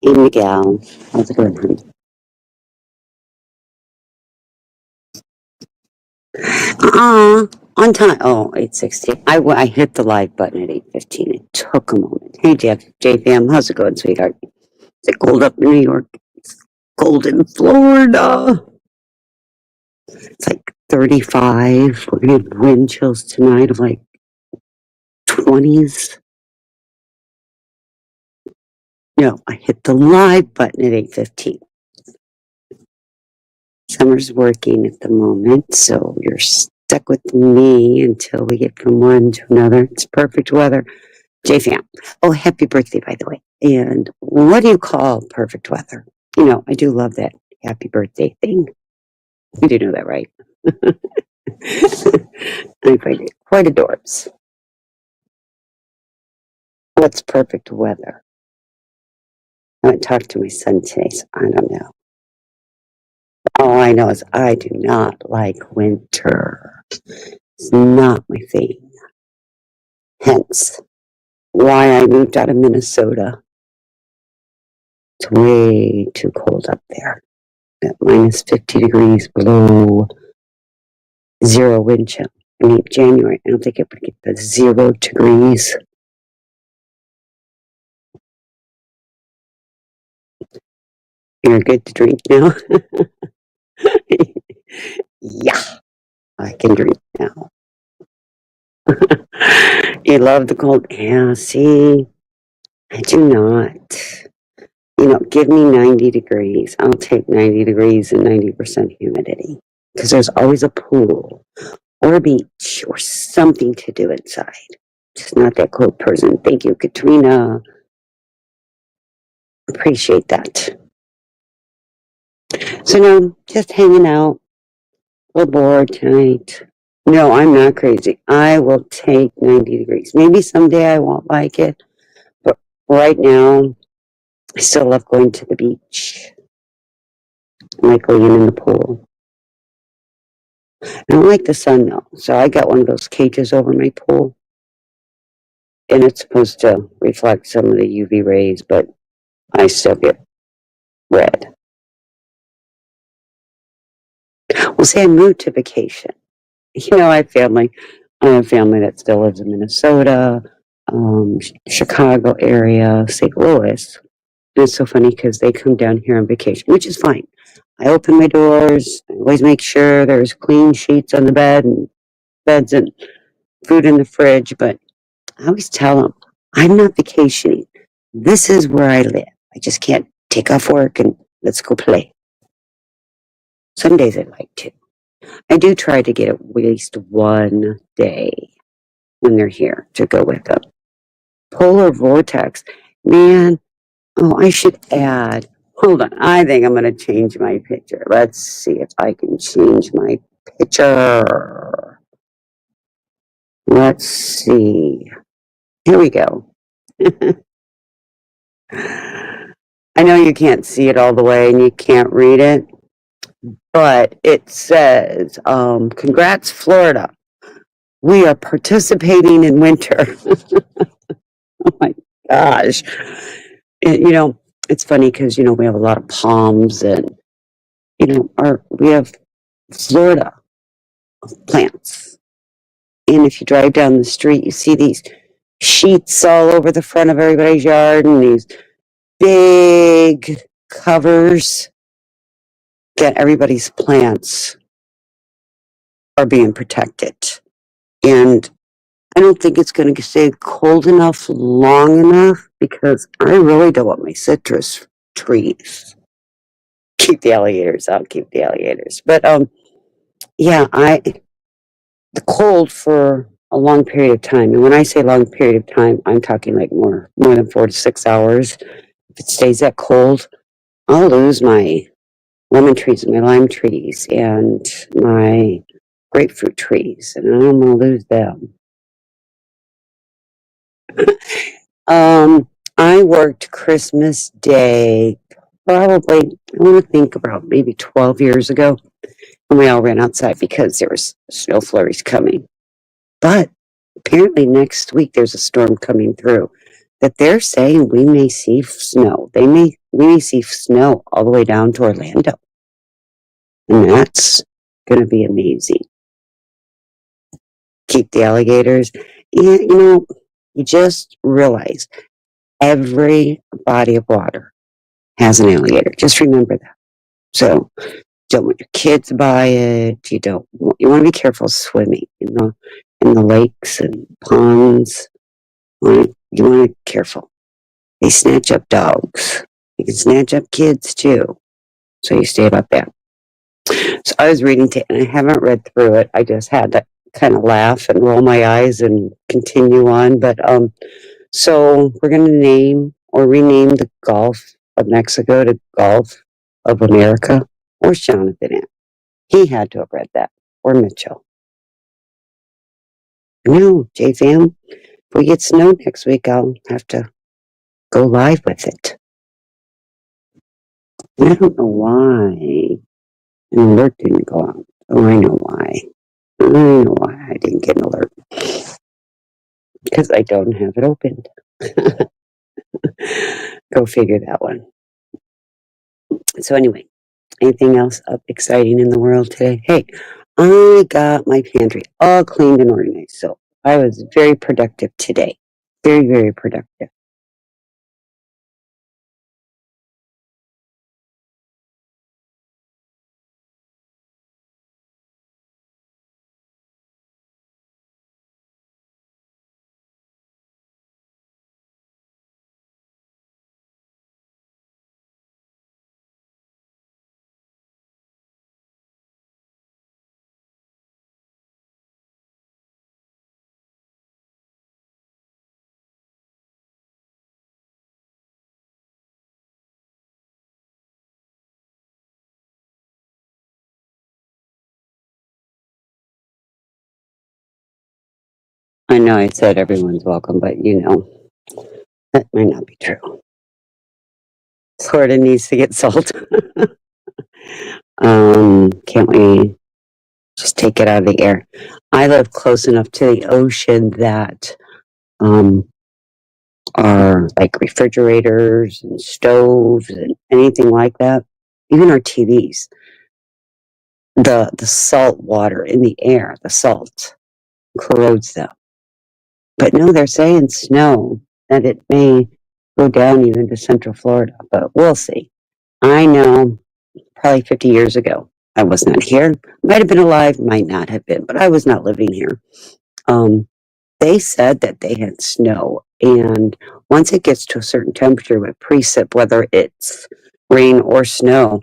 Hey, Miguel. How's it going, honey? On time. Oh, 8:16. I hit the live button at 8:15. It took a moment. Hey, Jeff. JFam. How's it going, sweetheart? Is it cold up in New York? It's cold in Florida. It's like 35. We're going to have wind chills tonight of like 20s. No, I hit the live button at 8:15. Summer's working at the moment, so you're stuck with me until we get from one to another. It's perfect weather. JFam. Oh, happy birthday, by the way. And what do you call perfect weather? You know, I do love that happy birthday thing. You do know that, right? I find it quite adorbs. What's perfect weather? I haven't talked to my son today, so I don't know. All I know is I do not like winter. It's not my thing. Hence, why I moved out of Minnesota. It's way too cold up there. At minus 50 degrees below zero wind chill. I mean, January, I don't think it would get to 0 degrees. You're good to drink now? Yeah, I can drink now. You love the cold? Yeah, see, I do not. You know, give me 90 degrees. I'll take 90 degrees and 90% humidity because there's always a pool or a beach or something to do inside. Just not that cold person. Thank you, Katrina. Appreciate that. So no, just hanging out. A little bored tonight. No, I'm not crazy. I will take 90 degrees. Maybe someday I won't like it, but right now, I still love going to the beach. I like going in the pool. I don't like the sun though, so I got one of those cages over my pool, and it's supposed to reflect some of the UV rays, but I still get red. Well, say I moved to vacation. You know, I have family that still lives in Minnesota, Chicago area, St. Louis. And it's so funny because they come down here on vacation, which is fine. I open my doors, I always make sure there's clean sheets on the bed and beds and food in the fridge, but I always tell them, I'm not vacationing. This is where I live. I just can't take off work and let's go play. Some days I'd like to. I do try to get at least one day when they're here to go with them. Polar vortex. Man, oh, I should add. Hold on. I think I'm going to change my picture. Let's see if I can change my picture. Let's see. Here we go. I know you can't see it all the way and you can't read it, but it says, congrats, Florida. We are participating in winter. Oh my gosh. You know, it's funny because, you know, we have a lot of palms and, you know, we have Florida plants. And if you drive down the street, you see these sheets all over the front of everybody's yard and these big covers that everybody's plants are being protected. And I don't think it's going to stay cold enough long enough because I really don't want my citrus trees. Keep the alligators out, keep the alligators. But yeah, the cold for a long period of time. And when I say long period of time, I'm talking like more than 4 to 6 hours. If it stays that cold, I'll lose my lemon trees and my lime trees and my grapefruit trees, and I'm gonna lose them. I worked Christmas Day probably, I want to think about maybe 12 years ago, and we all ran outside because there was snow flurries coming. But apparently next week there's a storm coming through. that they're saying we may see snow. We may see snow all the way down to Orlando. And that's going to be amazing. Keep the alligators. And, you just realize every body of water has an alligator. Just remember that. So don't want your kids by it. You want to be careful swimming in the lakes and ponds. You want to be careful. They snatch up dogs. You can snatch up kids too. So you stay about that. So I was reading and I haven't read through it. I just had to kind of laugh and roll my eyes and continue on. But so we're going to name or rename the Gulf of Mexico to Gulf of America. Where's Jonathan at? He had to have read that. Or Mitchell. No, JFam. If we get snow next week, I'll have to go live with it. I don't know why an alert didn't go out. Oh, I know why. I know why I didn't get an alert. Because I don't have it opened. Go figure that one. So anyway, anything else exciting in the world today? Hey, I got my pantry all cleaned and organized. So I was very productive today. Very, very productive. I know I said everyone's welcome, but that might not be true. Florida needs to get salt. Can't we just take it out of the air? I live close enough to the ocean that our like refrigerators and stoves and anything like that, even our TVs, the salt water in the air, the salt corrodes them. But no, they're saying snow, that it may go down even to Central Florida, but we'll see. I know probably 50 years ago, I was not here. Might have been alive, might not have been, but I was not living here. They said that they had snow, and once it gets to a certain temperature with precip, whether it's rain or snow,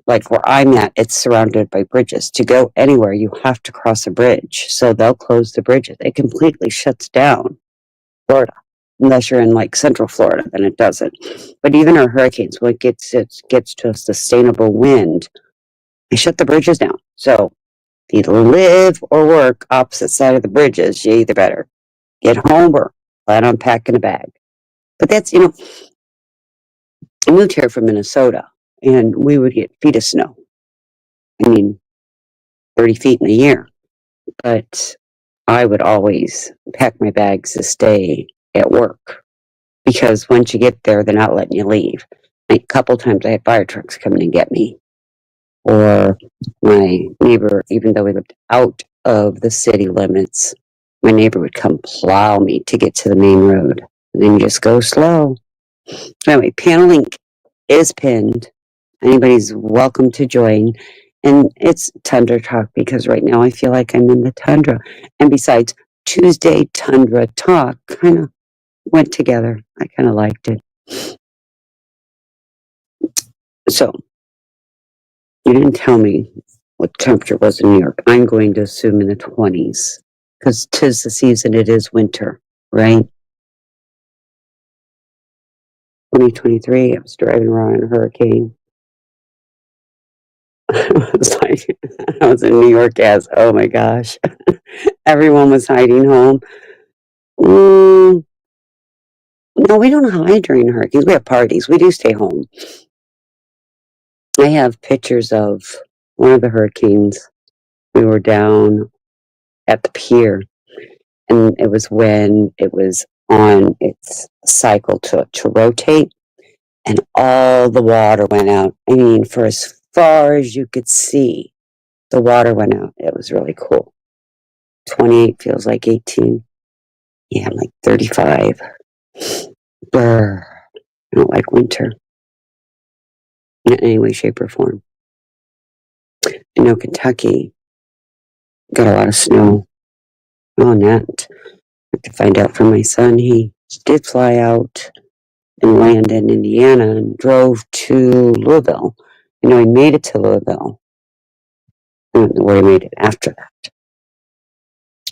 like where I'm at, it's surrounded by bridges. To go anywhere, you have to cross a bridge. So they'll close the bridges. It completely shuts down Florida. Unless you're in like Central Florida, then it doesn't. But even our hurricanes, when it gets to a sustainable wind, they shut the bridges down. So if you live or work opposite side of the bridges, you either better get home or plan on packing a bag. But that's, I moved here from Minnesota and we would get feet of snow. I mean, 30 feet in a year. But I would always pack my bags to stay at work because once you get there, they're not letting you leave. A couple times I had fire trucks coming and get me. Or my neighbor, even though we lived out of the city limits, my neighbor would come plow me to get to the main road. And then you just go slow. Anyway, panel link is pinned. Anybody's welcome to join. And it's Tundra Talk because right now I feel like I'm in the tundra. And besides, Tuesday Tundra Talk kind of went together. I kind of liked it. So, you didn't tell me what temperature was in New York. I'm going to assume in the 20s because 'tis the season, it is winter, right? 2023, I was driving around in a hurricane. I was in New York as, oh my gosh, everyone was hiding home. No, we don't hide during hurricanes. We have parties. We do stay home. I have pictures of one of the hurricanes. We were down at the pier, and it was when it was on its cycle to rotate, and all the water went out. I mean, for as far as you could see, the water went out. It was really cool. 28 feels like 18. Yeah, I'm like 35. Brr. I don't like winter in any way, shape, or form. I know Kentucky got a lot of snow on that. I have to find out from my son. He did fly out and land in Indiana and drove to Louisville. You know, he made it to Louisville. I don't know where he made it after that.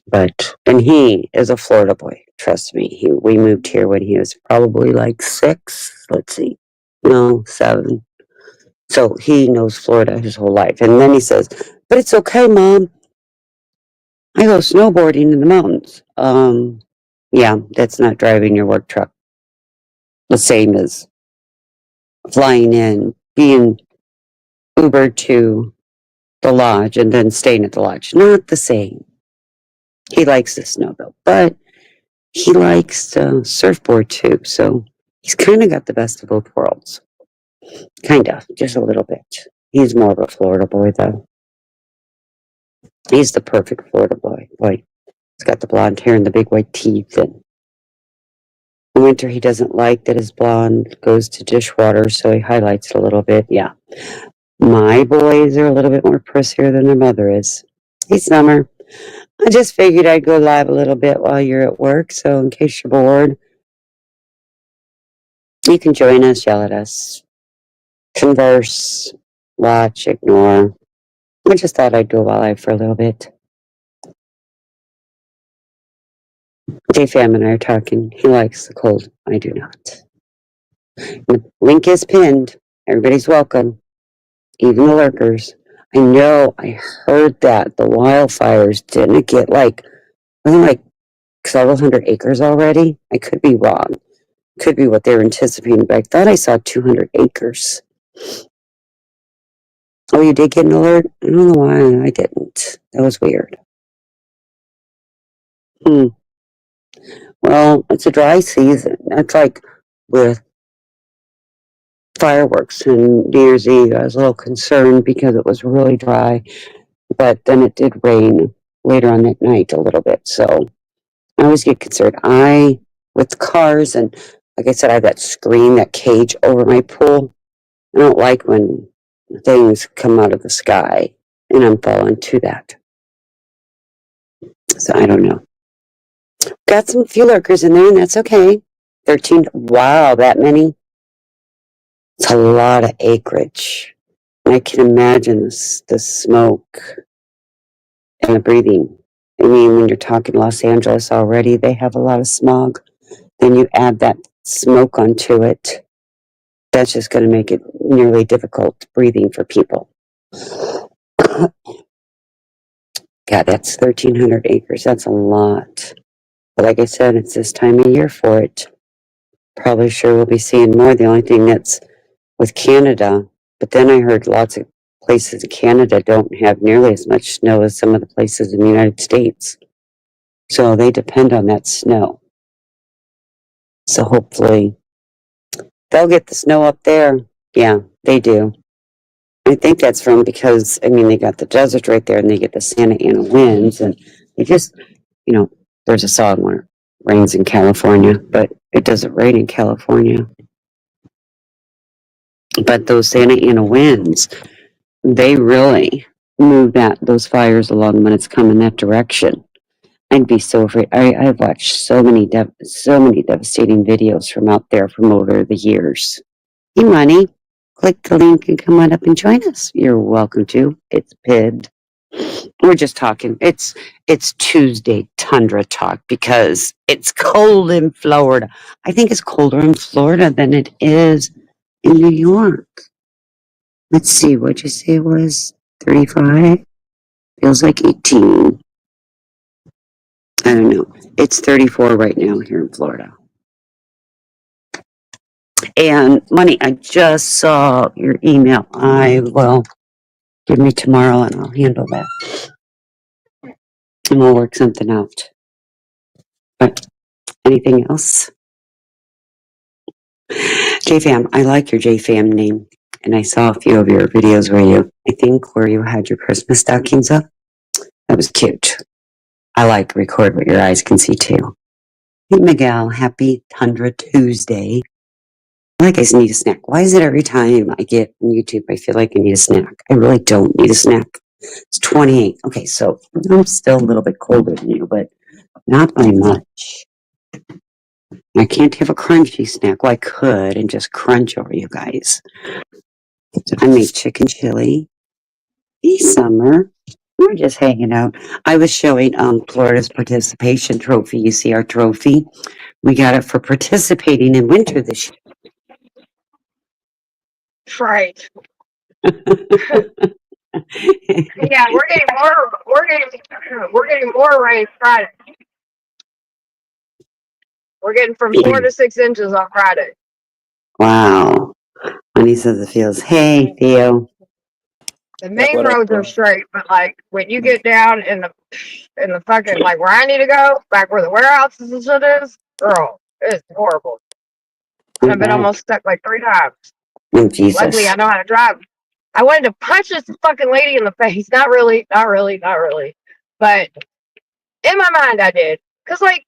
But, and he is a Florida boy. Trust me. We moved here when he was probably like 6. Let's see. No, 7. So he knows Florida his whole life. And then he says, but it's okay, Mom. I go snowboarding in the mountains. Yeah, that's not driving your work truck. The same as flying in, being Ubered to the lodge and then staying at the lodge. Not the same. He likes the snow though, but he likes to surfboard too. So he's kind of got the best of both worlds. Kind of, just a little bit. He's more of a Florida boy though. He's the perfect Florida boy. Boy, he's got the blonde hair and the big white teeth. And in winter, he doesn't like that his blonde goes to dishwater, so he highlights it a little bit. Yeah. My boys are a little bit more prissier than their mother is. Hey, Summer. I just figured I'd go live a little bit while you're at work, so in case you're bored, you can join us, yell at us, converse, watch, ignore. I just thought I'd go live for a little bit. JFam and I are talking. He likes the cold. I do not. The link is pinned. Everybody's welcome, even the lurkers. I know, I heard that the wildfires didn't get wasn't like several hundred acres already. I could be wrong. Could be what they were anticipating, but I thought I saw 200 acres. Oh, you did get an alert? I don't know why I didn't. That was weird. Well, it's a dry season. That's like with fireworks and New Year's Eve. I was a little concerned because it was really dry, but then it did rain later on that night a little bit. So I always get concerned. With cars, and like I said, I have that screen, that cage over my pool. I don't like when things come out of the sky and I'm falling to that. So I don't know. Got some few lurkers in there, and that's okay. 13. Wow, that many? It's a lot of acreage. I can imagine the smoke and the breathing. I mean, when you're talking Los Angeles already, they have a lot of smog. Then you add that smoke onto it. That's just going to make it nearly difficult breathing for people. God, that's 1,300 acres. That's a lot. But like I said, it's this time of year for it. Probably sure we'll be seeing more. The only thing that's with Canada, but then I heard lots of places in Canada don't have nearly as much snow as some of the places in the United States. So they depend on that snow. So hopefully they'll get the snow up there. Yeah, they do. I think that's from because, I mean, they got the desert right there and they get the Santa Ana winds and they just, there's a song where it rains in California, but it doesn't rain in California. But those Santa Ana winds, they really move those fires along when it's coming that direction. I'd be so afraid. I've watched so many devastating videos from out there from over the years. Hey, Money, click the link and come on up and join us. You're welcome to. It's pinned. We're just talking. It's Tuesday Tundra talk because it's cold in Florida. I think it's colder in Florida than it is in New York. Let's see, what'd you say it was? 35? Feels like 18. I don't know. It's 34 right now here in Florida. And Money, I just saw your email. I will give me tomorrow and I'll handle that. And we'll work something out. But Anything else? JFam, I like your JFam name. And I saw a few of your videos where you had your Christmas stockings up. That was cute. I like record what your eyes can see too. Hey Miguel, happy Tundra Tuesday. I like I need a snack. Why is it every time I get on YouTube, I feel like I need a snack? I really don't need a snack. It's 28. Okay, so I'm still a little bit colder than you, but not by much. I can't have a crunchy snack. Well, I could and just crunch over you guys. I made chicken chili. Hey, Summer. We're just hanging out. I was showing Florida's participation trophy. You see our trophy? We got it for participating in winter this year. Right. Yeah, we're getting more. We're getting more rain Friday. We're getting from 4 to 6 inches on Friday. Wow. Honey says it feels. Hey, Theo. The main roads are straight, but like when you get down in the fucking like where I need to go, back where the warehouses and shit is, girl, it's horrible. I've been almost stuck like 3 times. Oh, Jesus. Luckily, I know how to drive. I wanted to punch this fucking lady in the face. Not really. But in my mind, I did. Cause like,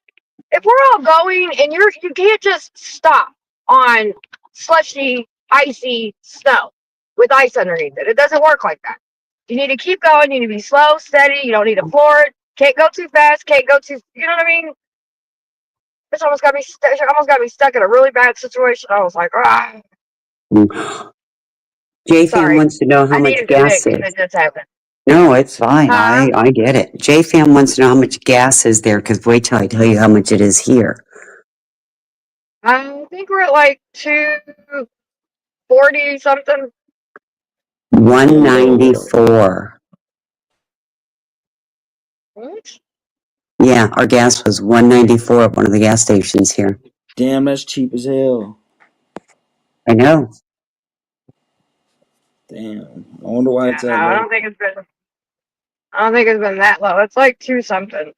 if we're all going and you can't just stop on slushy, icy snow with ice underneath it. It doesn't work like that. You need to keep going. You need to be slow, steady. You don't need to floor it. Can't go too fast. Can't go too. You know what I mean? This almost got me. Almost got me stuck in a really bad situation. I was like, ah. JFam wants to know how much gas is. It just happened. No, it's fine. I get it. JFam wants to know how much gas is there, because wait till I tell you how much it is here. I think we're at like 240 something. 194. What? Yeah, our gas was 194 at one of the gas stations here. Damn, that's cheap as hell. I know. Damn. I wonder why it's that low. I don't think it's been that low. It's like 2 something.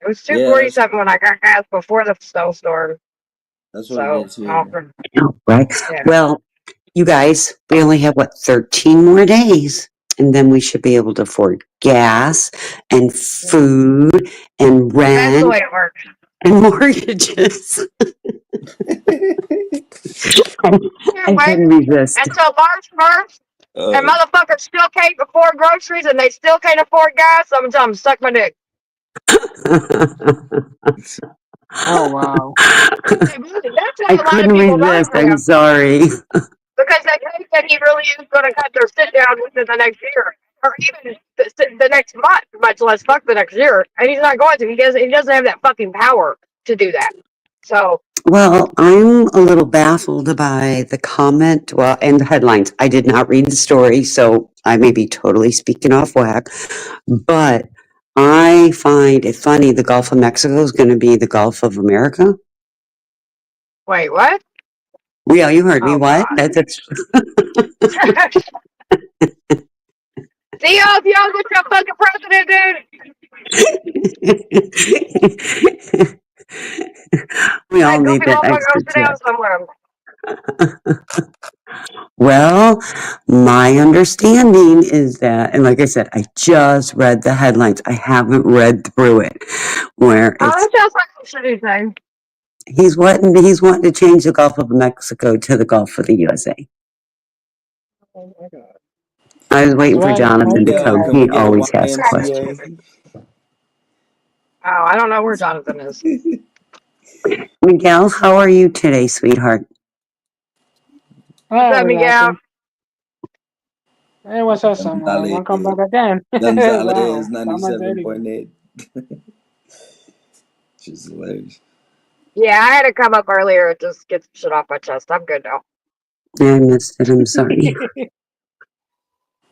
It was 240 something when I got gas before the snowstorm. That's what it is here. Right. Yeah. Well, you guys, we only have 13 more days, and then we should be able to afford gas and food and rent. That's the way it works. And mortgages. I couldn't resist. Until March 1st, and motherfuckers still can't afford groceries and they still can't afford gas, I'm telling them, suck my dick. Oh, wow. I couldn't resist. I'm sorry. Because they think that he really is going to cut their sit down within the next year. Or even the next month, much less fuck the next year. And he's not going to. He doesn't have that fucking power to do that. So. Well, I'm a little baffled by the comment, and the headlines. I did not read the story, so I may be totally speaking off whack. But I find it funny the Gulf of Mexico is going to be the Gulf of America. Wait, what? Yeah, you heard me. What? That's Theo, if y'all get your fucking president, dude. We all need that extra tip. Well, my understanding is that, and like I said, I just read the headlines. I haven't read through it. Where that sounds like a shitty thing. He's wanting to change the Gulf of Mexico to the Gulf of the USA. Oh my God. I was waiting for Jonathan to come. He always has questions. Oh, I don't know where Jonathan is. Miguel, how are you today, sweetheart? What's up, Miguel? Hey, what's up, Summer? Welcome back again. Gonzalez, 97.8. Just hilarious. Yeah, I had to come up earlier and just get some shit off my chest. I'm good now. Yeah, I missed it. I'm sorry.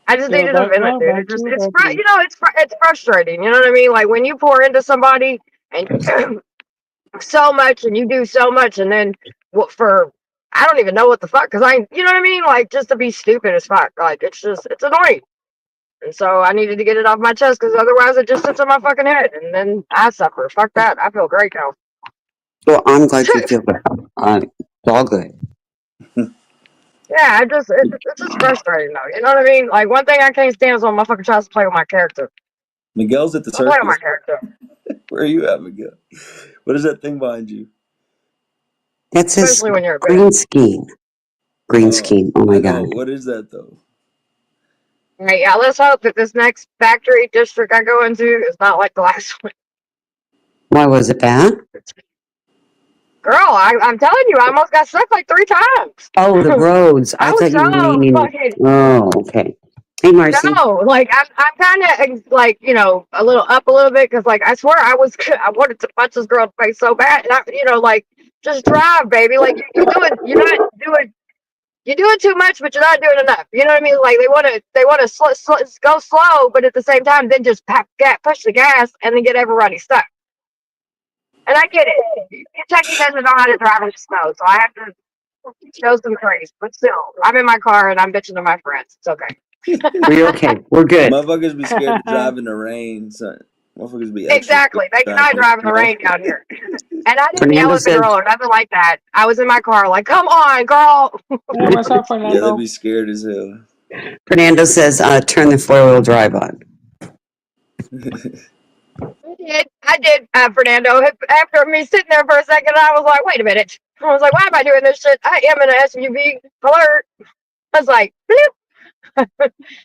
I just needed a minute, dude. It's frustrating. You know what I mean? Like when you pour into somebody and so much, and you do so much, and then I don't even know what the fuck, because you know what I mean? Like just to be stupid as fuck. Like it's annoying. And so I needed to get it off my chest, because otherwise it just sits in my fucking head, and then I suffer. Fuck that. I feel great now. Well, I'm glad you feel better. It's all good. Yeah, it's just frustrating though. You know what I mean? Like one thing I can't stand is when motherfucker tries to play with my character. Miguel's at the Don't play with my circus. character. Where are you at, Miguel? What is that thing behind you? That's his Especially when you're a green bitch. scheme. Green scheme. Oh my I know. God. What is that though? Right, yeah, let's hope that this next factory district I go into is not like the last one. Why was it bad? Girl, I'm telling you, I almost got sick like 3 times. Oh, the roads. I I was thought you were so meaning. fucking Oh, okay. Hey, Marcy. no, like I'm kind of like a little up a little bit because like I swear I wanted to punch this girl in the face so bad, and like just drive, baby. Like you're not doing. You're doing too much, but you're not doing enough. You know what I mean? Like they want to go slow, but at the same time, then just push the gas and then get everybody stuck. And I get it. Kentucky doesn't know how to drive in the snow, so I have to show some grace. But still, I'm in my car and I'm bitching to my friends. It's okay. We're okay. We're good. Motherfuckers be scared to drive in the rain. Son. Motherfuckers be extra scared Exactly. They to drive cannot in the drive in the snow. rain down here. And I didn't yell Fernando at the says, girl or nothing like that. I was in my car, like, come on, girl. Hey, what's up, Yeah, they Fernando? be scared as hell. Fernando says, turn the 4-wheel drive on. I did, Fernando. After me sitting there for a second, I was like, wait a minute. I was like, why am I doing this shit? I am in an SUV. Alert. I was like, bloop.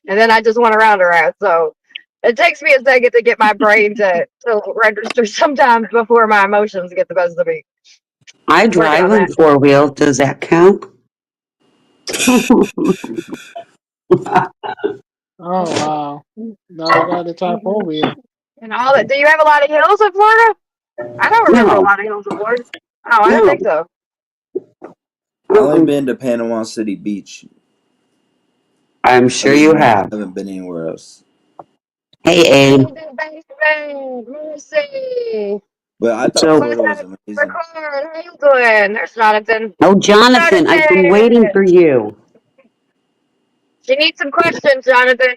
And then I just went around her ass. So it takes me a second to get my brain to register sometimes before my emotions get the best of me. I Working drive on on that. 4-wheel. Does that count? Oh wow. Now we got the top over you. And all that. Do you have a lot of hills in Florida? I don't remember a No, lot of hills in Florida. Oh, I didn't no. think so. I only been to Panama City Beach. I'm sure Other you than that, have. I haven't been anywhere else. Hey, Hey, Abe. the basement, Mercy. But I thought So, Florida What's was up, amazing. record? How you doing? There's Jonathan. oh, Jonathan, I've been waiting Jonathan! for you. She needs some questions, Jonathan.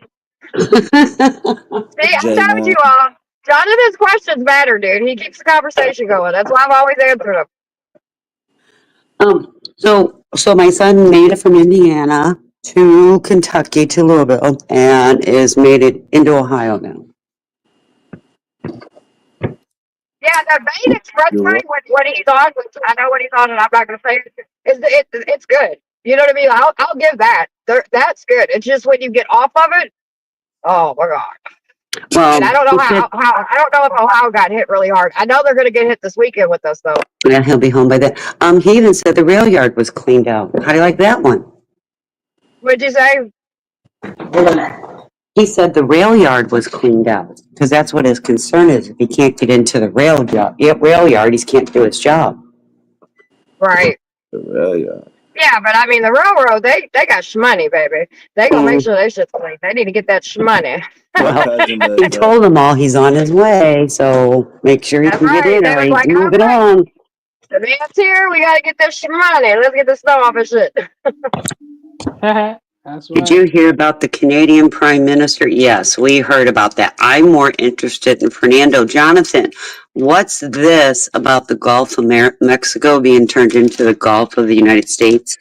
See, I told you J1. all. Jonathan's questions matter, dude. He keeps the conversation going. That's why I've always answered them. So my son made it from Indiana to Kentucky to Louisville and is made it into Ohio now. Yeah, the main You're expressway, what? what he thought, which I know what he thought, and I'm not going to say it, it's good. You know what I mean? I'll give that. That's good. It's just when you get off of it, oh my god. Well, And I don't know he said, how I don't know if Ohio got hit really hard. I know they're going to get hit this weekend with us though. yeah, he'll be home by then. He even said the rail yard was cleaned out. How do you like that one? What'd you say? He said the rail yard was cleaned out because that's what his concern is. If he can't get into the rail yard, he can't do his job. Right. Yeah. Yeah, but I mean the railroad, they got shmoney, baby. They gonna make sure they shit's clean. They need to get that shmoney. My Well, cousin does he that. told them all he's on his way, so make sure he That's can get right. in They or was he's like, all moving right, on. the man's here. We gotta get this shmoney. Let's get the snow off and shit. That's Did right. you hear about the Canadian Prime Minister? Yes, we heard about that. I'm more interested in Fernando. Jonathan, what's this about the Gulf of Mexico being turned into the Gulf of the United States?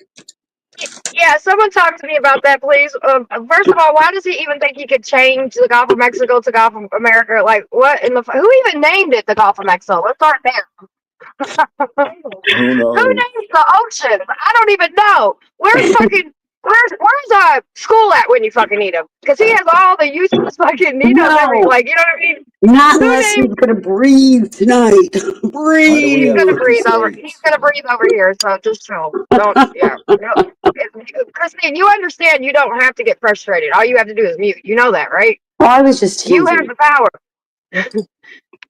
Yeah, someone talk to me about that, please. First of all, why does he even think he could change the Gulf of Mexico to Gulf of America? Like, what in the who even named it the Gulf of Mexico? Let's start there. Who Who knows? names the ocean? I don't even know. Where's school at when you fucking need him? Because he has all the useless fucking he knows every No, like you know what I mean. not Who unless he's named? going to breathe tonight. Why do we He's have gonna Breathe. 50 breathe over. He's states? gonna breathe over here. So just chill. Don't. Yeah. Christine, you understand? You don't have to get frustrated. All you have to do is mute. You know that, right? Well, I was just You have teasing. the power.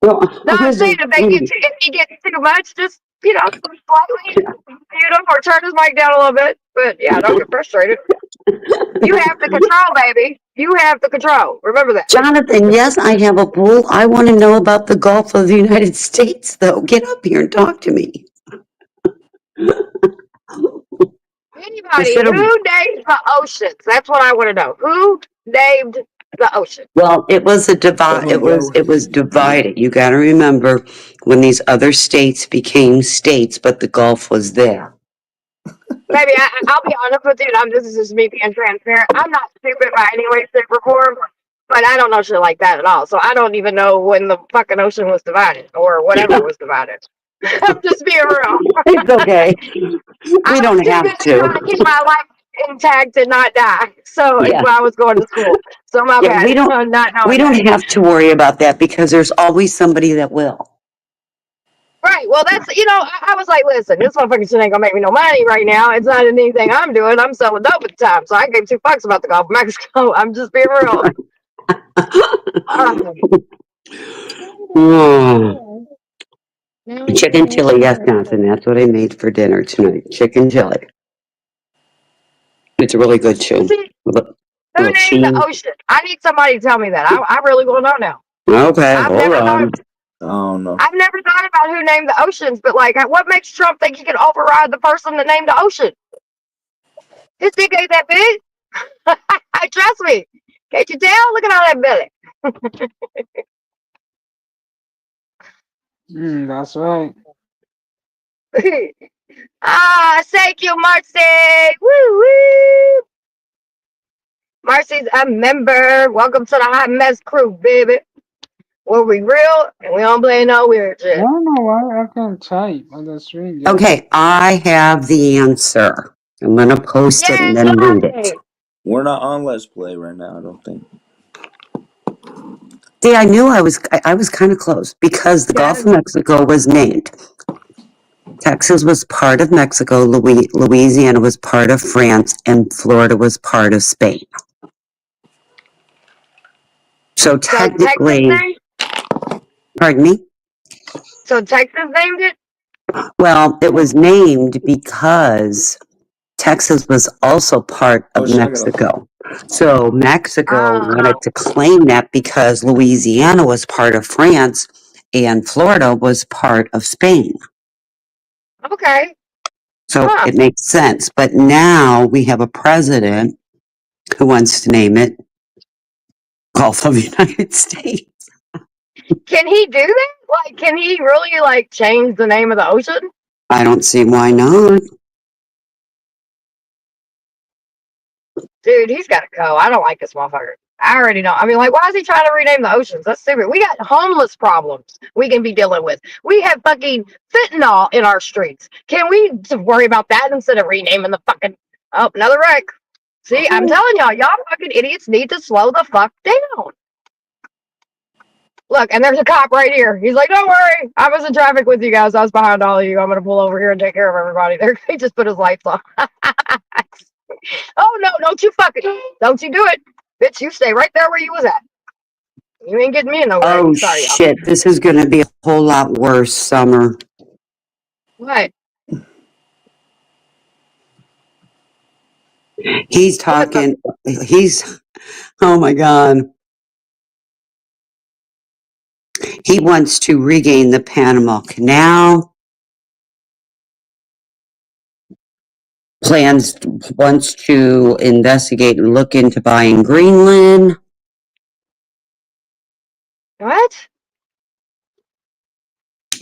Well, No, I I'm was saying just if he gets too much, just slightly mute him or turn his mic down a little bit. But yeah, don't get frustrated. You have the control, baby. You have the control. Remember that. Jonathan, yes, I have a pool. I want to know about the Gulf of the United States, though. Get up here and talk to me. Anybody Instead who of, named the oceans? That's what I want to know. Who named The ocean. Well, it was a divide. Oh, It that was divided. You got to remember when these other states became states, but the Gulf was there. Maybe I'll be honest with you. This is just me being transparent. I'm not stupid by any way, shape, or form, but I don't know shit like that at all. So I don't even know when the fucking ocean was divided or whatever was divided. I'm just being real. It's okay. I We was don't too have busy trying to to. keep my life intact and not die. So Yeah, while I was going to school. So my yeah. bad on not We knowing that. don't have to worry about that because there's always somebody that will. Right. Well, that's I was like, listen, this motherfucking shit ain't gonna make me no money right now. It's not anything I'm doing. I'm selling dope at the time, so I gave 2 fucks about the Gulf of Mexico. I'm just being real. Mm. Chicken chili, yes, Johnson. That's what I made for dinner tonight. Chicken chili. It's really good too. See, With a who little named the cheese. ocean? I need somebody to tell me that. I really want to know now. Okay, I've hold never thought. on. I don't know. I've never thought about who named the oceans, but like, what makes Trump think he can override the person that named the ocean? His dick ain't that big. Trust me. Can't you tell? Look at all that belly. That's right. Thank you, Marcy. Woo woo. Marcy's a member. Welcome to the Hot Mess Crew, baby. Where we real and we don't play no weird I shit. don't know why I can't type on the screen. Just Okay, I have the answer. I'm gonna post it and then read it. Yay! We're not on Let's Play right now, I don't think. See, I knew I was kind of close because the Gulf of Mexico was named. Texas was part of Mexico, Louisiana was part of France, and Florida was part of Spain. So So Texas technically, named? pardon me? So Texas named it? Well, it was named because Texas was also part Oh of shit, I got a. Mexico. So Mexico wanted Oh, to claim that because Louisiana was part of France and Florida was part of Spain. okay. So Huh. it makes sense. But now we have a president who wants to name it Gulf of the United States. Can he do that? Like, can he really like change the name of the ocean? I don't see why not. Dude, he's got to go. I don't like this motherfucker. I already know. I mean, like, why is he trying to rename the oceans? That's stupid. We got homeless problems we can be dealing with. We have fucking fentanyl in our streets. Can we just worry about that instead of renaming the fucking. Oh, another wreck. See, I'm telling y'all fucking idiots need to slow the fuck down. Look, and there's a cop right here. He's like, don't worry. I was in traffic with you guys. I was behind all of you. I'm going to pull over here and take care of everybody. There, he just put his lights on. Oh, no, don't you do it. Bitch, you stay right there where you was at. You ain't getting me in no wreck. Oh Sorry, y'all. shit, this is going to be a whole lot worse, Summer. What? He's talking, oh my God. He wants to regain the Panama Canal. Wants to investigate and look into buying Greenland. What?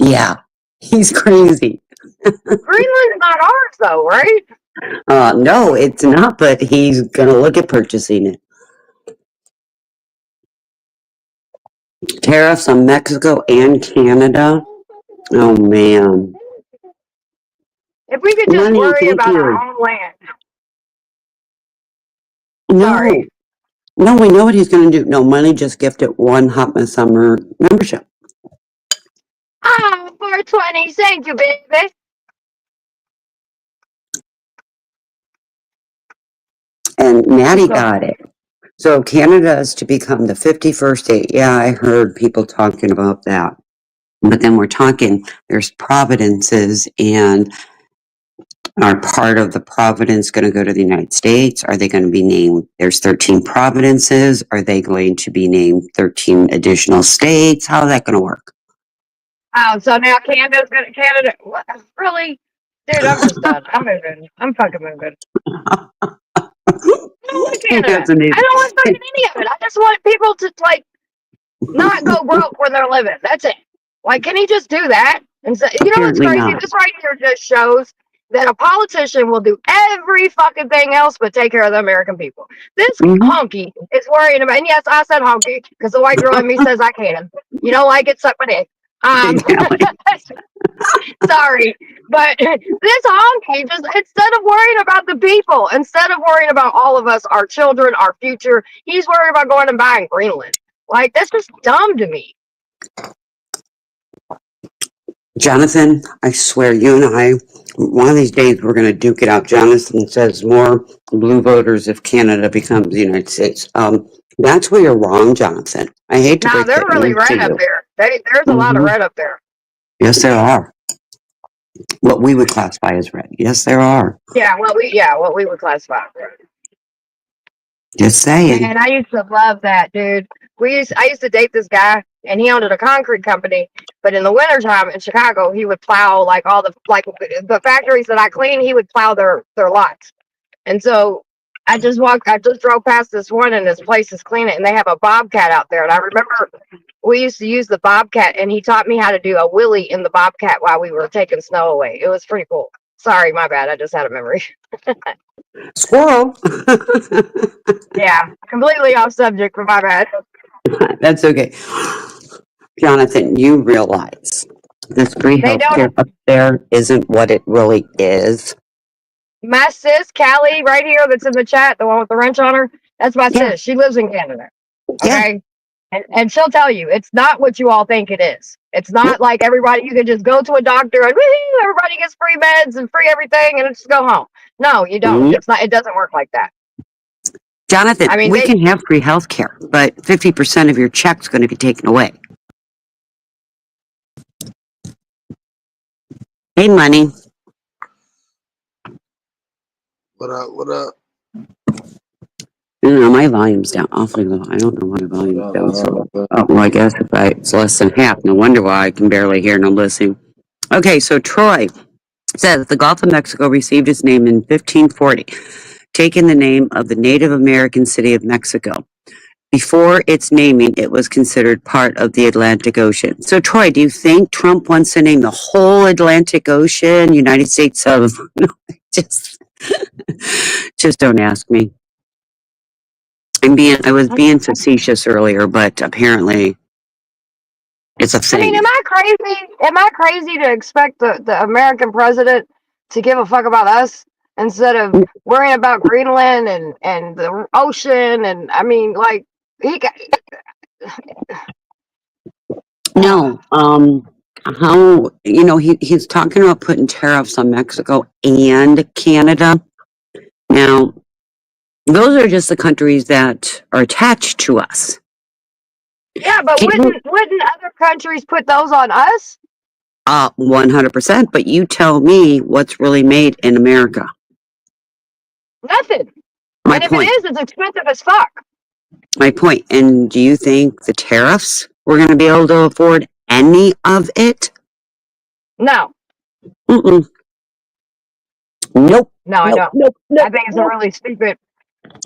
Yeah, he's crazy. Greenland's not ours, though, right? No, it's not, but he's going to look at purchasing it. Tariffs on Mexico and Canada. Oh, man. If we could just Money, worry thank about our you. own land. No, Sorry. no, we know what he's going to do. No, Money just gifted one Hot Mess Summer membership. Oh, 420. Thank you, baby. And Maddie So, got it. So Canada is to become the 51st state. Yeah, I heard people talking about that. But then we're talking, there's providences, and are part of the providence going to go to the United States? Are they going to be named? There's 13 providences. Are they going to be named 13 additional states? How's that going to work? oh, so now Canada. What? Really? Dude, I'm just done. I'm moving. I'm fucking moving. don't want Canada. That's amazing. I don't want fucking any of it. I just want people to like not go broke where they're living. That's it. Like, can he just do that? And so, you know what's Apparently crazy? not. This right here just shows that a politician will do every fucking thing else but take care of the American people. This honky is worrying about, and yes, I said honky because the white girl in me says I can. You don't like it, suck my dick. Sorry, but this honky just, instead of worrying about the people, instead of worrying about all of us, our children, our future, he's worried about going and buying Greenland. Like, that's just dumb to me. Jonathan, I swear, you and I, one of these days we're going to duke it out. Jonathan says more blue voters if Canada becomes the United States. That's where you're wrong, Jonathan. I hate to Now break they're that really news red to up you. there. There's a lot of red up there. Yes, there are. What we would classify as red. Yes, there are. Yeah, what we would classify. Just saying. And I used to love that, dude. I used to date this guy, and he owned a concrete company. But in the wintertime in Chicago, he would plow like all the factories that I clean. He would plow their lots. And so I just drove past this one, and this place is cleaning, and they have a bobcat out there. And I remember we used to use the bobcat, and he taught me how to do a wheelie in the bobcat while we were taking snow away. It was pretty cool. Sorry, my bad. I just had a memory. Squirrel. Yeah, completely off subject, but my bad. That's okay. Jonathan, you realize this free They healthcare don't. up there isn't what it really is. My sis, Callie, right here, that's in the chat, the one with the wrench on her, that's my Yeah. sis. She lives in Canada. Yeah. Okay. And she'll tell you, it's not what you all think it is. It's not like everybody, you can just go to a doctor and woo, everybody gets free meds and free everything and just go home. No, you don't. Yep. It's not, it doesn't work like that. Jonathan, I mean, we can have free health care, but 50% of your check's going to be taken away. Hey, money. What up? What up? My volume's down awfully low. I don't know why the volume's down so low. Oh, well, I guess it's less than half. No wonder why I can barely hear no listening. Okay, so Troy says the Gulf of Mexico received its name in 1540, taking the name of the Native American city of Mexico. Before its naming, it was considered part of the Atlantic Ocean. So, Troy, do you think Trump wants to name the whole Atlantic Ocean United States of? No, just don't ask me. I was being facetious earlier, but apparently it's a thing. I mean, am I crazy? Am I crazy to expect the American president to give a fuck about us instead of worrying about Greenland and the ocean? And I mean, like, he got. No, how, he's talking about putting tariffs on Mexico and Canada. Now, those are just the countries that are attached to us. Yeah, but wouldn't other countries put those on us? 100%. But you tell me what's really made in America. Nothing. My and point. If it is, it's expensive as fuck. My point. And do you think the tariffs, we're going to be able to afford any of it? No. Mm-mm. Nope. No, I don't. Nope. I think it's a really stupid,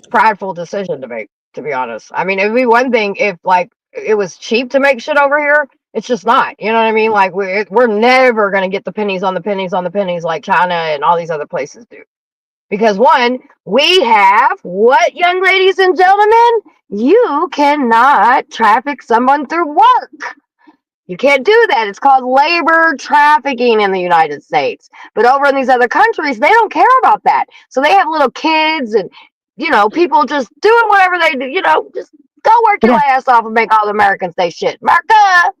prideful decision to make, to be honest. I mean, it'd be one thing if, like, it was cheap to make shit over here. It's just not. You know what I mean? Like, we're never going to get the pennies on the pennies on the pennies like China and all these other places do. Because, one, we have what, young ladies and gentlemen? You cannot traffic someone through work. You can't do that. It's called labor trafficking in the United States. But over in these other countries, they don't care about that. So they have little kids and, people just doing whatever they do. Just go work your ass off and make all the Americans say shit. America!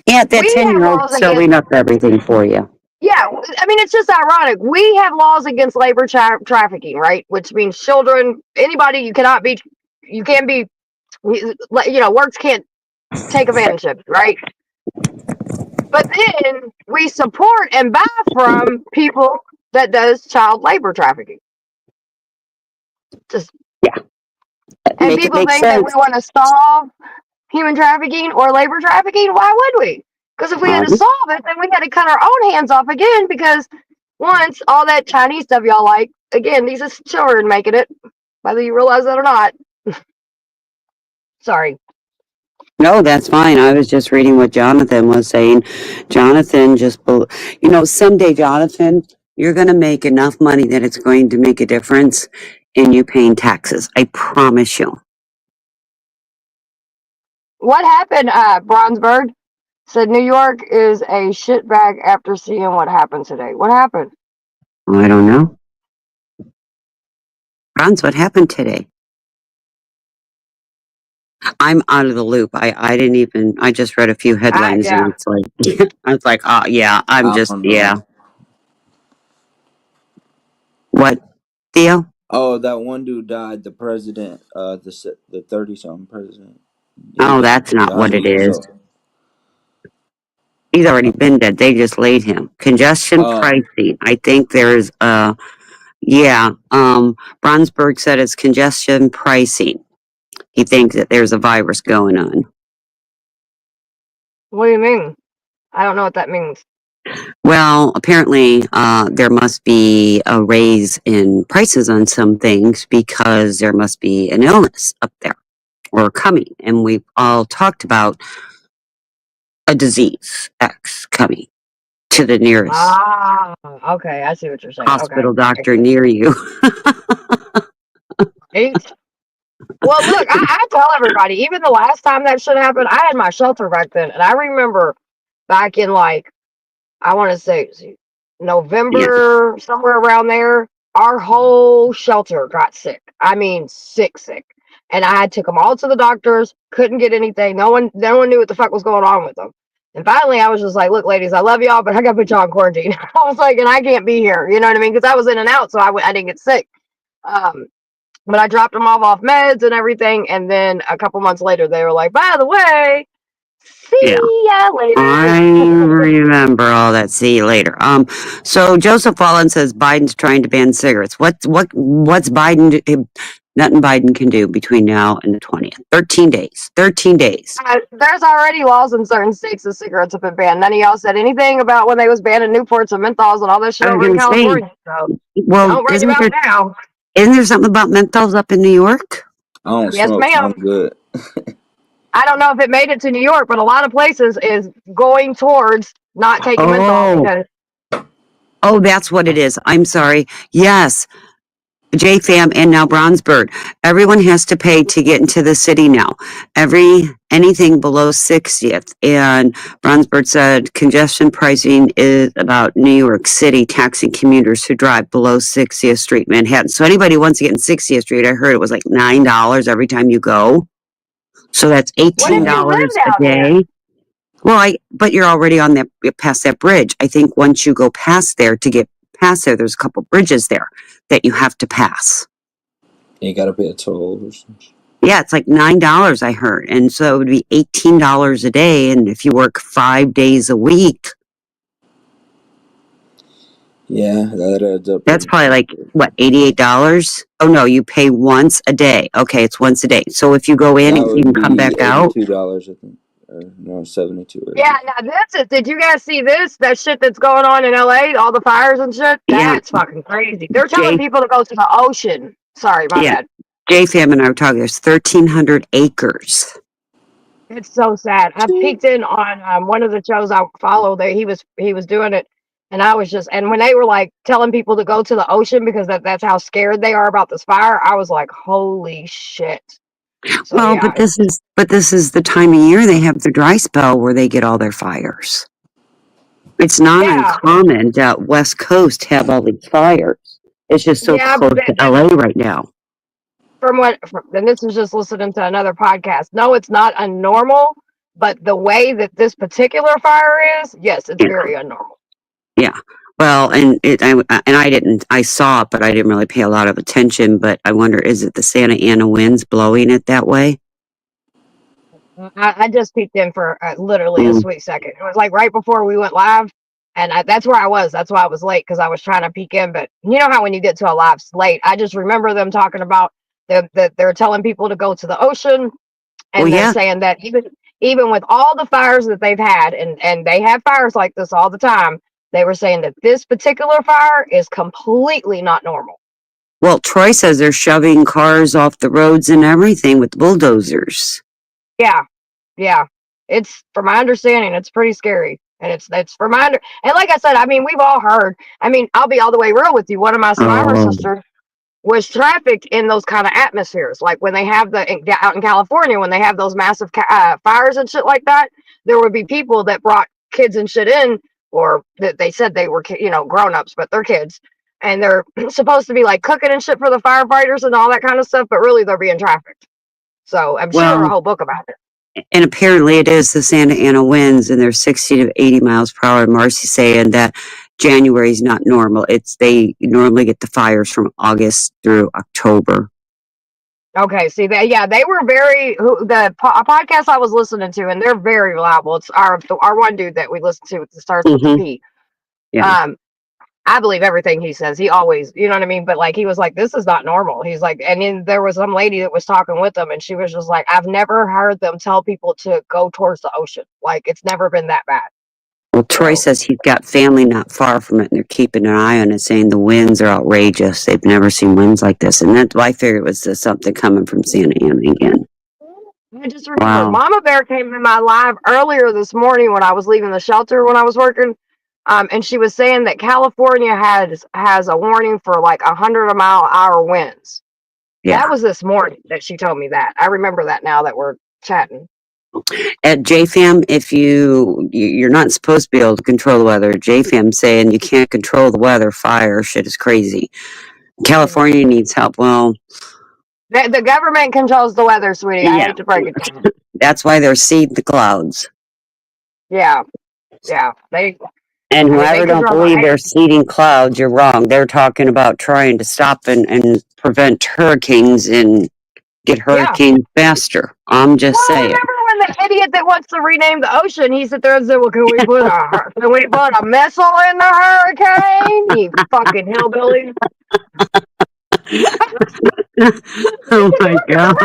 Yeah, that 10-year-old selling up everything for you. Yeah, I mean, it's just ironic. We have laws against labor trafficking, right? Which means children, anybody, you can't be, works can't take advantage of, right? But then we support and buy from people that does child labor trafficking. And people think that we want to solve human trafficking or labor trafficking. Why would we? Because if we had to solve it, then we had to cut our own hands off again. Because once all that Chinese stuff y'all like, again, these are children making it. whether you realize that or not. Sorry. No, that's fine. I was just reading what Jonathan was saying. Jonathan someday, Jonathan, you're going to make enough money that it's going to make a difference in you paying taxes. I promise you. What happened, Bronzebird? Said New York is a shitbag after seeing what happened today. What happened? I don't know. Franz, what happened today? I'm out of the loop. I just read a few headlines and Yeah. it's like, I was like, oh, yeah, I don't yeah. know. What, Theo? Oh, that one dude died. The president, the 30-something president. He Oh, was that's not what 100 it years is. old. He's already been dead. They just laid him. Congestion Oh, pricing. I think there's Bronsberg said it's congestion pricing. He thinks that there's a virus going on. What do you mean? I don't know what that means. Well, apparently, there must be a raise in prices on some things because there must be an illness up there or coming. And we've all talked about a disease X coming to the nearest Ah, okay. I see what you're saying. Okay. hospital Makes doctor sense. near you. Eight. Well, look, I tell everybody, even the last time that shit happened, I had my shelter back then. And I remember back in like, I want to say Yeah, November, somewhere around there, our whole shelter got sick. I mean, sick, sick. And I took them all to the doctors, couldn't get anything. No one knew what the fuck was going on with them. And finally, I was just like, look, ladies, I love y'all, but I got to put y'all in quarantine. I was like, and I can't be here. You know what I mean? Because I was in and out, so I didn't get sick. Um, but I dropped them all off meds and everything. And then a couple months later, they were like, by the way, yeah. see ya I later. remember all that. See you later. So Joseph Wallen says Biden's trying to ban cigarettes. What's Biden? Nothing Biden can do between now and the 20th. 13 days. 13 days. There's already laws in certain states that cigarettes have been banned. None of y'all said anything about when they was banning Newports and menthols and all that shit I was over in going to say, California. So well, don't worry about it now. isn't there something about menthols up in New York? I don't Yes, smoke, so I'm ma'am. good. I don't know if it made it to New York, but a lot of places is going towards not taking menthol Oh, because that's what it is. I'm sorry. Yes, JFAM and now Bronzebird. Everyone has to pay to get into the city now. Anything below 60th. And Bronzebird said congestion pricing is about New York City taxing commuters who drive below 60th Street, Manhattan. So anybody who wants to get in 60th Street, I heard it was like $9 every time you go. So that's what if you live $18 a down there? day. Well, but you're already on that past that bridge. I think once you go past there to get past there, there's a couple bridges there that you have to pass. You gotta pay a toll or something. Yeah, it's like $9 I heard, and so it would be $18 a day. And if you work 5 days a week, Yeah, that adds up that's pretty probably quick. like what, $88? Oh no, you pay once a day. Okay, it's once a day. So if you go in, That you would can come be back out. $82, I think. Or no, 72 or Yeah, 80. now that's it. Did you guys see this? That shit that's going on in LA, all the fires and shit? Yeah, That's fucking crazy. They're telling Jay. people to go to the ocean. Sorry, my Yeah, bad. JFam and I were talking. There's 1,300 acres. It's so sad. I peeked in on one of the shows I follow. That he was doing it, and I was just and when they were like telling people to go to the ocean because that's how scared they are about this fire, I was like, holy shit. So Well, yeah, but this is the time of year they have their dry spell where they get all their fires. It's not yeah, uncommon that West Coast have all these fires. It's just so yeah. close to LA right now. And this is just listening to another podcast. No, it's not unnormal, but the way that this particular fire is, yes, it's Yeah, very unnormal. yeah. Well, I saw it, but I didn't really pay a lot of attention. But I wonder, is it the Santa Ana winds blowing it that way? I just peeked in for literally a Mm. sweet second. It was like right before we went live, and that's where I was. That's why I was late because I was trying to peek in. But you know how when you get to a live late, I just remember them talking about that they're telling people to go to the ocean, Well, and they're yeah, saying that even with all the fires that they've had, and they have fires like this all the time, they were saying that this particular fire is completely not normal. Well, Troy says they're shoving cars off the roads and everything with bulldozers. Yeah, yeah. It's from my understanding, it's pretty scary, and it's for my and like I said, I mean, we've all heard. I mean, I'll be all the way real with you. One of my survivor Oh, sisters was trafficked in those kind of atmospheres, like when they have out in California when they have those massive fires and shit like that. There would be people that brought kids and shit in, or that they said they were grown ups, but they're kids, and they're supposed to be like cooking and shit for the firefighters and all that kind of stuff, but really they're being trafficked. So she wrote a well, whole book about it. and apparently it is the Santa Ana winds, and they're 60 to 80 miles per hour. And Marcy's saying that January is not normal. They normally get the fires from August through October. Okay, see that? Yeah, they were a podcast I was listening to, and they're very reliable. It's our one dude that we listen to. It starts with the Mm-hmm. P. Yeah. I believe everything he says. He always, you know what I mean? But like, he was like, this is not normal. He's like, and then there was some lady that was talking with them, and she was just like, I've never heard them tell people to go towards the ocean. Like, it's never been that bad. Well, Troy So, says he's got family not far from it, and they're keeping an eye on it, saying the winds are outrageous. They've never seen winds like this. And that's why I figured it was something coming from Santa Ana again. I just remembered Wow. Mama Bear came in my live earlier this morning when I was leaving the shelter when I was working. And she was saying that California has a warning for like 100-mile-an-hour winds. Yeah. That was this morning that she told me that. I remember that now that we're chatting. At JFAM, if you're not supposed to be able to control the weather. JFAM saying you can't control the weather. Fire shit is crazy. California needs help. Well, The government controls the weather, sweetie. I yeah, hate to break it to you. that's why they're seeding the clouds. Yeah. And They whoever don't control believe the they're seeding clouds, you're wrong. They're talking about trying to stop and prevent hurricanes and get Yeah. hurricanes faster. I'm just Well, saying. remember when the idiot that wants to rename the ocean, he sat there and said, well, can we put a missile in the hurricane? You fucking hillbilly. Oh my God.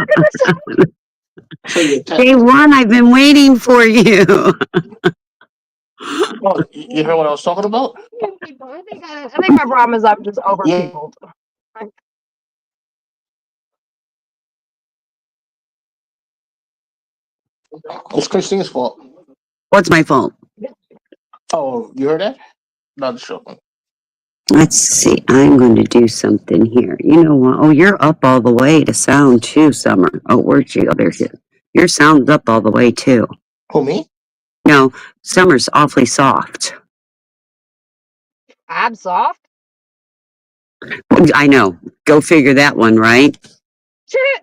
So you're Day one, I've been waiting for you. Oh, you heard what I was talking about? I think my problem is I'm just over Yeah. people. It's Christine's fault. What's my fault? Oh, you heard that? Not sure. Let's see. I'm going to do something here. You know what? Oh, you're up all the way to sound too, Summer. Oh, where'd you go? There's you. Your sound's up all the way too. Who, me? No, Summer's awfully soft. I'm soft? I know. Go figure that one, right? Shit.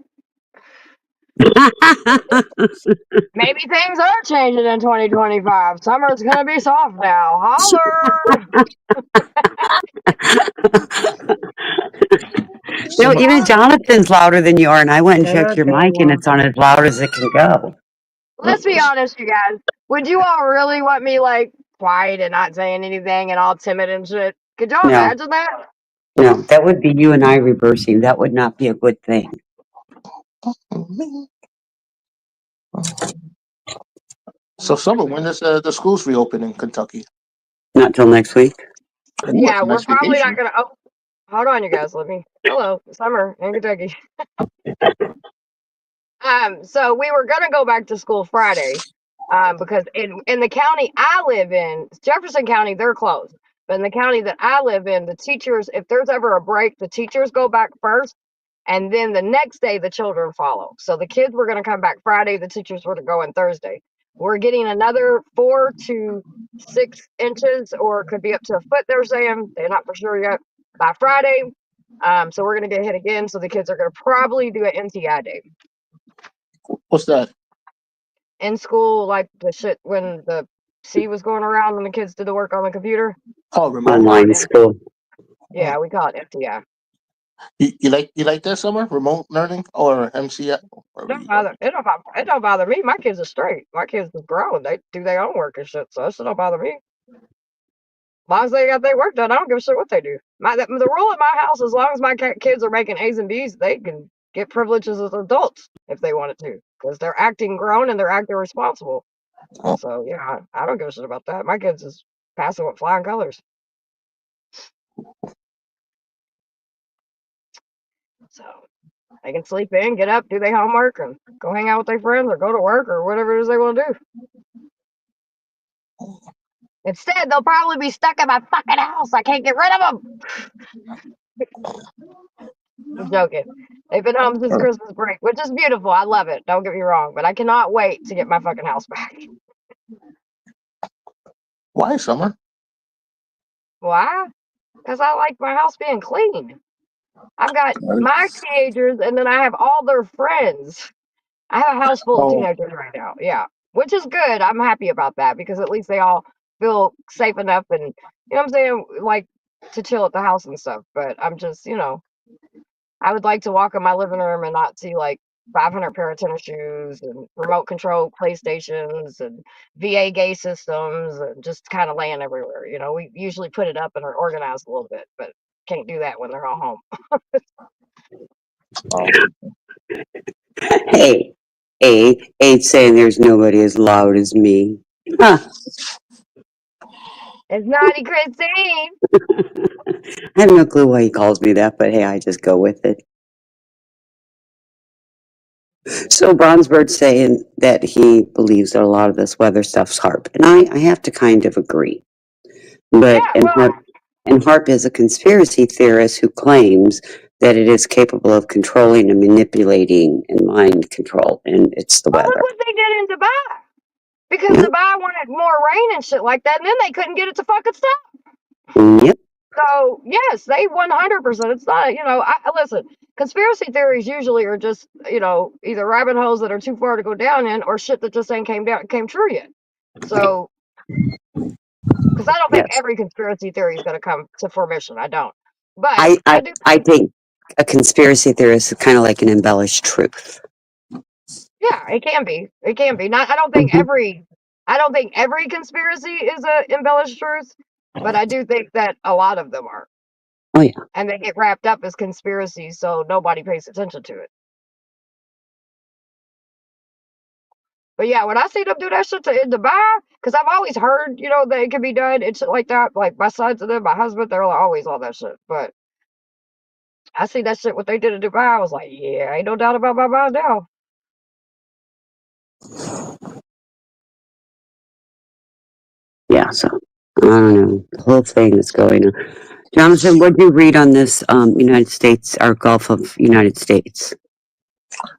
Maybe things are changing in 2025. Summer's gonna be soft now. Holler! No, Summer. even Jonathan's louder than you are, and I went and checked your mic, and Jonathan. it's on as loud as it can go. Let's be honest, you guys. Would you all really want me like quiet and not saying anything and all timid and shit? Could y'all No, imagine that? no, that would be you and I reversing. That would not be a good thing. So, Summer, when does the schools reopen in Kentucky? Not till next week. Ooh, Yeah, that's a we're nice probably vacation. not gonna. Oh, hold on, you guys. Hello, Summer in Kentucky. So we were gonna go back to school Friday, because in the county I live in, Jefferson County, they're closed. But in the county that I live in, the teachers, if there's ever a break, the teachers go back first, and then the next day the children follow. So the kids were gonna come back Friday, the teachers were to go on Thursday. We're getting another 4 to 6 inches, or it could be up to a foot. They're saying they're not for sure yet by Friday. So we're gonna get hit again. So the kids are gonna probably do an NTI day What's that? in school, like the shit when the C was going around when the kids did the work on the computer. Oh, We remote. call Online it school. Yeah, we call it FTI. You like that, Summer? Remote learning or MCI? It don't bother me. My kids are straight. My kids are grown. They do their own work and shit, so it don't bother me. As long as they got their work done, I don't give a shit what they do. The rule in my house, as long as my kids are making A's and B's, they can get privileges as adults if they wanted to, because they're acting grown and they're acting responsible. Oh. So yeah, I don't give a shit about that. My kids is passing with flying colors. So they can sleep in, get up, do their homework, and go hang out with their friends or go to work or whatever it is they want to do. Instead, they'll probably be stuck in my fucking house. I can't get rid of them. I'm joking. They've been home since Christmas break, which is beautiful. I love it. Don't get me wrong, but I cannot wait to get my fucking house back. Why, Summer? Why? Because I like my house being clean. I've got my teenagers, and then I have all their friends. I have a house full of Oh, teenagers right now. Yeah, which is good. I'm happy about that because at least they all feel safe enough and, you know what I'm saying, like to chill at the house and stuff. But I'm just, I would like to walk in my living room and not see like 500 pair of tennis shoes and remote control PlayStations and VA gay systems and just kind of laying everywhere. We usually put it up and are organized a little bit, but can't do that when they're all home. oh. Hey, ain't saying there's nobody as loud as me. Huh. It's naughty Christine. I have no clue why he calls me that, but hey, I just go with it. So Bronzebird's saying that he believes that a lot of this weather stuff's HARP, and I have to kind of agree. But Yeah, well, and HARP is a conspiracy theorist who claims that it is capable of controlling and manipulating and mind control, and it's the look weather. what they did in Dubai. Because Yep. Dubai wanted more rain and shit like that, and then they couldn't get it to fucking stop. Yep. So yes, they 100%. It's not, listen. Conspiracy theories usually are just, either rabbit holes that are too far to go down in, or shit that just ain't came true yet. So, because I don't think Yes. every conspiracy theory is going to come to fruition. I don't. But I do. think a conspiracy theorist is kind of like an embellished truth. Yeah, it can be. It can be. Not. I don't think every conspiracy is a embellished truth, but I do think that a lot of them are. Oh yeah. And they get wrapped up as conspiracies, so nobody pays attention to it. But yeah, when I see them do that shit in Dubai, because I've always heard, that it can be done and shit like that. Like my sons and them, my husband, they're always all that shit. But I see that shit what they did in Dubai. I was like, yeah, ain't no doubt about my mind now. Yeah. So I don't know the whole thing that's going on. Jonathan, what did you read on this United States or Gulf of United States?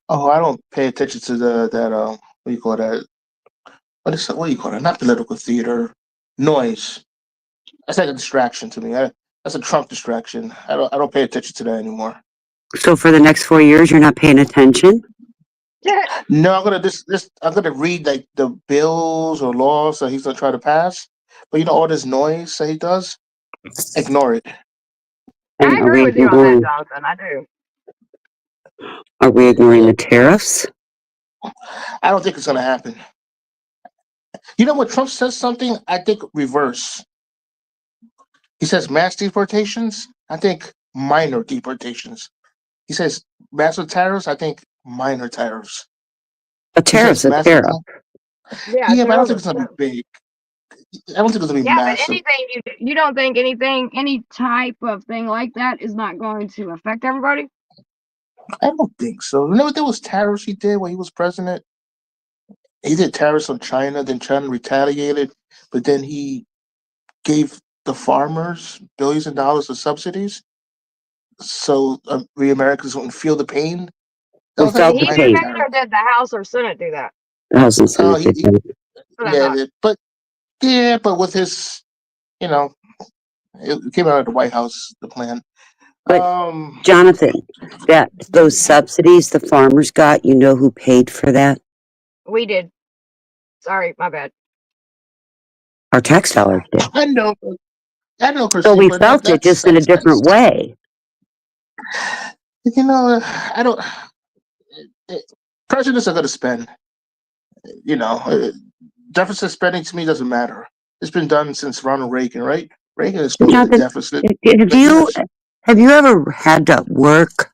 Oh, I don't pay attention to that what do you call that? What do you call it? Not political theater, noise. That's like a distraction to me. That's a Trump distraction. I don't pay attention to that anymore. So for the next 4 years, you're not paying attention? Yeah. No, I'm gonna I'm gonna read like the bills or laws that he's gonna try to pass. But all this noise that he does, ignore it. I And agree with you on that, Jonathan. I do. are we ignoring the tariffs? I don't think it's gonna happen. When Trump says something, I think reverse. He says mass deportations. I think minor deportations. He says massive tariffs. I think minor tariffs. A He says tariff's a massive. tariff. Yeah, Yeah, but I don't think terrorism. it's gonna be big. I don't think it's gonna be Yeah, but massive. anything you don't think any type of thing like that is not going to affect everybody? I don't think so. Remember there was tariffs he did when he was president. He did tariffs on China. Then China retaliated, but then he gave the farmers billions of dollars of subsidies, so we Americans wouldn't feel the pain. That We was like Did a felt he the do minor pain. that, tariff. or did the House or Senate do that? The House and Oh, Senate did that. That's what I thought. yeah, but yeah, but with his, you know, it came out of the White House, the plan. But Jonathan, those subsidies the farmers got, you know who paid for that? We did. Sorry, my bad. Our tax dollars did. I know, So Christine, we but felt it just in a different that's way. I don't. Presidents are going to spend. You know, deficit spending to me doesn't matter. It's been done since Ronald Reagan, right? Reagan is still in a Jonathan, deficit. have But yes, you ever had to work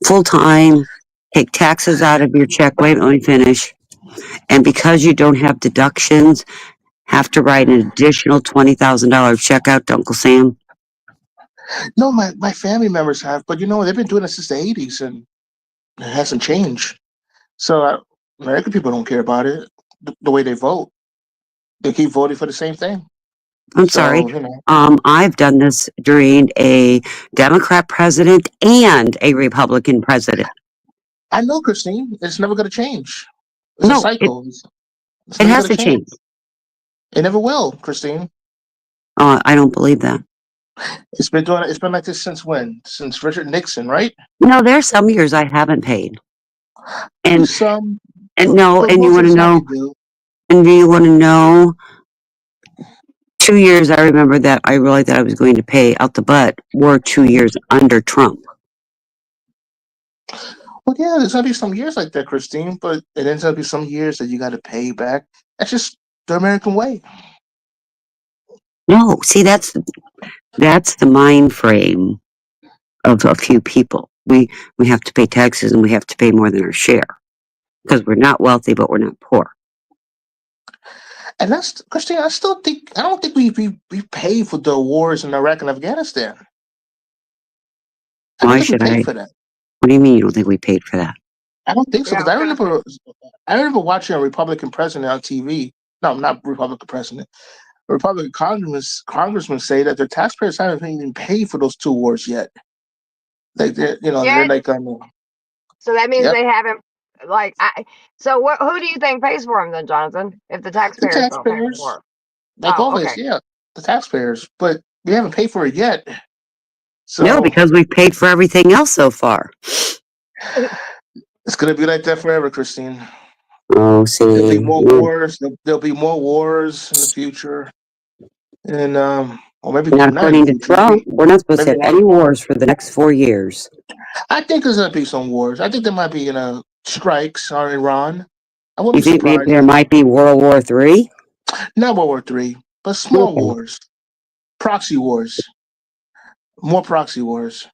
full time, take taxes out of your check? Wait, let me finish. And because you don't have deductions, have to write an additional $20,000 check out to Uncle Sam? No, my family members have, but they've been doing it since the 80s, and it hasn't changed. So American people don't care about it. The way they vote, they keep voting for the same thing. I'm sorry. So I've done this during a Democrat president and a Republican president. I know, Christine, it's never going to change. It's a No, cycle. It's it never has going to to change. change. It never will, Christine. I don't believe that. It's been doing. It's been like this since when? Since Richard Nixon, right? No, there's some years I haven't paid. And Some, no, but and you most want of to the time know, you do. and do you want to know 2 years I remember that I realized that I was going to pay out the butt were 2 years under Trump. Well, yeah, there's gonna be some years like that, Christine, but it ends up be some years that you got to pay back. That's just the American way. No, see that's the mind frame of a few people. We have to pay taxes and we have to pay more than our share because we're not wealthy but we're not poor. And that's Christine. I don't think we pay for the wars in Iraq and Afghanistan. I don't Why think we should paid I? for that. What do you mean you don't think we paid for that? I don't think so Yeah, because I remember watching a Republican president on TV. No, not Republican president. A Republican congressman say that their taxpayers haven't even paid for those two wars yet. Like they're yeah. like So that means yep, they haven't. Like, so what? Who do you think pays for them then, Jonathan? If the the taxpayers don't pay taxpayers, for it? like Oh, always, okay. yeah, the taxpayers, but we haven't paid for it yet. No, So because we've paid for everything else so far. it's gonna be like that forever, Christine. Oh, There'll see, be more wars. There'll be more wars in the future, and or maybe not not in the according to future. Trump. We're not supposed to Maybe have any wars for the next 4 years. I think there's gonna be some wars. I think there might be strikes on Iran. I wouldn't You be think maybe surprised. there might be World War III? Not World War III, but small Okay, wars, proxy wars, more proxy wars.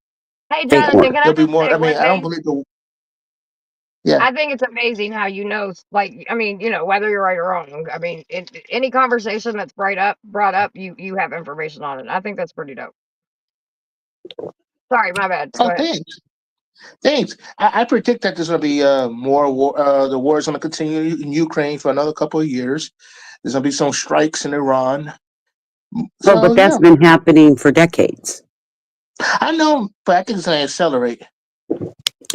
Hey, fake Jonathan, war. can I There'll be just more. say I mean, one I don't thing? believe the. Yeah. I think it's amazing how like, I mean, whether you're right or wrong. I mean, any conversation that's brought up, you have information on it. I think that's pretty dope. Sorry, my bad. Go Oh, ahead. thanks. Thanks. I predict that there's going to be more war. The war is going to continue in Ukraine for another couple of years. There's going to be some strikes in Iran. Oh, So but yeah, that's been happening for decades. I know, but I think it's going to accelerate.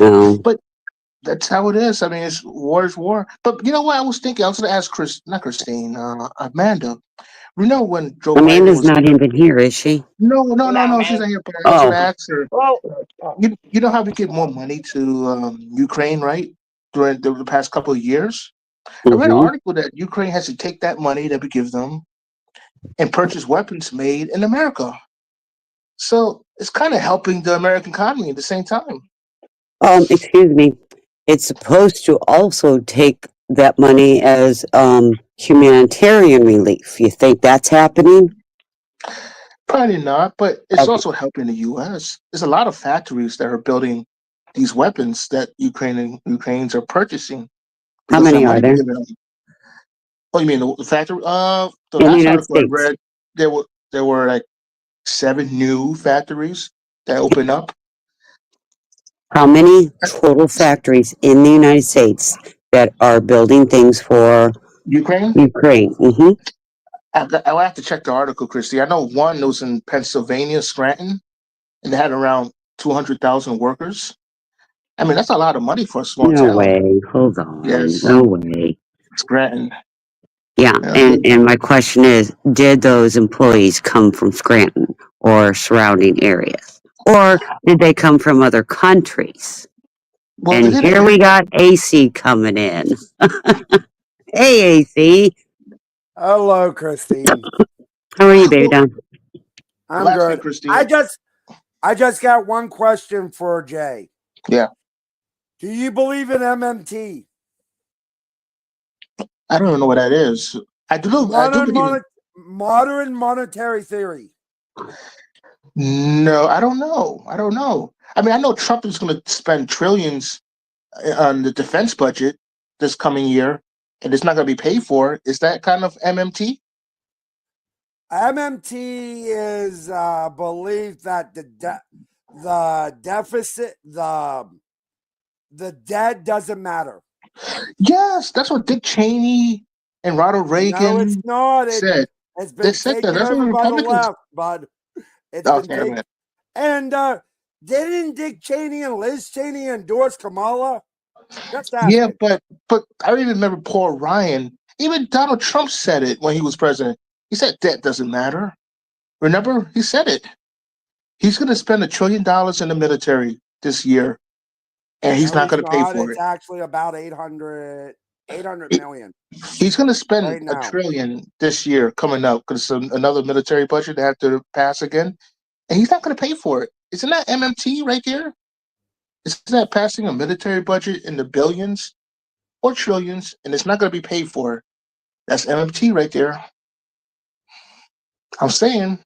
Oh, But that's how it is. I mean, it's war is war. But you know what? I was thinking. I was going to ask not Christine, Amanda. You know when Joe Biden Amanda's was not even here, is she? no, no, no, No, no. She's man. not here. But I was going Oh, to ask her. Well, You know how we give more money to Ukraine, right? During the past couple of years. I read an mm-hmm. article that Ukraine has to take that money that we give them and purchase weapons made in America. So it's kind of helping the American economy at the same time. Excuse me. It's supposed to also take that money as humanitarian relief. You think that's happening? Probably not, but it's Okay. also helping the U.S. There's a lot of factories that are building these weapons that Ukrainians are purchasing How because of that many are money we there give them. Oh, you mean the factory? The in the last United article I States? read, there were like 7 new factories that opened up. How many total factories in the United States that are building things for Ukraine. Ukraine? Mm-hmm. I'll have to check the article, Christy. I know one was in Pennsylvania, Scranton, and they had around 200,000 workers. I mean, that's a lot of money for a small No town. way. Hold on. Yes, No way. Scranton. Yeah, and my question is, did those employees come from Scranton or surrounding areas? Or did they come from other countries? Well, they And didn't here pay. we got AC coming in. Hey, AC. Hello, Christine. How are you, baby Well, doll? I'm last thing, good. Christine. I just got one question for Jay. Yeah, Do you believe in MMT? I don't even know what that is. I do believe. Modern monetary theory. No, I don't know. I don't know. I mean, I know Trump is going to spend trillions on the defense budget this coming year, and it's not going to be paid for. Is that kind of MMT? MMT is belief that the deficit, the debt doesn't matter. Yes, that's what Dick Cheney and Ronald No, it's Reagan not. said. It's They been said that. taken That's what over by the Republicans. left, bud. It's been Okay, taken. man. And didn't Dick Cheney and Liz Cheney endorse Kamala? Just Yeah, asking. but I even remember Paul Ryan. Even Donald Trump said it when he was president. He said debt doesn't matter. Remember, he said it. He's going to spend $1 trillion in the military this year, and he's No, not he's going to pay not. for It's it. actually about 800 million He's going to spend right a now. trillion this year coming up because it's another military budget they have to pass again, and he's not going to pay for it. Isn't that MMT right there? Isn't that passing a military budget in the billions or trillions, and it's not going to be paid for? That's MMT right there. I'm saying.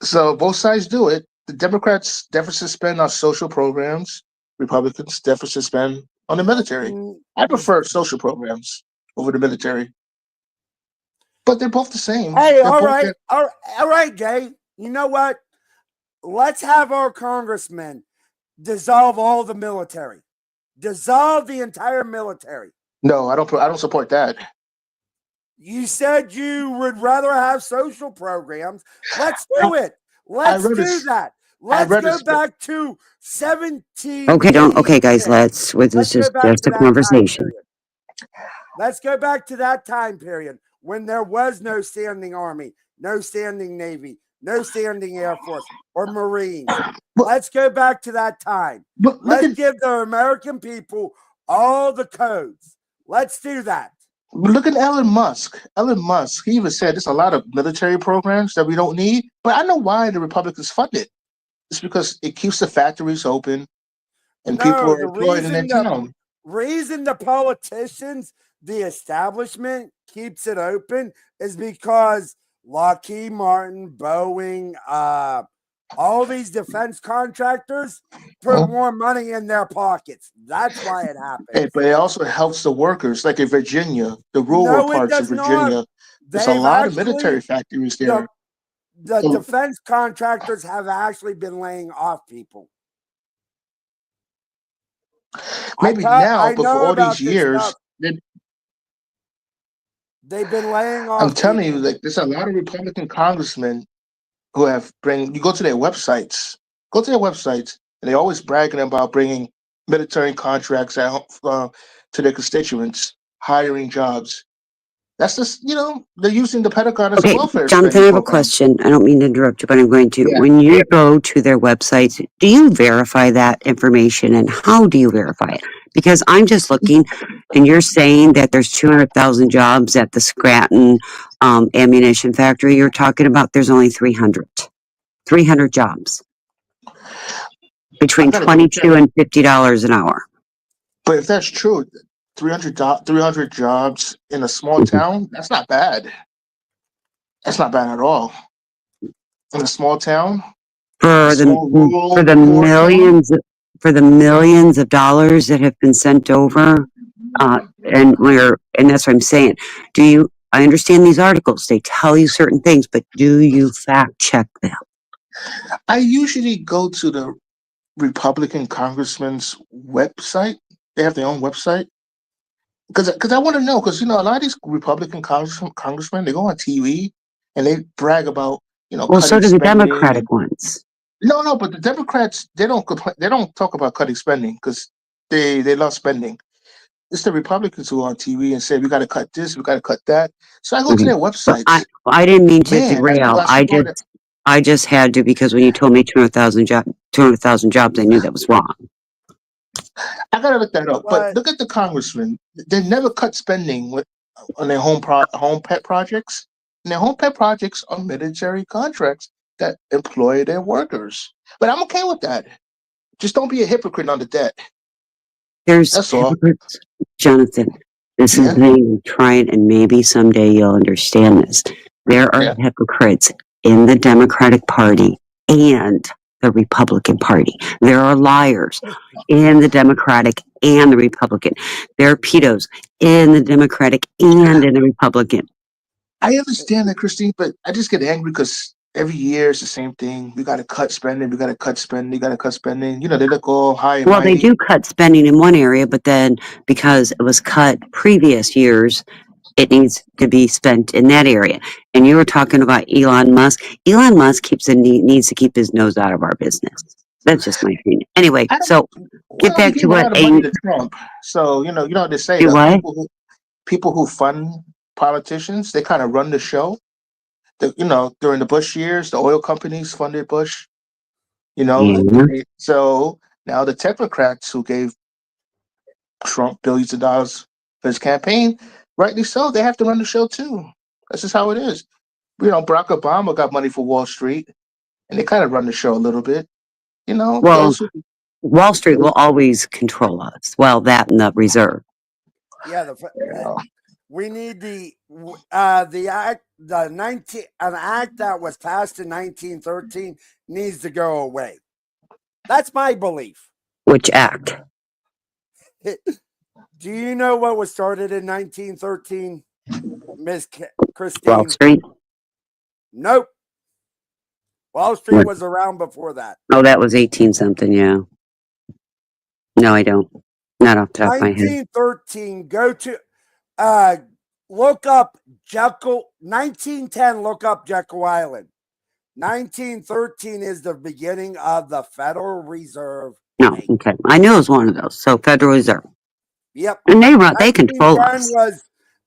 So both sides do it. The Democrats deficit spend on social programs. Republicans deficit spend on the military. I prefer social programs over the military, but they're both the same. Hey, They're all both right. All right, Jay. You know what? Let's have our congressmen dissolve all the military. Dissolve the entire military. No, I don't support that. You said you would rather have social programs. Let's do it. Let's do that. Let's go back to 17. Okay, guys, this is just a conversation. Let's go back to that time period when there was no standing army, no standing navy, no standing air force or marines. Let's go back to that time. Let's give the American people all the codes. Let's do that. Look at Elon Musk. Elon Musk, he even said there's a lot of military programs that we don't need, but I know why the Republicans fund it. It's because it keeps the factories open and people are employed in their town. Reason the politicians, the establishment keeps it open is because Lockheed Martin, Boeing, all these defense contractors put more money in their pockets. That's why it happens. But it also helps the workers, like in Virginia, the rural parts of Virginia. There's a lot of military factories there. The defense contractors have actually been laying off people. Maybe now, but for all these years, they've been laying off. I'm telling you, like there's a lot of Republican congressmen who have you go to their websites, and they're always bragging about bringing military contracts to their constituents, hiring jobs. That's just, they're using the Pentagon as a welfare Jonathan, I have a question. I don't mean to interrupt you, but I'm going to. Yeah. When you go to their websites, do you verify that information, and how do you verify it? Because I'm just looking, and you're saying that there's 200,000 jobs at the Scranton ammunition factory you're talking about. There's only 300 jobs between $22 and $50 an hour. But if that's true, 300 jobs in a small town, that's not bad. That's not bad at all. In a small town, for the millions of dollars that have been sent over, and that's what I'm saying. I understand these articles, they tell you certain things, but do you fact check them? I usually go to the Republican congressman's website. They have their own website. Because I want to know, because a lot of these Republican congressmen, they go on TV and they brag about, well, so do the Democratic ones. No, but the Democrats, they don't complain. They don't talk about cutting spending because they love spending. It's the Republicans who are on TV and say we got to cut this, we got to cut that. So I go to their websites. I didn't mean to derail. I just had to, because when you told me 200,000 jobs, I knew that was wrong. I gotta look that up. But look at the congressmen; they never cut spending on their home pet projects. And their home pet projects are military contracts that employ their workers. But I'm okay with that. Just don't be a hypocrite on the debt. That's hypocrites, all. Jonathan. This is me trying, and maybe someday you'll understand this. There are hypocrites in the Democratic Party and the Republican Party. There are liars in the Democratic and the Republican. There are pedos in the Democratic and in the Republican. I understand that, Christine, but I just get angry because every year it's the same thing. We got to cut spending. We got to cut spending. We got to cut spending. You know, they look all high and Well, they mighty. do cut spending in one area, but then because it was cut previous years, it needs to be spent in that area. And you were talking about Elon Musk. Elon Musk needs to keep his nose out of our business. That's just my opinion. Anyway, I don't. so get Well, he back to gave a what lot of money to Trump, so you know what they say. do The what? people who fund politicians, they kind of run the show. During the Bush years, the oil companies funded Bush. Yeah. So now the technocrats who gave Trump billions of dollars for his campaign, rightly so, they have to run the show too. That's just how it is. Barack Obama got money for Wall Street, and they kind of run the show a little bit. Well, Those who, Wall Street will always control us. Well, that and the reserve. Yeah, uh, we need the act, an act that was passed in 1913 needs to go away. That's my belief. Which act? Do you know what was started in 1913, Miss Wall Christine? Street? Nope. Wall Street was around before that. Oh, that was 18 something, yeah. No, I don't. Not off the top of my head. 1913, go to look up Jekyll. 1910, look up Jekyll Island. 1913 is the beginning of the Federal Reserve. No, Bank. okay. I knew it was one of those. So Federal Reserve. Yep. And they control us.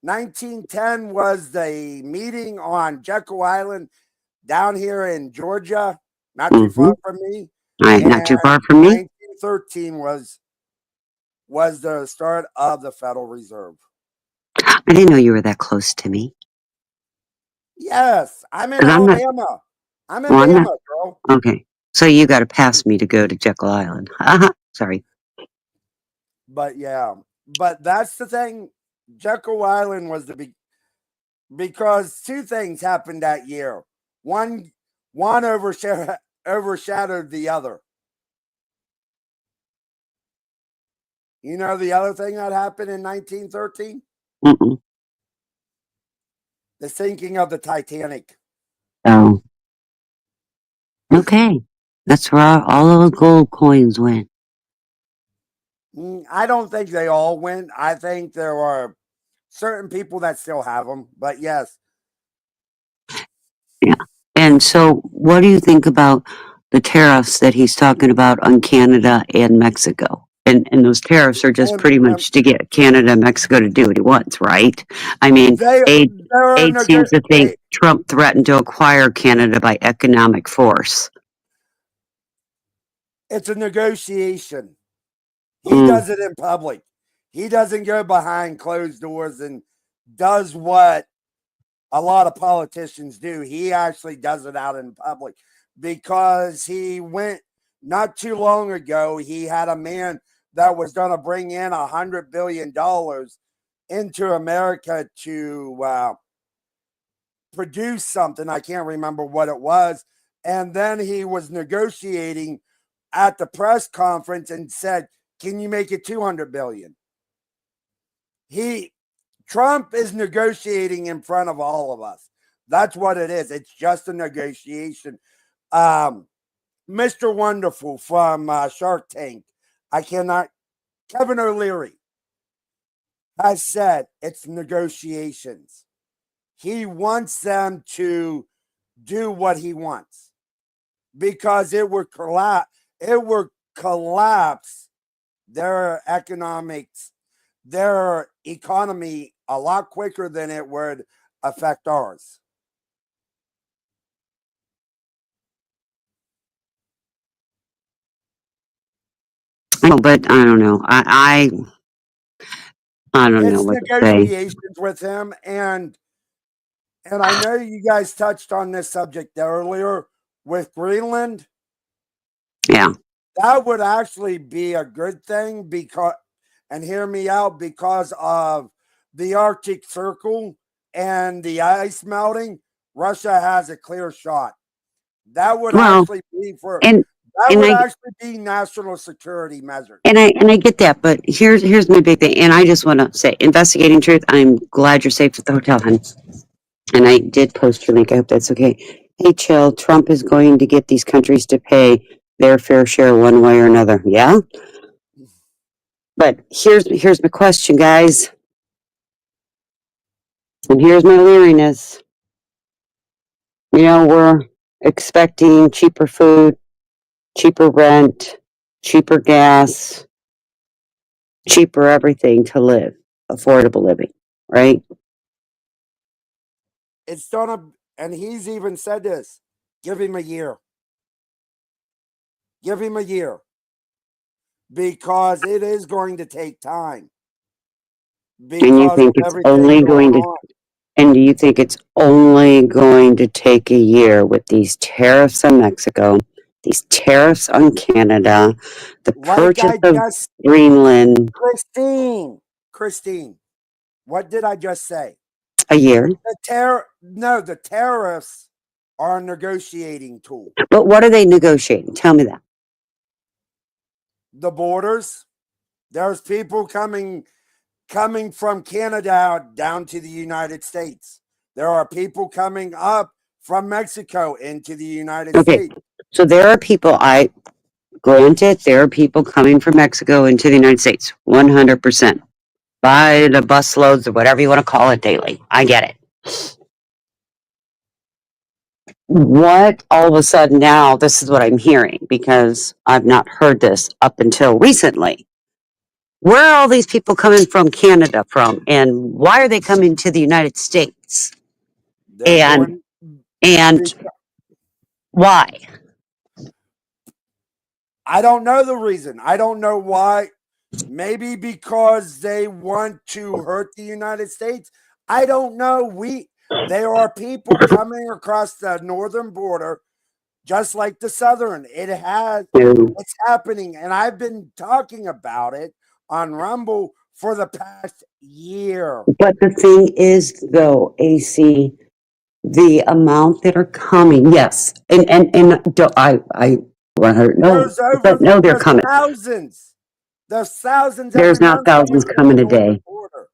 1910 was the meeting on Jekyll Island down here in Georgia, not too far from me. Not too far from me. 1913 was the start of the Federal Reserve. I didn't know you were that close to me. Yes, I'm in 'Cause I'm not- Alabama. I'm in Well, I'm Alabama, girl. Okay. So you got to pass me to go to Jekyll Island. Sorry. But yeah, but that's the thing. Jekyll Island was the big because two things happened that year. One overshadowed the other. You know the other thing that happened in 1913? Mm-mm. The sinking of the Titanic. Oh. Okay. That's where all the gold coins went. I don't think they all went. I think there are certain people that still have them. But yes. Yeah. And so what do you think about the tariffs that he's talking about on Canada and Mexico? And those tariffs are just pretty much to get Canada and Mexico to do what he wants, right? I mean, Aid seems to think Trump threatened to acquire Canada by economic force. It's a negotiation. He does it in public. He doesn't go behind closed doors and does what a lot of politicians do. He actually does it out in public because he went not too long ago. He had a man that was going to bring in $100 billion into America to produce something. I can't remember what it was. And then he was negotiating at the press conference and said, "Can you make it 200 billion?" Trump is negotiating in front of all of us. That's what it is. It's just a negotiation. Mr. Wonderful from Shark Tank, Kevin O'Leary has said it's negotiations. He wants them to do what he wants because it would collapse their economy a lot quicker than it would affect ours. I know, but I don't know. I don't know what to say. Negotiations with him, and I know you guys touched on this subject earlier with Greenland. Yeah. That would actually be a good thing because, and hear me out, because of the Arctic Circle and the ice melting, Russia has a clear shot. That would actually be actually be national security measures. And I get that, but here's my big thing, and I just want to say, investigating truth. I'm glad you're safe at the hotel, honey. And I did post your link. I hope that's okay. Hey, chill. Trump is going to get these countries to pay their fair share one way or another. Yeah. But here's my question, guys. And here's my leeriness. You know, we're expecting cheaper food, cheaper rent, cheaper gas, cheaper everything to live, affordable living, right? It's gonna, and he's even said this. Give him a year. Give him a year. Because it is going to take time. And you Because of think it's everything only going going to, on. and do you think it's only going to take a year with these tariffs on Mexico, these tariffs on Canada, the Like purchase I of just, Greenland? Christine, what did I just say? A year. The tariffs are a negotiating tool. But what are they negotiating? Tell me that. The borders, there's people coming from Canada down to the United States. There are people coming up from Mexico into the United Okay. States. So there are people, granted, there are people coming from Mexico into the United States, 100%. By the busloads or whatever you want to call it daily. I get it. What all of a sudden now, this is what I'm hearing because I've not heard this up until recently. Where are all these people coming from Canada from? And why are they coming to the United States? They're And going and why? I don't know the reason. I don't know why. Maybe because they want to hurt the United States. I don't know. There are people coming across the northern border, just like the southern. No. It's happening, and I've been talking about it on Rumble for the past year. But the thing is though, AC, the amount that are coming, yes. And don't, I 100 no, but no, they're There's coming. thousands. There's thousands There's every not month thousands coming through the coming a northern day. border.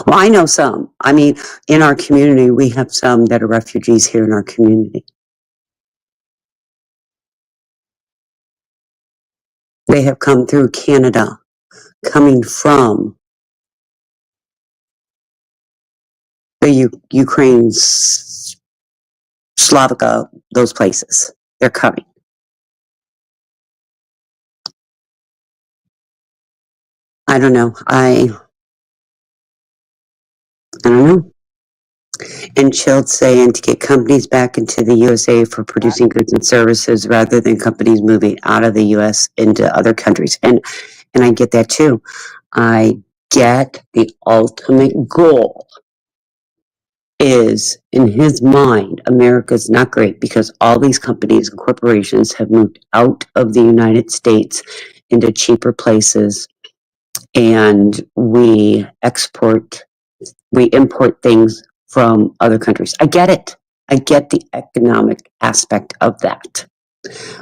Well, I know some. I mean, in our community, we have some that are refugees here in our community. They have come through Canada, coming from the Ukraine, Slavica, those places. They're coming. I don't know. I don't know. And Chilled saying to get companies back into the USA for producing goods and services rather than companies moving out of the US into other countries. And I get that too. I get the ultimate goal is in his mind, America's not great because all these companies and corporations have moved out of the United States into cheaper places and we import things from other countries. I get it. I get the economic aspect of that.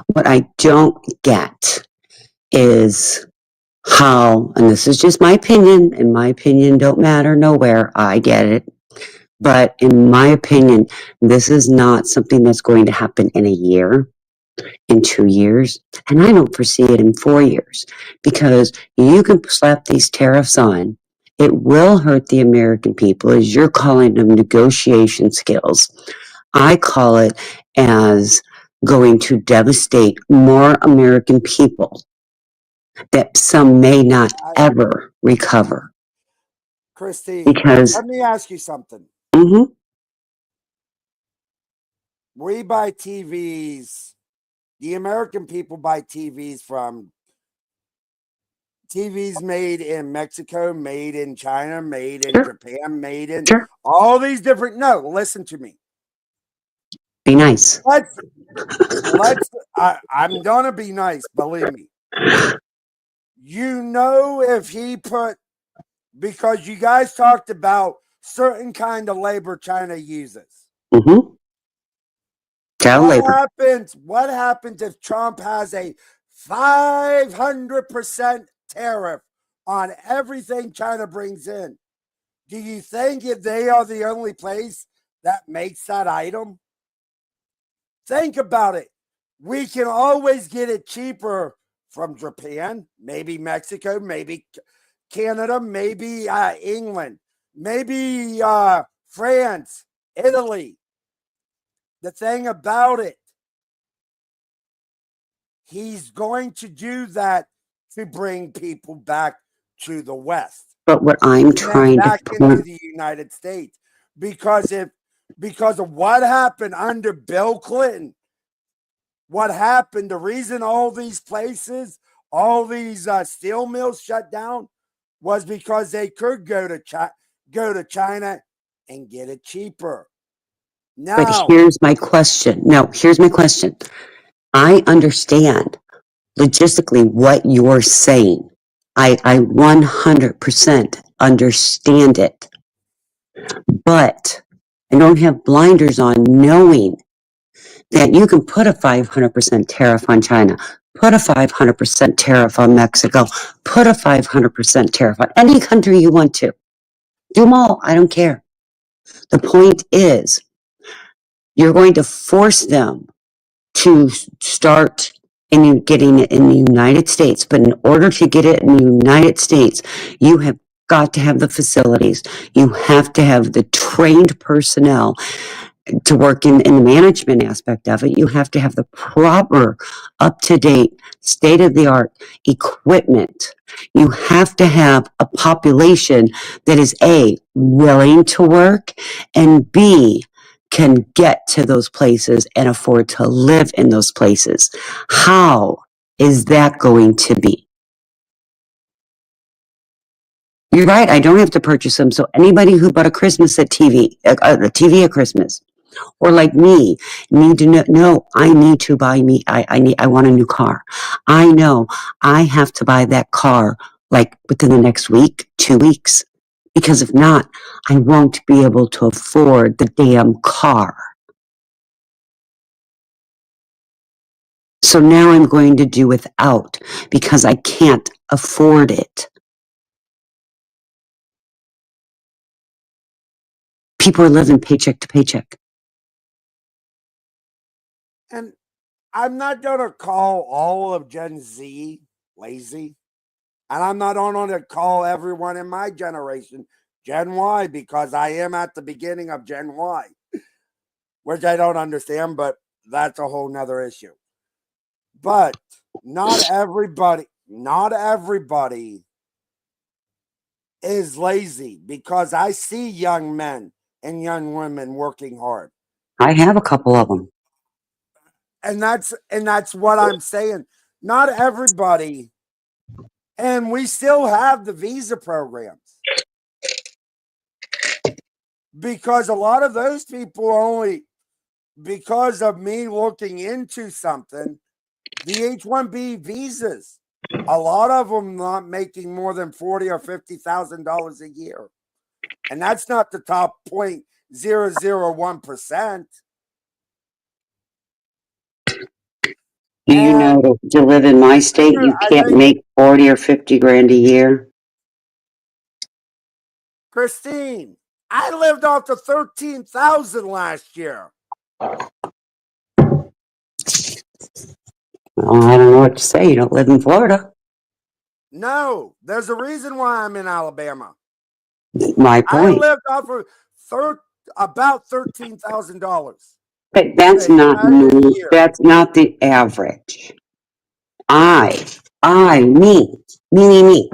What I don't get is how, and this is just my opinion, and my opinion don't matter nowhere. I get it. But in my opinion, this is not something that's going to happen in a year, in 2 years, and I don't foresee it in 4 years because you can slap these tariffs on. It will hurt the American people, as you're calling them negotiation skills. I call it as going to devastate more American people that some may not ever recover. Christine, Because, let me ask you something. mm-hmm. We buy TVs. The American people buy TVs from TVs made in Mexico, made in China, made in Sure. Japan, made in Sure. all these different. No, listen to me. Be nice. I'm gonna be nice, believe me. You know, if he put, because you guys talked about certain kind of labor China uses. Mm-hmm. Child labor. What happens if Trump has a 500% tariff on everything China brings in. Do you think if they are the only place that makes that item? Think about it. We can always get it cheaper from Japan, maybe Mexico, maybe Canada, maybe England, maybe France, Italy. The thing about it, he's going to do that to bring people back to the West. But what I'm And then trying to back into point, the United States. Because of what happened under Bill Clinton, what happened, the reason all these places, all these steel mills shut down was because they could go to China and get it cheaper. but Now, here's my question. No, here's my question. I understand logistically what you're saying. I 100% understand it, but I don't have blinders on knowing that you can put a 500% tariff on China, put a 500% tariff on Mexico, put a 500% tariff on any country you want to. Do them all. I don't care. The point is, you're going to force them to start getting it in the United States. But in order to get it in the United States, you have got to have the facilities. You have to have the trained personnel to work in the management aspect of it. You have to have the proper, up-to-date, state-of-the-art equipment. You have to have a population that is A, willing to work, and B, can get to those places and afford to live in those places. How is that going to be? You're right. I don't have to purchase them. So anybody who bought a Christmas set TV, a TV at Christmas, or like me, need to know, no, I need to buy me, I want a new car. I know I have to buy that car like within the next week, 2 weeks, because if not, I won't be able to afford the damn car. So now I'm going to do without because I can't afford it. People are living paycheck to paycheck. and I'm not going to call all of Gen Z lazy. And I'm not on to call everyone in my generation Gen Y because I am at the beginning of Gen Y, which I don't understand, but that's a whole nother issue. But not everybody is lazy because I see young men and young women working hard. I have a couple of them. And that's what I'm saying. Not everybody, and we still have the visa programs. Because a lot of those people only because of me looking into something, the H-1B visas, a lot of them not making more than $40,000 or $50,000 a year, and that's not the top 0.001%. Do you know to live in my state, you I can't think make 40 or 50 grand a year? Christine, I lived off the 13,000 last year. Well, I don't know what to say. You don't live in Florida. No, there's a reason why I'm in Alabama. My I point. lived off of about $13,000. But that's not Year. that's not the average. Me,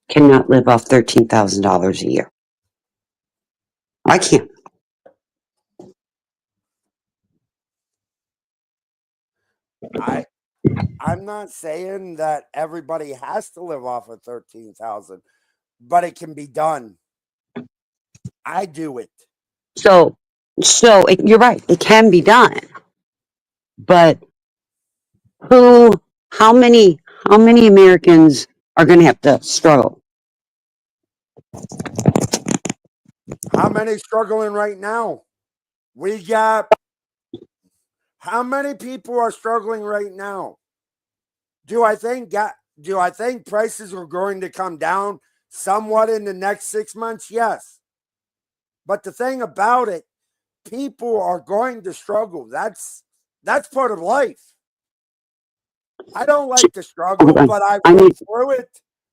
cannot live off $13,000 a year. I can't. I'm not saying that everybody has to live off of 13,000, but it can be done. I do it. So you're right. It can be done. But who? How many? How many Americans are going to have to struggle? How many struggling right now? We got how many people are struggling right now? Do I think Do I think prices are going to come down somewhat in the next 6 months? Yes. But the thing about it, people are going to struggle. That's part of life. I don't like to struggle, Hold on. but I've I come need through it.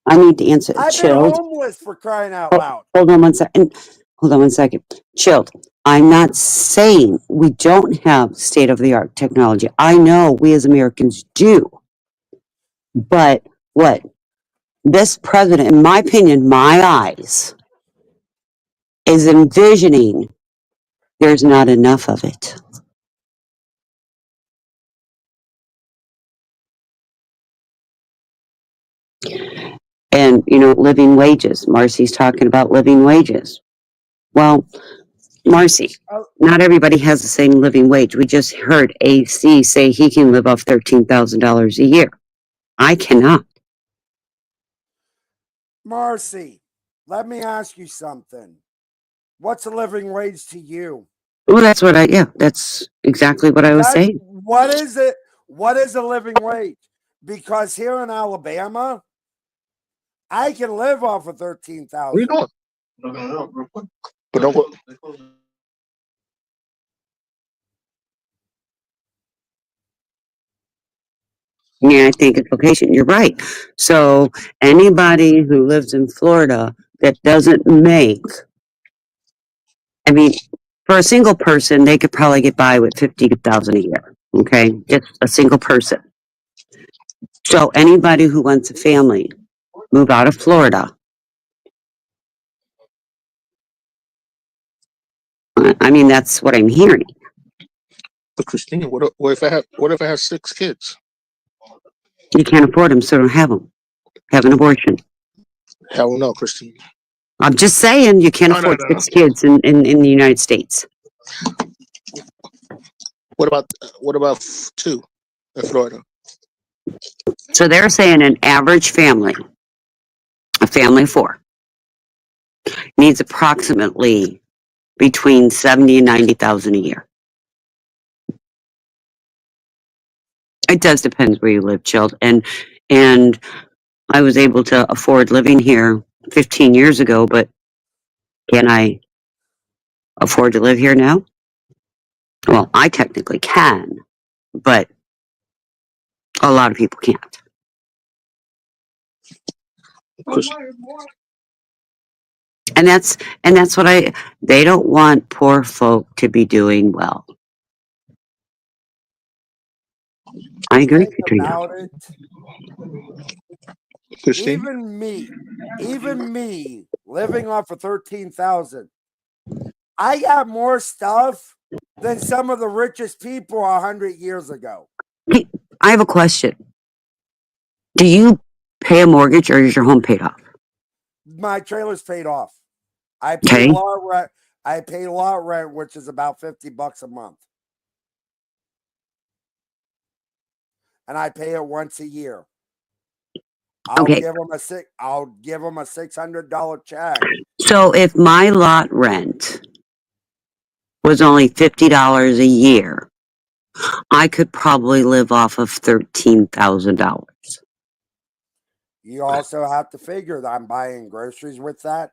I need to answer. I've been Chilled. homeless for crying out loud. Hold on one second. Hold on one second. Chilled. I'm not saying we don't have state of the art technology. I know we as Americans do. But what this president, in my opinion, my eyes, is envisioning there's not enough of it. And, living wages. Marcy's talking about living wages. Well, Marcy, Oh, not everybody has the same living wage. We just heard AC say he can live off $13,000 a year. I cannot. Marcy, let me ask you something. What's a living wage to you? Well, that's exactly what I was saying. What is it? What is a living wage? Because here in Alabama, I can live off of What are you 13,000. doing? But don't go. Yeah, I think it's location. You're right. So anybody who lives in Florida that doesn't make, I mean, for a single person, they could probably get by with 50,000 a year. Okay, just a single person. So anybody who wants a family, move out of Florida. I mean, that's what I'm hearing. But Christine, what if I have 6 kids? You can't afford them, so don't have them. Have an abortion. Hell no, Christine. I'm just saying you can't No, no, afford no, no. 6 kids in the United States. What about 2 in Florida? So they're saying an average family, a family of 4, needs approximately between 70 and 90,000 a year. It does depend where you live, Chilled. And I was able to afford living here 15 years ago, but can I afford to live here now? Well, I technically can, but a lot of people can't. Chris- And that's what they don't want poor folk to be doing well. I The agree, thing Katrina. about it, Christine? even me living off of 13,000, I got more stuff than some of the richest people 100 years ago. Hey, I have a question. Do you pay a mortgage or is your home paid off? My trailer's paid off. I pay Okay. lot rent. I pay lot rent, which is about $50 a month, and I pay it once a year. I'll Okay. give them a $600 check. So if my lot rent was only $50 a year, I could probably live off of $13,000. You also have to figure that I'm buying groceries with that.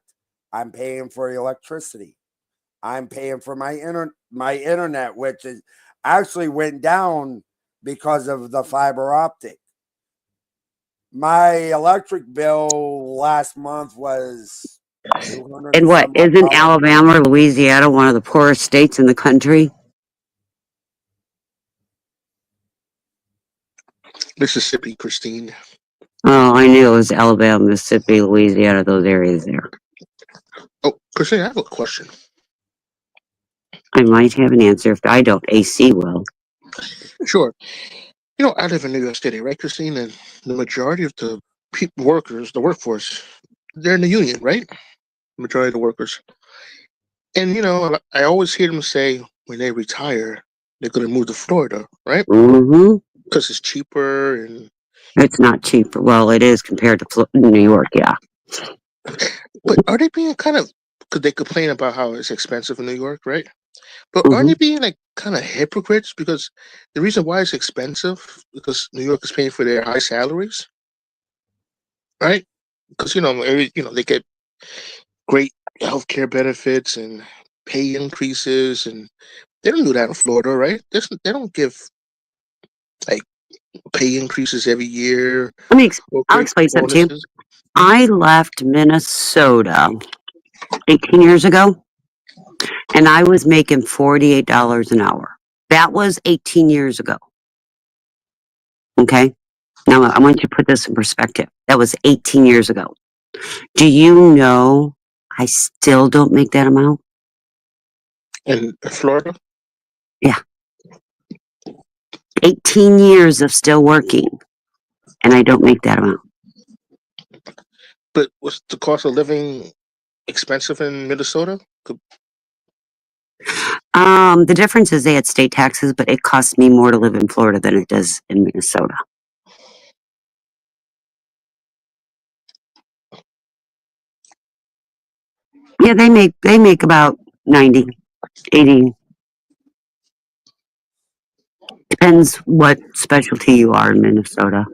I'm paying for electricity. I'm paying for my internet, which is actually went down because of the fiber optic. My electric bill last month was 200 And and what, some odd isn't dollars. Alabama or Louisiana one of the poorest states in the country? Mississippi, Christine. Oh, I knew it was Alabama, Mississippi, Louisiana, those areas there. Oh, Christine, I have a question. I might have an answer. If I don't, AC will. Sure. I live in New York City, right, Christine? And the majority of the workers, the workforce, they're in the union, right? The majority of the workers. And, I always hear them say when they retire, they're going to move to Florida, right? Mm-hmm. Because it's cheaper and. It's not cheap. Well, it is compared to New York, yeah. But are they being kind of. Because they complain about how it's expensive in New York, right? But aren't they Mm-hmm. being like kind of hypocrites? Because the reason why it's expensive because New York is paying for their high salaries. right? Because they get great healthcare benefits and pay increases, and they don't do that in Florida, right? They don't give like pay increases every year Let me, or I'll great explain something to you. bonuses. I left Minnesota 18 years ago and I was making $48 an hour. That was 18 years ago. Okay. Now I want you to put this in perspective. That was 18 years ago. Do you know I still don't make that amount? In Florida, Yeah. 18 years of still working and I don't make that amount. but was the cost of living expensive in Minnesota? The difference is they had state taxes, but it costs me more to live in Florida than it does in Minnesota. Yeah, they make about 90, 80. Depends what specialty you are in Minnesota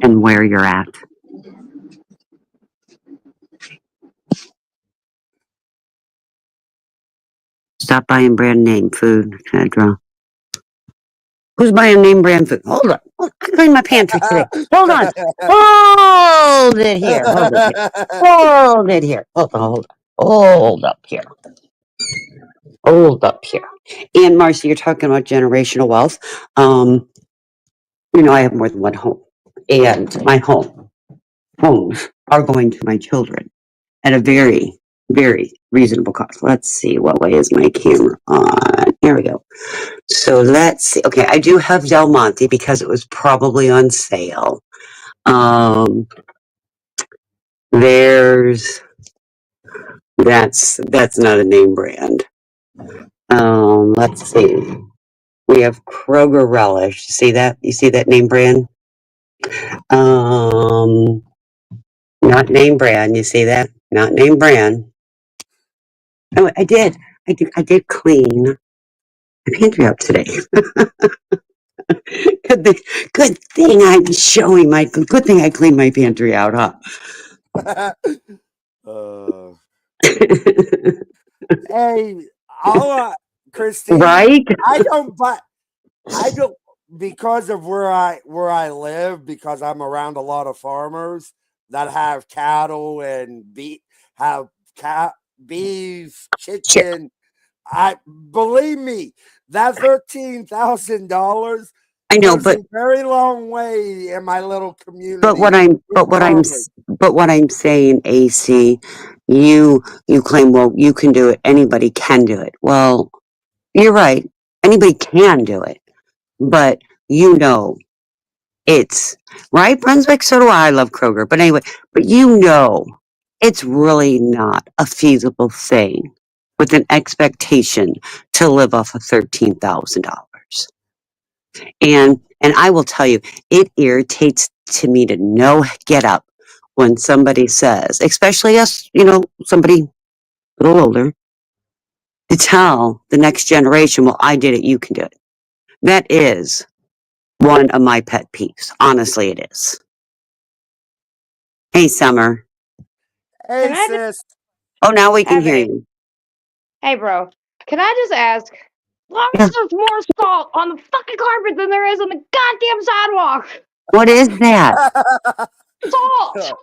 and where you're at. Stop buying brand name food, etc. Who's buying name brand food? Hold on. I cleaned my pantry today. Hold on. Hold it here. Hold it here. Hold it here. Hold on. Hold up here. Hold up here. And Marcy, you're talking about generational wealth. I have more than one home. And my homes are going to my children at a very, very reasonable cost. Let's see, what way is my camera on? Here we go. So let's see. Okay, I do have Del Monte because it was probably on sale. There's that's not a name brand. Let's see. We have Kroger Relish. See that? You see that name brand? Not name brand. You see that? Not name brand. Oh, I did. I did clean my pantry up today. Good thing I'm showing my. Good thing I cleaned my pantry out, huh? Hey, Christine, Right? I don't because of where I live, because I'm around a lot of farmers that have cattle and have beef, Sure. chicken. I believe me, that $13,000 I know, goes but a very long way in my little but community what I'm with farmers. but what I'm saying, AC, you claim, well, you can do it. Anybody can do it. Well, you're right. Anybody can do it, but you know it's right. Brunswick. So do I. I love Kroger, but anyway, but it's really not a feasible thing with an expectation to live off of $13,000. And I will tell you, it irritates to me to no get up when somebody says, especially us, somebody a little older, to tell the next generation, well, I did it, you can do it. That is one of my pet peeves. Honestly, it is. Hey, Summer. Can Hey, I just sis. Oh, now we can hear Evan? you. Hey, bro. Can I just ask? Why Yeah. is there more salt on the fucking carpet than there is on the goddamn sidewalk? What is that? Salt.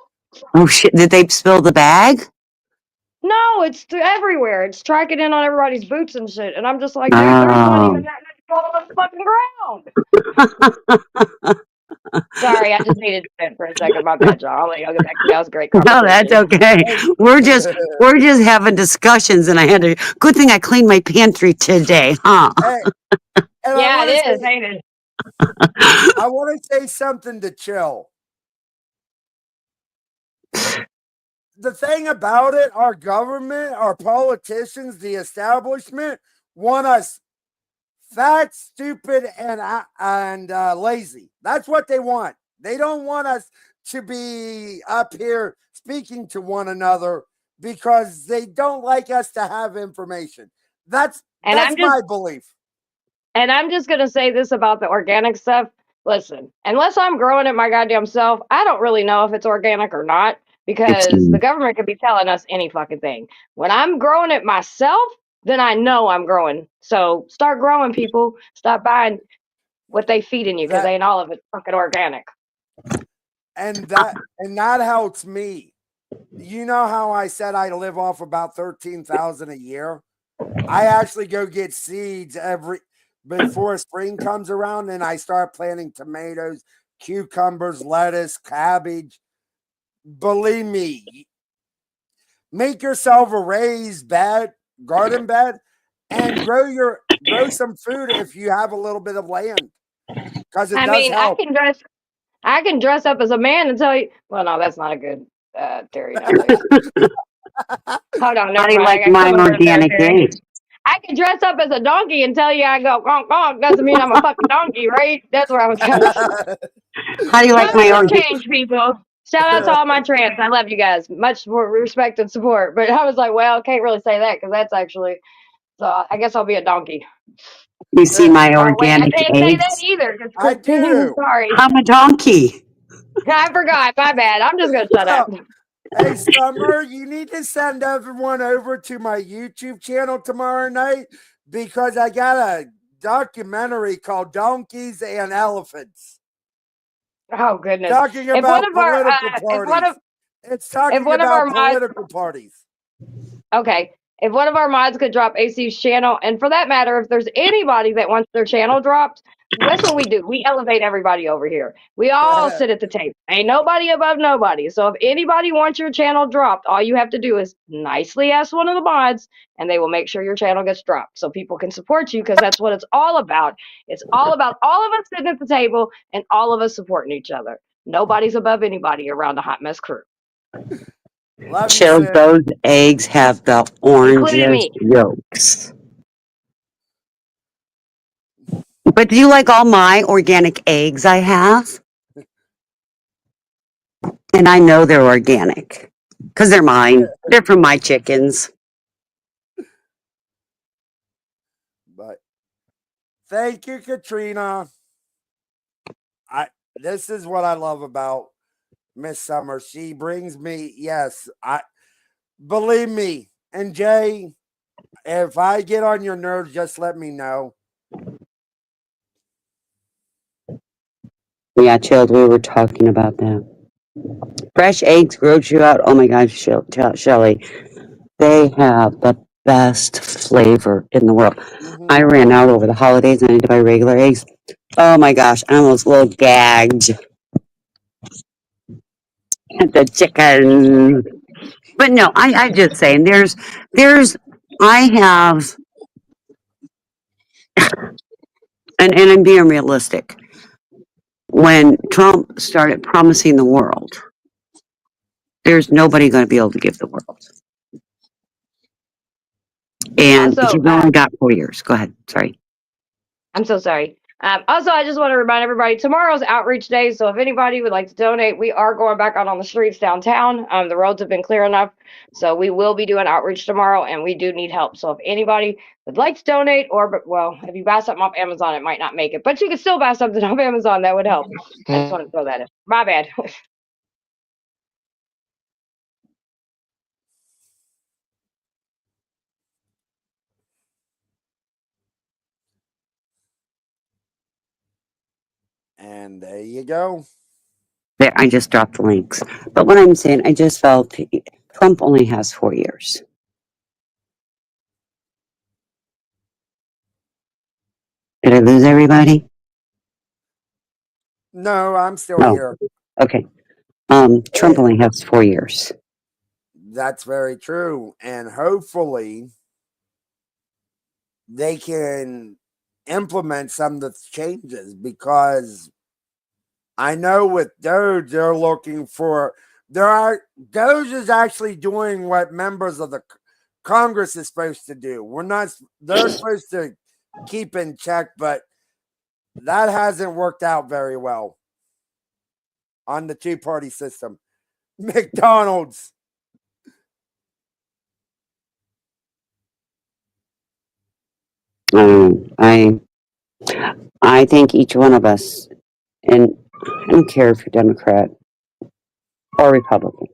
Oh, shit. Did they spill the bag? No, it's everywhere. It's tracking in on everybody's boots and shit. And I'm just like, dude, there's not Oh. even that much salt on the fucking ground. Sorry, I just needed to vent for a second. My bad, y'all. I'll let y'all get back to that. Was a great No, that's conversation. okay. We're just having discussions, and I had to. Good thing I cleaned my pantry today, huh? Hey, and Yeah, it is, ain't it? I want to say something to Chill. The thing about it, our government, our politicians, the establishment want us fat, stupid, and lazy. That's what they want. They don't want us to be up here speaking to one another because they don't like us to have information. That's And that's I'm just my belief. and I'm just gonna say this about the organic stuff. Listen, unless I'm growing it my goddamn self, I don't really know if it's organic or not It's because the government could be telling us any fucking thing. When I'm growing it myself, then I know I'm growing. So start growing, people. Stop buying what they feeding you because That ain't all of it fucking organic. and that helps me. You know how I said I live off about 13,000 a year? I actually go get seeds every before spring comes around, and I start planting tomatoes, cucumbers, lettuce, cabbage. Believe me, make yourself a raised bed, garden bed, and grow some food if you have a little bit of land, because it I does mean, I help. can dress I can dress up as a man and tell you well no, that's not a good theory, no thanks. Hold on, how never do you mind. I like got to my come up with a better organic theory. eggs? I can dress up as a donkey and tell you I go honk honk doesn't mean I'm a fucking donkey, right? That's where I was going. How do you like Times my have organic? changed, people. Shout out to all my trans. I love you guys. Much more respect and support. But I was like, well, I can't really say that because that's actually. So I guess I'll be a donkey. You see my Oh wait, I organic can't say that eggs? either because I Christine. do. Sorry, I'm a donkey. I forgot. My bad. I'm just gonna shut up. Well, hey, Summer, you need to send everyone over to my YouTube channel tomorrow night because I got a documentary called Donkeys and Elephants Oh goodness. talking If one about of our political if one parties. of It's if talking one of our about mods political parties. Okay. If one of our mods could drop AC's channel, and for that matter, if there's anybody that wants their channel dropped, that's what we do. We elevate everybody over here. We all sit at the table. Ain't nobody above nobody. So if anybody wants your channel dropped, all you have to do is nicely ask one of the mods, and they will make sure your channel gets dropped so people can support you because that's what it's all about. It's all about all of us sitting at the table and all of us supporting each other. Nobody's above anybody around the Hot Mess crew, Love you, Chill, sis. those eggs have the including orangest me. yolks. But do you like all my organic eggs I have? And I know they're organic because they're mine. They're from my chickens. But thank you, Katrina. I This is what I love about Miss Summer. She brings me, yes, I believe me. And Jay, if I get on your nerves, just let me know. Yeah, chilled. We were talking about that. Fresh eggs grows you out. Oh my gosh, Shelly. They have the best flavor in the world. I Hmm. ran out over the holidays and I had to buy regular eggs. Oh my gosh, I almost a little gagged at the chicken. But no, I just saying there's I have and I'm being realistic. When Trump started promising the world, there's nobody going to be able to give the world. And Also, he's only got 4 years. Go ahead. Sorry. I'm so sorry. Also, I just want to remind everybody tomorrow's outreach day. So if anybody would like to donate, we are going back out on the streets downtown. The roads have been clear enough. So we will be doing outreach tomorrow and we do need help. So if anybody would like to donate, or, well, if you buy something off Amazon, it might not make it, but you can still buy something off Amazon. That would help. I just want to throw that in. My bad. And there you go. There, I just dropped the links. But what I'm saying, I just felt Trump only has 4 years. Did I lose everybody? No, I'm still No. here. Okay. Trump Eh, only has 4 years. that's very true. And hopefully they can implement some of the changes because I know with Doge, they're looking for Doge is actually doing what members of the Congress is supposed to do. We're not They're supposed to keep in check, but that hasn't worked out very well on the two-party system. McDonald's. I I think each one of us And I don't care if you're Democrat or Republican.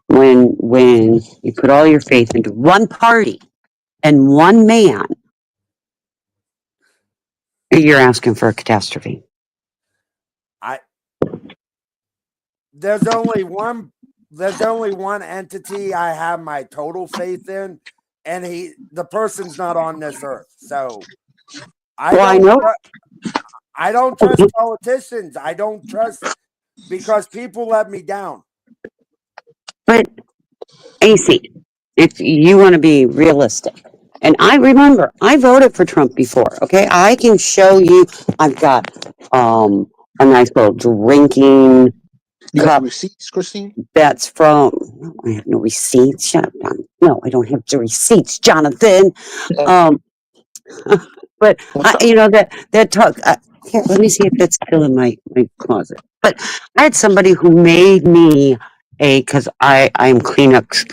When you put all your faith into one party and one man, you're asking for a catastrophe. I there's only one entity I have my total faith in, and the person's not on this earth. So I Well, I don't know, I don't trust politicians. I don't trust because people let me down. but AC, if you want to be realistic, and I remember I voted for Trump before. Okay, I can show you. I've got a nice little drinking You got the cup receipts, Christine? that's from. No, I have no receipts. Shut up, Don. No, I don't have the receipts, Jonathan. Um, but that talk. Here, let me see if it's still in my closet. But I had somebody who made me because I'm Kleenex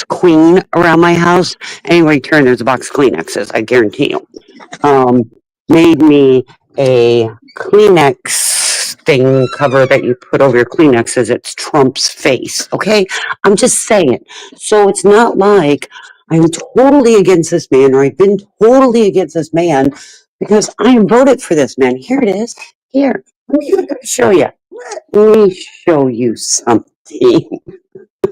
queen around my house. Anywhere you turn, there's a box of Kleenexes. I guarantee you. Um, Made me a Kleenex thing cover that you put over your Kleenexes. It's Trump's face. Okay, I'm just saying. So it's not like I'm totally against this man, or I've been totally against this man because I voted for this man. Here it is. Here, let me show you. Let me show you something.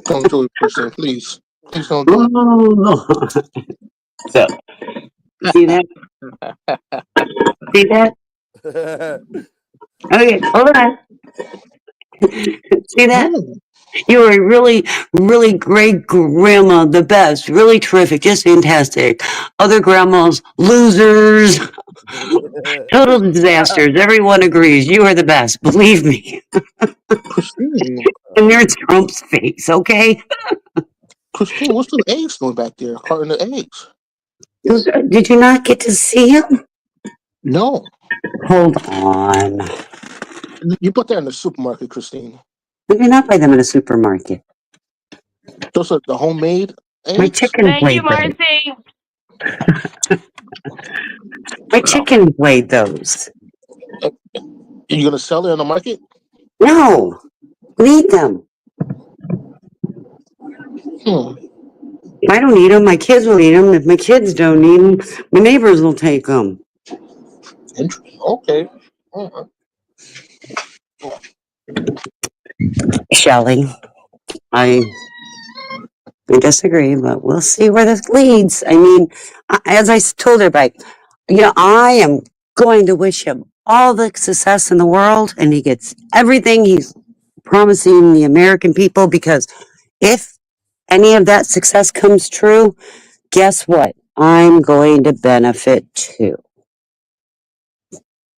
Don't do it, Christine, please. Please don't do it. Oh, so, see that? See that? Okay, hold on. See that? No. You were really, really great grandma, the best, really terrific, just fantastic. Other grandmas, losers, total disasters. Everyone agrees you are the best. Believe me. Christine. And there's Trump's face, okay? Christine, what's the eggs doing back there? A carton of eggs. Did you not get to see him? No. Hold on. You put that in the supermarket, Christine. I did not buy them in a supermarket. Those are the homemade My eggs? chicken Thank you, laid those. Marcy. My chicken laid those. Are you gonna sell it on the market? No, we eat them. Hmm. If I don't eat them, my kids will eat them. If my kids don't eat them, my neighbors will take them. Interesting. Okay. Uh-huh. Shelley, I disagree, but we'll see where this leads. I mean, as I told everybody, I am going to wish him all the success in the world, and he gets everything he's promising the American people, because if any of that success comes true, guess what? I'm going to benefit too.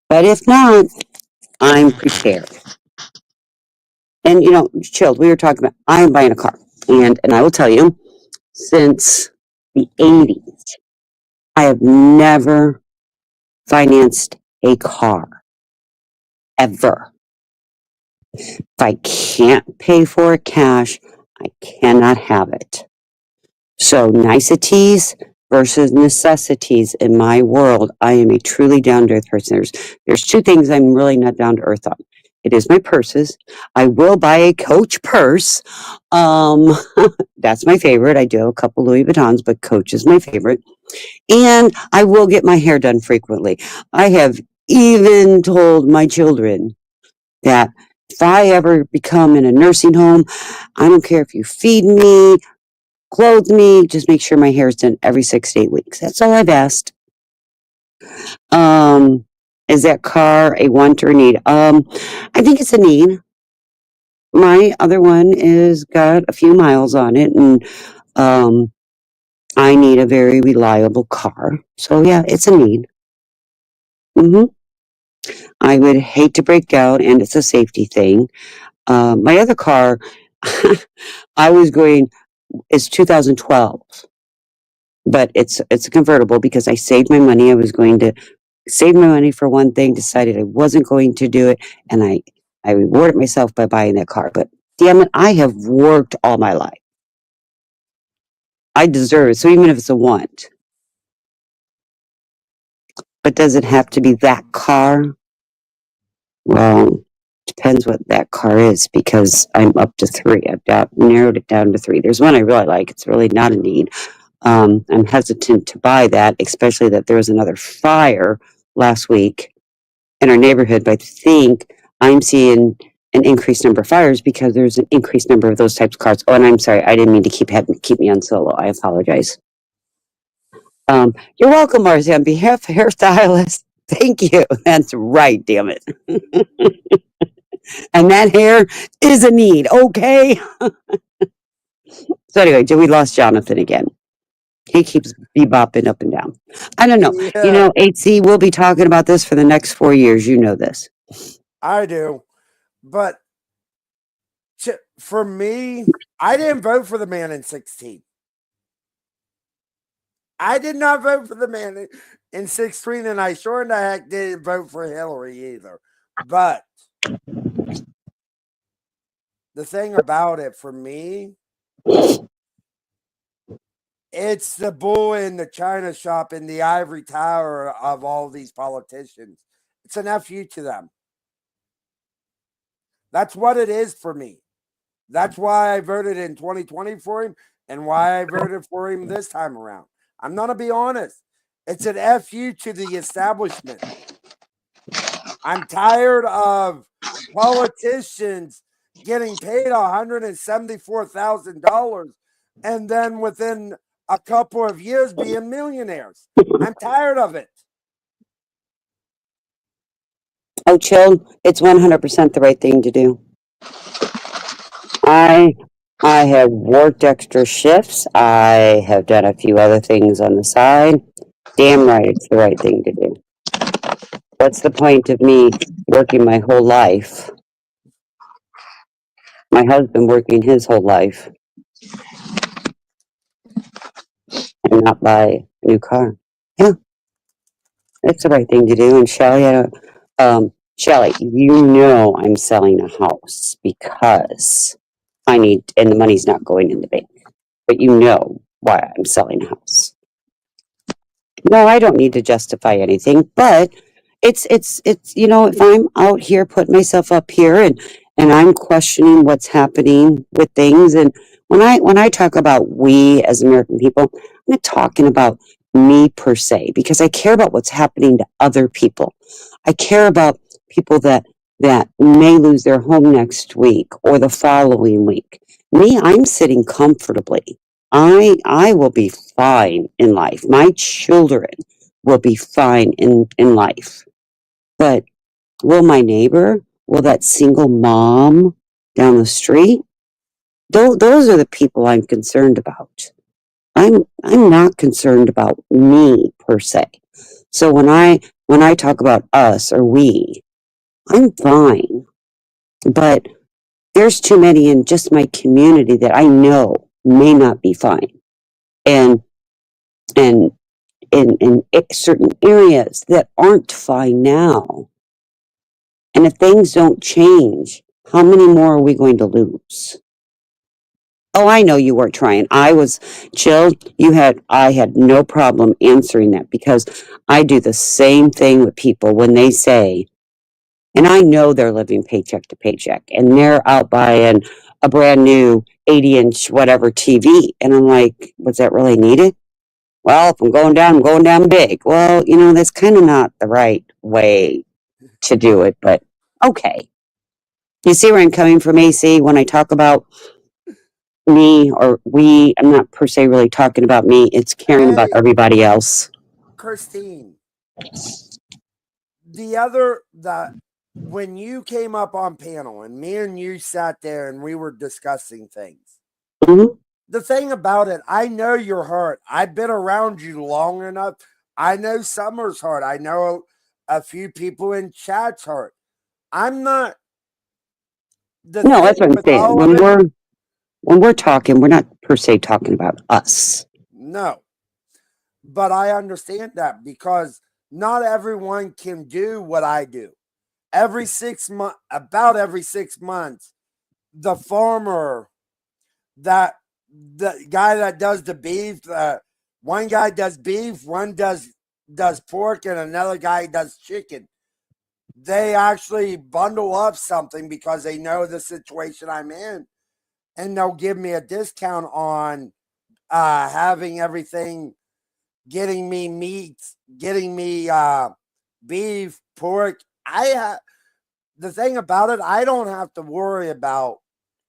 But if not, I'm prepared. And Chilled, we were talking about I'm buying a car. And I will tell you, since the 80s, I have never financed a car. Ever. If I can't pay for it cash, I cannot have it. So niceties versus necessities in my world. I am a truly down to earth person. There's two things I'm really not down to earth on. It is my purses. I will buy a Coach purse. Um, that's my favorite. I do have a couple Louis Vuittons, but Coach is my favorite. And I will get my hair done frequently. I have even told my children that if I ever become in a nursing home, I don't care if you feed me, clothe me, just make sure my hair is done every 6 to 8 weeks. That's all I've asked. Is that car a want or a need? I think it's a need. My other one is got a few miles on it, and I need a very reliable car. So yeah, it's a need. I would hate to break down, and it's a safety thing. My other car, it's 2012, but it's a convertible because I saved my money. I was going to save my money for one thing, decided I wasn't going to do it, and I rewarded myself by buying that car. But damn it, I have worked all my life. I deserve it. So even if it's a want. but does it have to be that car? Well, depends what that car is because I'm up to 3. Narrowed it down to 3. There's one I really like. It's really not a need. I'm hesitant to buy that, especially that there was another fire last week in our neighborhood. But I think I'm seeing an increased number of fires because there's an increased number of those types of cars. Oh, and I'm sorry, I didn't mean to keep me on solo. I apologize. You're welcome, Marcy, on behalf of hairstylist. Thank you. That's right, damn it. And that hair is a need, okay? So anyway, we lost Jonathan again. He keeps bebopping up and down. I don't know. You Yeah, know, HC, we'll be talking about this for the next 4 years. You know this. I do. But for me, I didn't vote for the man in 16. I did not vote for the man in 16, and I sure in the heck didn't vote for Hillary either. But the thing about it for me, it's the bull in the China shop in the ivory tower of all these politicians. It's an FU to them. That's what it is for me. That's why I voted in 2020 for him and why I voted for him this time around. I'm going to be honest. It's an FU to the establishment. I'm tired of politicians getting paid $174,000 and then within a couple of years being millionaires. I'm tired of it. Oh, chill. It's 100% the right thing to do. I have worked extra shifts. I have done a few other things on the side. Damn right, it's the right thing to do. What's the point of me working my whole life? My husband working his whole life and not buy a new car. Yeah, it's the right thing to do. And Shelly, Shelly, you know I'm selling a house because I need, and the money's not going in the bank. But you know why I'm selling a house. No, I don't need to justify anything, but it's you know, if I'm out here putting myself up here and I'm questioning what's happening with things, and when I talk about we as American people, I'm not talking about me per se because I care about what's happening to other people. I care about people that may lose their home next week or the following week. Me, I'm sitting comfortably. I will be fine in life. My children will be fine in life. But will my neighbor, will that single mom down the street? Those are the people I'm concerned about. I'm not concerned about me per se. So when I talk about us or we, I'm fine. But there's too many in just my community that I know may not be fine. And and in certain areas that aren't fine now. And if things don't change, how many more are we going to lose? Oh, I know you weren't trying. I was chill. I had no problem answering that because I do the same thing with people when they say, and I know they're living paycheck to paycheck and they're out buying a brand new 80-inch whatever TV. And I'm like, was that really needed? Well, if I'm going down big. Well, you know, that's kind of not the right way to do it, but okay. You see where I'm coming from, AC, when I talk about me or we, I'm not per se really talking about me. It's caring about Hey, everybody else. Christine, the when you came up on panel and me and you sat there and we were discussing things. Hmm. The thing about it, I know you're hurt. I've been around you long enough. I know Summer's hurt. I know a few people in chat's hurt. I'm not the No, that's thing what I'm with saying. all of it. When we're talking, we're not per se talking about us. No, but I understand that because not everyone can do what I do. Every 6 months, about every 6 months, the farmer that the guy that does the beef, one guy does beef, one does does pork and another guy does chicken. They actually bundle up something because they know the situation I'm in, and they'll give me a discount on having everything, getting me meat, getting me beef, pork. The thing about it, I don't have to worry about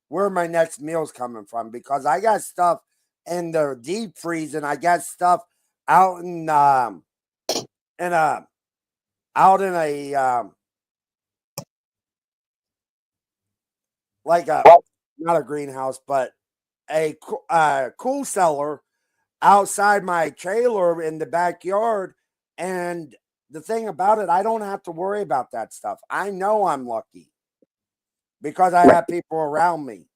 where my next meal's coming from because I got stuff in the deep freeze and I got stuff out in a out in a like a not a greenhouse but a cool cellar outside my trailer in the backyard. And the thing about it, I don't have to worry about that stuff. I know I'm lucky because I Right. have people around me.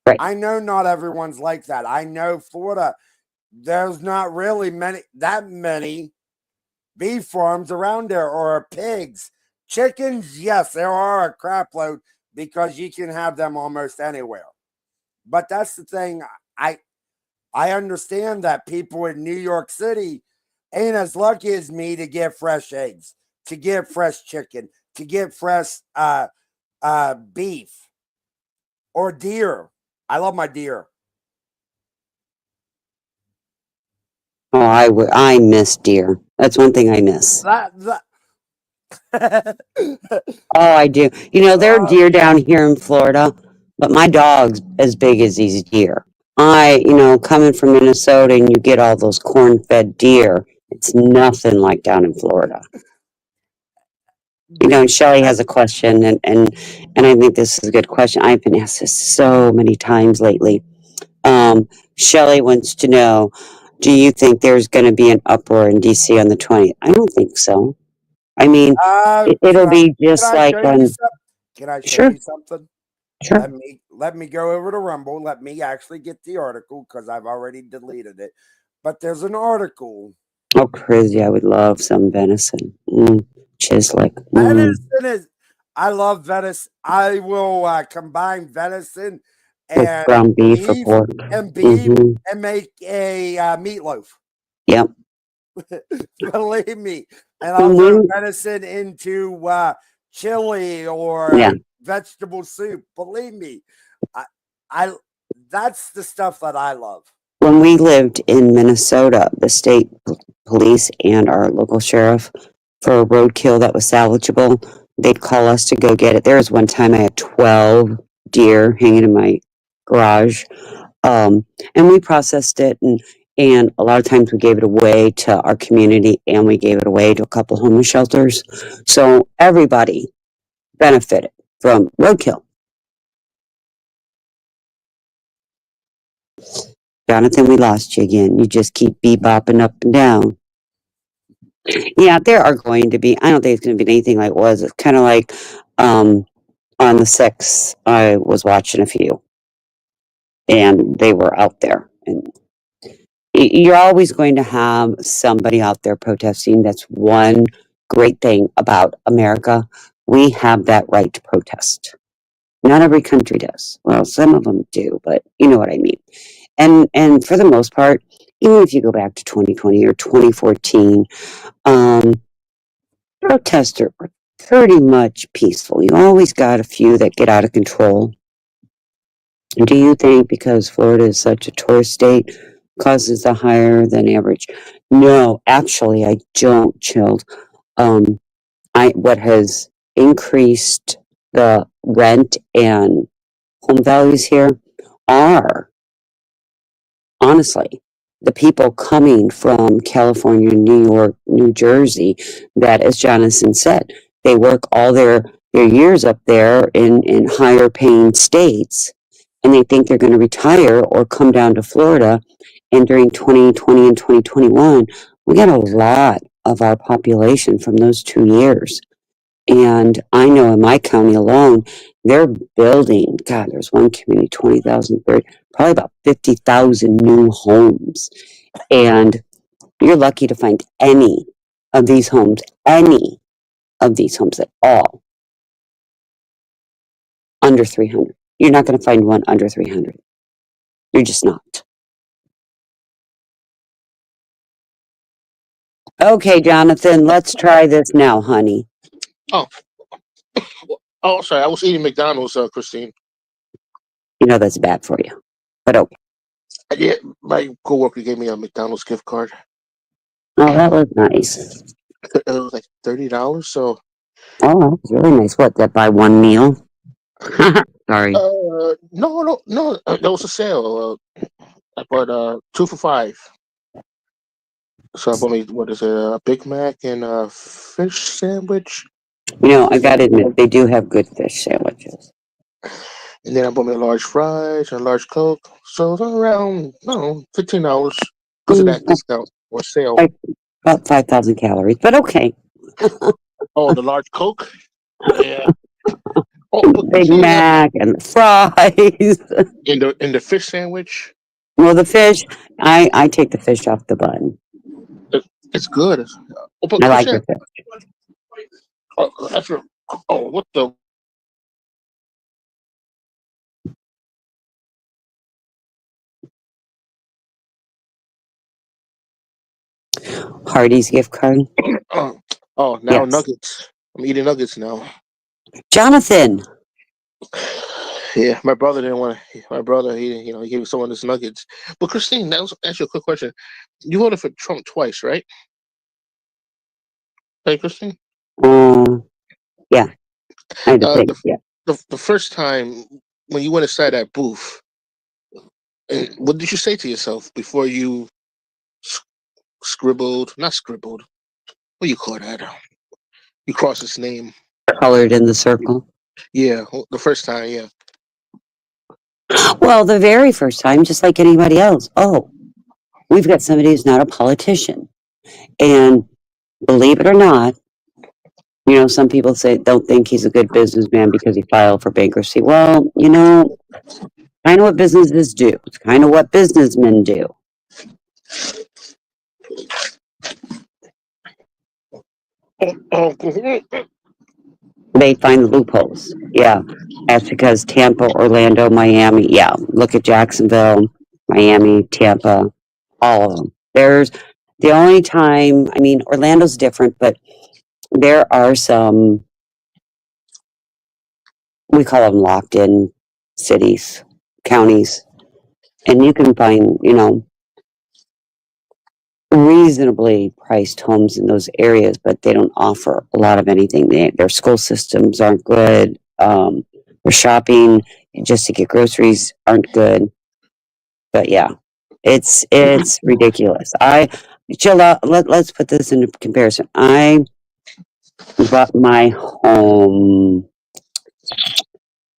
Right. I know not everyone's like that. I know Florida, there's not really that many beef farms around there or pigs. Chickens, yes, there are a crap load because you can have them almost anywhere. But that's the thing. I understand that people in New York City ain't as lucky as me to get fresh eggs, to get fresh chicken, to get fresh beef or deer. I love my deer. Oh, I miss deer. That's one thing I miss. That Oh, I do. You know, there are uh, deer down here in Florida, but my dog's as big as these deer. Coming from Minnesota and you get all those corn-fed deer, it's nothing like down in Florida. beef. And Shelley has a question, and I think this is a good question. I've been asked this so many times lately. Shelley wants to know, do you think there's going to be an uproar in DC on the 20th? I don't think so. I mean, Can it'll I be can just I like show you on. something? Can I show Sure, you something? sure. Let me go over to Rumble. Let me actually get the article because I've already deleted it. But there's an article. Oh, crazy! I would love some venison. Chislic. Venison is. I love venison. I will combine venison With and ground beef or beef pork. beef Mm-hmm. and make a meatloaf. Yep. Believe me. And I'll When throw we, venison into chili or yeah, vegetable soup. Believe me, I, I that's the stuff that I love. when we lived in Minnesota, the state police and our local sheriff, for a roadkill that was salvageable, they'd call us to go get it. There was one time I had 12 deer hanging in my garage, and we processed it, and a lot of times we gave it away to our community, and we gave it away to a couple homeless shelters. So everybody benefited from roadkill. Jonathan, we lost you again. You just keep bebopping up and down. Yeah, there are going to be. I don't think it's going to be anything like it was. It's kind of like on the 6th, I was watching a few, and they were out there. And you're always going to have somebody out there protesting. That's one great thing about America. We have that right to protest. Not every country does. Well, some of them do, but you know what I mean. And for the most part, even if you go back to 2020 or 2014, um, protests are pretty much peaceful. You always got a few that get out of control. Do you think because Florida is such a tourist state causes a higher than average? No, actually, I don't, Chilled. Um, what has increased the rent and home values here are honestly the people coming from California, New York, New Jersey, that, as Jonathan said, they work all their years up there in higher paying states, and they think they're going to retire or come down to Florida. And during 2020 and 2021, we got a lot of our population from those 2 years. And I know in my county alone, they're building, God, there's one community, 20,000, probably about 50,000 new homes. And you're lucky to find any of these homes at all, under 300. You're not going to find one under 300. You're just not. Okay, Jonathan, let's try this now, honey. Oh, oh, sorry. I was eating McDonald's, Christine. You know that's bad for you. But okay. Yeah, my coworker gave me a McDonald's gift card. Oh, that was nice. It was like $30. So, Oh, that was really nice. What, that buy one meal? Sorry. no. That was a sale. I bought 2 for $5. So I bought me what is it, a Big Mac and a fish sandwich, You know, I gotta admit, they do have good fish sandwiches. and then I bought me a large fries and a large Coke. So it was around, I don't know, $15 because of that discount or sale. Like about 5,000 calories, but okay. Oh, the large Coke, yeah. Oh, but Big see, Mac and the fries. in the fish sandwich, Well, the fish, I take the fish off the bun. it, it's good. Oh, but I like the Christian, fish. after, oh, what the? Hardee's gift card. Now Yes. nuggets. I'm eating nuggets now. Jonathan. Yeah, my brother didn't want to. My brother, he gave someone his nuggets. But Christine, that was actually a quick question. You voted for Trump twice, right? Hey, Christine. Yeah, I had to Uh, think. the, Yeah. the first time when you went inside that booth, what did you say to yourself before you scribbled? Not scribbled. What do you call that? You crossed his name. Colored in the circle. Yeah, the first time. Yeah. Well, the very first time, just like anybody else. Oh, we've got somebody who's not a politician. And believe it or not, you know, some people say don't think he's a good businessman because he filed for bankruptcy. Well, you know, kind of what businesses do. It's kind of what businessmen do. Oh, They find the loopholes. Yeah. That's because Tampa, Orlando, Miami. Yeah. Look at Jacksonville, Miami, Tampa, all of them. There's the only time, I mean, Orlando's different, but there are some, we call them locked in cities, counties, and you can find, you know, reasonably priced homes in those areas, but they don't offer a lot of anything. Their school systems aren't good. Their shopping just to get groceries aren't good. But yeah, it's ridiculous. Chill out. Let's put this into comparison. I bought my home.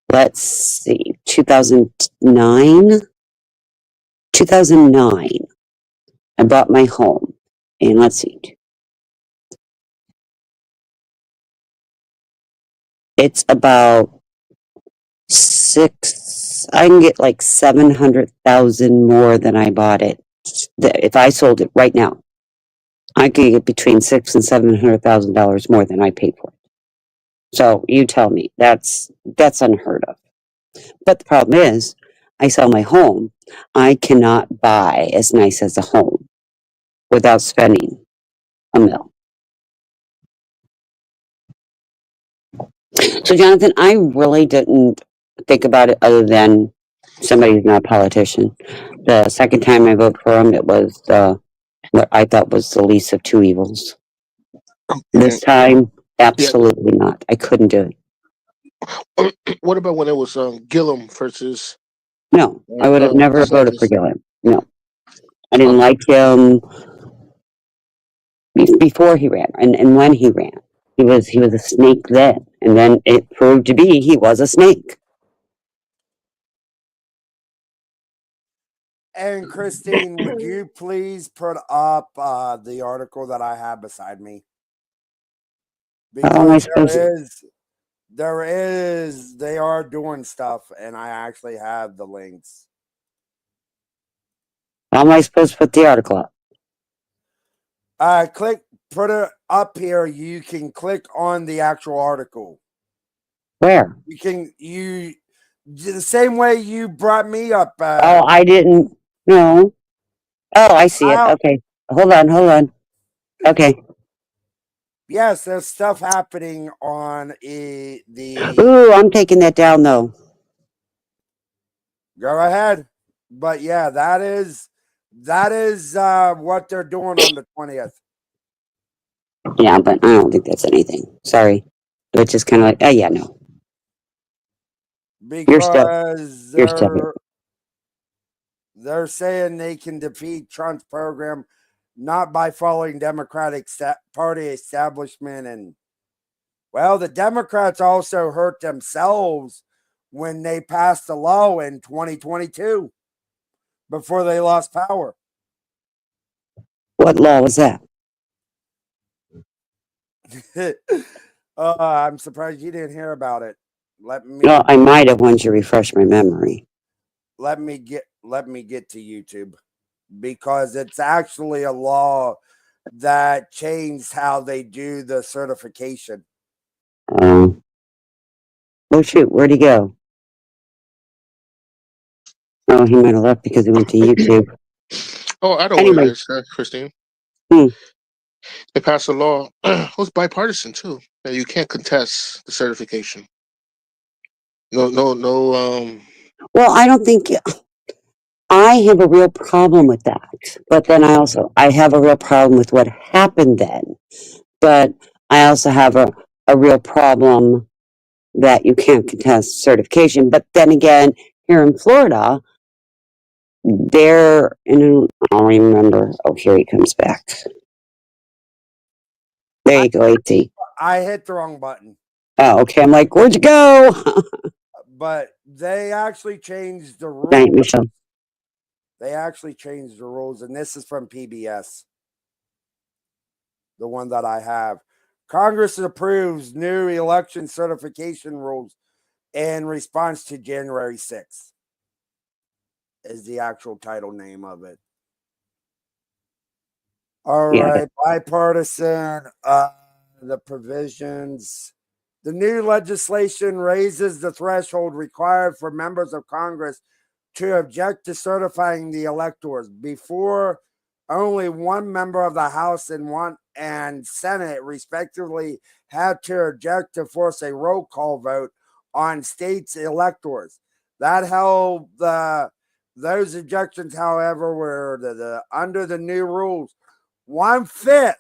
Let's see, 2009. 2009. I bought my home, and let's see. It's about I can get like 700,000 more than I bought it. If I sold it right now, I could get between $600,000 and $700,000 more than I paid for it. So you tell me, that's unheard of. But the problem is, I sell my home. I cannot buy as nice as a home without spending a mill. So Jonathan, I really didn't think about it other than somebody who's not a politician. The second time I voted for him, it was what I thought was the least of two evils. This time, yeah. absolutely not. I couldn't do it. What about when it was Gillum versus No, I would have never voted for DeSantis? Gilliam. No, I didn't like him before he ran, and when he ran, he was a snake then, and then it proved to be he was a snake. And Christine, would you please put up the article that I have beside me? How am I Because supposed to? they are doing stuff, and I actually have the links. How am I supposed to put the article up? Put it up here. You can click on the actual article. Where? You the same way you brought me up. Oh, I didn't. No. Oh, I see it. I'll, Okay. Hold on. Okay. Yes, there's stuff the. Ooh, I'm taking that down though. Go ahead, but yeah, that is what they're doing on the 20th. Yeah, but I don't think that's anything. Sorry. It's just kind of like, oh yeah, no. Because You're still here. they're saying they can defeat Trump's program not by following Democratic Party establishment. And well, the Democrats also hurt themselves when they passed a law in 2022 before they lost power. What law was that? I'm surprised you didn't hear about it. Let Well, me I might have once you refresh my memory. let me get to YouTube, because it's actually a law that changed how they do the certification. Oh shoot, where'd he go? Oh, he might have left because he went to YouTube. Oh, I know what it Anyway, is, Christine. hmm, They passed a law. It was bipartisan too. That you can't contest the certification. No, no, no. well, I don't think I have a real problem with that. But then I have a real problem with what happened then. But I also have a real problem that you can't contest certification. But then again, here in Florida, there, and I don't remember. Oh, here he comes back. There I, you go, AT. I hit the wrong button, Oh, okay. I'm like, where'd you go? but they actually changed the Night, rules. Michelle. They actually changed the rules, and this is from PBS, the one that I have. Congress approves new election certification rules in response to January 6th, is the actual title name of it. All Yeah. right, bipartisan. The provisions. The new legislation raises the threshold required for members of Congress to object to certifying the electors. Before, only one member of the House and Senate, respectively, had to object to force a roll call vote on states' electors. That held those objections, however, were under the new rules. 1/5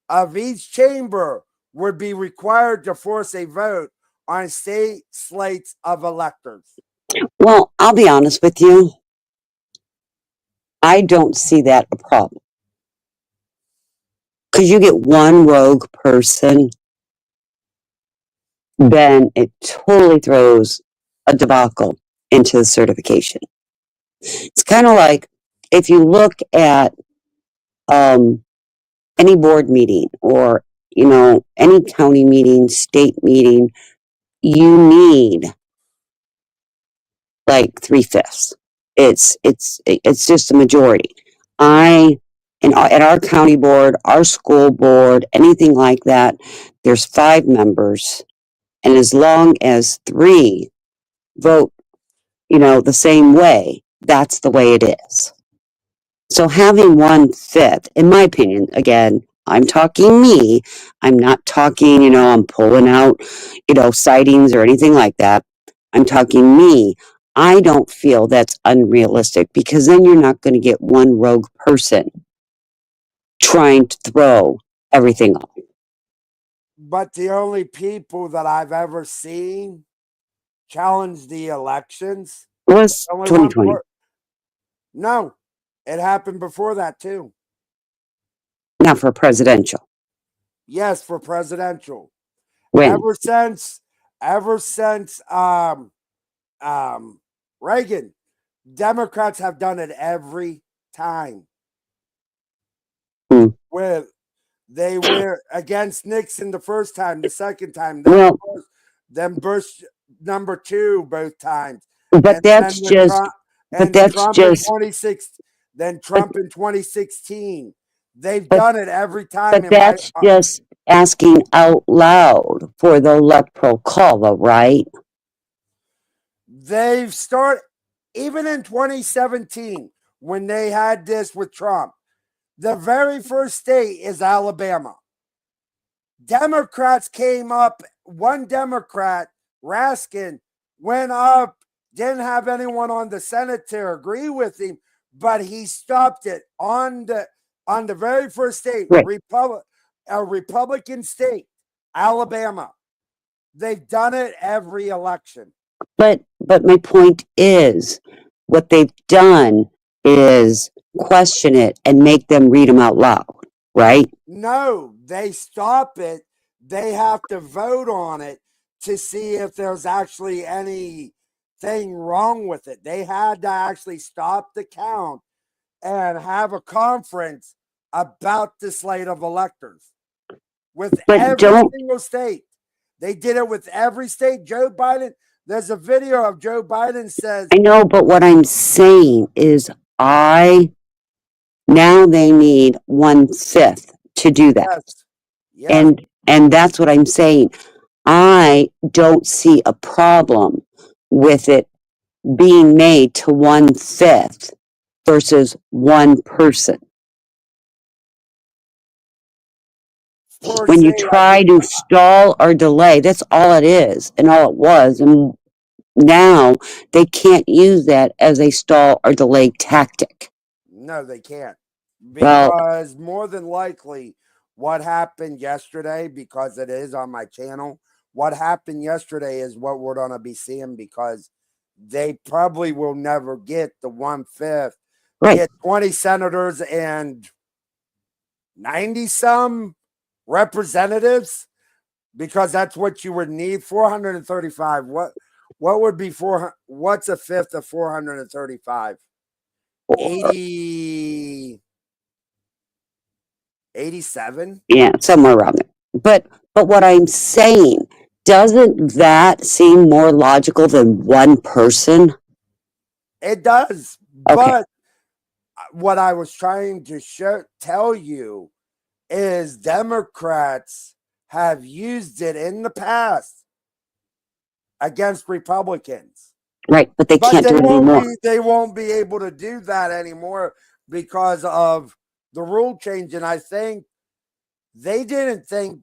of each chamber would be required to force a vote on state slates of electors. Well, I'll be honest with you. I don't see that a problem. Because you get one rogue person, then it totally throws a debacle into the certification. It's kind of like if you look at any board meeting or any county meeting, state meeting, you need like 3/5. It's just a majority. At our county board, our school board, anything like that, there's 5 members, and as long as 3 vote, the same way, that's the way it is. So having 1/5, in my opinion, again, I'm talking me. I'm not talking, I'm pulling out, sightings or anything like that. I'm talking me. I don't feel that's unrealistic because then you're not going to get one rogue person trying to throw everything off. But the only people that I've ever seen challenge the elections, It was only one 2020. No, it happened before that too. Not for presidential. Yes, for presidential. When? Ever since Reagan, Democrats have done it every time. Hmm. With they were against Nixon the first time, the second time, Well, then Bush number 2 both times, but and that's then just, Trump in 26, then Trump in 2016. They've but done it every time. But that's just asking out loud for the electoral call, though, right? They've started even in 2017 when they had this with Trump. The very first state is Alabama. Democrats came up, one Democrat, Raskin, went up, didn't have anyone on the Senate to agree with him, but he stopped it on the very first state, Right. a Republican state, Alabama. They've done it every election. But my point is, what they've done is question it and make them read them out loud, right? No, they stop it. They have to vote on it to see if there's actually anything wrong with it. They had to actually stop the count and have a conference about the slate of electors with But every single state. They did it with every state. Joe Biden, there's a video of Joe Biden says, I know, but what I'm saying is now they need 1/5 to do that. yes, yes, And that's what I'm saying. I don't see a problem with it being made to 1/5 versus one person. per When you se, I try think to stall or delay, that's all it is and all it was. And now they can't use that as a stall or delay tactic. no, they can't. Well, Because more than likely, what happened yesterday, because it is on my channel, what happened yesterday is what we're going to be seeing because they probably will never get the 1/5, right. get 20 senators and 90 some representatives because that's what you would need. 435. What would be what's a fifth of 435? 80 87? Yeah, somewhere around there. But what I'm saying, doesn't that seem more logical than one person? It does. Okay. But what I was trying to tell you is Democrats have used it in the past against Republicans. Right, but they But can't do it anymore. they won't be able to do that anymore because of the rule change. And I think they didn't think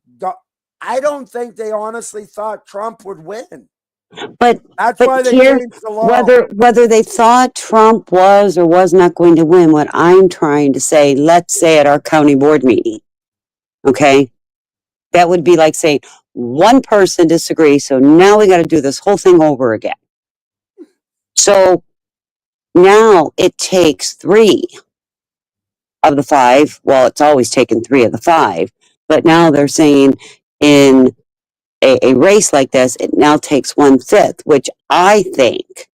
I don't think they honestly thought Trump would win. But That's why they here, changed the law. whether they thought Trump was or was not going to win, what I'm trying to say, let's say at our county board meeting, okay, that would be like saying one person disagrees, so now we got to do this whole thing over again. So now it takes 3 of the 5. Well, it's always taken 3 of the 5, but now they're saying in a race like this, it now takes 1/5, which I think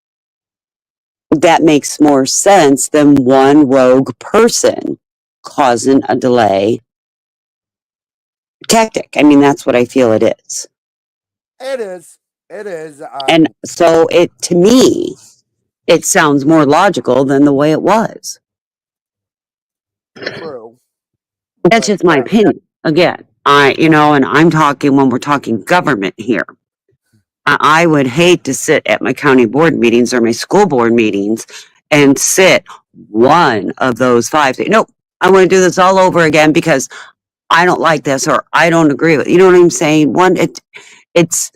that makes more sense than one rogue person causing a delay tactic. I mean, that's what I feel it is. It is. It is. And so to me, it sounds more logical than the way it was. True. That's But just my opinion. Again, and I'm talking when we're talking government here. I would hate to sit at my county board meetings or my school board meetings and sit one of those 5. Nope, I want to do this all over again because I don't like this or I don't agree with. You know what I'm saying? It's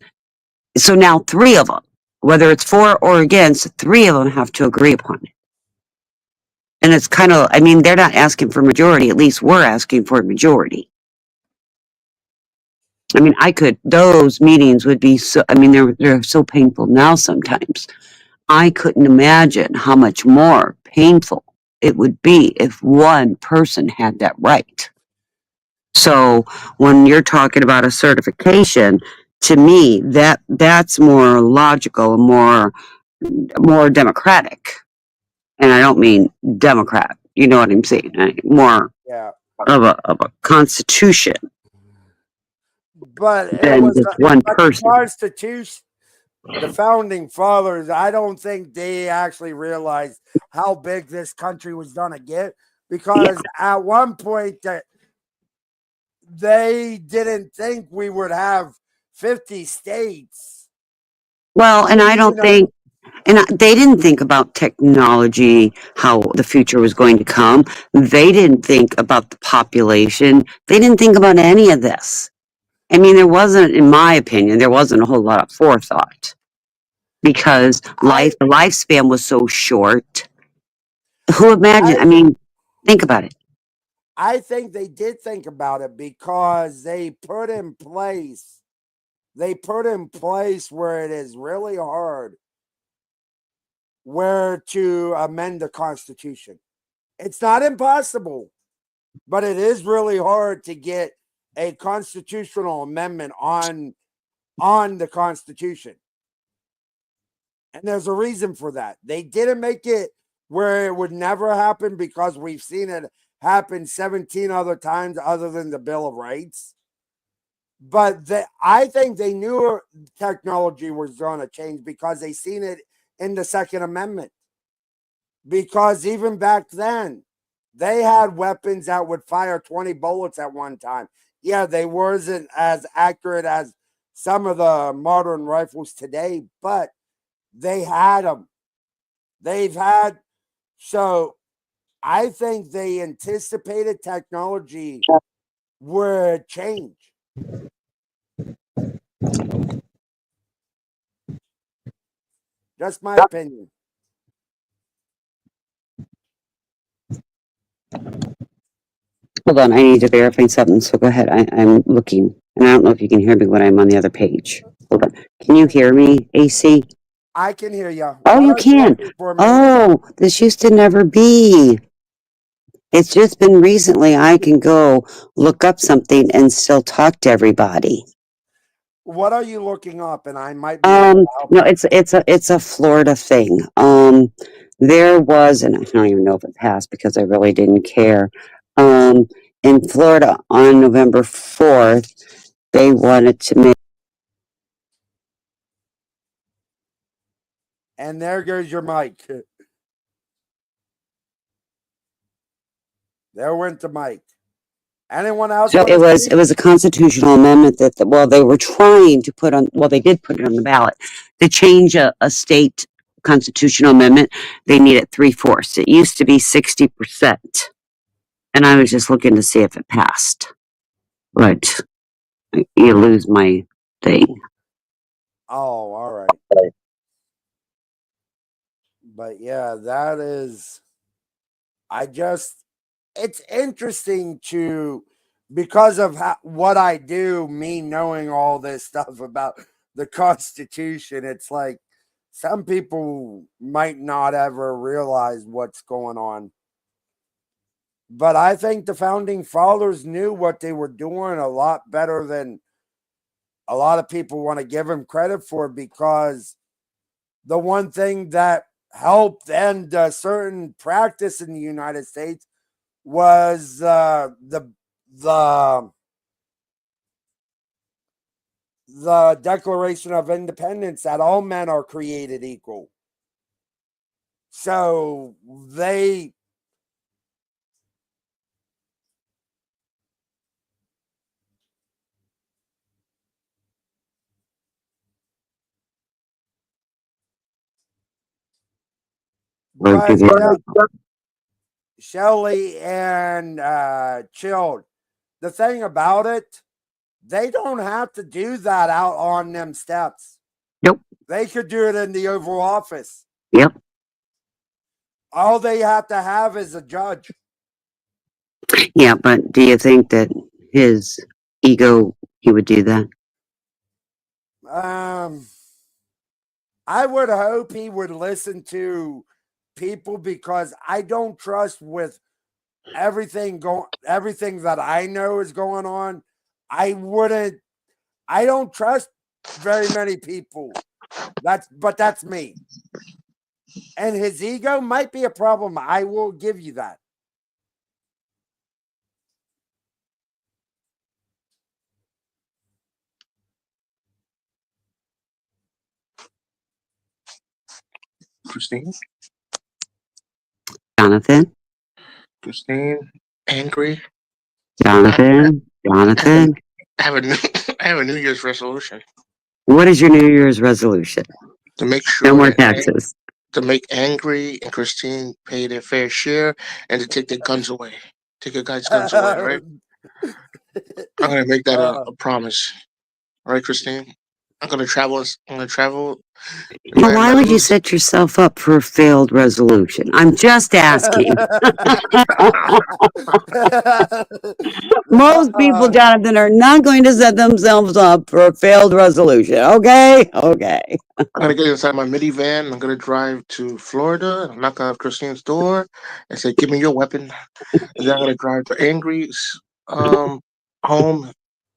so now 3 of them, whether it's for or against, 3 of them have to agree upon it. And it's kind of, I mean, they're not asking for majority. At least we're asking for a majority. I mean, those meetings would be so, I mean, they're so painful now sometimes. I couldn't imagine how much more painful it would be if one person had that right. So when you're talking about a certification, to me, that's more logical and more democratic. And I don't mean Democrat. You know what I'm saying? More yeah. of a constitution But it than was just one but the person. Constitution, the founding fathers, I don't think they actually realized how big this country was gonna get because at one point that they didn't think we would have 50 states. Well, and I don't think And they didn't think about technology, how the future was going to come. They didn't think about the population. They didn't think about any of this. I mean, there wasn't, in my opinion, there wasn't a whole lot of forethought because I the lifespan was so short. Who imagined? I I mean, think about it. I think they did think about it because they put in place where it is really hard where to amend the Constitution. It's not impossible, but it is really hard to get a constitutional amendment on the Constitution. And there's a reason for that. They didn't make it where it would never happen because we've seen it happen 17 other times other than the Bill of Rights. But I think they knew technology was going to change because they seen it in the Second Amendment. Because even back then, they had weapons that would fire 20 bullets at one time. Yeah, they wasn't as accurate as some of the modern rifles today, but they had them. They've had, so I think they anticipated technology would change. Just my opinion. Hold on, I need to verify something. So go ahead. I'm looking, and I don't know if you can hear me when I'm on the other page. Hold on. Can you hear me, AC? I can hear you. Oh, What you are you can. looking for me? Oh, this used to never be. It's just been recently I can go look up something and still talk to everybody. What are you looking up? And I might be able to help No, you. it's a Florida thing. There was, and I don't even know if it passed because I really didn't care. Um, in Florida on November 4th, they wanted to make. And there goes your mic. There went the mic. Anyone else So want to it speak? was a constitutional amendment that well they were trying to put on, well they did put it on the ballot to change a state constitutional amendment. They needed 3/4. It used to be 60%, and I was just looking to see if it passed. But you lose my thing. Oh, all right. But yeah, that is. I just. It's interesting to because of what I do. Me knowing all this stuff about the Constitution, it's like some people might not ever realize what's going on. But I think the founding fathers knew what they were doing a lot better than a lot of people want to give them credit for because the one thing that helped end a certain practice in the United States was the the Declaration of Independence that all men are created equal. So they but yeah, Shelley and Chilled. The thing about it, they don't have to do that out on them steps. Nope. They could do it in the Oval Office. Yep. All they have to have is a judge. Yeah, but do you think that his ego he would do that? I would hope he would listen to people because I don't trust with everything that I know is going on. I wouldn't I don't trust very many people. That's me. And his ego might be a problem. I will give you that. Christine, Jonathan, angry. Jonathan, I have a, Jonathan. I have a new, I have a New Year's resolution. What is your New Year's resolution? to make No sure more that taxes. to make Angry and Christine pay their fair share and to take their guns away. Take your guys' guns away, all right? I'm gonna make that a promise. All right, Christine? I'm gonna travel in Now, my why would you endeavors. set yourself up for a failed resolution? I'm just asking. Most people, Jonathan, are not going to set themselves up for a failed resolution. Okay? Okay. I'm gonna get inside my minivan. I'm gonna drive to Florida. And knock on Christine's door and say, "Give me your weapon." And then I'm gonna drive to Angry's home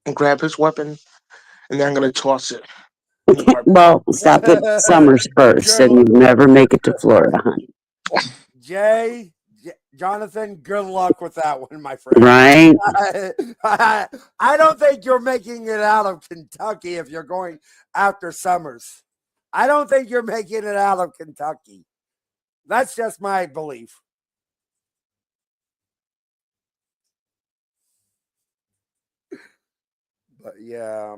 and grab his weapon. And then I'm gonna toss it in the garbage. Well, stop at Summers first, and you never make it to Florida, honey. Jonathan, good luck with that one, my friend. Right? I don't think you're making it out of Kentucky if you're going after Summers. I don't think you're making it out of Kentucky. That's just my belief. But yeah.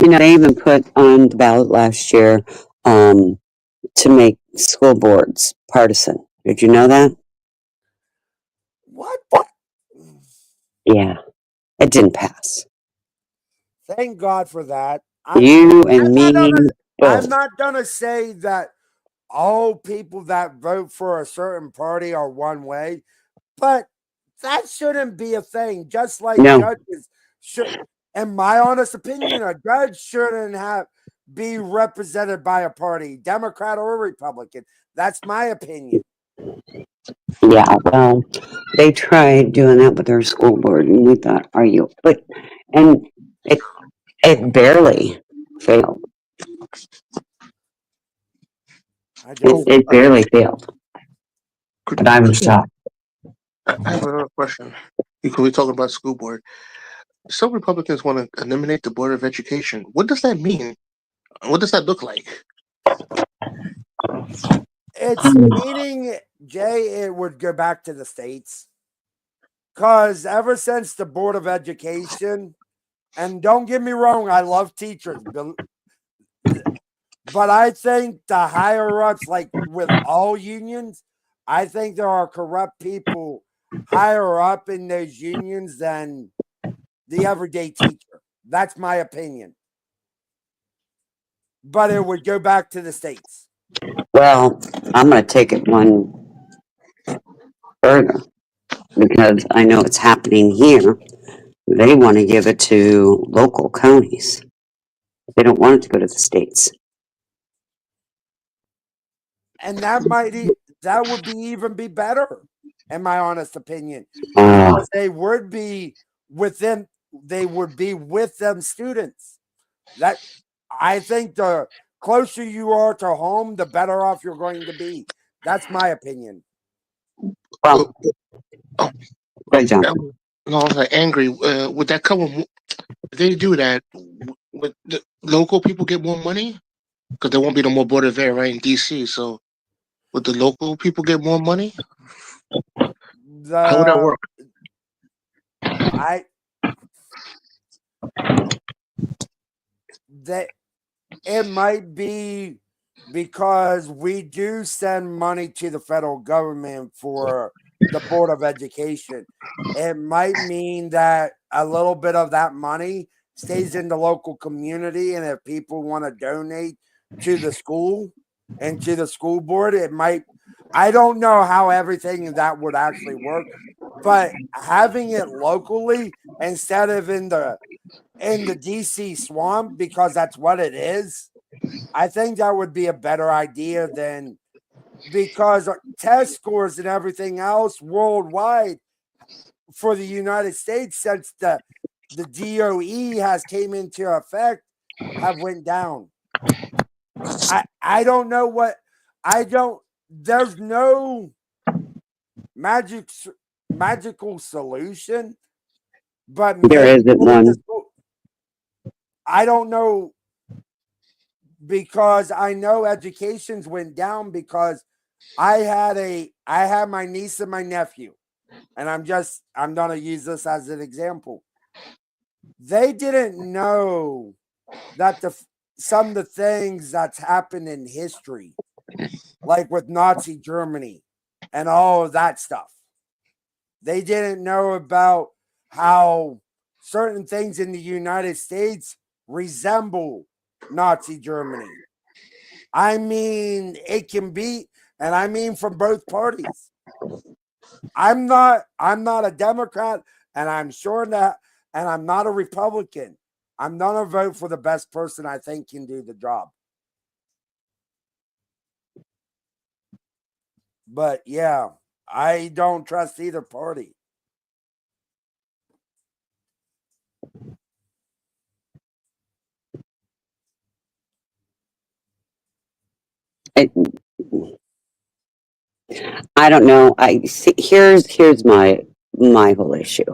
You know, they even put on the ballot last year to make school boards partisan. Did you know that? What? Yeah, it didn't pass. Thank God for that. You and me I'm both. not gonna say that all people that vote for a certain party are one way, but that shouldn't be a thing. Just like No, judges should, in my honest opinion, a judge shouldn't have be represented by a party, Democrat or Republican. That's my opinion. yeah, well, they tried doing that with their school board, and we thought, are you? But, and it barely failed. I It, just it barely failed. But I was shocked. I have another question. Because we're talking about school board. Some Republicans want to eliminate the Board of Education. What does that mean? What does that look like? it's meaning, Jay, it would go back to the states. Because ever since the Board of Education, and don't get me wrong, I love teachers, but I think the higher ups, like with all unions, I think there are corrupt people higher up in those unions than the everyday teacher. That's my opinion. But it would go back to the states. Well, I'm going to take it one further because I know it's happening here. They want to give it to local counties. They don't want it to go to the states. And that would be even be better, in my honest opinion, Uh, because they would be with them students. That I think the closer you are to home, the better off you're going to be. That's my opinion. Oh, well, oh, good, John. no, I was like angry. Would that come? If they do that, would the local people get more money? Because there won't be no more Board of Ed right in DC. So would the local people get more money? How would that The work? I that it might be because we do send money to the federal government for the Board of Education. It might mean that a little bit of that money stays in the local community, and if people want to donate to the school and to the school board, it might. I don't know how everything that would actually work, but having it locally instead of in the DC swamp, because that's what it is, I think that would be a better idea than, because test scores and everything else worldwide for the United States since the DOE has came into effect have went down. I don't know what I don't there's no magic magical solution, but There maybe isn't getting the one. school. I don't know, because I know educations went down because I had my niece and my nephew. and I'm going to use this as an example. They didn't know that some of the things that's happened in history, like with Nazi Germany and all of that stuff. They didn't know about how certain things in the United States resemble Nazi Germany. I mean, it can be, and I mean from both parties. I'm not a Democrat, and I'm sure that, and I'm not a Republican. I'm gonna vote for the best person I think can do the job. But yeah, I don't trust either party. I don't know. I see, here's my whole issue.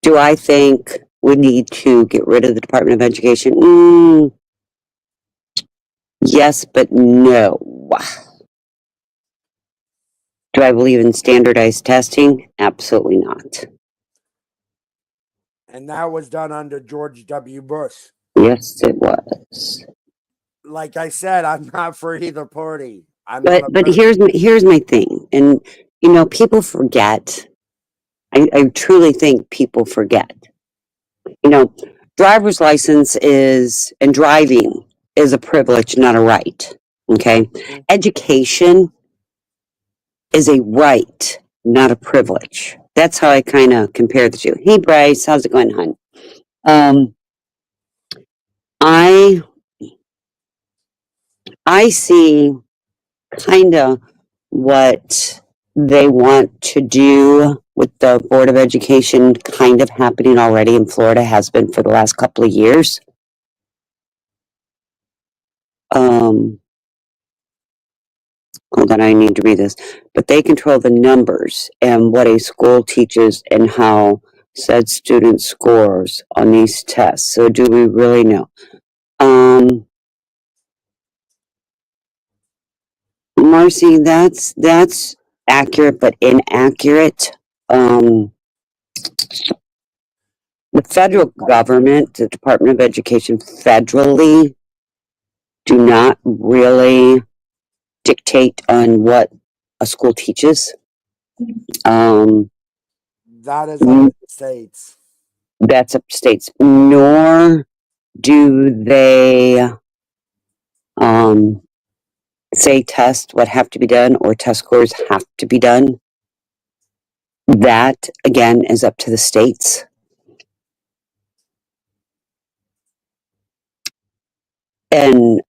Do I think we need to get rid of the Department of Education? Yes, but no. Do I believe in standardized testing? Absolutely not. And that was done under George W. Bush. Yes, it was. Like I said, I'm not for either party. But here's my thing, and people forget. I truly think people forget. Driver's license and driving is a privilege, not a right. Okay, education is a right, not a privilege. That's how I kind of compare the two. Hey, Bryce, how's it going, hon? I see kind of what they want to do with the Board of Education kind of happening already in Florida, has been for the last couple of years. Hold on, I need to read this. But they control the numbers and what a school teaches and how said student scores on these tests. So do we really know? Marcy, that's accurate but inaccurate. The federal government, the Department of Education federally, do not really dictate on what a school teaches. That is up to the states. That's up to states. Nor do they say tests what have to be done or test scores have to be done. That, again, is up to the states. And,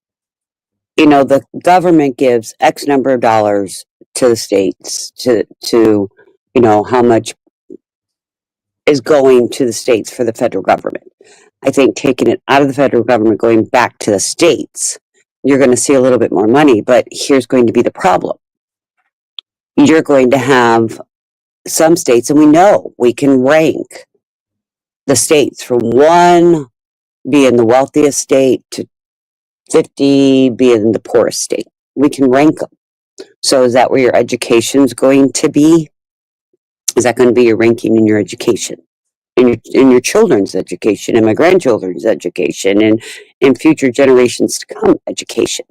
the government gives X number of dollars to the states to how much is going to the states for the federal government. I think taking it out of the federal government, going back to the states, you're going to see a little bit more money. But here's going to be the problem. You're going to have some states, and we know we can rank the states from 1 being the wealthiest state to 50 being the poorest state. We can rank them. So is that where your education's going to be? Is that going to be your ranking in your education? In your children's education, and my grandchildren's education, and in future generations to come education?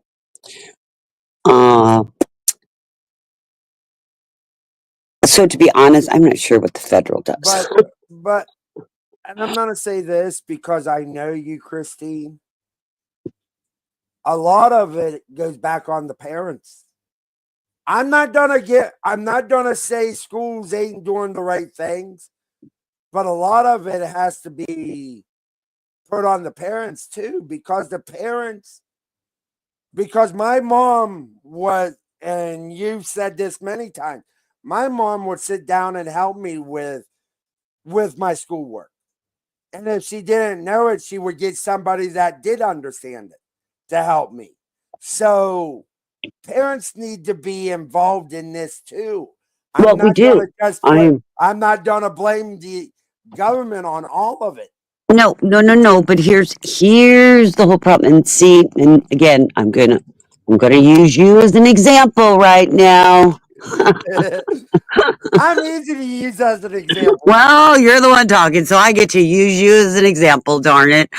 So to be honest, I'm not sure what the federal does. But and I'm gonna say this because I know you, Christine. A lot of it goes back on the parents. I'm not gonna say schools ain't doing the right things, but a lot of it has to be put on the parents too, because my mom was, and you've said this many times, my mom would sit down and help me with my schoolwork. And if she didn't know it, she would get somebody that did understand it to help me. So parents need to be involved in this too. Well, we do. I'm not gonna blame the government on all of it. No. But here's the whole problem. And see, and again, I'm gonna use you as an example right now. I'm easy to use as an example. Well, you're the one talking, so I get to use you as an example, darn it.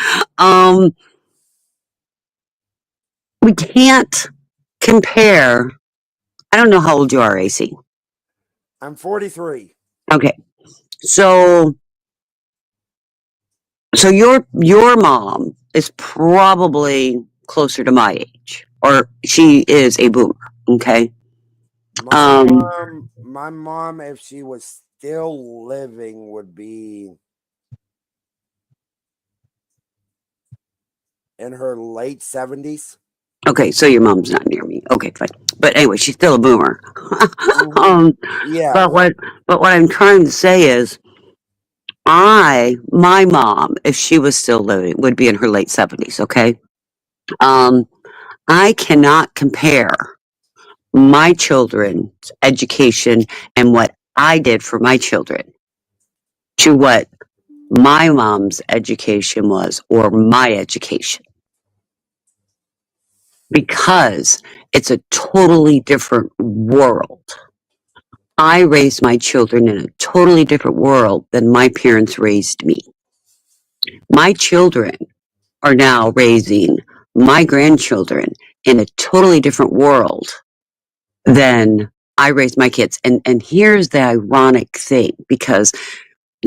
We can't compare. I don't know how old you are, AC. I'm 43. Okay. So your mom is probably closer to my age, or she is a boomer. Okay. My mom, if she was still living, would be in her late 70s. Okay, so your mom's not near me. Okay, fine. But anyway, she's still a boomer. Mhm. um, Yeah. but what I'm trying to say is, my mom, if she was still living, would be in her late 70s. Okay. Um, I cannot compare my children's education and what I did for my children to what my mom's education was or my education because it's a totally different world. I raised my children in a totally different world than my parents raised me. My children are now raising my grandchildren in a totally different world than I raised my kids. And here's the ironic thing because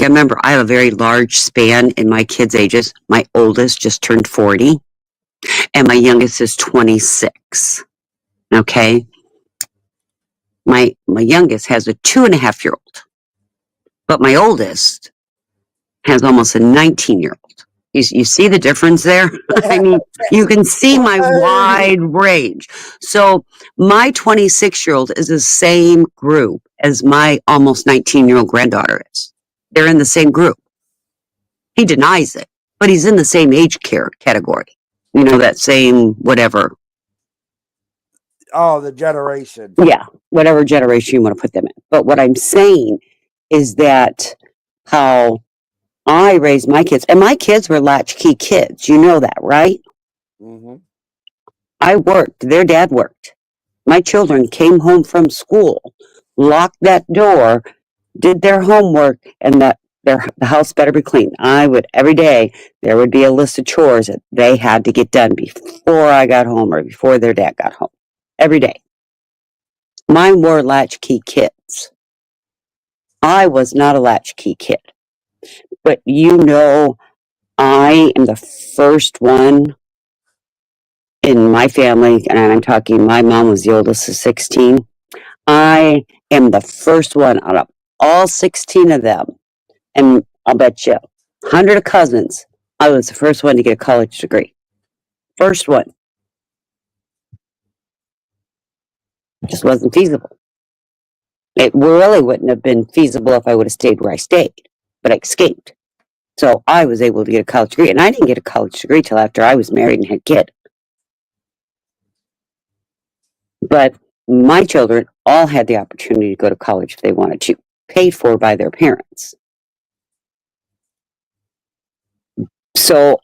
remember, I have a very large span in my kids' ages. My oldest just turned 40 and my youngest is 26. Okay. My youngest has a 2.5-year-old, but my oldest has almost a 19-year-old. You see the difference there? I mean, you can see my wide range. So my 26-year-old is the same group as my almost 19-year-old granddaughter is. They're in the same group. He denies it, but he's in the same age category. You know, that same whatever. Oh, the generation. Yeah, whatever generation you want to put them in. But what I'm saying is that how I raised my kids, and my kids were latchkey kids. You know that, right? Hmm. I worked. Their dad worked. My children came home from school, locked that door, did their homework, and the house better be clean. I would every day there would be a list of chores that they had to get done before I got home or before their dad got home. Every day. Mine were latchkey kids. I was not a latchkey kid, but I am the first one in my family, and I'm talking my mom was the oldest of 16. I am the first one out of all 16 of them, and I'll bet you 100 of cousins, I was the first one to get a college degree. First one. Just wasn't feasible. It really wouldn't have been feasible if I would have stayed where I stayed, but I escaped. So I was able to get a college degree, and I didn't get a college degree till after I was married and had a kid. But my children all had the opportunity to go to college if they wanted to, paid for by their parents. So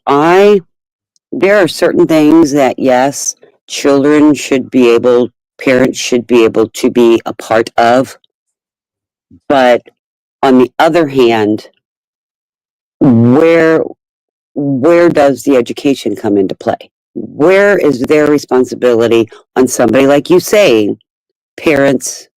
there are certain things that, yes, parents should be able to be a part of. But on the other hand, where where does the education come into play? Where is their responsibility on somebody like you saying, parents,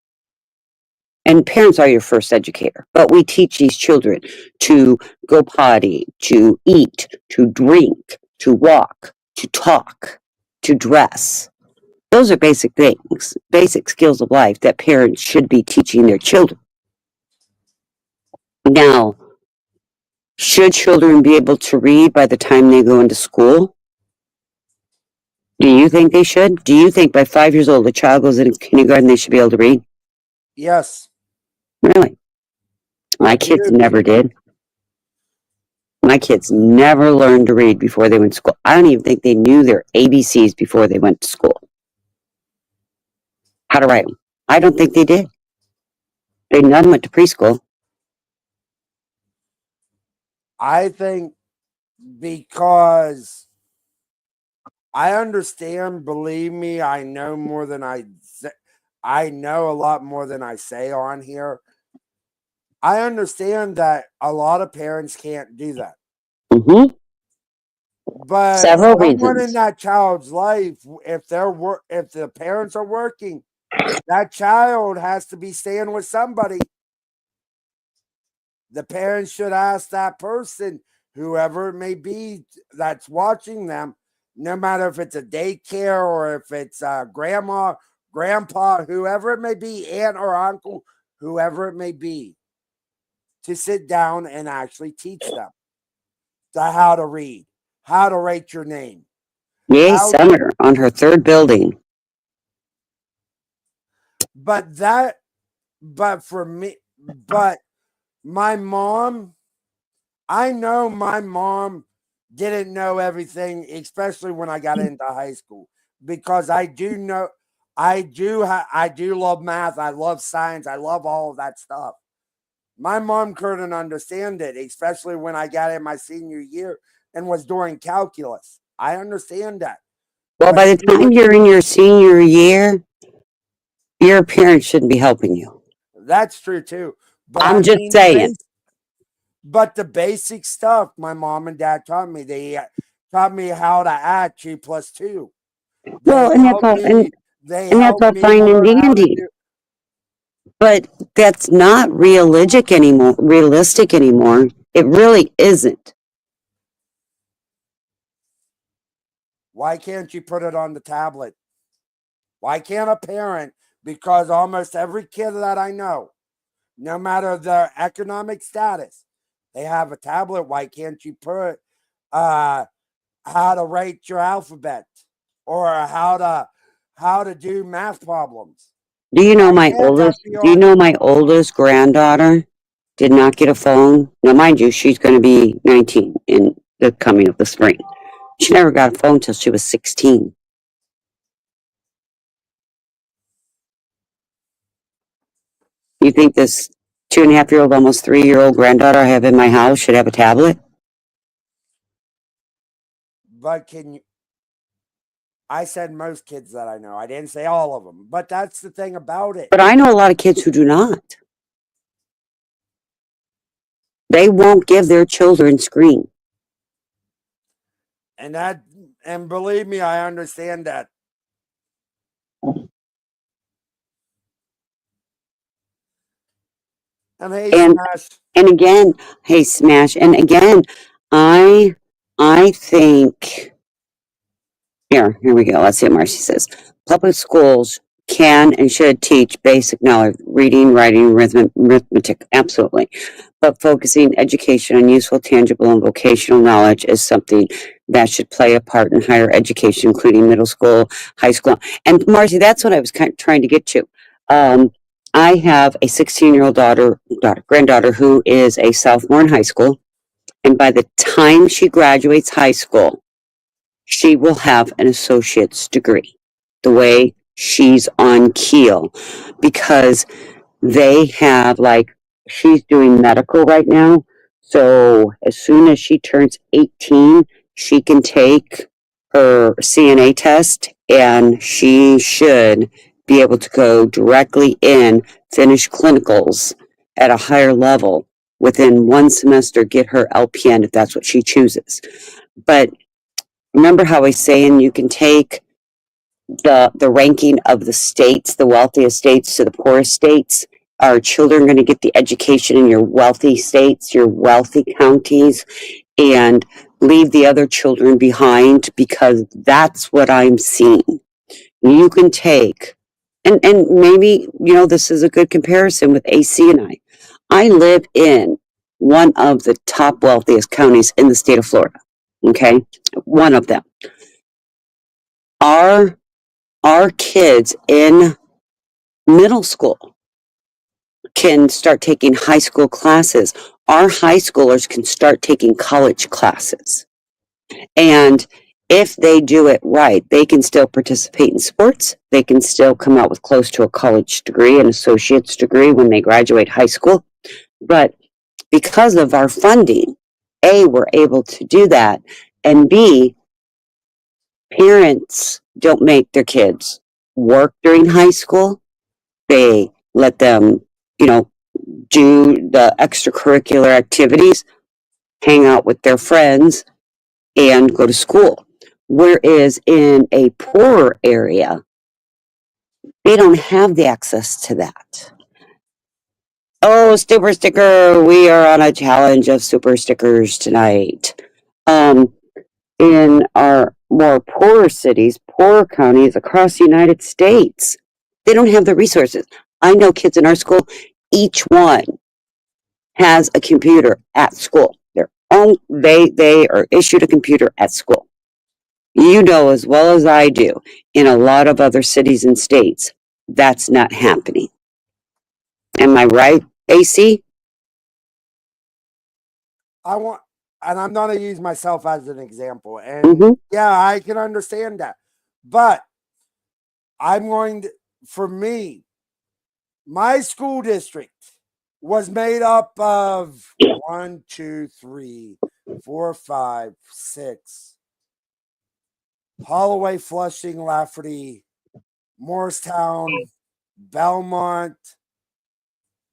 and parents are your first educator, but we teach these children to go potty, to eat, to drink, to walk, to talk, to dress. Those are basic things, basic skills of life that parents should be teaching their children. Now, should children be able to read by the time they go into school? Do you think they should? Do you think by 5 years old, a child goes into kindergarten, they should be able to read? Yes. Really? My I kids do. never did. My kids never learned to read before they went to school. I don't even think they knew their ABCs before they went to school. How to write them. I don't think they did. They none went to preschool. I think because I understand, believe me, I know more than I know a lot more than I say on here. I understand that a lot of parents can't do that. Hmm. But Several someone in reasons. that child's life, if if the parents are working, that child has to be staying with somebody. The parents should ask that person, whoever it may be that's watching them, no matter if it's a daycare or if it's grandma, grandpa, whoever it may be, aunt or uncle, whoever it may be, to sit down and actually teach them how to read, how to write your name, Yay, how. Summer on her third building. But that, but for me, but my mom, I know my mom didn't know everything, especially when I got into high school, because I do know, I do love math, I love science, I love all of that stuff. My mom couldn't understand it, especially when I got in my senior year and was doing calculus. I understand that, Well, but by the she time would. you're in your senior year, your parents shouldn't be helping you. That's true too. But I I'm just mean, saying. but the basic stuff my mom and dad taught me. They taught me how to add 2 plus 2. Well, They helped me. They and that's helped all me fine and learn how to dandy. do. But that's not realistic anymore. Realistic anymore. It really isn't. Why can't you put it on the tablet? Why can't a parent? Because almost every kid that I know, no matter their economic status, they have a tablet. Why can't you put uh, how to write your alphabet or how to do math problems? Do you know Why my can't that oldest? be Do you on? know my oldest granddaughter did not get a phone? Now, mind you, she's going to be 19 in the coming of the spring. She never got a phone till she was 16. You think this 2.5-year-old, almost 3-year-old granddaughter I have in my house should have a tablet? But can you? I said most kids that I know. I didn't say all of them. But that's the thing about it. But I know a lot of kids who do not. They won't give their children screen. And that, and believe me, I understand that. And hey, And Smash, and again, hey Smash, and again, I I think here we go. Let's see what Marcy says. Public schools can and should teach basic knowledge, reading, writing, arithmetic, absolutely. But focusing education on useful, tangible, and vocational knowledge is something that should play a part in higher education, including middle school, high school. And Marcy, that's what I was kind of trying to get to. Um, I have a 16-year-old granddaughter who is a sophomore in high school. And by the time she graduates high school, she will have an associate's degree the way she's on keel because they have like she's doing medical right now, so as soon as she turns 18 she can take her CNA test and she should be able to go directly in, finish clinicals at a higher level within one semester, get her LPN if that's what she chooses. But remember how I was saying you can take the ranking of the states, the wealthiest states to the poorest states? Are children going to get the education in your wealthy states, your wealthy counties, and leave the other children behind? Because that's what I'm seeing. You can take, and maybe, this is a good comparison with AC and I. I live in one of the top wealthiest counties in the state of Florida. Okay. One of them. Our our kids in middle school can start taking high school classes. Our high schoolers can start taking college classes. And if they do it right, they can still participate in sports. They can still come out with close to a college degree, an associate's degree when they graduate high school. But because of our funding, A, we're able to do that. And B, parents don't make their kids work during high school. They let them, do the extracurricular activities, hang out with their friends, and go to school. Whereas in a poorer area, they don't have the access to that. Oh, super sticker. We are on a challenge of super stickers tonight. In our more poorer cities, poorer counties across the United States, they don't have the resources. I know kids in our school, each one has a computer at school. They are issued a computer at school. You know as well as I do, in a lot of other cities and states, that's not happening. Am I right, AC? And I'm going to use myself as an example. And yeah, I can understand that. But for me, my school district was made up of 1, 2, 3, 4, 5, 6. Holloway, Flushing, Lafferty, Morristown, Belmont,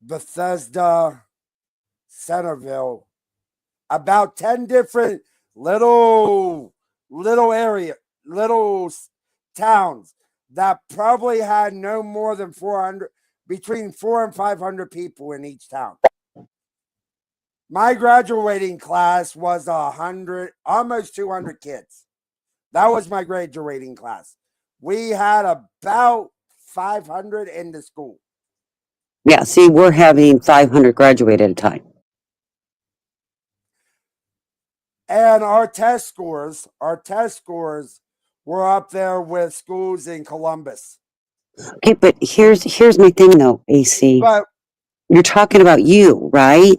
Bethesda, Centerville. About 10 different little towns that probably had no more than 400, between 400 and 500 people in each town. My graduating class was 100, almost 200 kids. That was my graduating class. We had about 500 in the school. Yeah, see, we're having 500 graduate at a time. And our test scores were up there with schools in Columbus. Okay, but here's my thing though, AC. But you're talking about you, right?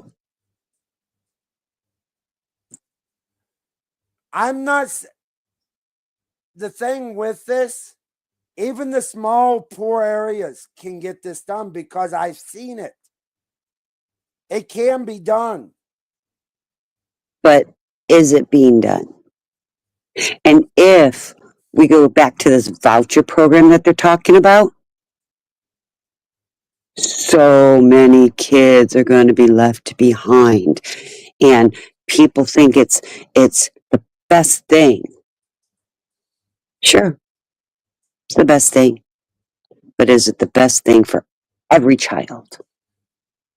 I'm not. The thing with this, even the small, poor areas can get this done because I've seen it. It can be done. But is it being done? And if we go back to this voucher program that they're talking about, so many kids are going to be left behind. And people think it's the best thing. Sure, it's the best thing. But is it the best thing for every child?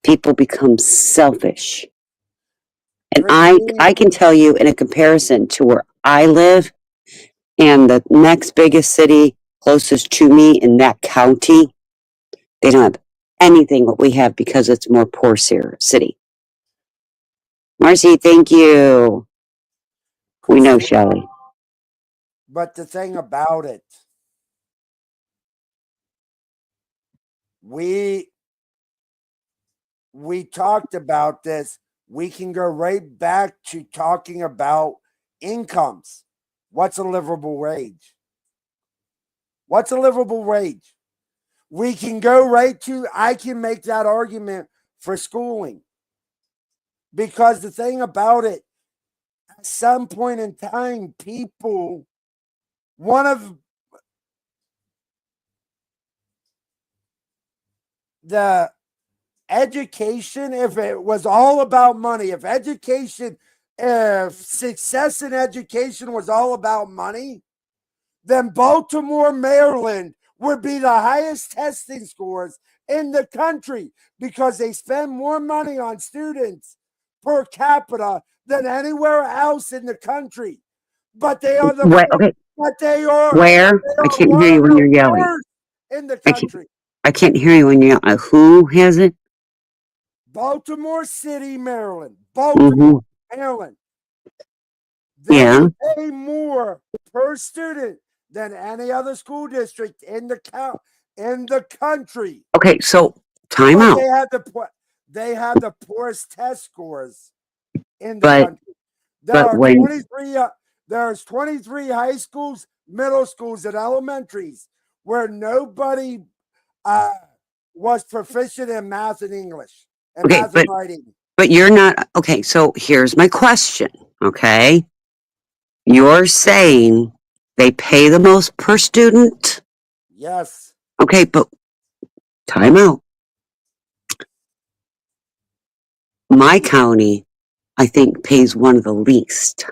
People become selfish. And I can tell you in a comparison to where I live and the next biggest city closest to me in that county, they don't have anything what we have because it's more poor city. Marcy, thank you. We know Shelley. But the thing about it, we talked about this. We can go right back to talking about incomes. What's a livable wage? What's a livable wage? We can go right to, I can make that argument for schooling. Because the thing about it, at some point in time, people, one of the education, if it was all about money, if success in education was all about money, then Baltimore, Maryland would be the highest testing scores in the country because they spend more money on students per capita than anywhere else in the country. But they are the Where? I can't hear you when you're yelling. In the country. I can't hear you when you're yelling. Who has it? Baltimore City, Maryland. Baltimore, Maryland. They pay more per student than any other school district in the country. Okay, so time out. They have the poorest test scores in the country. There's 23 high schools, middle schools, and elementaries where nobody was proficient in math and English and math and writing. But you're not okay. So here's my question. Okay, you're saying they pay the most per student? Yes. Okay, but Time out. My county, I think, pays one of the least.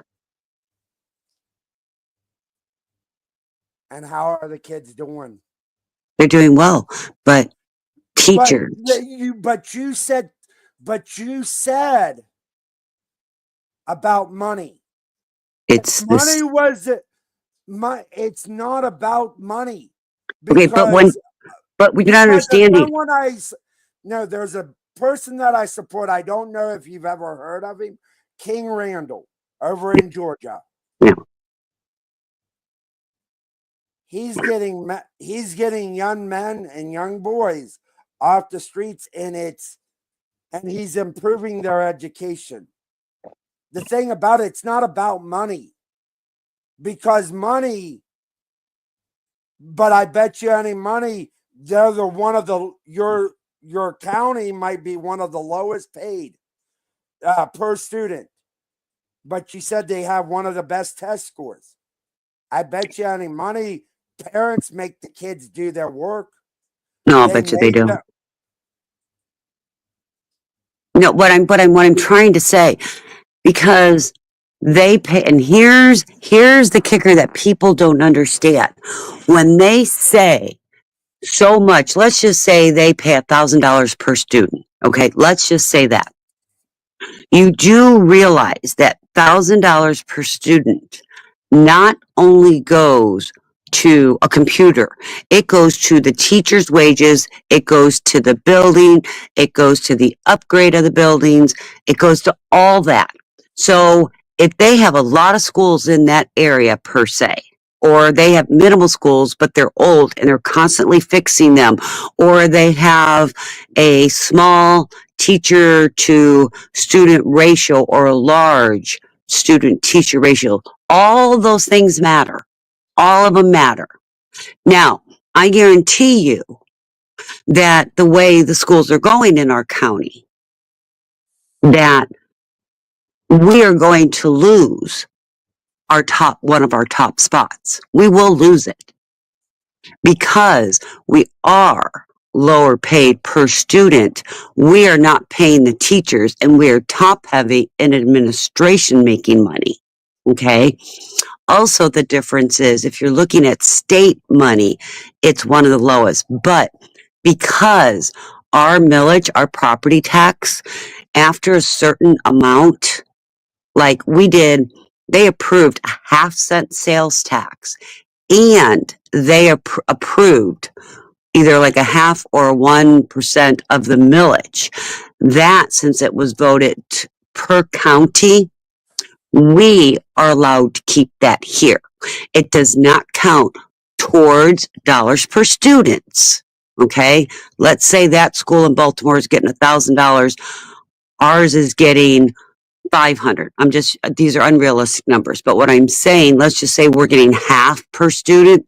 And how are the kids doing? They're doing well, but teachers, But you said about money. it's Money this. was it's not about money Okay, but we can understand it. No, there's a person that I support. I don't know if you've ever heard of him, King Randall, over in Georgia. Yeah. He's getting young men and young boys off the streets, and he's improving their education. The thing about it's not about money, because money. But I bet you any money, they're one of the your county might be one of the lowest paid per student. But you said they have one of the best test scores. I bet you any money, parents make the kids do their work. No, I'll bet you they do. No, what I'm trying to say, because they pay, and here's the kicker that people don't understand. When they say so much, let's just say they pay $1,000 per student. Okay, let's just say that. You do realize that $1,000 per student not only goes to a computer, it goes to the teacher's wages, it goes to the building, it goes to the upgrade of the buildings, it goes to all that. So if they have a lot of schools in that area per se, or they have minimal schools, but they're old and they're constantly fixing them, or they have a small teacher to student ratio or a large student teacher ratio, all of those things matter. All of them matter. Now, I guarantee you that the way the schools are going in our county, that we are going to lose one of our top spots. We will lose it because we are lower paid per student. We are not paying the teachers, and we are top heavy in administration making money. Okay. Also, the difference is if you're looking at state money, it's one of the lowest. But because our millage, our property tax, after a certain amount, like we did, they approved a 0.5 cent sales tax, and they approved either like a 0.5 or 1% of the millage. That, since it was voted per county, we are allowed to keep that here. It does not count towards dollars per students. Okay. Let's say that school in Baltimore is getting $1,000. Ours is getting 500. These are unrealistic numbers, but what I'm saying, let's just say we're getting half per student.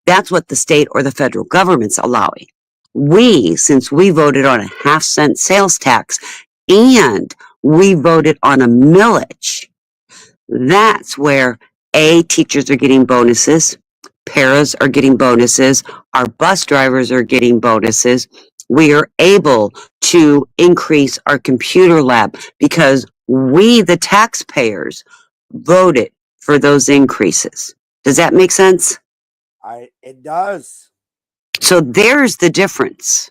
That's what the state or the federal government's allowing. Since we voted on a 0.5 cent sales tax and we voted on a millage, that's where teachers are getting bonuses, paras are getting bonuses, our bus drivers are getting bonuses. We are able to increase our computer lab because we, the taxpayers, voted for those increases. Does that make sense? It does. So there's the difference.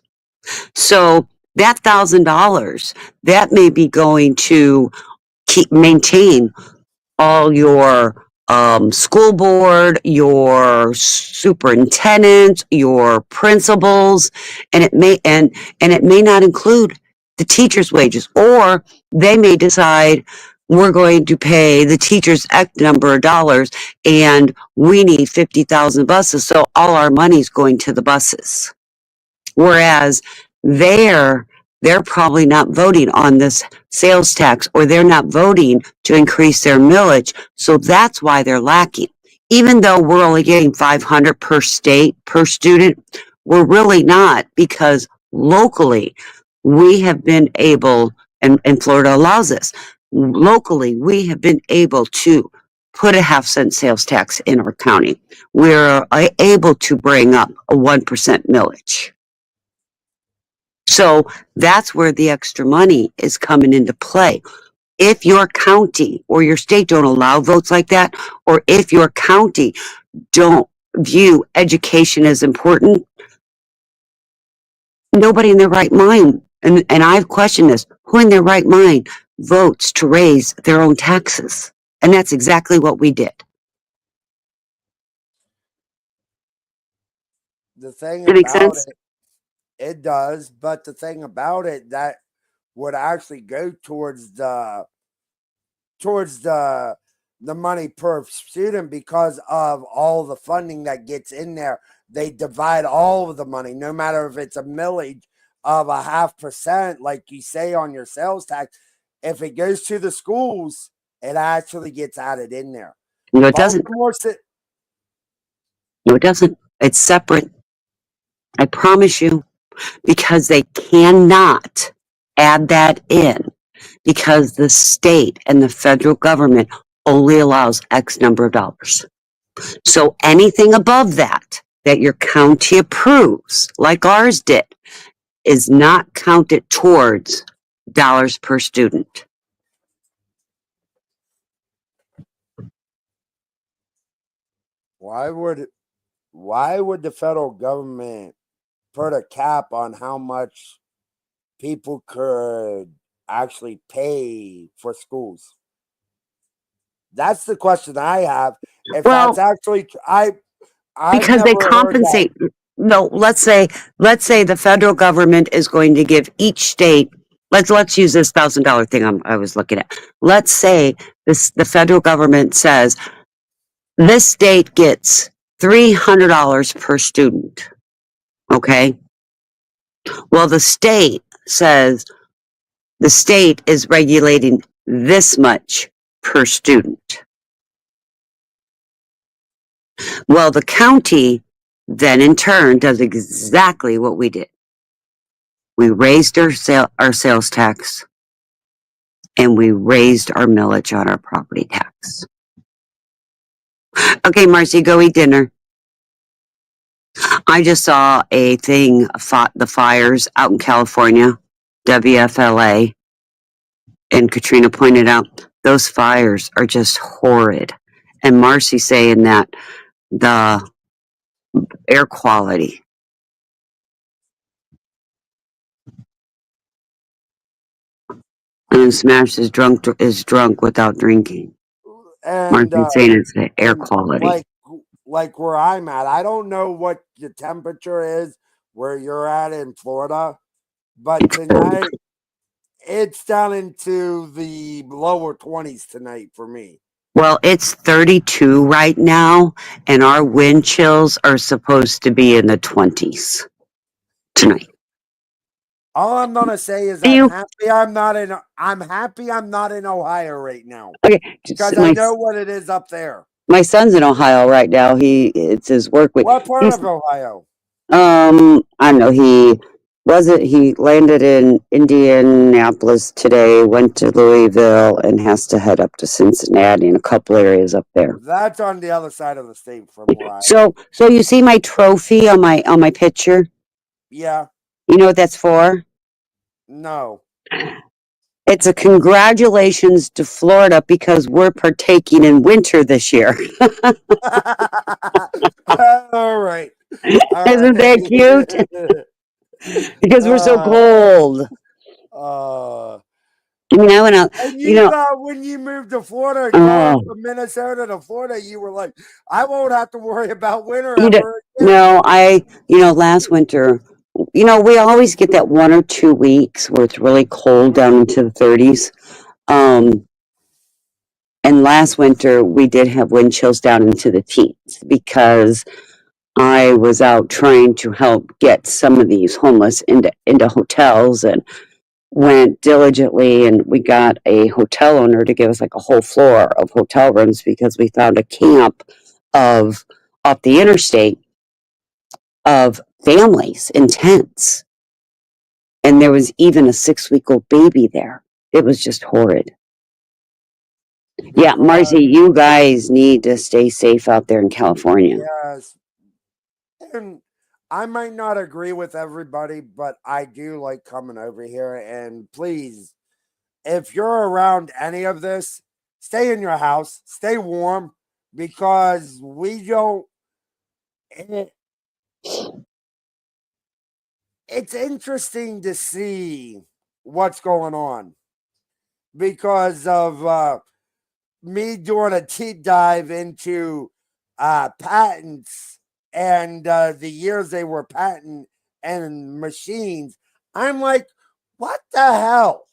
So that $1,000, that may be going to maintain all your school board, your superintendent, your principals, and it may not include the teachers' wages, or they may decide we're going to pay the teachers X number of dollars, and we need 50,000 buses, so all our money's going to the buses. Whereas they're probably not voting on this sales tax, or they're not voting to increase their millage. So that's why they're lacking. Even though we're only getting 500 per state, per student, we're really not, because locally we have been able, and Florida allows this, locally we have been able to put a 0.5 cent sales tax in our county. We're able to bring up a 1% millage. So that's where the extra money is coming into play. If your county or your state don't allow votes like that, or if your county don't view education as important, nobody in their right mind, and I've questioned this, who in their right mind votes to raise their own taxes? And that's exactly what we did. The thing That makes about sense? it does, but the thing about it that would actually go towards the money per student because of all the funding that gets in there. They divide all of the money, no matter if it's a millage of 0.5%, like you say on your sales tax. If it goes to the schools, it actually gets added in there. No, it doesn't. Baltimore, No, it doesn't. It's separate. I promise you, because they cannot add that in because the state and the federal government only allows X number of dollars. So anything above that your county approves, like ours did, is not counted towards dollars per student. why would the federal government put a cap on how much people could actually pay for schools? That's the question I have. If that's Well, actually, I've because they never heard that. compensate. No, let's say the federal government is going to give each state. Let's use this $1,000 thing I was looking at. Let's say the federal government says this state gets $300 per student. Okay. Well, the state says the state is regulating this much per student. Well, the county then in turn does exactly what we did. We raised our sales tax and we raised our millage on our property tax. Okay, Marcy, go eat dinner. I just saw a thing, the fires out in California, WFLA, and Katrina pointed out those fires are just horrid. And Marcy saying that the air quality. And Smash is drunk without drinking. And Marcy's saying it's the air and quality. like where I'm at, I don't know what the temperature is where you're at in Florida, but tonight it's down into the lower 20s tonight for me. Well, it's 32 right now, and our wind chills are supposed to be in the 20s tonight. All I'm gonna say is I'm happy I'm not in Ohio right now. Okay, Because I know what it is up there. my son's in Ohio right now. It's his work week. What part of Ohio? I don't know. He landed in Indianapolis today, went to Louisville, and has to head up to Cincinnati and a couple areas up there. That's on the other side of the state from where I am. So you see my trophy on my picture? Yeah. You know what that's for? No. It's a congratulations to Florida because we're partaking in winter this year. All right. Isn't that cute? Because we're so cold. I mean, I went out. And you thought when you moved to Florida, going from Minnesota to Florida, you were like, I won't have to worry about winter ever again. No, last winter, we always get that 1 or 2 weeks where it's really cold down into the 30s. And last winter we did have wind chills down into the teens because I was out trying to help get some of these homeless into hotels and went diligently, and we got a hotel owner to give us like a whole floor of hotel rooms because we found a camp off the interstate of families in tents. And there was even a 6-week-old baby there. It was just horrid. Yeah, Marcy, you guys need to stay safe out there in California. Yes. And I might not agree with everybody, but I do like coming over here. And please, if you're around any of this, stay in your house, stay warm, because we don't. It, it's interesting to see what's going on because of me doing a deep dive into patents and the years they were patent and machines. I'm like, what the hell?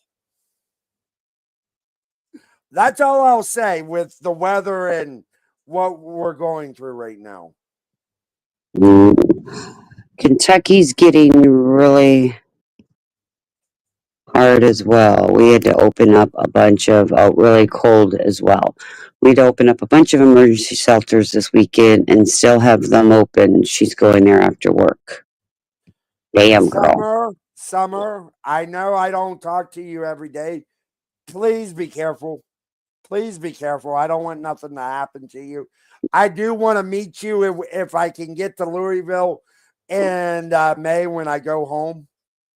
That's all I'll say with the weather and what we're going through right now. Mm. Kentucky's getting really hard as well. We had to open up a bunch of really cold as well. We'd open up a bunch of emergency shelters this weekend and still have them open. She's going there after work. Damn, girl. Summer, I know I don't talk to you every day. Please be careful. Please be careful. I don't want nothing to happen to you. I do want to meet you if I can get to Louisville in May when I go home,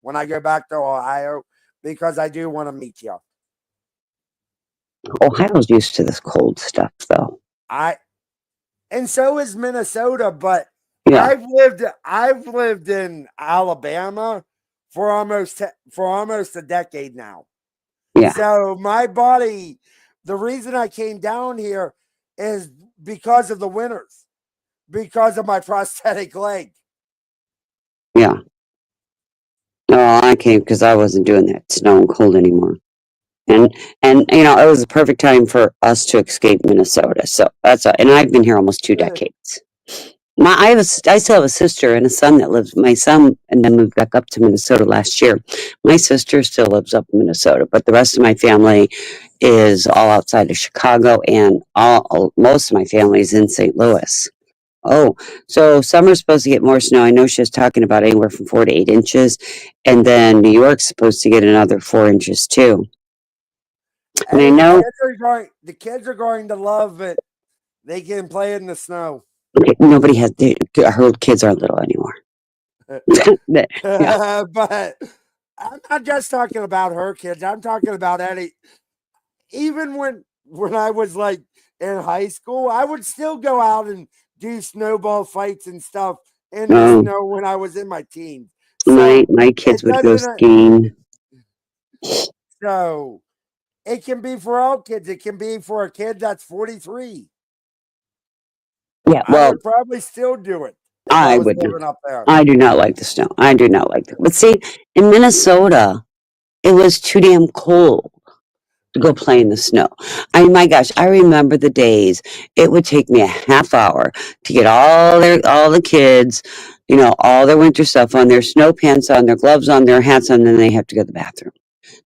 when I go back to Ohio, because I do want to meet you. Ohio's used to this cold stuff, though. I and so is Minnesota, but Yeah, I've lived in Alabama for almost a decade now. yeah, So my body, the reason I came down here is because of the winters, because of my prosthetic leg. yeah. No, I came because I wasn't doing that snow and cold anymore. And it was the perfect time for us to escape Minnesota. So and I've been here almost 2 decades. I still have a sister and a son that lives. My son and then moved back up to Minnesota last year. My sister still lives up in Minnesota, but the rest of my family is all outside of Chicago, and most of my family is in St. Louis. Oh, so summer's supposed to get more snow. I know she was talking about anywhere from 4 to 8 inches, and then New York's supposed to get another 4 inches too. And I Hey, know the kids are going to love it. They can play in the snow. nobody has. Her kids aren't little anymore. Yeah. But I'm not just talking about her kids. I'm talking about any. Even when I was like in high school, I would still go out and do snowball fights and stuff in the Um, snow when I was in my teens. my So my kids it would go doesn't. skiing. So it can be for all kids. It can be for a kid that's 43. Yeah, I well, would probably still do it if I I was would not. living up there. I do not like the snow. I do not like it. But see, in Minnesota, it was too damn cold to go play in the snow. My gosh, I remember the days. It would take me a half hour to get all the kids, all their winter stuff on, their snow pants on, their gloves on, their hats on, then they have to go to the bathroom.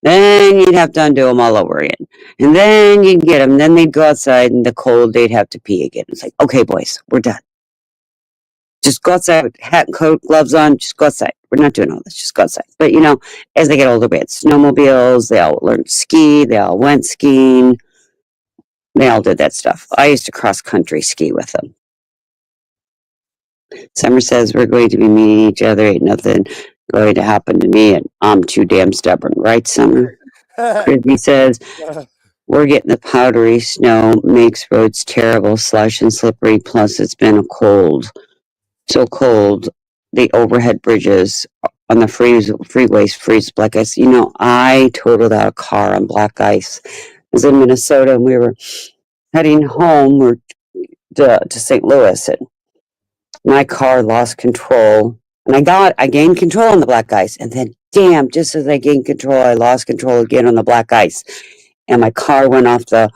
Then you'd have to undo them all over again. And then you'd get them. Then they'd go outside in the cold. They'd have to pee again. It's like, okay, boys, we're done. Just go outside with hat and coat, gloves on. Just go outside. We're not doing all this. Just go outside. But as they get older, we had snowmobiles. They all learned to ski. They all went skiing. They all did that stuff. I used to cross country ski with them. Summer says we're going to be meeting each other. Ain't nothing going to happen to me, and I'm too damn stubborn, right, Summer? Frisbee says we're getting the powdery snow, makes roads terrible, slush and slippery. Plus, it's been so cold. The overhead bridges on the freeways freeze black ice. I totaled out a car on black ice. I was in Minnesota, and we were heading home or to St. Louis, and my car lost control. And I gained control on the black ice, and then damn, just as I gained control, I lost control again on the black ice, and my car went off the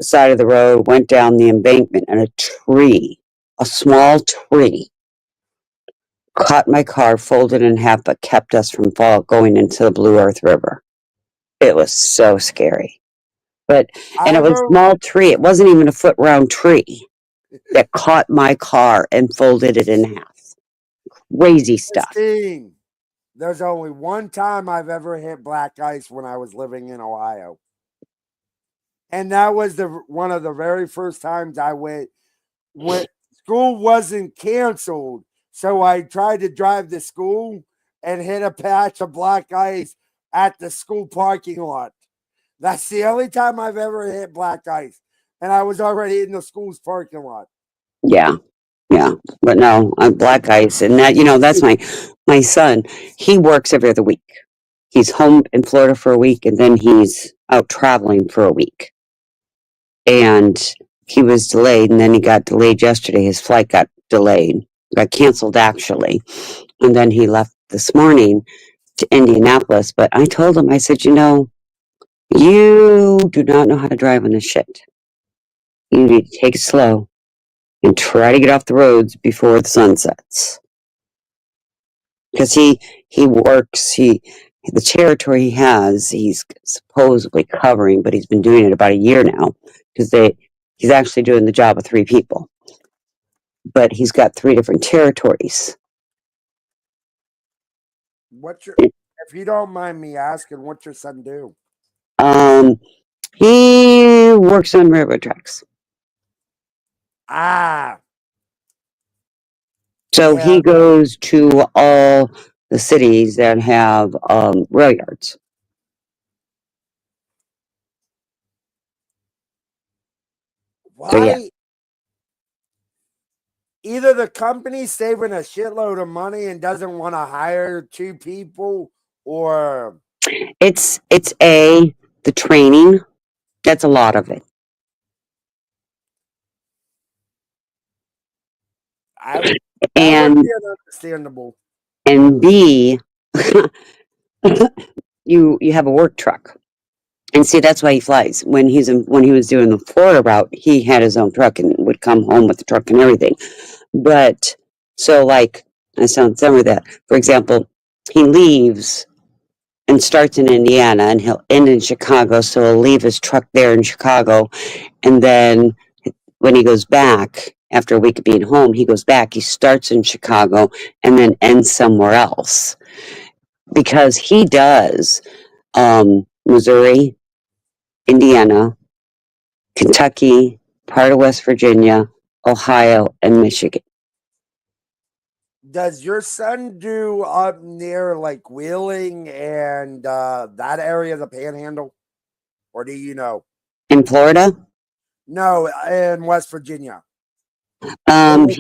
side of the road, went down the embankment, and a small tree, caught my car, folded in half, but kept us from going into the Blue Earth River. It was so scary. And I it was a wrote small tree. It wasn't even a foot round tree that caught my car and folded it in half. Crazy stuff. 16. There's only one time I've ever hit black ice when I was living in Ohio. And that was one of the very first times I went when school wasn't canceled So I tried to drive to school and hit a patch of black ice at the school parking lot. That's the only time I've ever hit black ice. And I was already in the school's parking lot. Yeah. But no, I'm black ice. And that, that's my son. He works every other week. He's home in Florida for a week and then he's out traveling for a week. And he was delayed and then he got delayed yesterday. His flight got delayed, got canceled actually. And then he left this morning to Indianapolis. But I told him, I said, you do not know how to drive on this shit. You need to take it slow and try to get off the roads before the sun sets. Because he works, the territory he has, he's supposedly covering, but he's been doing it about a year now. Because he's actually doing the job of 3 people. But he's got 3 different territories. If you don't mind me asking, what's your son do? He works on railroad tracks. So he goes to all the cities that have rail yards. Why? So, yeah. Either the company's saving a shitload of money and doesn't want to hire 2 people, or it's the training. That's a lot of it. that would be understandable. And B, you have a work truck. And see, that's why he flies. When he was doing the Florida route, he had his own truck and would come home with the truck and everything. But so like I sound some of that. For example, he leaves and starts in Indiana and he'll end in Chicago. So he'll leave his truck there in Chicago. And then when he goes back after a week of being home, he goes back, he starts in Chicago and then ends somewhere else. Because he does Missouri, Indiana, Kentucky, part of West Virginia, Ohio, and Michigan. Does your son do up near like Wheeling and that area of the Panhandle, or do you know? In Florida? No, in West Virginia. He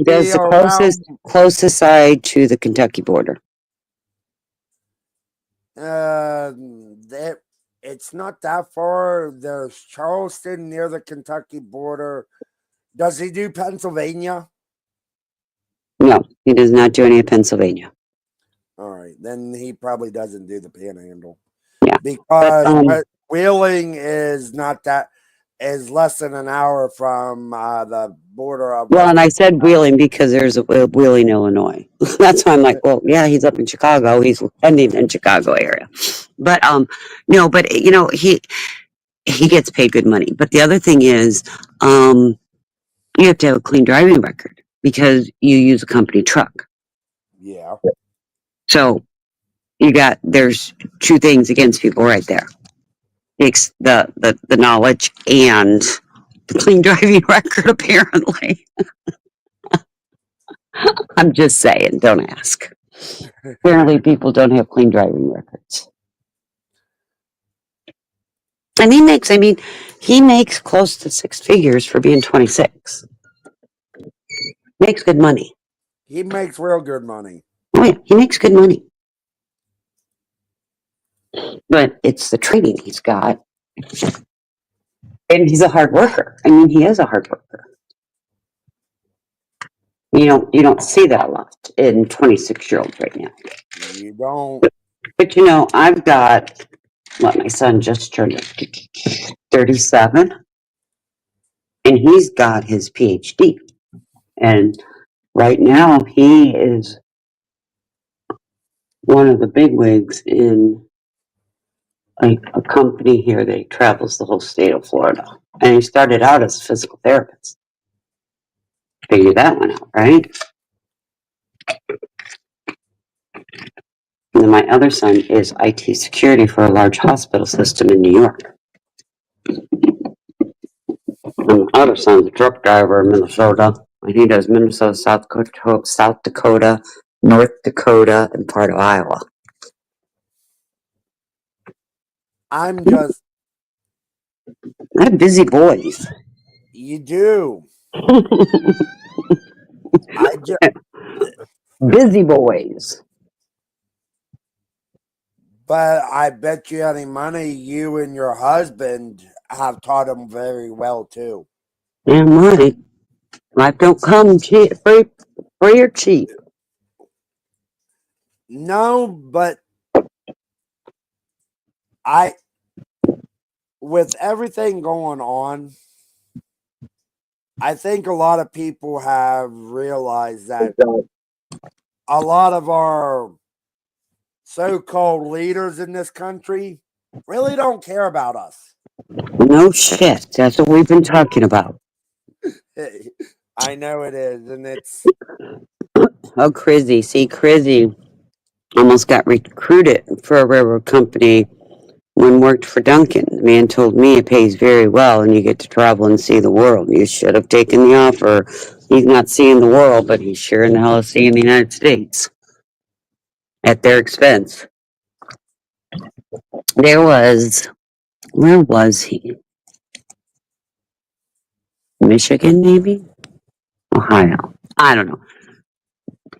does the closest side to the Kentucky border. It's not that far. There's Charleston near the Kentucky border. Does he do Pennsylvania? No, he does not do any of Pennsylvania. All right, then he probably doesn't do the Panhandle. Yeah, because Wheeling is less than an hour from the border of. Well, and I said Wheeling because there's a Wheeling, Illinois. That's why I'm like, well, yeah, he's up in Chicago. He's ending in Chicago area. But no, but he gets paid good money. But the other thing is, you have to have a clean driving record because you use a company truck. Yeah. So there's 2 things against people right there. It's the knowledge and the clean driving record, apparently. I'm just saying, don't ask. Apparently people don't have clean driving records. And he makes close to 6 figures for being 26. Makes good money. He makes real good money. Oh yeah, he makes good money. But it's the training he's got. And he's a hard worker. He is a hard worker. You don't see that a lot in 26-year-olds right now. You don't. But I've got my son just turned 37, and he's got his PhD. And right now he is one of the bigwigs in a company here that travels the whole state of Florida. And he started out as a physical therapist. Figure that one out, right? And then my other son is IT security for a large hospital system in New York. And my other son's a truck driver in Minnesota. And he does Minnesota, South Dakota, North Dakota, and part of Iowa. I'm just, I have busy boys. you do. I just, Busy boys. but I bet you any money you and your husband have taught him very well too. Damn right. Life don't come cheap, free or cheap. No, but I, with everything going on, I think a lot of people have realized that a lot of our so-called leaders in this country really don't care about us. No shit. That's what we've been talking about. I know it is, and it's Oh, Crizzy. See, Crizzy almost got recruited for a railroad company when worked for Duncan. The man told me it pays very well and you get to travel and see the world. You should have taken the offer. He's not seeing the world, but he's sure in the hell is seeing the United States at their expense. Where was he? Michigan, maybe? Ohio. I don't know.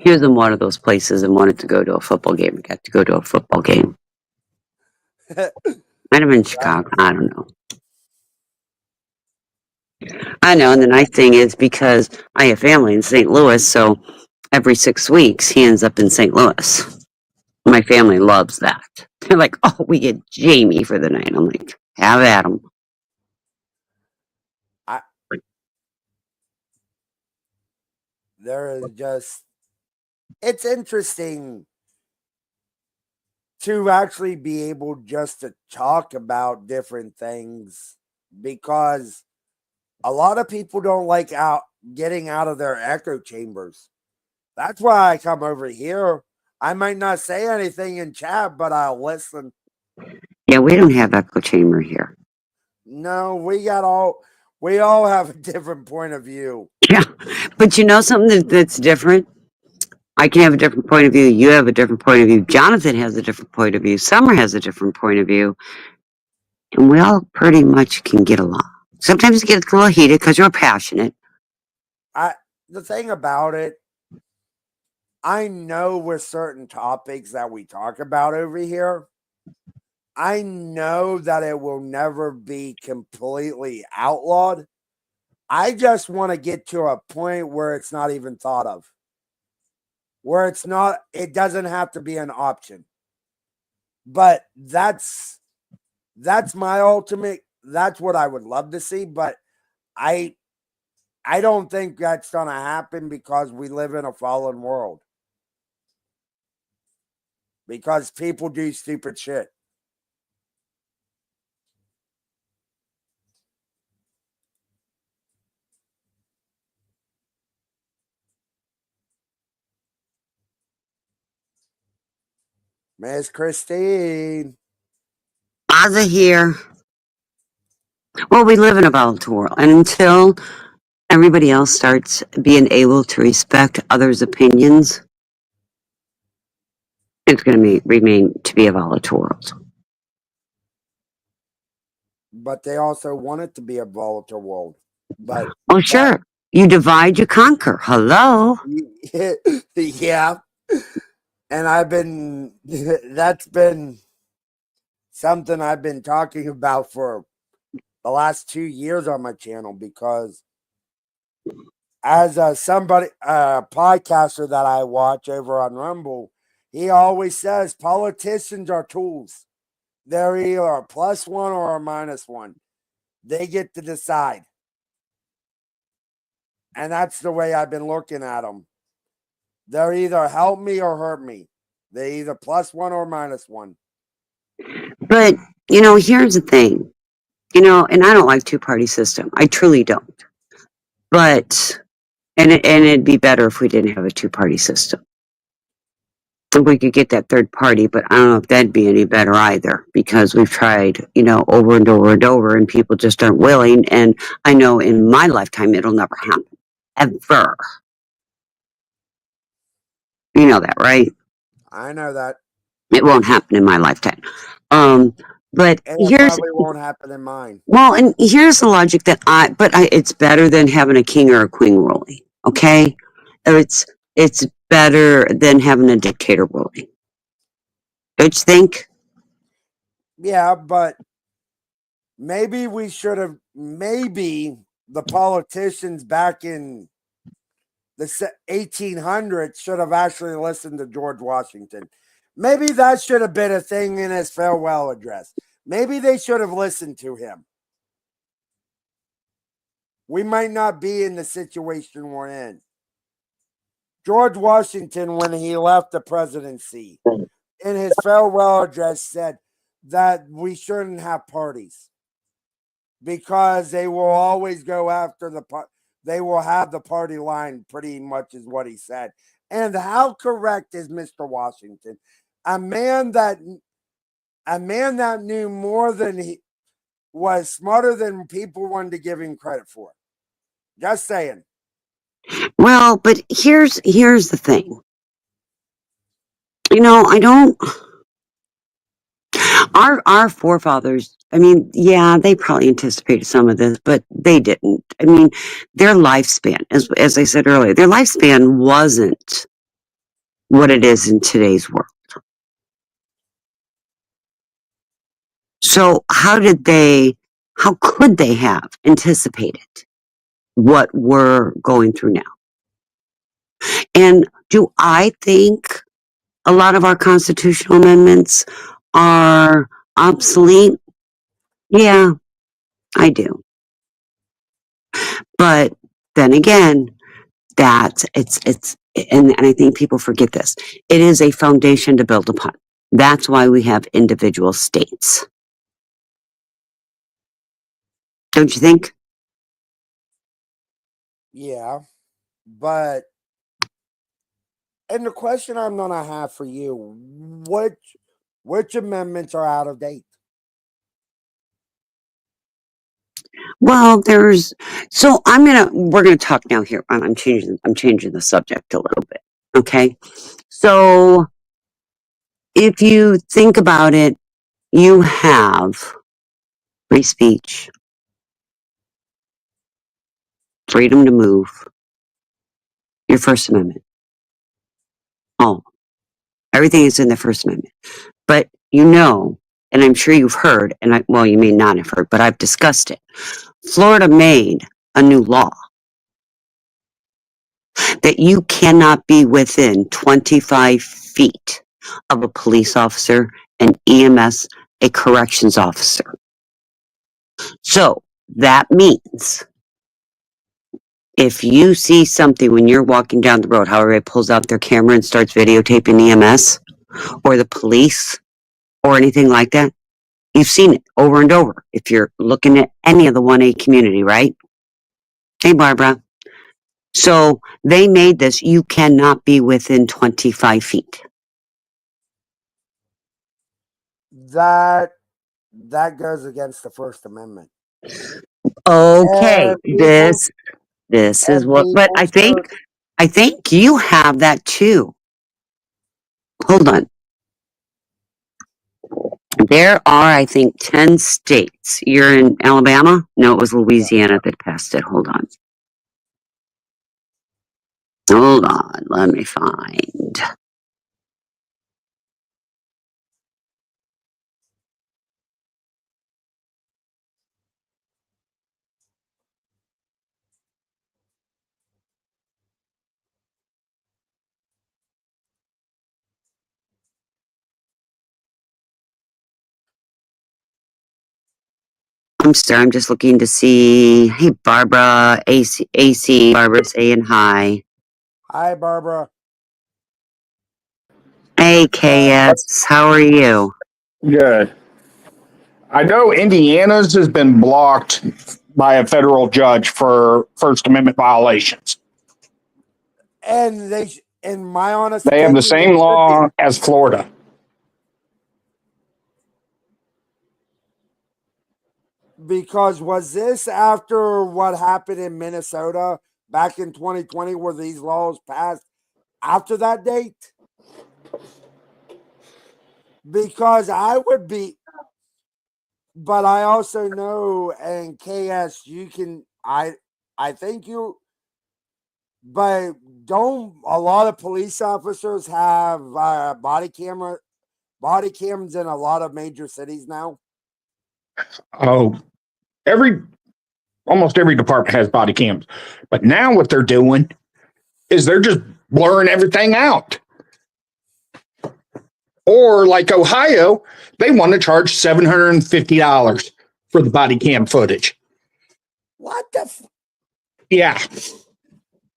He was in one of those places and wanted to go to a football game. He got to go to a football game. Might have been Chicago. I don't know. I know. And the nice thing is because I have family in St. Louis, so every 6 weeks he ends up in St. Louis. My family loves that. They're like, oh, we get Jamie for the night. I'm like, have at him. I, there is just it's interesting to actually be able just to talk about different things because a lot of people don't like getting out of their echo chambers. That's why I come over here. I might not say anything in chat, but I'll listen. Yeah, we don't have echo chamber here. No, we all have a different point of view. Yeah, but you know something that's different? I can have a different point of view. You have a different point of view. Jonathan has a different point of view. Summer has a different point of view. And we all pretty much can get along. Sometimes it gets a little heated because we're passionate. The thing about it, I know with certain topics that we talk about over here, I know that it will never be completely outlawed. I just want to get to a point where it's not even thought of. Where it doesn't have to be an option. But that's my ultimate, that's what I would love to see, but I don't think that's going to happen because we live in a fallen world. Because people do stupid shit. Miss Christine. Ozzy here. Well, we live in a volatile world. And until everybody else starts being able to respect others' opinions, it's going to remain to be a volatile world. But they also want it to be a volatile world. But oh, sure. You divide, you conquer. Hello. Yeah. And that's been something I've been talking about for the last 2 years on my channel because as a podcaster that I watch over on Rumble, he always says politicians are tools. They're either a +1 or a -1. They get to decide. And that's the way I've been looking at them. They're either help me or hurt me. They're either +1 or -1. But, here's the thing. And I don't like two-party system. I truly don't. But, and it'd be better if we didn't have a two-party system. We could get that third party, but I don't know if that'd be any better either because we've tried, over and over and over and people just aren't willing. And I know in my lifetime, it'll never happen. ever. You know that, right? I know that. It won't happen in my lifetime. But And it here's probably won't happen in mine. well, and here's the logic that it's better than having a king or a queen ruling. Okay, or it's better than having a dictator ruling. Don't you think? Yeah, but maybe we should have, maybe the politicians back in the 1800s should have actually listened to George Washington. Maybe that should have been a thing in his farewell address. Maybe they should have listened to him. We might not be in the situation we're in. George Washington, when he left the presidency, in his farewell address, said that we shouldn't have parties because they will always go after they will have the party line, pretty much is what he said. And how correct is Mr. Washington? A man that knew more than he was, smarter than people wanted to give him credit for. Just saying. Well, but here's the thing. You know, I don't. Our forefathers. I mean, yeah, they probably anticipated some of this, but they didn't. I mean, their lifespan, as I said earlier, their lifespan wasn't what it is in today's world. So how could they have anticipated what we're going through now? And do I think a lot of our constitutional amendments are obsolete? Yeah, I do. But then again, and I think people forget this. It is a foundation to build upon. That's why we have individual states. Don't you think? Yeah, but and the question I'm gonna have for you, which amendments are out of date? Well, we're gonna talk now here. I'm changing the subject a little bit. Okay. So if you think about it, you have free speech, freedom to move, your First Amendment. Oh, everything is in the First Amendment. But and I'm sure you've heard, well, you may not have heard, but I've discussed it. Florida made a new law that you cannot be within 25 feet of a police officer, an EMS, a corrections officer. So that means if you see something when you're walking down the road, how everybody pulls out their camera and starts videotaping EMS or the police or anything like that, you've seen it over and over if you're looking at any of the 1A community, right? Hey, Barbara. So they made this, you cannot be within 25 feet. That goes against the First Amendment. Okay, And people this is and what, but people I think you have that too. Hold on. There are, I think, 10 states. You're in Alabama? No, it was Louisiana that passed it. Hold on. Let me find. I'm sorry, I'm just looking to see. Hey, Barbara, AC, Barbara saying hi. Hi, Barbara. Hey, KS, how are you? Good. I know Indiana's has been blocked by a federal judge for First Amendment violations. And in my honest They have the opinion, they same should be, law as Florida. because was this after what happened in Minnesota back in 2020 were these laws passed after that date? Because I would be, but I also know, and KS, you can, I think you, but don't a lot of police officers have body cams in a lot of major cities now? Oh, almost every department has body cams. But now what they're doing is they're just blurring everything out. Or like Ohio, they want to charge $750 for the body cam footage. What the? Yeah.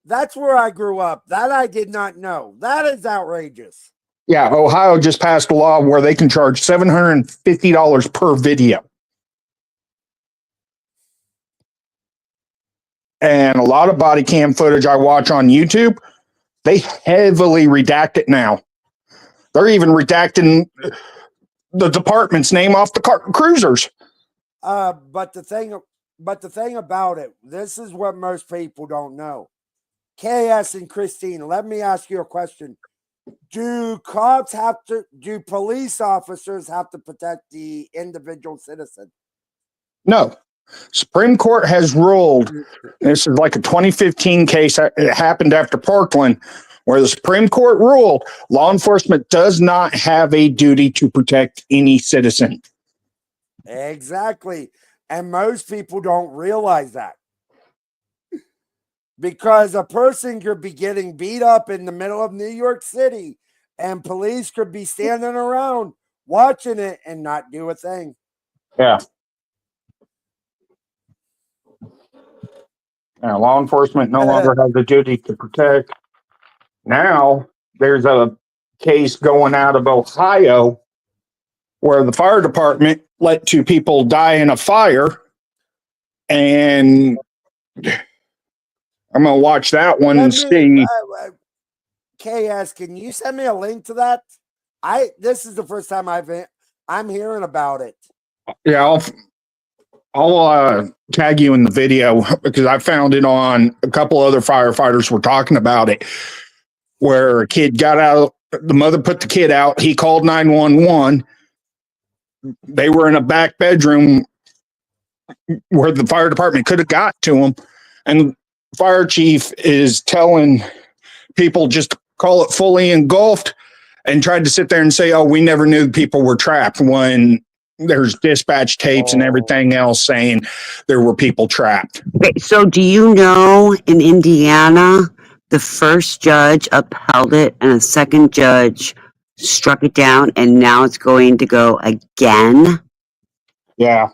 That's where I grew up. That I did not know. That is outrageous. Yeah. Ohio just passed a law where they can charge $750 per video. And a lot of body cam footage I watch on YouTube, they heavily redact it now. They're even redacting the department's name off the cruisers. But the thing about it, this is what most people don't know. KS and Christine, let me ask you a question. Do police officers have to protect the individual citizen? No. Supreme Court has ruled, this is like a 2015 case, it happened after Parkland, where the Supreme Court ruled law enforcement does not have a duty to protect any citizen. Exactly. And most people don't realize that. Because a person could be getting beat up in the middle of New York City and police could be standing around watching it and not do a thing. Yeah. Now, law enforcement no longer has a duty to protect. Now, there's a case going out of Ohio where the fire department let 2 people die in a fire. And I'm going to watch that one and see. KS, can you send me a link to that? This is the first time I'm hearing about it. Yeah, I'll tag you in the video because I found it on a couple other firefighters were talking about it, where a kid got out. The mother put the kid out. He called 911. They were in a back bedroom where the fire department could have got to him. And fire chief is telling people just call it fully engulfed and tried to sit there and say, oh, we never knew people were trapped, when there's dispatch tapes and everything else saying there were people trapped. Okay, so do you know in Indiana, the first judge upheld it and a second judge struck it down, and now it's going to go again? Yeah.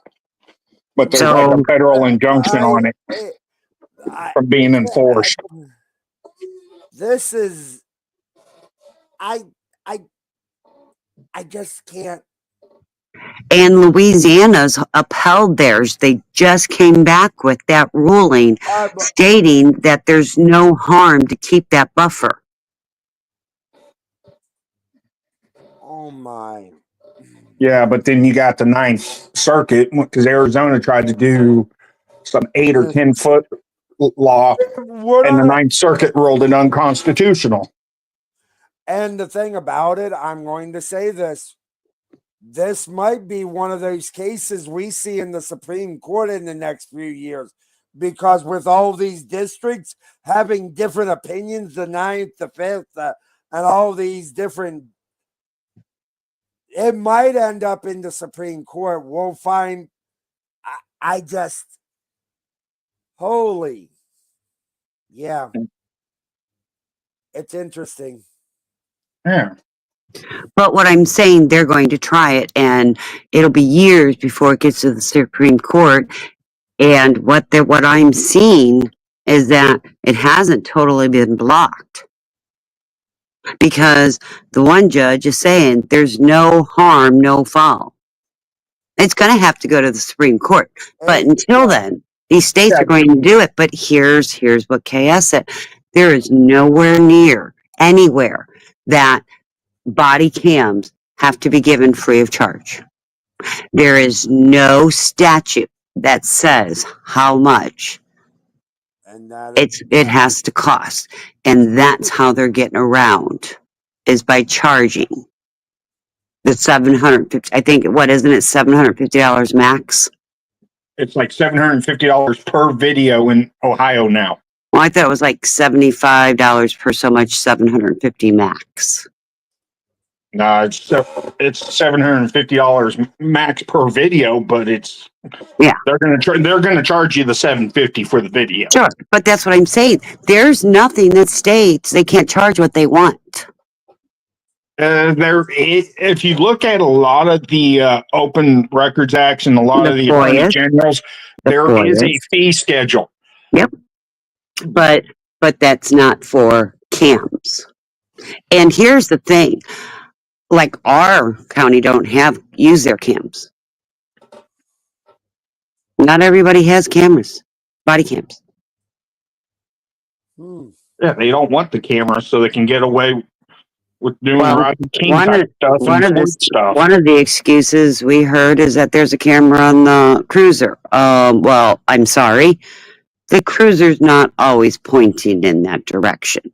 But there's like a federal injunction on it from being enforced. This is, I just can't. And Louisiana's upheld theirs. They just came back with that ruling stating that there's no harm to keep that buffer. Oh my. Yeah, but then you got the Ninth Circuit, because Arizona tried to do some 8 or 10 foot law, and the Ninth Circuit ruled it unconstitutional. And the thing about it, I'm going to say this. This might be one of those cases we see in the Supreme Court in the next few years, because with all these districts having different opinions, the 9th, the 5th, and all these different, it might end up in the Supreme Court. We'll find. I just, holy, yeah, it's interesting. Yeah. But what I'm saying, they're going to try it, and it'll be years before it gets to the Supreme Court. And what I'm seeing is that it hasn't totally been blocked, because the one judge is saying there's no harm, no foul. It's going to have to go to the Supreme Court. But until then, these states are going to do it. But here's what KS said. There is nowhere near anywhere that body cams have to be given free of charge. There is no statute that says how much And that it has to cost. And that's how they're getting around, is by charging the 750. I think, what isn't it, $750 max? It's like $750 per video in Ohio now. Well, I thought it was like $75 per so much, 750 max. No, it's $750 max per video, but it's Yeah. they're gonna charge you the $750 for the video. Sure, but that's what I'm saying. There's nothing that states they can't charge what they want. If you look at a lot of the Open Records Acts and a lot of the Attorney Generals, there is a fee schedule. Yep. But that's not for cams. And here's the thing. Like, our county don't use their cams. Not everybody has cameras, body cams. Yeah, they don't want the camera so they can get away with doing Rodney King type stuff and stuff. One of the excuses we heard is that there's a camera on the cruiser. Well, I'm sorry. The cruiser's not always pointing in that direction.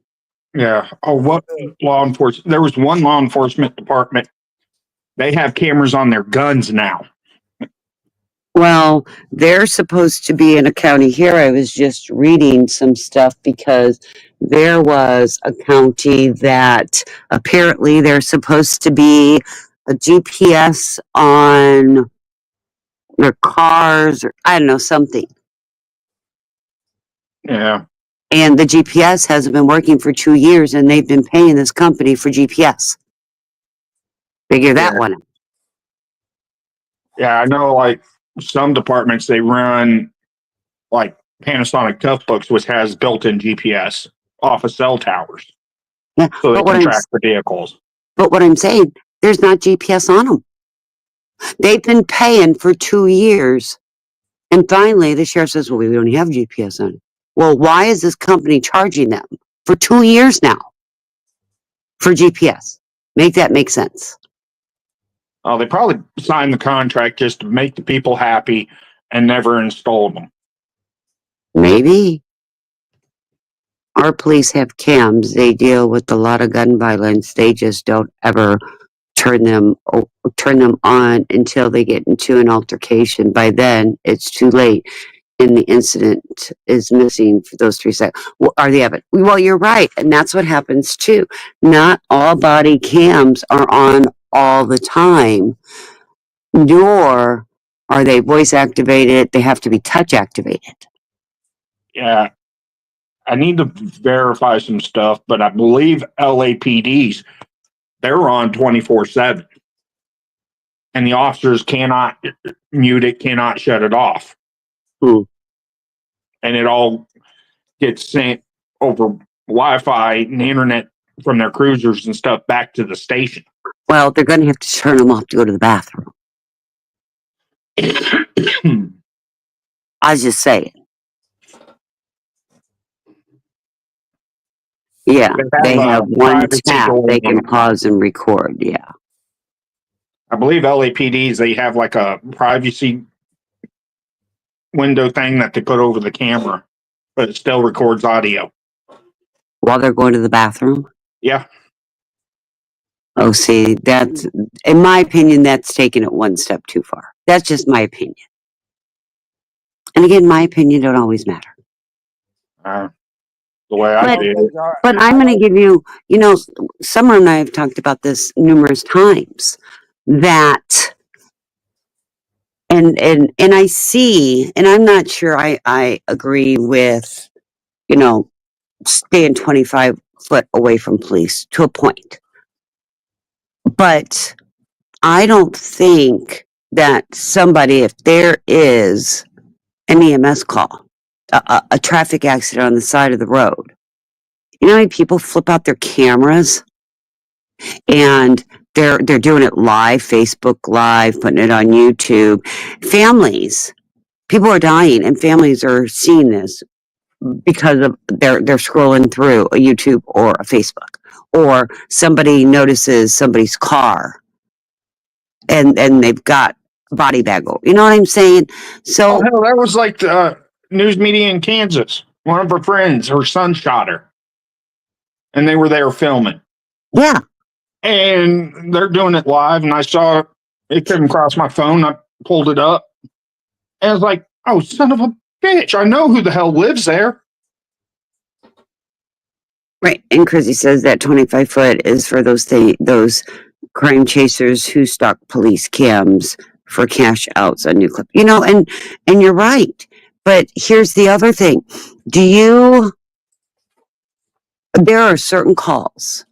Yeah. Oh, what law enforcement? There was one law enforcement department. They have cameras on their guns now. Well, they're supposed to be in a county here. I was just reading some stuff because there was a county that apparently there's supposed to be a GPS on their cars, or I don't know, something. Yeah. And the GPS hasn't been working for 2 years, and they've been paying this company for GPS. Figure that one out. Yeah, I know, like, some departments, they run, like, Panasonic Tough Books, which has built-in GPS off of cell towers. Yeah, so they can track the vehicles. But what I'm saying, there's not GPS on them. They've been paying for 2 years, and finally the sheriff says, well, we don't have GPS on it. Well, why is this company charging them for 2 years now for GPS? Make that make sense. Oh, they probably signed the contract just to make the people happy and never installed them. Maybe. Our police have cams. They deal with a lot of gun violence. They just don't ever turn them on until they get into an altercation. By then, it's too late, and the incident is missing for those 3 seconds. Are they evident? Well, you're right, and that's what happens too. Not all body cams are on all the time, nor are they voice activated. They have to be touch activated. Yeah. I need to verify some stuff, but I believe LAPDs, they're on 24/7. And the officers cannot mute it, cannot shut it off. Hmm. And it all gets sent over Wi-Fi and the internet from their cruisers and stuff back to the station. Well, they're going to have to turn them off to go to the bathroom. I was just saying. Yeah, they have one tap. They can pause and record. Yeah. I believe LAPDs, they have like a privacy window thing that they put over the camera, but it still records audio. While they're going to the bathroom? Yeah. Oh, see, that's, in my opinion, that's taking it one step too far. That's just my opinion. And again, my opinion don't always matter. The way I see it. But I'm going to give you, Summer and I have talked about this numerous times, that, and I see, and I'm not sure I agree with, staying 25 foot away from police to a point. But I don't think that somebody, if there is an EMS call, a traffic accident on the side of the road, you know how many people flip out their cameras and they're doing it live, Facebook Live, putting it on YouTube. Families, people are dying, and families are seeing this because of they're scrolling through a YouTube or a Facebook, or somebody notices somebody's car and they've got a body bag over. You know what I'm saying? So hell, that was like the news media in Kansas. One of her friends, her son shot her. And they were there filming. Yeah. And they're doing it live. And I saw it came across my phone. I pulled it up. And I was like, oh, son of a bitch. I know who the hell lives there. Right. And Chrissy says that 25 foot is for those crime chasers who stalk police cams for cash outs on new clip. You know, and you're right. But here's the other thing. There are certain calls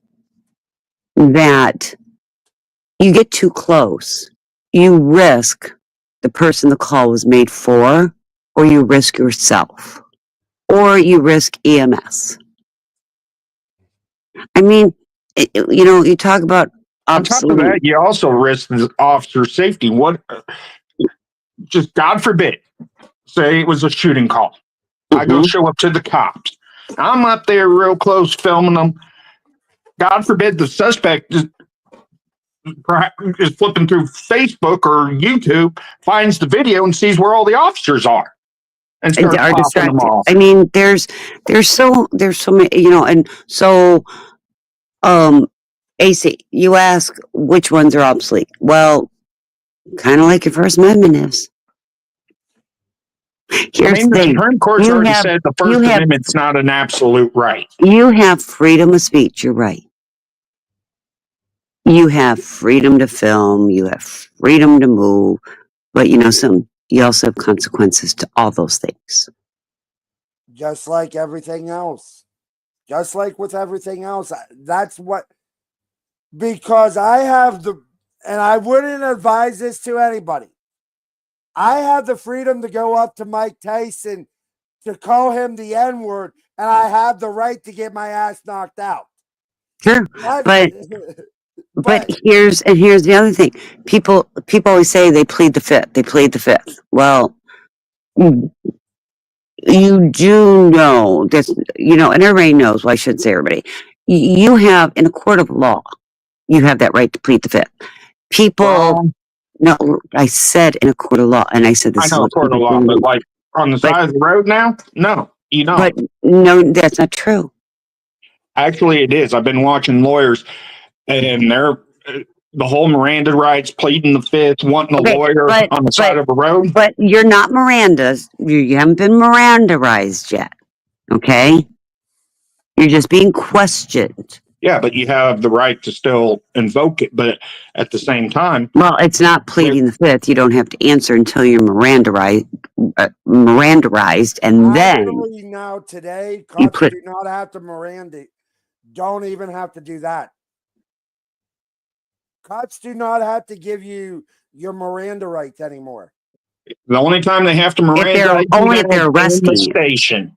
that you get too close, you risk the person the call was made for, or you risk yourself, or you risk EMS. I mean, you talk about On top of that, you also risk the officer's safety. What? Just God forbid, say it was a shooting call. I go show up to the cops. I'm up there real close filming them. God forbid the suspect is flipping through Facebook or YouTube, finds the video and sees where all the officers are, and starts popping them off. I mean, there's so many, and so AC, you ask which ones are obsolete. Well, kind of like your First Amendment is. Here's the thing. Supreme Court's already said the First Amendment's not an absolute right. You have freedom of speech, you're right. You have freedom to film, you have freedom to move, but you also have consequences to all those things. Just like everything else. Just like with everything else. That's what, because I have and I wouldn't advise this to anybody. I have the freedom to go up to Mike Tyson to call him the N-word, and I have the right to get my ass knocked out. Sure, but here's the other thing. People always say they plead the fifth. They plead the fifth. Well, you do know that, and everybody knows. Well, I shouldn't say everybody. You have, in a court of law, you have that right to plead the fifth. No, I said in a court of law, and I said this. I know a court of law, but like on the side of the road now, no, you don't. But no, that's not true. Actually, it is. I've been watching lawyers, and they're the whole Miranda rights, pleading the fifth, wanting a lawyer on the side of the road. But you're not Miranda's. You haven't been Mirandaized yet. Okay, you're just being questioned. Yeah, but you have the right to still invoke it, but at the same time... Well, it's not pleading the fifth. You don't have to answer until you're Mirandaized, and actually, now today, cops do not have to Miranda. Don't even have to do that. Cops do not have to give you your Miranda rights anymore. The only time they have to Miranda only if they're arresting the station.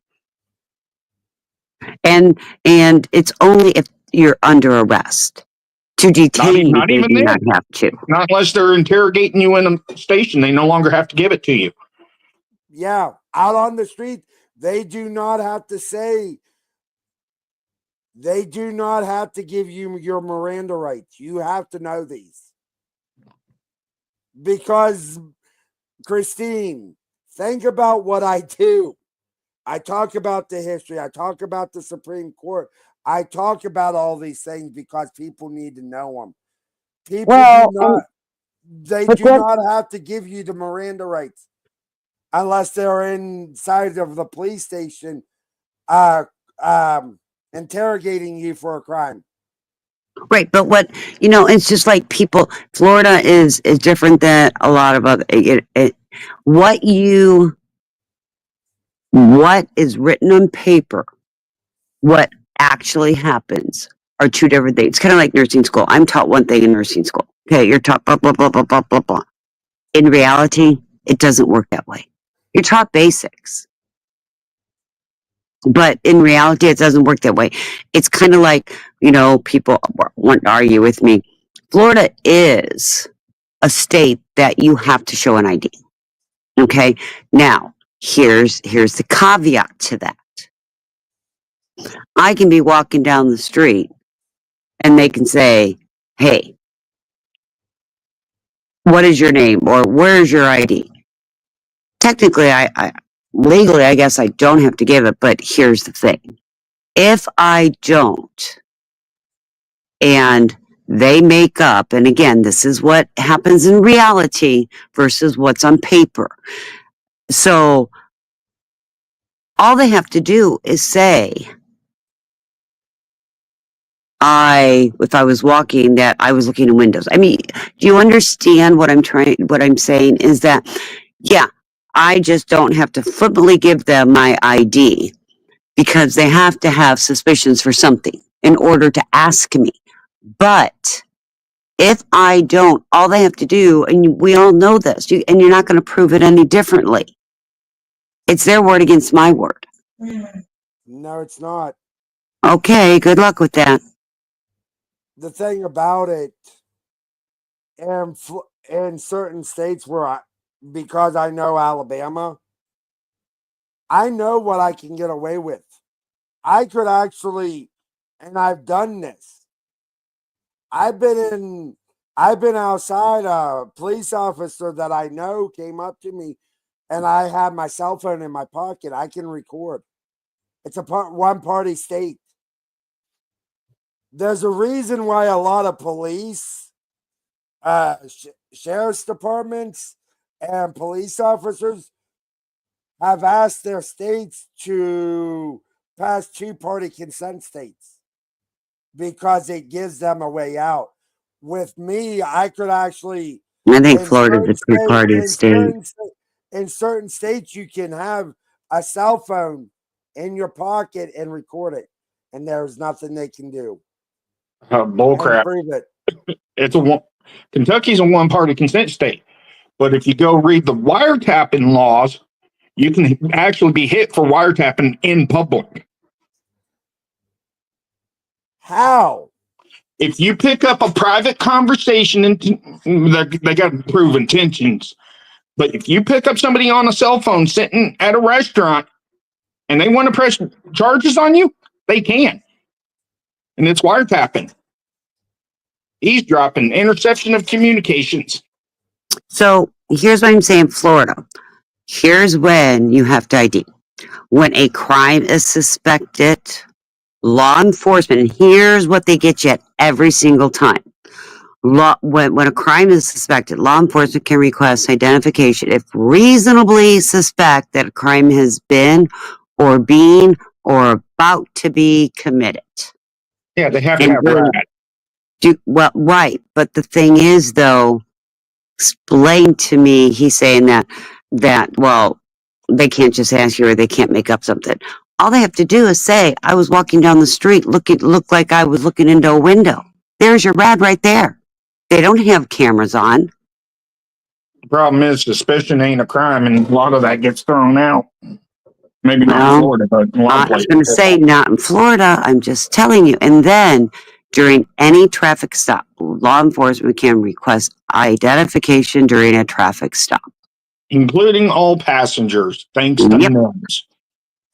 And it's only if you're under arrest. To detain you, they do not have to. Not unless they're interrogating you in a station. They no longer have to give it to you. Yeah, out on the street, they do not have to say. They do not have to give you your Miranda rights. You have to know these. Because, Christine, think about what I do. I talk about the history. I talk about the Supreme Court. I talk about all these things because people need to know them. People do not have to give you the Miranda rights unless they're inside of the police station interrogating you for a crime. Right, but it's just like people. Florida is different than a lot of other. What is written on paper, what actually happens are two different things. It's kind of like nursing school. I'm taught one thing in nursing school. Okay, you're taught blah, blah, blah, blah, blah, blah, blah. In reality, it doesn't work that way. You're taught basics. But in reality, it doesn't work that way. It's kind of like, people want to argue with me. Florida is a state that you have to show an ID. Okay? Now, here's the caveat to that. I can be walking down the street and they can say, hey, what is your name? Or where's your ID? Technically, legally, I guess I don't have to give it, but here's the thing. If I don't, and they make up, and again, this is what happens in reality versus what's on paper. So all they have to do is say, if I was walking, that I was looking in windows. I mean, do you understand what I'm saying is that, yeah, I just don't have to flippantly give them my ID because they have to have suspicions for something in order to ask me. But if I don't, all they have to do, and we all know this, and you're not going to prove it any differently. It's their word against my word. No, it's not. Okay, good luck with that. The thing about it, in certain states because I know Alabama, I know what I can get away with. I could actually, and I've done this. I've been outside. A police officer that I know came up to me, and I had my cell phone in my pocket. I can record. It's a one party state. There's a reason why a lot of police, sheriff's departments, and police officers have asked their states to pass two-party consent states because it gives them a way out. With me, I could actually I think in Florida's a certain state two-party state. in certain states you can have a cell phone in your pocket and record it, and there's nothing they can do and Bullcrap. prove it. It's Kentucky's a one-party consent state, but if you go read the wiretapping laws, you can actually be hit for wiretapping in public. How? If you pick up a private conversation, and they got to prove intentions, but if you pick up somebody on a cell phone sitting at a restaurant and they want to press charges on you, they can, and it's wiretapping, eavesdropping, interception of communications. So here's what I'm saying, Florida. Here's when you have to ID. When a crime is suspected, law enforcement, and here's what they get you at every single time. When a crime is suspected, law enforcement can request identification if reasonably suspect that a crime has been or being or about to be committed. Yeah, they have to And have that. well, right. But the thing is, though, explain to me, he's saying well, they can't just ask you or they can't make up something. All they have to do is say, I was walking down the street, looked like I was looking into a window. There's your rad right there. They don't have cameras on. The problem is suspicion ain't a crime, and a lot of that gets thrown out. Maybe not in Well, Florida, but in a lot of I was places. going to say not in Florida. I'm just telling you. And then during any traffic stop, law enforcement can request identification during a traffic stop. Including all passengers, thanks to Yep. NIMS.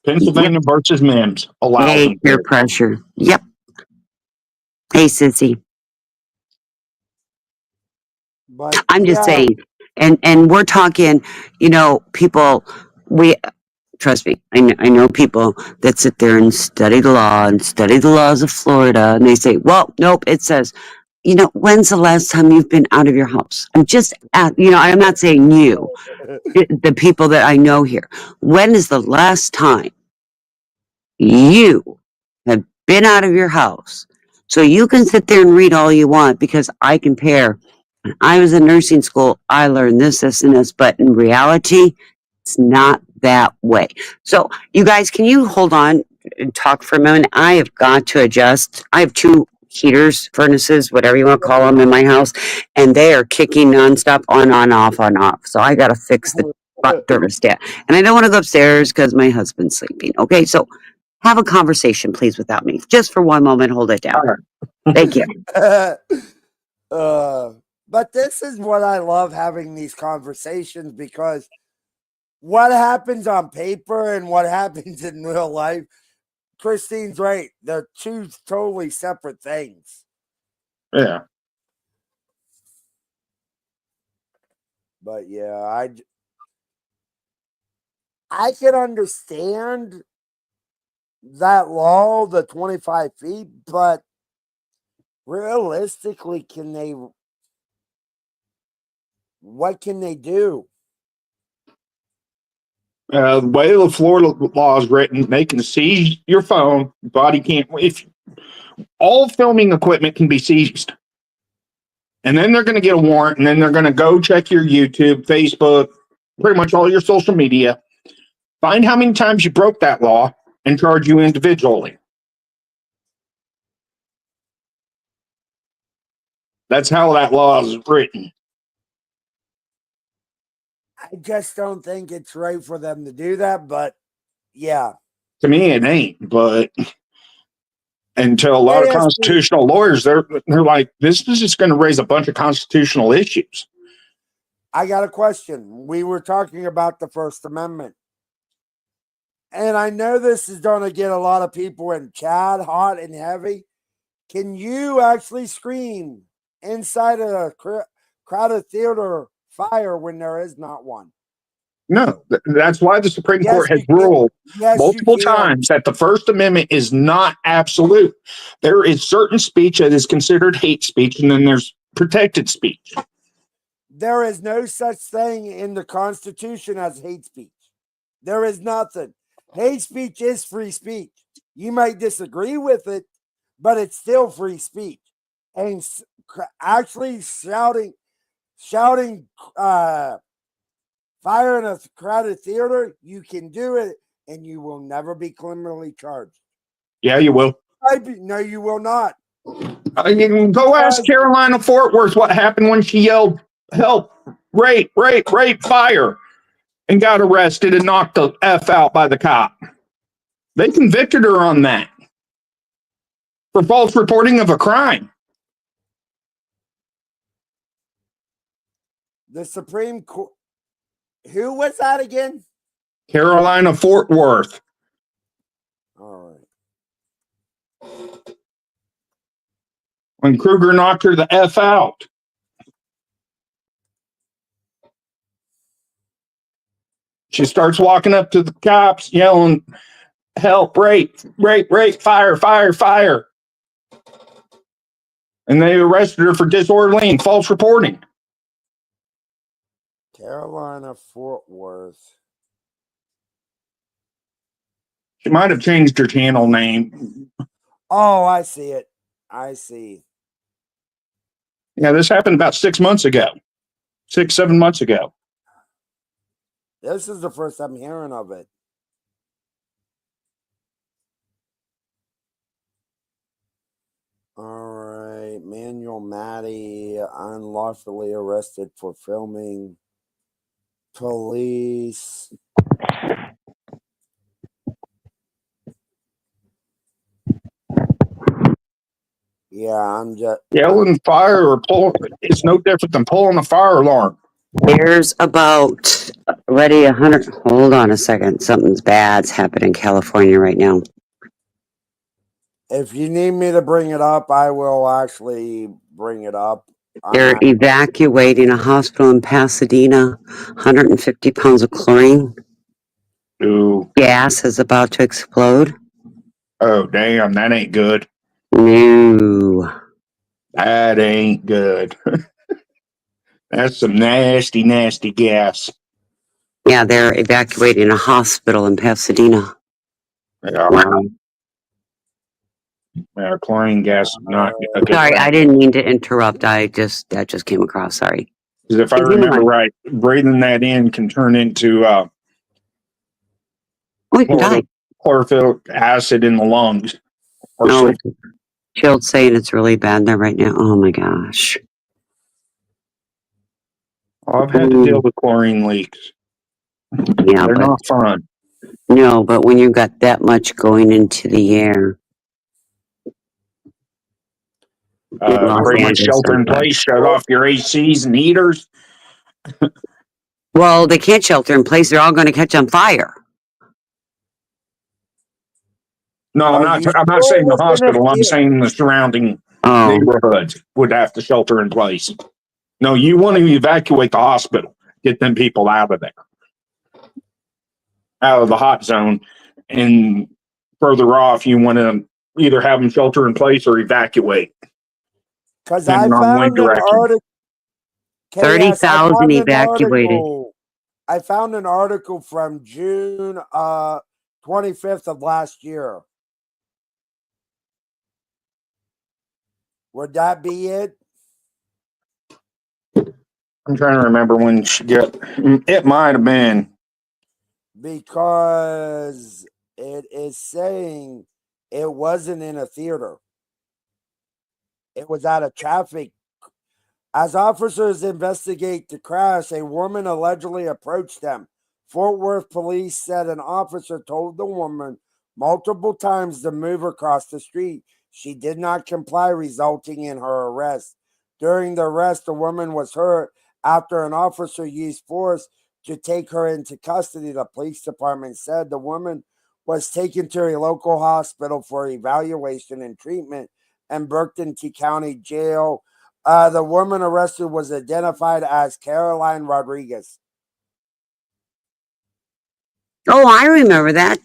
Pennsylvania versus NIMS allows Hey, them peer to. pressure. Yep. Hey, sissy. But I'm just yeah, saying, and we're talking, people. We trust me. I know people that sit there and study the law and study the laws of Florida, and they say, "Well, nope." It says, when's the last time you've been out of your house? I'm just, I'm not saying you, the people that I know here. When is the last time you have been out of your house? So you can sit there and read all you want because I compare. When I was in nursing school, I learned this, and this, but in reality, it's not that way. So, you guys, can you hold on and talk for a moment? I have got to adjust. I have two heaters, furnaces, whatever you want to call them, in my house, and they are kicking nonstop, on, off, on, off. So I got to fix the thermostat. And I don't want to go upstairs because my husband's sleeping. Okay, so have a conversation, please, without me. Just for one moment, hold it down. All right. Thank you. but this is what I love having these conversations because what happens on paper and what happens in real life, Christine's right. They're two totally separate things. Yeah. But yeah, I can understand that law, the 25 feet, but realistically, what can they do? The way the Florida law is written, they can seize your phone. Body can't. If all filming equipment can be seized, and then they're going to get a warrant, and then they're going to go check your YouTube, Facebook, pretty much all your social media, find how many times you broke that law, and charge you individually. That's how that law is written. I just don't think it's right for them to do that, but yeah. To me, it ain't. But until a lot of constitutional lawyers, they're like, this is just going to raise a bunch of constitutional issues. I got a question. We were talking about the First Amendment. And I know this is going to get a lot of people in chat hot and heavy. Can you actually scream inside a crowded theater fire when there is not one? No, that's why the Supreme Court has ruled multiple times that the First Amendment is not absolute. There is certain speech that is considered hate speech, and then there's protected speech. There is no such thing in the Constitution as hate speech. There is nothing. Hate speech is free speech. You might disagree with it, but it's still free speech. And actually shouting fire in a crowded theater, you can do it, and you will never be criminally charged. Yeah, you will. No, you will not. You can go ask Carolina Fort Worth what happened when she yelled, help, rape, rape, rape, fire, and got arrested and knocked the F out by the cop. They convicted her on that for false reporting of a crime. The Supreme Court. Who was that again? Carolina Fort Worth. All right. When Kruger knocked her the F out. She starts walking up to the cops yelling, help, rape, rape, rape, fire, fire, fire. And they arrested her for disorderly and false reporting. Carolina Fort Worth. She might have changed her channel name. Oh, I see it. I see. Yeah, this happened about 6 months ago. 7 months ago. This is the first I'm hearing of it. All right. Manuel Maddie unlawfully arrested for filming. Police. Yeah, I'm just yelling fire or pull. It's no different than pulling a fire alarm. There's about already 100. Hold on a second. Something's bad's happening in California right now. If you need me to bring it up, I will actually bring it up. They're evacuating a hospital in Pasadena. 150 pounds of chlorine. Ooh. Gas is about to explode. Oh, damn. That ain't good. No. That ain't good. That's some nasty, nasty gas. Yeah, they're evacuating a hospital in Pasadena. Yeah. Wow. Chlorine gas is not a good Sorry, thing. I didn't mean to interrupt. That just came across. Sorry. Because if I remember right, breathing that in can turn into We can die. Chlorophyll acid in the lungs. No, Chill's saying it's really bad there right now. Oh my gosh. I've had to deal with chlorine leaks. Yeah, they're not fun. No, but when you've got that much going into the air. Pretty much shelter in place, shut off your ACs and heaters. Well, they can't shelter in place. They're all going to catch on fire. No, I'm not saying the hospital. I'm saying the surrounding neighborhoods would have to shelter in place. No, you want to evacuate the hospital. Get them people out of there. out of the hot zone, and further off, you want to either have them shelter in place or evacuate, Because I depending on wind found an direction. article. 30,000 evacuated. I found an article from June 25th of last year. Would that be it? I'm trying to remember when she got. It might have been. Because it is saying it wasn't in a theater. It was at a traffic. As officers investigate the crash, a woman allegedly approached them. Fort Worth police said an officer told the woman multiple times to move across the street. She did not comply, resulting in her arrest. During the arrest, the woman was hurt after an officer used force to take her into custody. The police department said the woman was taken to a local hospital for evaluation and treatment in Berkton County Jail. The woman arrested was identified as Caroline Rodriguez. Oh, I remember that.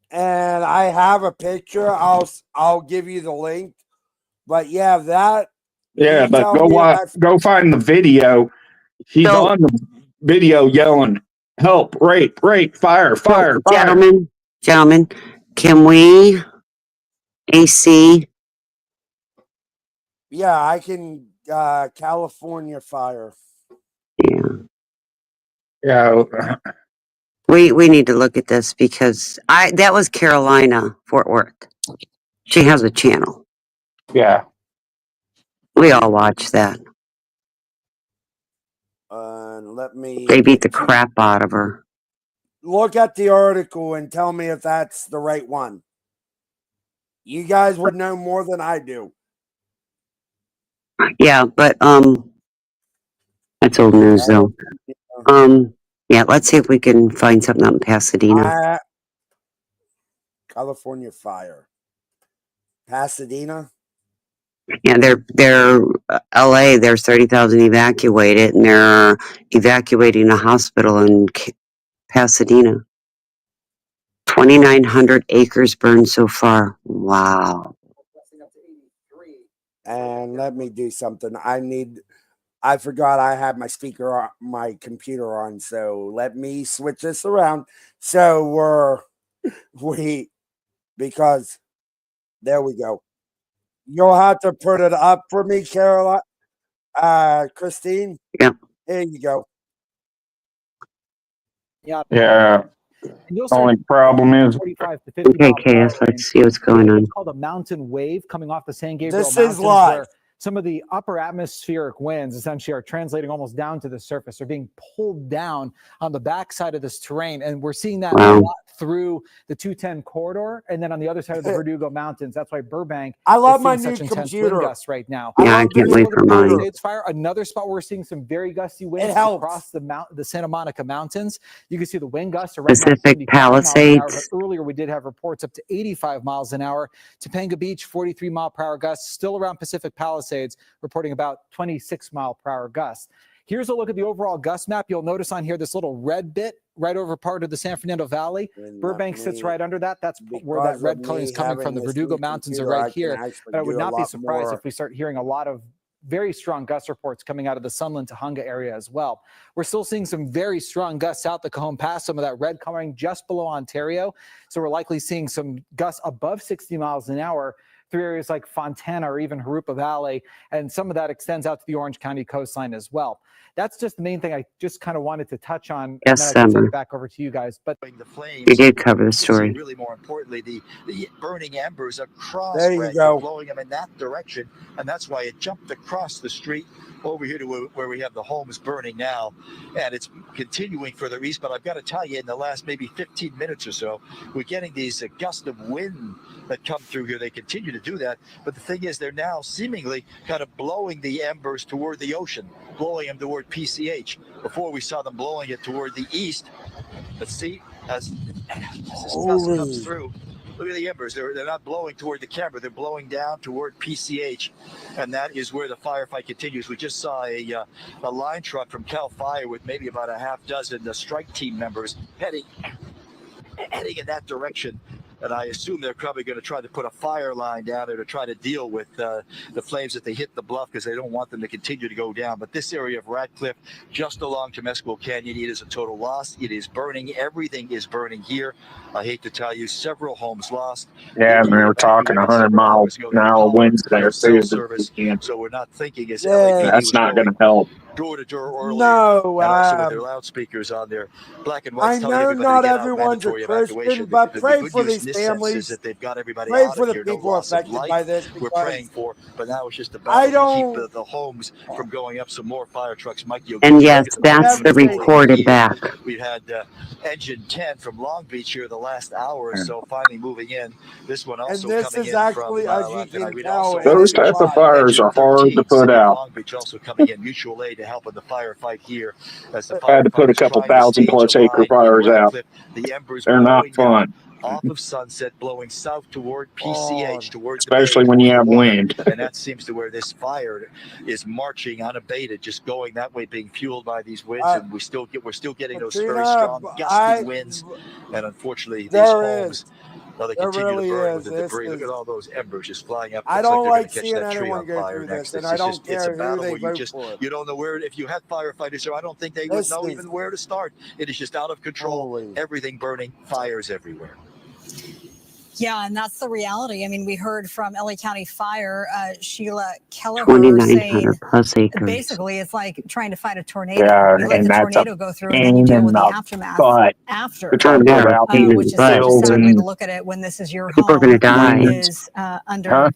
And I have a picture. I'll give you the link. But yeah, that. Yeah, but go find the video. She's So- on the video yelling, "Help! Rape! Rape! Fire! Fire! Fire!" Gentlemen, can we AC? Yeah, I can. California fire. Yeah. Yeah. We need to look at this because that was Carolina, Fort Worth. She has a channel. Yeah. We all watch that. Let me. They beat the crap out of her. Look at the article and tell me if that's the right one. You guys would know more than I do. Yeah, but that's old news though. Yeah, let's see if we can find something out in Pasadena. California fire. Pasadena. Yeah, they're LA. There's 30,000 evacuated, and they're evacuating a hospital in Pasadena. 2,900 acres burned so far. Wow. And let me do something. I forgot I had my speaker on, my computer on, so let me switch this around. So because there we go. You'll have to put it up for me, Caroline. Christine. Yeah. Here you go. Yeah. The only problem is. Okay, KS, let's see what's going on. It's called a mountain wave coming off the San Gabriel This Mountains. is live. Some of the upper atmospheric winds essentially are translating almost down to the surface. They're being pulled down on the backside of this terrain. And we're seeing that a lot through the 210 corridor. And then on the other side of the Verdugo Mountains, that's why Burbank I love is my seeing new such intense computer. wind gusts right now. Yeah, I can't wait for mine. It's fire. Another spot where we're seeing some very gusty winds across the Santa Monica Mountains. You can see the wind gusts are right Pacific now Palisades. but earlier we did have reports up to 85 miles an hour. Topanga Beach, 43 mile per hour gusts, still around Pacific Palisades, reporting about 26 mile per hour gusts. Here's a look at the overall gust map. You'll notice on here this little red bit right over part of the San Fernando Valley. Burbank sits right under that. That's where that red color is coming from. The Verdugo Mountains are right here. But I would not be surprised if we start hearing a lot of very strong gust reports coming out of the Sunland Tujunga area as well. We're still seeing some very strong gusts out the Cajon Pass, some of that red coloring just below Ontario. So we're likely seeing some gusts above 60 miles an hour through areas like Fontana or even Harupa Valley, and some of that extends out to the Orange County coastline as well. That's just the main thing I just kind of wanted to touch on. Yes, and then I can take it back over to you guys. But you did cover the story. Really, more importantly, the burning embers across. There you go. Blowing them in that direction, and that's why it jumped across the street over here to where we have the homes burning now, and it's continuing further east. But I've got to tell you, in the last maybe 15 minutes or so, we're getting these gusts of wind that come through here. They continue to do that, but the thing is, they're now seemingly kind of blowing the embers toward the ocean, blowing them toward PCH. Before we saw them blowing it toward the east. But see, as this gust comes through, Look at the embers. They're not blowing toward the camera. They're blowing down toward PCH, and that is where the firefight continues. We just saw a line truck from Cal Fire with maybe about a half dozen strike team members heading in that direction. And I assume they're probably going to try to put a fire line down there to try to deal with the flames that they hit the bluff, because they don't want them to continue to go down. But this area of Ratcliffe, just along Temescal Canyon, it is a total loss. It is burning. Everything is burning here. I hate to tell you, several homes lost. Yeah, and they're talking 100-mile-an-hour winds there too. Service, so we're not thinking as Yeah. That's not going to help. door to door earlier, No, and also with their loudspeakers on their black and white. I know not everyone's a Christian, but pray for these families. That they've got everybody Pray out for of the here. No people loss of affected life. by this. We're Because praying for, but now it's just I about to don't. keep the homes from going up. Some more fire trucks. Mike, you'll And get yes, to that's the recorded back. We've had engine 10 from Long Beach here the last hour or so, finally moving in. This one also And this coming is in actually, from as you left, and I can would tell, also it Those is type of live. fires are hard to put City of out. Long Beach also coming in. Mutual aid to help in the firefight here as the I had to put a firefighters couple trying to stage 1,000+ a acre line in fires out. Ratcliffe. The embers They're not blowing down fun, off of Sunset, blowing south toward PCH, toward the especially bay, when you toward have the water. wind. And that seems to where this fire is marching unabated, just going that way, being fueled by these winds. And we're still getting those very Katrina, strong gusty winds. And unfortunately, these there homes, is. well, they There continue really to burn is. with the This debris. Look is. at all those embers just flying up. I Looks like don't they're going like to catch seeing that tree anyone on go fire through next. this, and It's I don't just, it's a care who battle they where you vote just, for. you don't know where. If you had firefighters here, I don't think they would This know is even where to start. It is just out of control. holy. Everything burning, fires everywhere. Yeah, and that's the reality. I mean, we heard from LA County Fire, Sheila Kelleher saying 2,900+ acres. basically it's like trying to fight a tornado. Yeah, You let and the that's a tornado go through, and then you pain deal in with the the aftermath butt to after, try to put out these which is such a builds sad way to and look at it when this is your People are going home to die. that is under huh?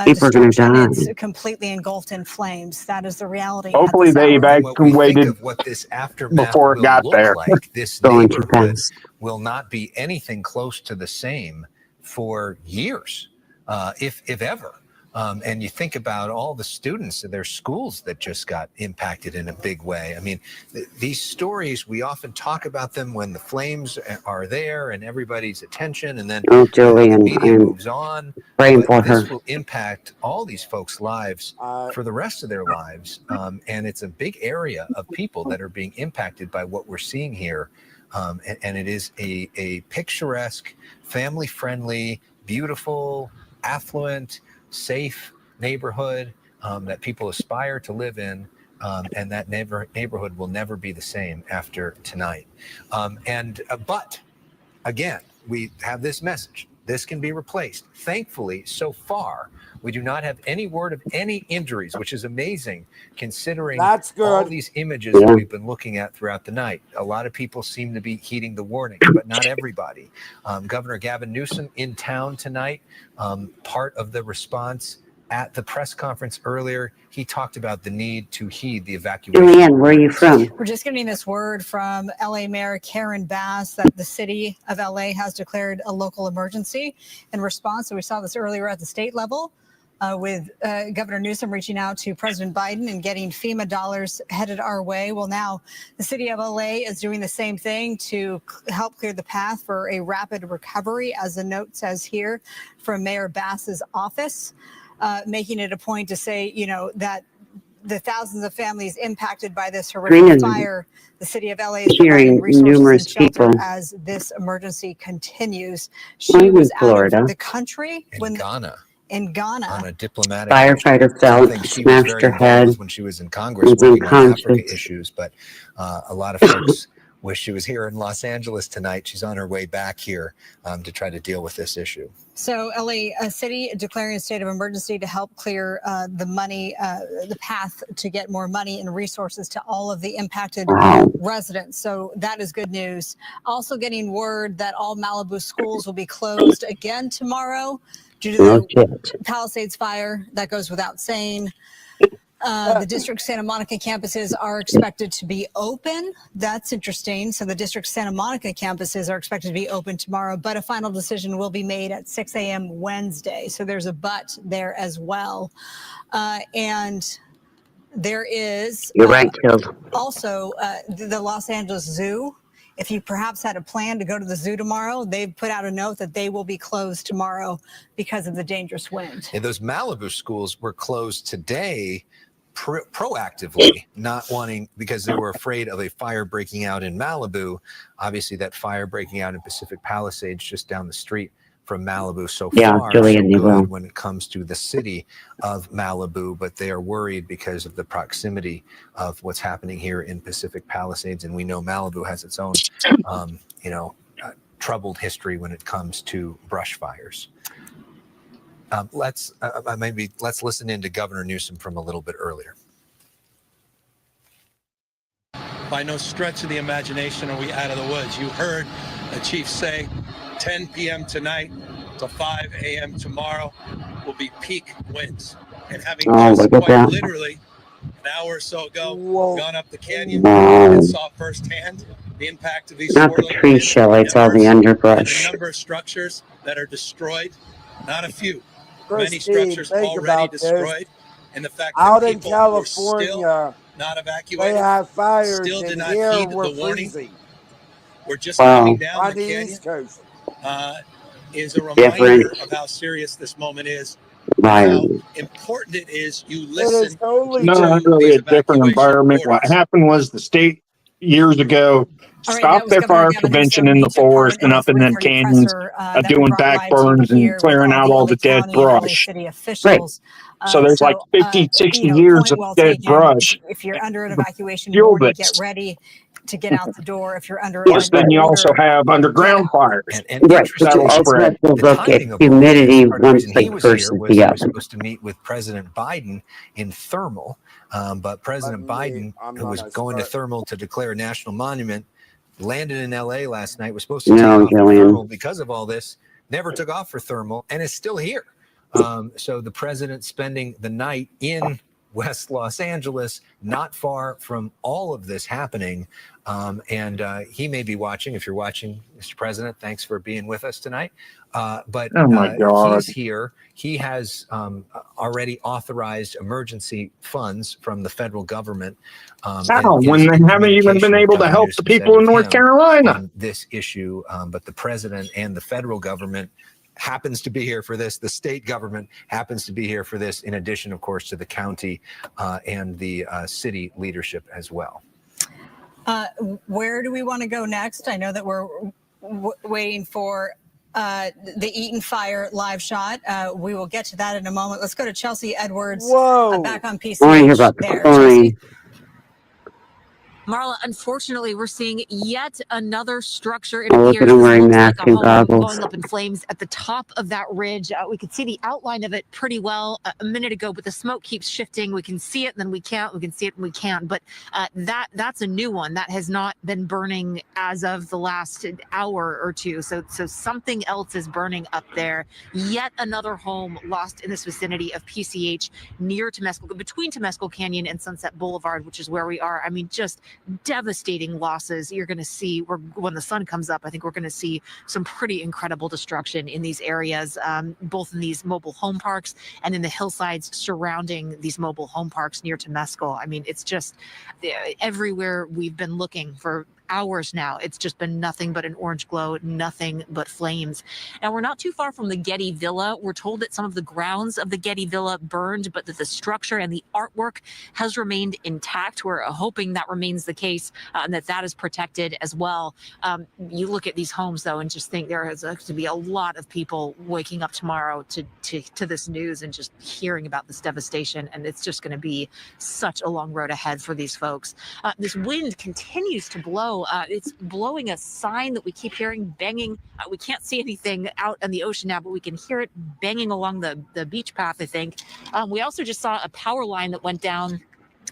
People are going to destruction. die. It's completely engulfed in flames. That is the reality. Hopefully they evacuated what this aftermath before it will got look there. like. This Going too neighborhood fast. will not be anything close to the same for years, if ever. And you think about all the students and their schools that just got impacted in a big way. I mean, these stories, we often talk about them when the flames are there and everybody's attention, and then Oh, the Julian, media I'm moves on. praying But for this her. will impact all these folks' lives for the rest of their lives. And it's a big area of people that are being impacted by what we're seeing here. And it is a picturesque, family-friendly, beautiful, affluent, safe neighborhood that people aspire to live in. And that neighborhood will never be the same after tonight. But again, we have this message. This can be replaced. Thankfully, so far, we do not have any word of any injuries, which is amazing considering That's good. all these images that we've been looking at throughout the night. A lot of people seem to be heeding the warning, but not everybody. Governor Gavin Newsom in town tonight, part of the response at the press conference earlier, he talked about the need to heed the evacuation. Julianne, where are you from? We're just getting this word from LA Mayor Karen Bass that the city of LA has declared a local emergency in response. So we saw this earlier at the state level with Governor Newsom reaching out to President Biden and getting FEMA dollars headed our way. Well, now the city of LA is doing the same thing to help clear the path for a rapid recovery, as the note says here from Mayor Bass's office. Making it a point to say, you know, that the thousands of families impacted by this horrific fire, the city of LA is providing resources and shelter as this emergency continues. She was out of the country in Ghana. On a diplomatic Firefighter fell, smashed her head. When she was in Congress working on Africa issues, but a lot of folks wish she was here in Los Angeles tonight. She's on her way back here to try to deal with this issue. So LA City declaring a state of emergency to help clear the money, the path to get more money and resources to all of the impacted residents. So that is good news. Also getting word that all Malibu schools will be closed again tomorrow due to the Palisades fire. That goes without saying. The district Santa Monica campuses are expected to be open. That's interesting. So the district Santa Monica campuses are expected to be open tomorrow, but a final decision will be made at 6 a.m. Wednesday. So there's a but there as well. And there is You're right, also the Los Angeles Zoo If you perhaps had a plan to go to the zoo tomorrow, they've put out a note that they will be closed tomorrow because of the dangerous wind. And those Malibu schools were closed today proactively, not wanting, because they were afraid of a fire breaking out in Malibu. Obviously, that fire breaking out in Pacific Palisades just down the street from Malibu so far, Julian, so you will. good when it comes to the city of Malibu, but they are worried because of the proximity of what's happening here in Pacific Palisades. And we know Malibu has its own, troubled history when it comes to brush fires. Let's listen in to Governor Newsom from a little bit earlier. By no stretch of the imagination are we out of the woods. You heard the chief say 10 p.m. tonight to 5 a.m. tomorrow will be peak winds. And having just quite literally an hour or so ago gone up the canyon and saw firsthand the impact of these Not the swirling tree wind shell, it's all the embers and the underbrush. number of structures that are destroyed, not a few. Many Christine, structures think already about this. destroyed, and the fact Out that in people were still California, not they evacuated, have fires, still and did not here heed we're the warning. freezing. We're just coming down On the the canyon. East Coast. Is a reminder of how serious this moment is, and how important it is you listen Not to really these a different evacuation environment. What orders. happened was the state years ago All right, that stopped was their Governor fire Gavin prevention Newsom in the each part forest and of up the in the 3:30 canyons, presser that we doing brought back live to you burns and here with clearing out the all LA the dead County and LA brush. City officials. So there's like 50, 60 years point of well dead taken. brush. If you're under an evacuation Fuel warning, this. get ready to get out the door. If you're under Plus, then you also have underground fires. Right, but you That'll also spread. have to The look at timing of all this, humidity part of the once reason the he was here versus was the he was other. supposed to meet with President Biden in Thermal, but President Biden, who was going to Thermal to declare a national monument, landed in LA last night, was supposed to take off for Thermal because of all this, never took off for Thermal, and is still here. So the president spending the night in West Los Angeles, not far from all of this happening. And he may be watching. If you're watching, Mr. President, thanks for being with us tonight. But Oh my God. he's here. He has already authorized emergency funds from the federal government. When they haven't even been able to help the people in North Carolina on this issue. But the president and the federal government happens to be here for this. The state government happens to be here for this, in addition, of course, to the county and the city leadership as well. Where do we want to go next? I know that we're waiting for the Eaton Fire live shot. We will get to that in a moment. Let's go to Chelsea Edwards back on PCH. I want to hear about the chlorine. Marla, unfortunately, we're seeing yet another structure. It Oh, look at him wearing mask and goggles. Going up in flames at the top of that ridge. We could see the outline of it pretty well a minute ago, but the smoke keeps shifting. We can see it, and then we can't. We can see it, and we can't. But that's a new one that has not been burning as of the last hour or two. So something else is burning up there. Yet another home lost in this vicinity of PCH near Temescal, between Temescal Canyon and Sunset Boulevard, which is where we are. I mean, just devastating losses. You're going to see when the sun comes up. I think we're going to see some pretty incredible destruction in these areas, both in these mobile home parks and in the hillsides surrounding these mobile home parks near Temescal. I mean, it's just everywhere we've been looking for hours now. It's just been nothing but an orange glow, nothing but flames. Now, we're not too far from the Getty Villa. We're told that some of the grounds of the Getty Villa burned, but that the structure and the artwork has remained intact. We're hoping that remains the case and that is protected as well. You look at these homes, though, and just think there has to be a lot of people waking up tomorrow to this news and just hearing about this devastation. And it's just going to be such a long road ahead for these folks. This wind continues to blow. It's blowing a sign that we keep hearing banging. We can't see anything out in the ocean now, but we can hear it banging along the beach path, I think. We also just saw a power line that went down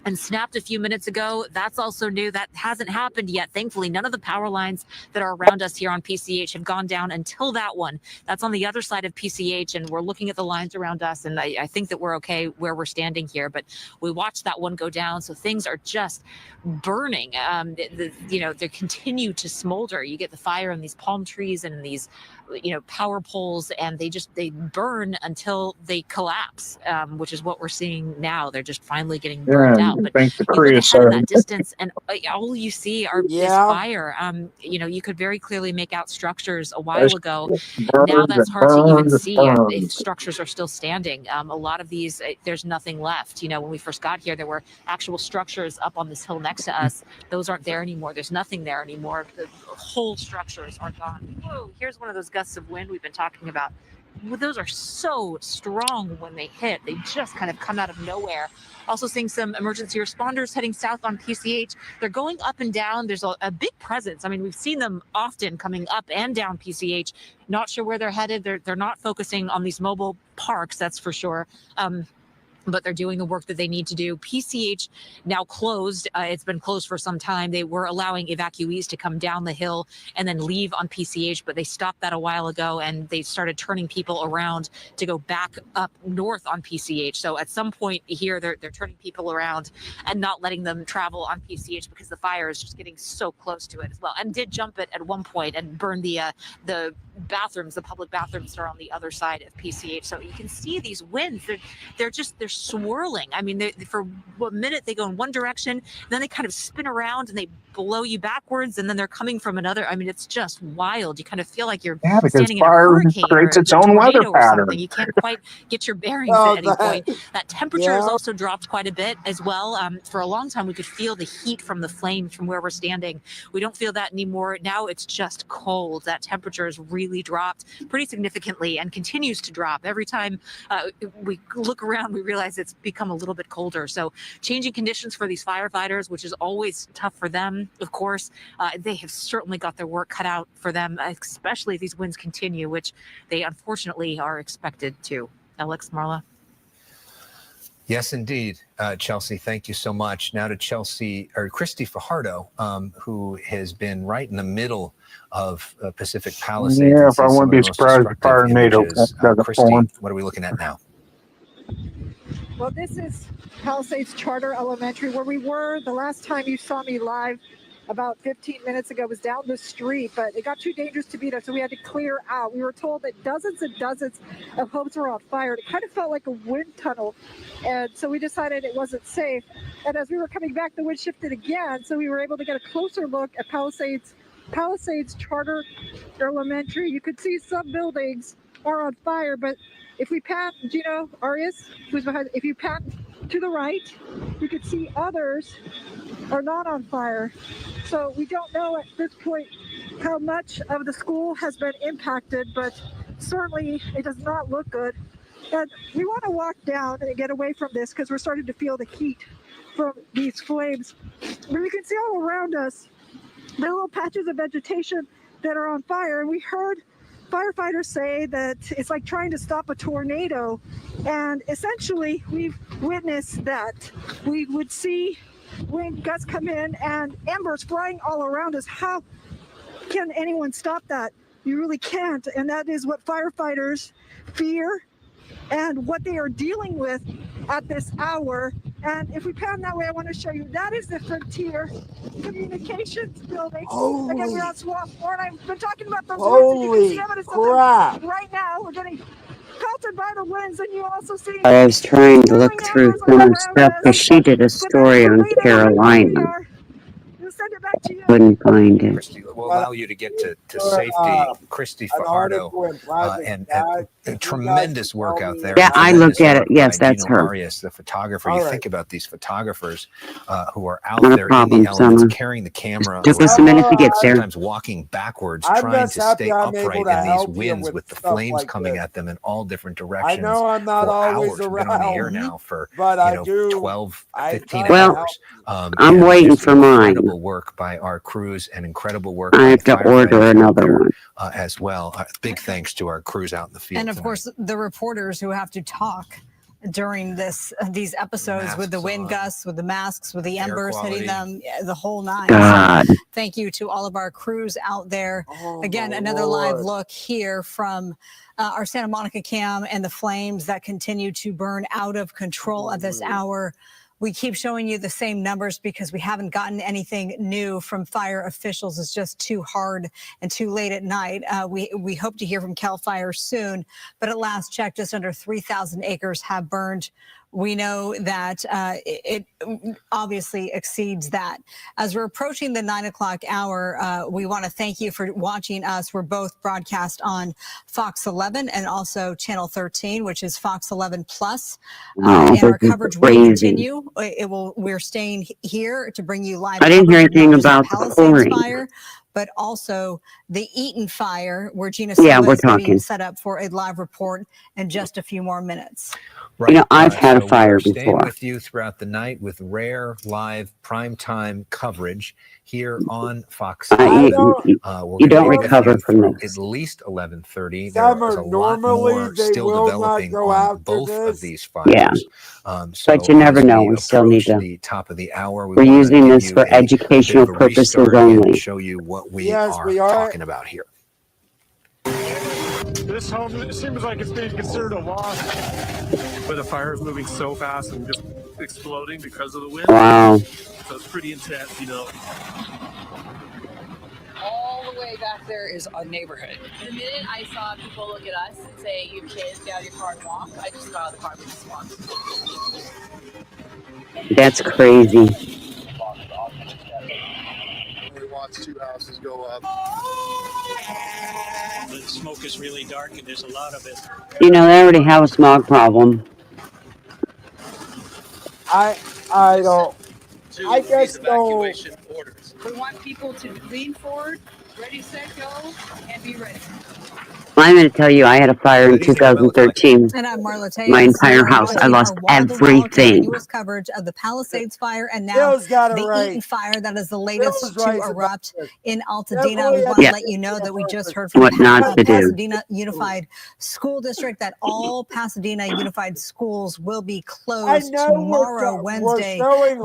and snapped a few minutes ago. That's also new. That hasn't happened yet. Thankfully, none of the power lines that are around us here on PCH have gone down until that one. That's on the other side of PCH, and we're looking at the lines around us, and I think that we're okay where we're standing here, but we watched that one go down, so things are just burning. They continue to smolder. You get the fire in these palm trees and in these power poles, and they burn until they collapse, which is what we're seeing now. They're just finally getting burned out. But Thank the you look ahead in creosote. that distance, and all you see is Yeah. fire. You could very clearly make out structures a while That's ago. burns Now that's and hard to even burns and see if burns. structures are still standing. A lot of these, there's nothing left. When we first got here, there were actual structures up on this hill next to us. Those aren't there anymore. There's nothing there anymore. The whole structures are gone. Whoa, here's one of those gusts of wind we've been talking about. Well, those are so strong when they hit. They just kind of come out of nowhere. Also seeing some emergency responders heading south on PCH. They're going up and down. There's a big presence. I mean, we've seen them often coming up and down PCH. Not sure where they're headed. They're not focusing on these mobile parks, that's for sure. But they're doing the work that they need to do. PCH now closed. It's been closed for some time. They were allowing evacuees to come down the hill and then leave on PCH, but they stopped that a while ago, and they started turning people around to go back up north on PCH. So at some point here, they're turning people around and not letting them travel on PCH because the fire is just getting so close to it as well. And did jump it at one point and burn the bathrooms, the public bathrooms that are on the other side of PCH. So you can see theyese winds. They're swirling. I mean, for a minute they go in one direction, then they kind of spin around and they blow you backwards, and then they're coming from another. I mean, it's just wild. You kind of feel like you're Because standing in a fire hurricane or creates a its own weather tornado or something. pattern. You can't quite get your bearings Oh, at any point. That temperature has yeah. also dropped quite a bit as well. For a long time, we could feel the heat from the flames from where we're standing. We don't feel that anymore. Now it's just cold. That temperature has really dropped pretty significantly and continues to drop. Every time we look around, we realize it's become a little bit colder. So changing conditions for these firefighters, which is always tough for them, of course. They have certainly got their work cut out for them, especially if these winds continue, which they unfortunately are expected to. Alex, Marla? Yes, indeed, Chelsea. Thank you so much. Now to Christy Fajardo, who has been right in the middle of Pacific Palisades. Yeah, and if I sees some wouldn't of be the most surprised if destructive fire tornado images. doesn't Christy, form. what are we looking at now? Well, this is Palisades Charter Elementary, where we were the last time you saw me live about 15 minutes ago. Was down the street, but it got too dangerous to be there, so we had to clear out. We were told that dozens and dozens of homes were on fire. It kind of felt like a wind tunnel, and so we decided it wasn't safe. And as we were coming back, the wind shifted again, so we were able to get a closer look at Palisades Charter Elementary. You could see some buildings are on fire, but if we pan, Gino Arias, who's behind, if you pan to the right, you can see others are not on fire. So we don't know at this point how much of the school has been impacted, but certainly it does not look good. And we want to walk down and get away from this because we're starting to feel the heat from these flames. But we can see all around us, there are little patches of vegetation that are on fire. And we heard firefighters say that it's like trying to stop a tornado. And essentially, we've witnessed that. We would see wind gusts come in and embers flying all around us. How can anyone stop that? You really can't. And that is what firefighters fear and what they are dealing with at this hour. And if we pan that way, I want to show you, that is the Frontier Communications Building. Again, we're on Swamp Floor, and I've been talking about those winds, and you can see evidence of them right now. We're getting pelted by the winds, and you also see I was trying to look through some stuff because she did a story on Carolina. We'll send it back to you. Couldn't find it. Christy, we'll allow you to get to safety. Christy Fajardo, and tremendous work out there. Yeah, I looked at it. Yes, by that's Gino her. Arias, the photographer. You think about these photographers who are out Not a there in problem, the elements, Summer. carrying the camera Took us a around, minute to get there. sometimes walking backwards, I'm trying just to happy stay I'm upright able to in these help you winds with with the stuff flames like coming this. at them in all different I directions. know I'm not for always hours. We've been on the air around, now for but I do. 12, I 15 try to help hours. I'm And waiting just for mine. incredible work by our crews and incredible work I by have to order firefighters out another there, one. as well. Big thanks to our crews out in the field. And of tonight. course, the reporters who have to talk during these episodes with the wind gusts, with the masks, with the embers hitting them, the whole nine. God. So thank you to all of our crews out there. Again, another live look here from our Santa Monica cam and the flames that continue to burn out of control at this hour. We keep showing you the same numbers because we haven't gotten anything new from fire officials. It's just too hard and too late at night. We hope to hear from CAL FIRE soon, but at last check, just under 3,000 acres have burned. We know that it obviously exceeds that. As we're approaching the 9 o'clock hour, we want to thank you for watching us. We're both broadcast on Fox 11 and also Channel 13, which is Fox 11 Plus. And our coverage will continue. We're staying here to bring you live. I didn't hear coverage of anything not just about the the Palisades pouring. fire, but also the Eaton fire, where Gina Silva is being set up for a live report in just a few more minutes. Right. You know, I've had a So fire we're staying before. with you throughout the night with rare live primetime coverage here on Fox 11. You don't recover from through this. at least 11:30. There is a lot normally more they still will not developing go on after both of this. these fires. But you never as know. we We still need approach to. the top of the hour, We're wanna using give this you for a bit of educational a purposes restart and only. show you what we are talking about here. This home seems like it's being considered a loss, where the fire is moving so fast and just exploding because of the wind. Wow. So it's pretty intense, you know. All the way back there is a neighborhood. The minute I saw people look at us and say, "You kids, get out of your car and walk," I just got out of the car and just walked. That's crazy. We watched 2 houses go up. The smoke is really dark and there's a lot of it. You know, they already have a smog problem. I don't. I guess no. We want people to lean forward, ready, set, go, and be ready. I'm going to tell you, I had a fire in 2013. And I'm Marla Tejas. My entire You are house. I watching lost our wall-to-wall everything. continuous coverage of the Palisades fire and now Bill's got it the right. Eaton fire that is the latest Bill's to right about erupt this. in Altadena. Definitely We want to Yeah. let you know that we just heard What from not to do. Pasadena Unified School District that all Pasadena Unified schools will be closed tomorrow, Wednesday,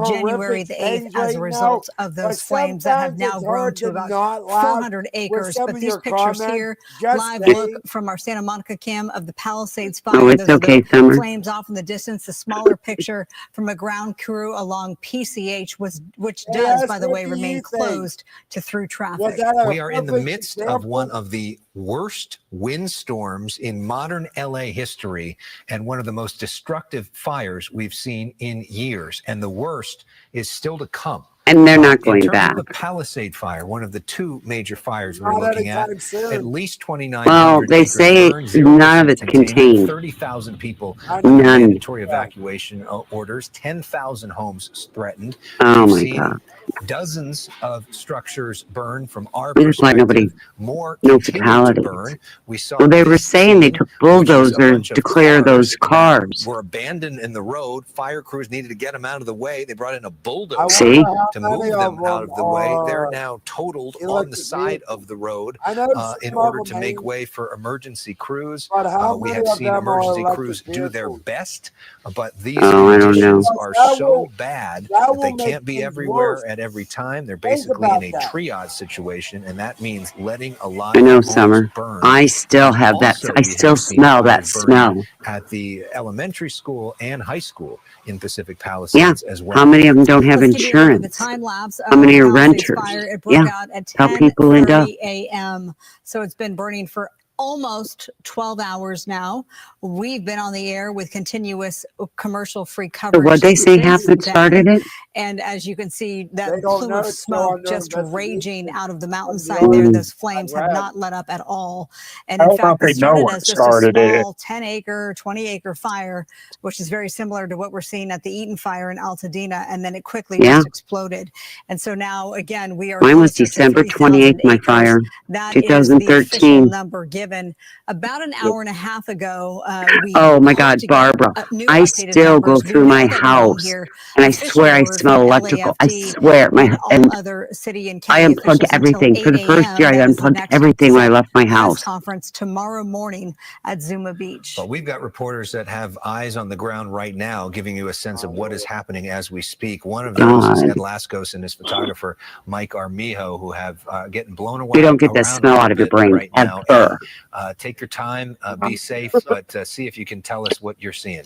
January the 8th, as a result of those flames that have now grown to about 400 acres. But these pictures here, live look from our Santa Monica cam of the Palisades fire. Oh, it's Those are okay, the Summer. flames off in the distance. The smaller picture from a ground crew along PCH, which does, by the way, remain closed to through traffic. We are in the midst of one of the worst windstorms in modern LA history and one of the most destructive fires we've seen in years. And the worst is still to come. And they're not going in terms back. of the Palisade fire, one of the two major fires Not we're looking at, anytime soon. at least 2,900 Well, they acres say burned, none of 0% it's contained. 30,000 people None. mandatory evacuation orders, 10,000 homes threatened. Oh We've my seen God. dozens of structures burn from our I'm just glad nobody, perspective. More no continue to fatalities. burn. We saw Well, they were this saying they scene, took which is a bulldozers bunch to of clear those that cars. were abandoned in the road. Fire crews needed to get them out of the way. They brought in a bulldozer See? to move them out of the way. They're now totaled on the side of the road in order to make way for emergency crews. We have seen emergency crews do their best, but these conditions are so bad that they can't be everywhere at every time. They're basically in a triage situation, and that means letting a lot I know, of homes Summer. burn. I still have that. Also, I we still have seen smell that fires burning smell. at the elementary school and high school in Pacific Yeah. Palisades as well. How many of them don't have Let's give you a look at the insurance? time lapse How of many the are Palisades renters? fire. It broke Yeah. out at How people end up. 10:30 a.m. So it's been burning for almost 12 hours now. We've been on the air with continuous commercial-free coverage. What'd they say since happened then. started it? And as you can see, They that don't plume know of it's still smoke under just investigation. raging out of the mountainside there. Those flames have not let up at all. And I in don't know fact, if it they know started what as just a started it. small 10-acre, 20-acre fire, which is very similar to what we're seeing at the Eaton fire in Altadena. And then it quickly Yeah. just exploded. And so now, again, we are Mine was closer to December 3,000 28th, my acres. fire. That is the official 2013. number given about an hour and a half ago. We Oh my hope God, to get Barbara. new I updated still go numbers. We through know my that we're going to house hear and I official swear I word smell from electrical. I LAFD swear and all and other city and I county unplugged officials until everything. 8 For the first year, a.m. I That is the unplugged next everything when I left my press house. conference tomorrow morning at Zuma Beach. But we've got reporters that have eyes on the ground right now, giving you a sense of what is happening as we speak. One of those is God. Ed Lascos and his photographer, Mike Armijo, who have getting blown away. You don't get that around smell a out of your bit brain right now. ever. And, take your time, be safe, but see if you can tell us what you're seeing.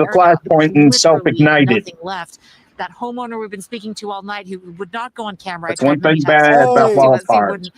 a fire now. flashpoint and Literally self-ignited. nothing left. That homeowner we've been speaking to all night, who would not go on camera. I That's one tried many thing times to bad get him about to us. He wildfires. wouldn't.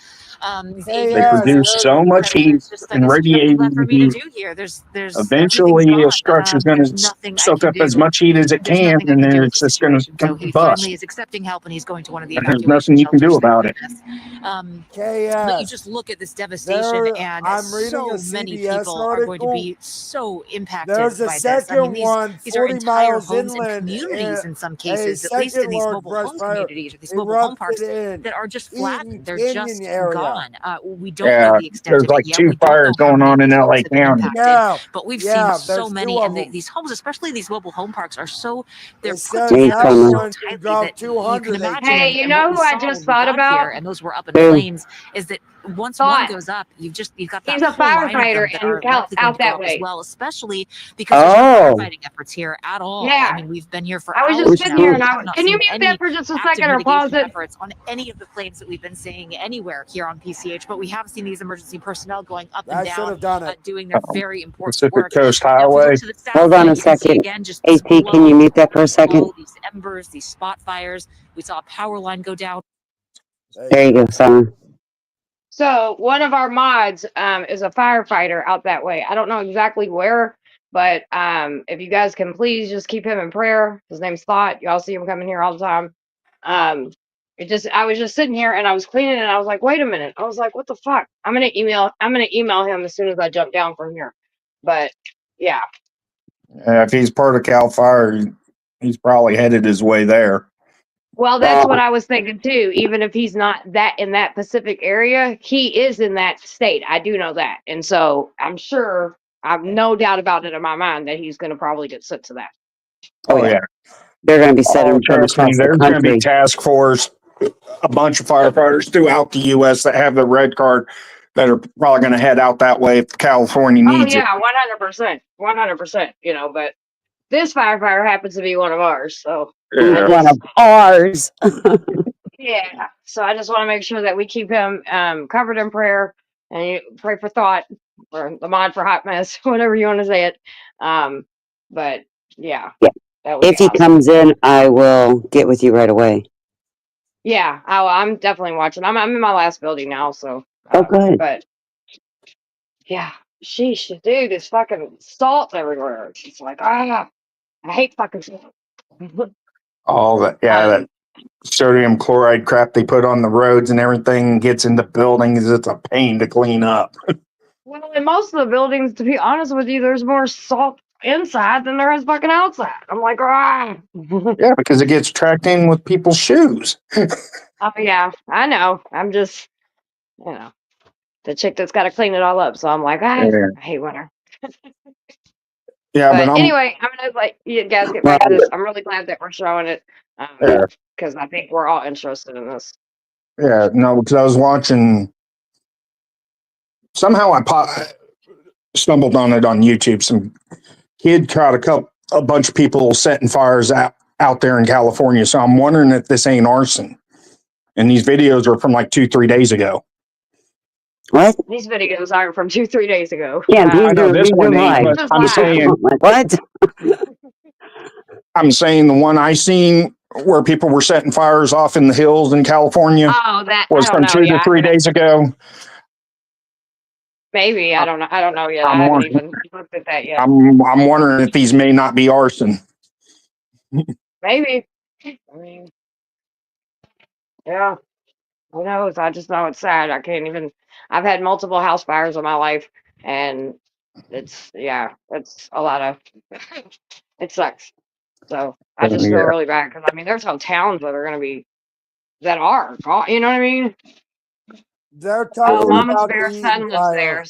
These They aviators produce and so much heat it's just, I and guess there's nothing left for radiating me to heat. do here. There's everything's Eventually, a gone. structure is going There's to nothing I soak can up as do. much heat as it There's can, nothing I and can then do with it's the just going situation. So to he bust. finally is accepting help, and he's going to one of the And there's evacuation nothing you can do shelters. Thank about it. goodness. KS. But you just look at this devastation, and I'm reading so a many CBS people are going to article. be so impacted There's a by this. I mean, second these one these are 40 entire miles homes and inland. communities in some A cases, at least in second these large mobile brush home fire communities or these mobile home erupted parks in that are just Eaton flattened. They're Canyon just area. gone. We don't know Yeah, the extent there's of it like yet. 2 We don't know fires how going on many in LA homes have been County. impacted, but we've seen yeah, so there's many, two of and them. these homes, especially these mobile home parks, are so they're It put says together that so one tightly dropped that you can 200 they imagine. Hey, you And what know we who I saw just when we thought got here, about? and those were up in Who? flames, is that once one Thought. goes up, you've got that He's a whole line of them firefighter that in are likely going out to go that up as way. well, especially because there's no Oh, firefighting efforts here at all. Yeah. I mean, we've been here for I was hours just sitting now. here We and have not can you seen mute any that for just a active second or pause mitigation it? efforts on any of the flames that we've been seeing anywhere here on PCH, but we have seen these emergency personnel going up and I should down, have done it. doing their very important Pacific work. Coast Now, if you Highway. look to the south, hold on a you can see second. again just this AP, can you mute that for a second? these embers, these spot fires. We saw a power line go down. There you go, Summer. So one of our mods is a firefighter out that way. I don't know exactly where, but if you guys can please just keep him in prayer. His name's Thought. Y'all see him coming here all the time. I was just sitting here and I was cleaning and I was like, wait a minute. I was like, what the fuck? I'm gonna email him as soon as I jump down from here. But yeah. If he's part of Cal Fire, he's probably headed his way there. Well, that's what I was thinking too. Even if he's not that in that Pacific area, he is in that state. I do know that. And so I'm sure, I've no doubt about it in my mind that he's going to probably get sent to that. Oh, yeah. They're going to be set Oh, in prayer trust me, across the there's going to be country. task force, a bunch of firefighters throughout the U.S. that have the red card that are probably going to head out that way if California Oh, needs it. yeah, 100%. 100%. You know, but this firefighter happens to be one of ours. So, Yeah. One of ours. yeah. So I just want to make sure that we keep him covered in prayer and you pray for Thought or the mod for Hot Mess, whatever you want to say it. But yeah. Yeah. That would If be he awesome. comes in, I will get with you right away. Yeah, I'm definitely watching. I'm in my last building now, so. Oh, good. But yeah, sheesh, dude, there's fucking salt everywhere. It's like I hate fucking salt. All that, that sodium chloride crap they put on the roads and everything gets into buildings. It's a pain to clean up. Well, in most of the buildings, to be honest with you, there's more salt inside than there is fucking outside. I'm like, Yeah, because it gets tracked in with people's shoes. Oh yeah, I know. I'm just, the chick that's got to clean it all up. So I'm like, I hate winter. Yeah, But anyway, I'm gonna let you guys get back to this. I'm really glad that we're showing it because I think we're all interested in this. Yeah, no, because I was watching. Somehow I stumbled on it on YouTube. Some kid caught a bunch of people setting fires out there in California. So I'm wondering if this ain't arson. And these videos are from like 2-3 days ago. What? These videos aren't from 2-3 days ago. Yeah, I know this one ain't, but I'm saying what? I'm saying the one I seen where people were setting fires off in the hills in California Oh, that was I don't from know. 2 to 3 days ago. Maybe I don't know. I don't know yet. I haven't even looked at that yet. I'm wondering if these may not be arson. Maybe. I mean, yeah. Who knows? I just know it's sad. I can't even. I've had multiple house fires in my life, and it's a lot of. It sucks. So I just feel Yeah. really bad because I mean, there's whole towns that are going to be gone. You know what I mean? They're Oh, talking Mama's about the Bear's Eaton son lives fire. there.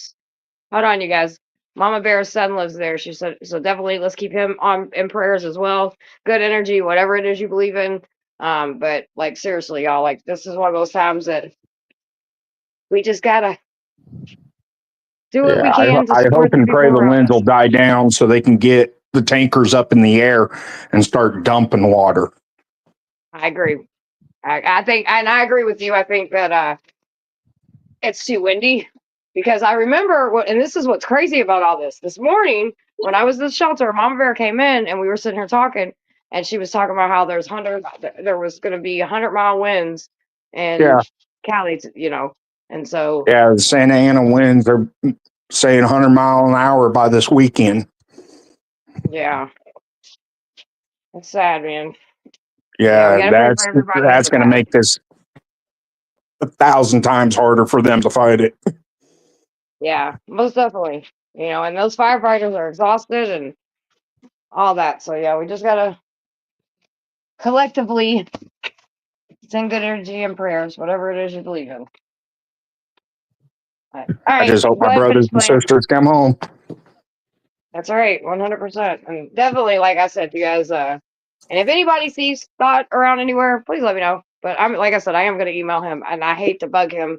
Hold on, you guys. Mama Bear's son lives there. She said, so definitely let's keep him in prayers as well. Good energy, whatever it is you believe in. But like seriously, y'all, like this is one of those times that we just gotta do what we Yeah, can to I support hope the and people pray the around winds us. will die down so they can get the tankers up in the air and start dumping water. I agree. I think, and I agree with you. I think that it's too windy because I remember and this is what's crazy about all this. This morning when I was at the shelter, Mama Bear came in and we were sitting here talking, and she was talking about how there was going to be 100-mile winds in Cali, And so, Yeah, the Santa Ana winds are saying 100 mile an hour by this weekend. yeah, it's sad, man. Yeah, we gotta pray for everybody that's going to make this 1,000 times harder for them to fight it. Yeah, most definitely. And those firefighters are exhausted and all that. So yeah, we just gotta collectively send good energy and prayers, whatever it is you believe in. All I right, just hope go my ahead and brothers finish and playing. sisters come home. That's all right, 100%. And definitely, like I said, you guys. And if anybody sees Scott around anywhere, please let me know. But like I said, I am gonna email him, and I hate to bug him,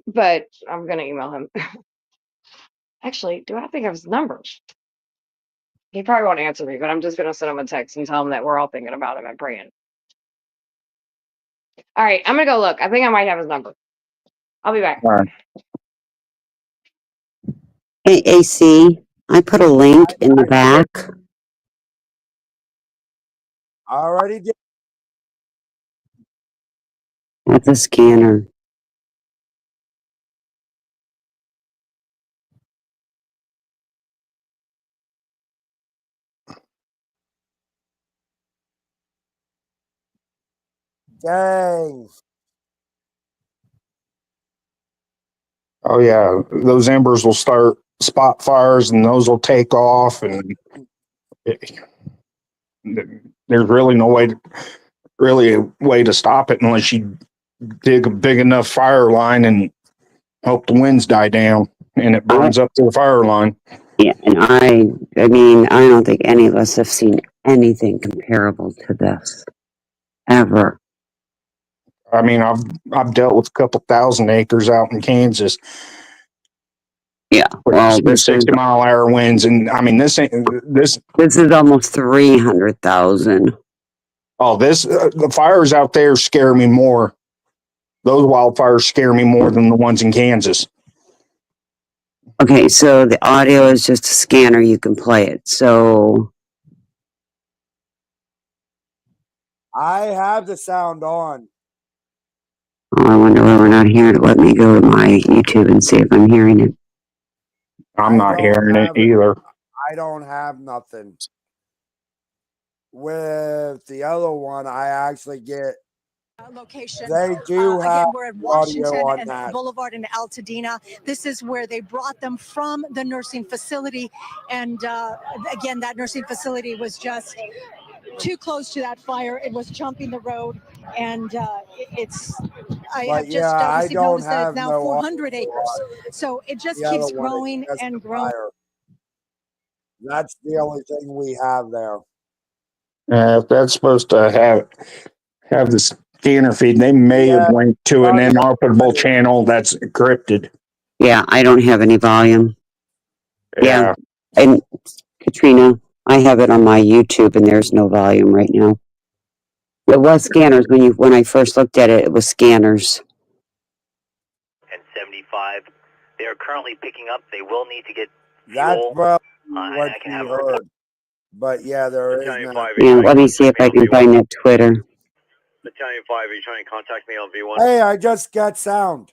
but I'm gonna email him. Actually, do I think of his numbers? He probably won't answer me, but I'm just gonna send him a text and tell him that we're all thinking about him and praying. All right, I'm gonna go look. I think I might have his number. I'll be back. All right. Hey, AC, I put a link in the back. Already did. That's a scanner. Dang. Oh, yeah. Those embers will start spot fires and those will take off. And there's really no way to stop it unless you dig a big enough fire line and hope the winds die down and it burns up to the fire line. Yeah, and I mean, I don't think any of us have seen anything comparable to this ever. I mean, I've dealt with a couple thousand acres out in Kansas. Yeah, well, this 60-mile-an-hour winds, and I mean, this is almost 300,000. Oh, the fires out there scare me more. Those wildfires scare me more than the ones in Kansas. Okay, so the audio is just a scanner. You can play it. So I have the sound on. I wonder why we're not hearing it. Let me go to my YouTube and see if I'm hearing it. I'm not hearing it either. I don't have nothing. With the other one, I actually get. Location. They do have Again, we're at audio Washington on and that. Boulevard in Altadena. This is where they brought them from the nursing facility. And again, that nursing facility was just too close to that fire. It was jumping the road. And I have just received notice that it's now 400 acres. So it just keeps growing and growing. That's the only thing we have there. If that's supposed to have the scanner feed, they may have linked to an inoperable channel that's encrypted. Yeah, I don't have any volume. Yeah. And Katrina, I have it on my YouTube and there's no volume right now. It was scanners when I first looked at it, it was scanners. And 75. They are currently picking up. They will need to get That's fuel. what we heard. But yeah, there is no. Yeah, let me see if I can find that Twitter. Battalion 5, are you trying to contact me on V1? Hey, I just got sound.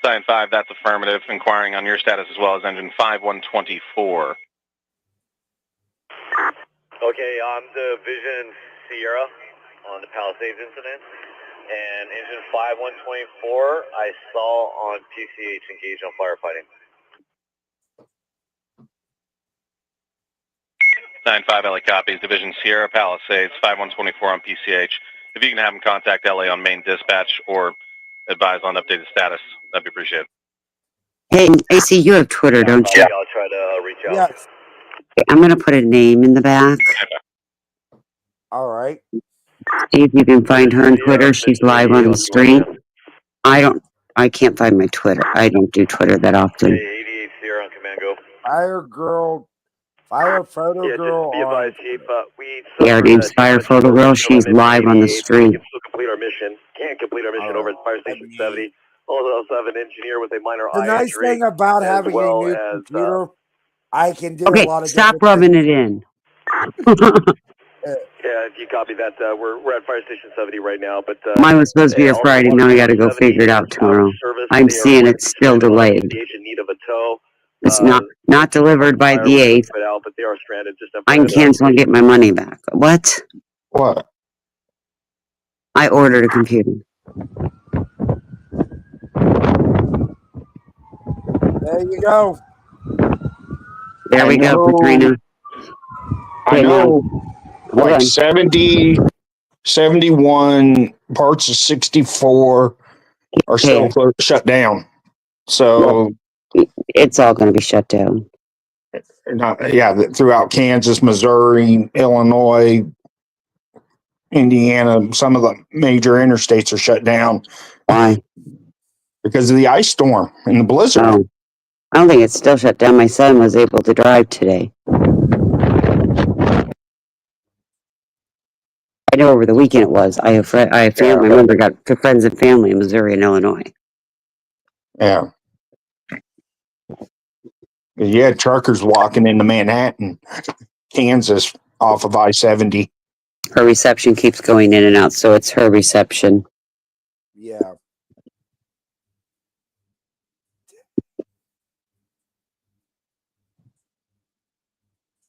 Battalion 5, that's affirmative. Inquiring on your status as well as engine 5124. Okay, I'm Division Sierra on the Palisades incident. And engine 5124, I saw on PCH engaged on firefighting. 95 LA copies. Division Sierra Palisades 5124 on PCH. If you can have them contact LA on main dispatch or advise on updated status, that'd be appreciated. Hey, AC, you have Twitter, don't you? I'll try to reach out. Yes. Okay, I'm going to put a name in the back. All right. See if you can find her on Twitter. She's live on the stream. I can't find my Twitter. I don't do Twitter that often. 88 Sierra on command, go. Fire photo girl. Just be advised, Chief, Yeah, her name's Fire Photo Girl. She's live on the stream. We can still complete our mission. Can't complete our mission over at Fire Station 70. Also have an engineer with a minor The eye nice injury, thing about as having well a new as, computer, I can do Okay, a lot of stop different rubbing it in. Yeah, if you copy that, we're at Fire Station 70 right now, but Mine was supposed to be a also Friday. Water Now I got to Station go 70 figure it out is out of tomorrow. service. I'm They are seeing going it's to still stranded on delayed. PCH in need of a tow. It's not delivered by Fire the was 8th. put out, but they are stranded. Just I can cancel and get my money back. What? What? I ordered a computer. There you go. There we go, Katrina. I Okay, now, know hold like on. 70, 71 parts of 64 are still shut down. So it's all going to be shut down. Throughout Kansas, Missouri, Illinois, Indiana, some of the major interstates are shut down. Why? Because of the ice storm and the blizzard. Oh, I don't think it's still shut down. My son was able to drive today. I know over the weekend it was. I have family. I remember got friends and family in Missouri and Illinois. Yeah. You had truckers walking into Manhattan, Kansas, off of I-70. Her reception keeps going in and out, so it's her reception. Yeah.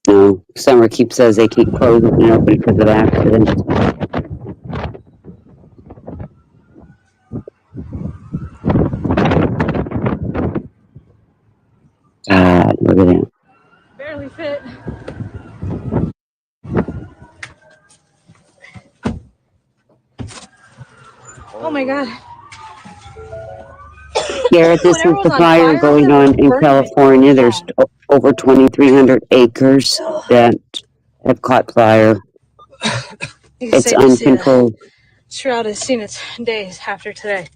No, Summer says they keep closing and opening because of accidents. God, look at that. Barely fit. Oh my god. Garrett, this is the fire going on in California. There's over 2,300 acres that have caught fire. It's uncontrolled. Shroud has seen its days after today.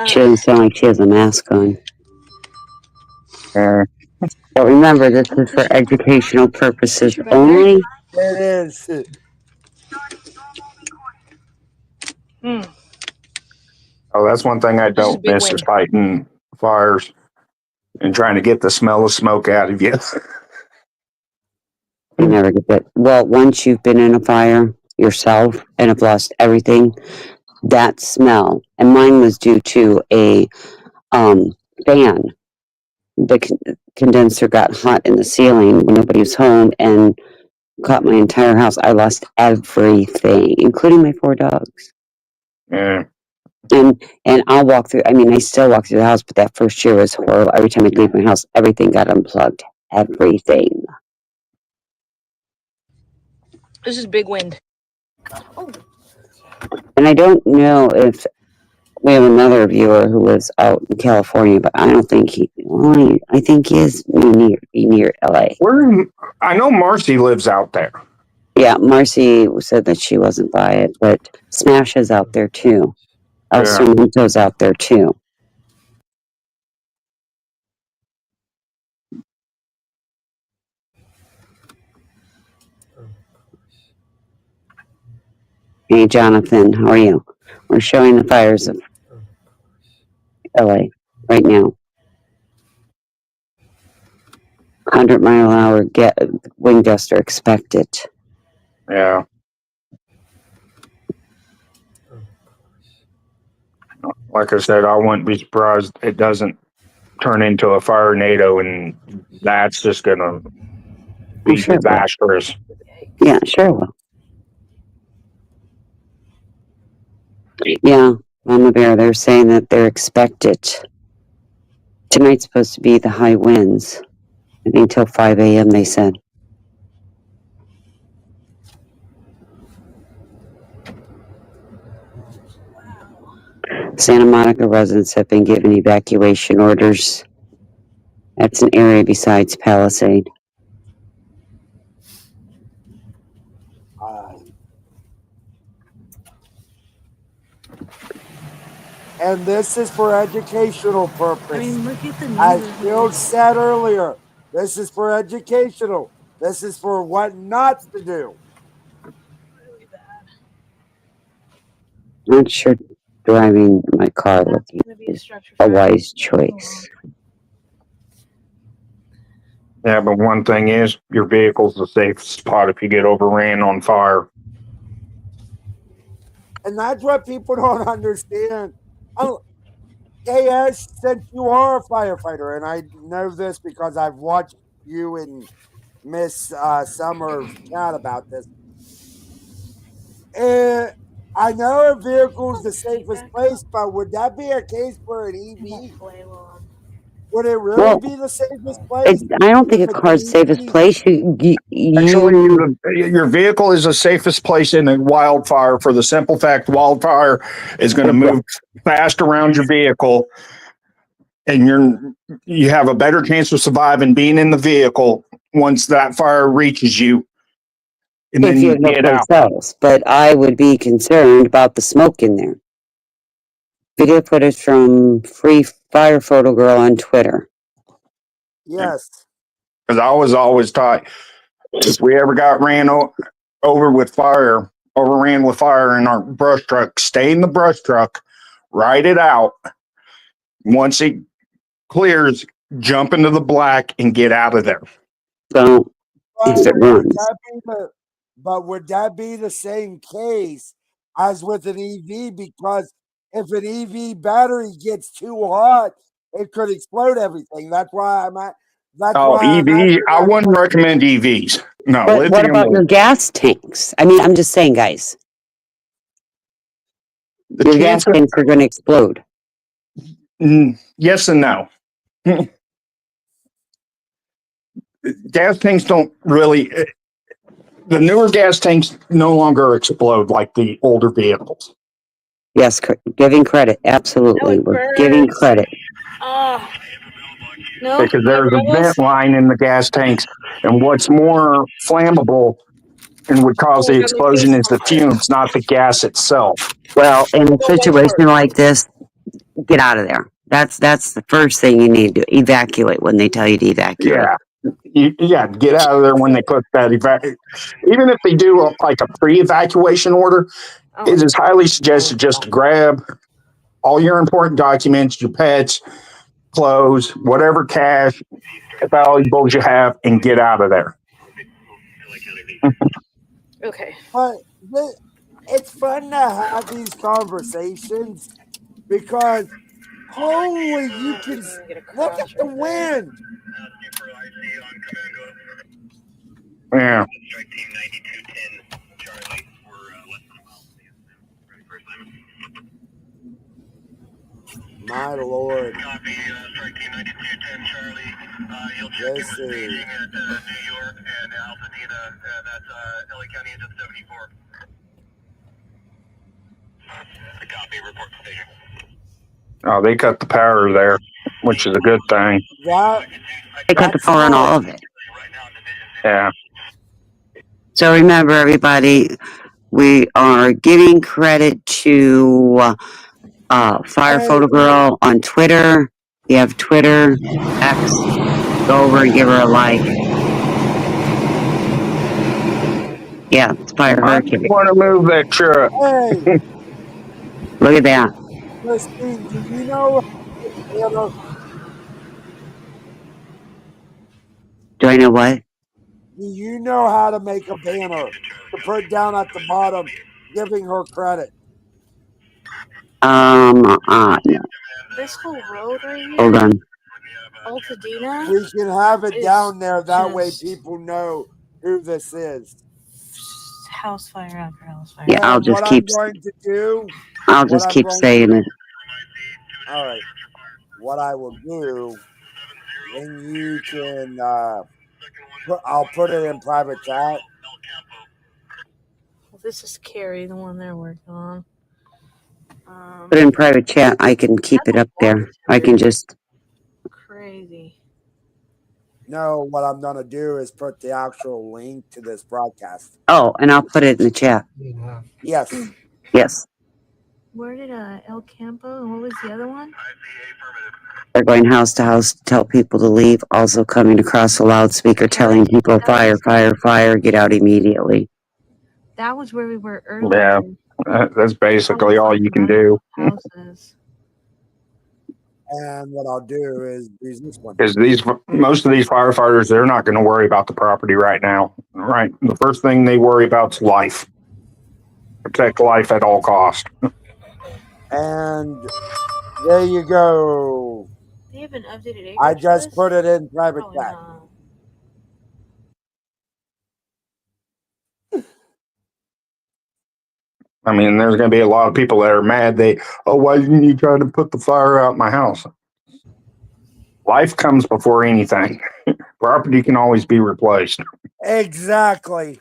She doesn't sound like she has a mask on. But remember, this is for educational purposes only. It is. Oh, that's one thing I don't miss is fighting fires and trying to get the smell of smoke out of you. You never get that. Well, once you've been in a fire yourself and have lost everything, that smell, and mine was due to a fan. The condenser got hot in the ceiling when nobody was home and caught my entire house. I lost everything, including my 4 dogs. Yeah. And I'll walk through. I mean, I still walk through the house, but that first year was horrible. Every time I'd leave my house, everything got unplugged. Everything. This is big wind. And I don't know if we have another viewer who lives out in California, but I don't think I think he is near LA. I know Marcy lives out there. Yeah, Marcy said that she wasn't by it, but Smash is out there too. El Cerrito's out there too. Hey, Jonathan, how are you? We're showing the fires of LA right now. 100-mile-an-hour wind gusts are expected. Yeah. Like I said, I wouldn't be surprised it doesn't turn into a fire NATO, and that's just going to be disastrous. Yeah, sure it will. Yeah, Mama Bear, they're saying that they're expected. Tonight's supposed to be the high winds. I think till 5 a.m. they said. Santa Monica residents have been given evacuation orders. That's an area besides Palisade. And this is for educational purpose. I mean, look at the As neighborhood. Bill said earlier, this is for educational. This is for what not to do. Not sure driving my car with you is a wise choice. Yeah, but one thing is, your vehicle's the safest spot if you get overran on fire. And that's what people don't understand. Oh, KS, since you are a firefighter, and I know this because I've watched you and Miss Summer chat about this. I know a vehicle is the safest place, but would that be a case for an EV? Would it really Well, be the safest place? I don't think If a it's car's safest an EV? place. Actually, your vehicle is the safest place in a wildfire for the simple fact wildfire is going to move fast around your vehicle, and you have a better chance of surviving being in the vehicle once that fire reaches you, and if then you you have no get place out. else. But I would be concerned about the smoke in there. Video footage from Free Fire Photo Girl on Twitter. Yes. Because I was always taught, if we ever got overran with fire in our brush truck, stay in the brush truck, ride it out. Once it clears, jump into the black and get out of there. Don't if it runs. But would that be the same case as with an EV? Because if an EV battery gets too hot, it could explode everything. That's why I'm at. That's why I'm EV, asking I that wouldn't question. recommend EVs. No, But what lithium. about your gas tanks? I mean, I'm just saying, guys. Your gas tanks are going to explode. Yes and no. Gas tanks don't really. The newer gas tanks no longer explode like the older vehicles. Yes, giving credit. Absolutely. We're giving credit. No, Because there's a rebels. vent line in the gas tanks, and what's more flammable and would cause the explosion is the fumes, not the gas itself. Well, in a situation like this, get out of there. That's the first thing you need to evacuate when they tell you to evacuate. Yeah, get out of there when they put that even if they do like a pre-evacuation order, it is highly suggested just to grab all your important documents, your pets, clothes, whatever cash, valuables you have, and get out of there. Okay. But it's fun to have these conversations because holy, you can look at the wind. Yeah. My lord. This is. Oh, they cut the power there, which is a good thing. They cut the power on all of it. Yeah. So remember, everybody, we are giving credit to Fire Photo Girl on Twitter. You have Twitter, X. Go over and give her a like. Yeah, inspire her. I want to move that truck. Hey, Look at that. Christine, do you know? Do I know what? Do you know how to make a banner to put down at the bottom, giving her credit? No. This whole road right here. Hold on. Altadena. We can have it down there. That way, just- people know who this is. House fire after house fire. Yeah, I'll just what keep. I'm going to do. I'll just keep saying it. All right. What I will do, then you can. I'll put it in private chat. Well, this is Carrie, the one they're working on. Put it in private chat. I can keep it up there. I can just. Crazy. No, what I'm going to do is put the actual link to this broadcast. Oh, and I'll put it in the chat. Yes. Yes. Where did El Campo and what was the other one? They're going house to house to tell people to leave. Also coming across a loudspeaker telling people, fire, fire, fire, get out immediately. That was where we were earlier. Yeah, that's basically all you can do. Houses. And what I'll do is use this one. Because most of these firefighters, they're not going to worry about the property right now. Right, the first thing they worry about is life. Protect life at all cost. And there you go. They have an updated acreage I just list? put it in private Probably chat. not. I mean, there's going to be a lot of people that are mad. Why didn't you try to put the fire out my house? Life comes before anything. Property can always be replaced. Exactly.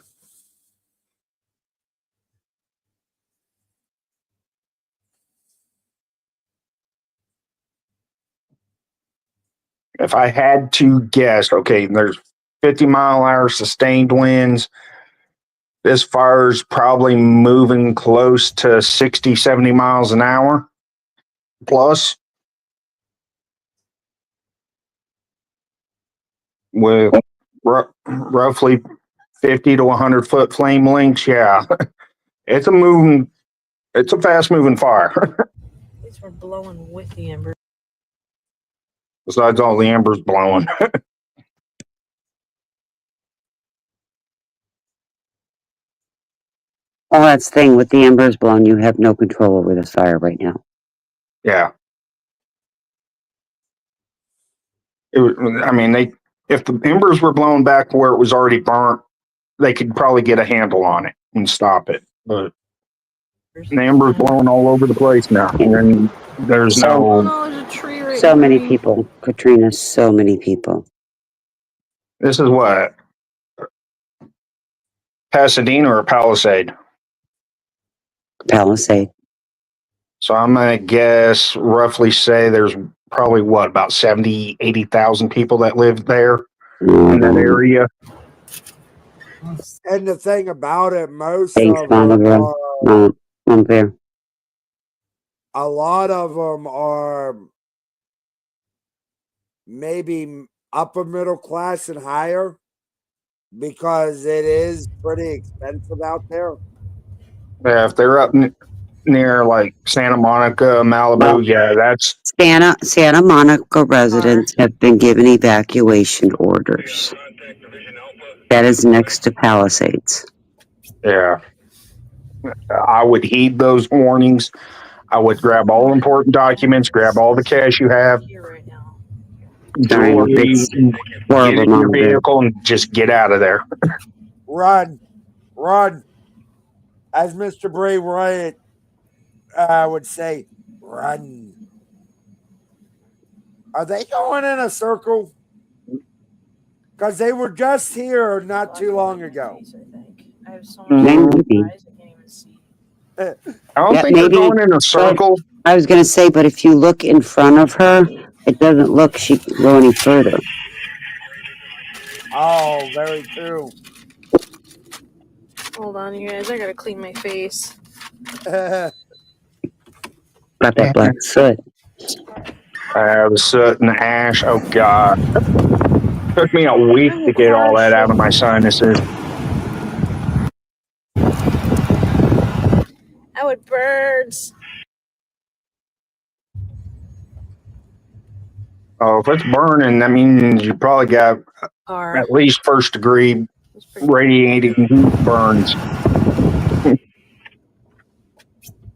If I had to guess, okay, there's 50-mile-an-hour sustained winds. This fire's probably moving close to 60, 70 miles an hour plus, with roughly 50 to 100 foot flame lengths. Yeah, it's a fast moving fire. These were blowing with the ember. Besides all the embers blowing. Well, that's the thing with the embers blown, you have no control over this fire right now. Yeah. If the embers were blown back where it was already burnt, they could probably get a handle on it and stop it. But the embers blowing all over the place now, and there's So many people, Katrina, so many people. This is what? Pasadena or Palisade? Palisade. So I'm going to guess, roughly say there's probably about 70, 80,000 people that live there in that area. And the thing about it, most Thanks, of Mama them Girl. are, I'm there. a lot of them are maybe upper middle class and higher, because it is pretty expensive out there. Yeah, if they're up near like Santa Monica, Malibu, yeah, that's Santa Monica residents have been given evacuation orders. That is next to Palisades. yeah. I would heed those warnings. I would grab all important documents, grab all the cash you have, jewelry, It's get horrible, in your Mama Bear. vehicle, and just get out of there. Run. As Mr. Bray Wyatt would say, run. Are they going in a circle? Because they were just here not too long ago. I have so much Maybe. eyes I can't even see. I don't think they're going in a circle. I was going to say, but if you look in front of her, it doesn't look she can go any further. Oh, very true. Hold on, you guys. I gotta clean my face. Got that black soot. The soot and the ash. Oh, God. Took me a week to get all that out of my sinuses. I would birds. Oh, if it's burning, that means you probably got at least first degree radiating heat burns.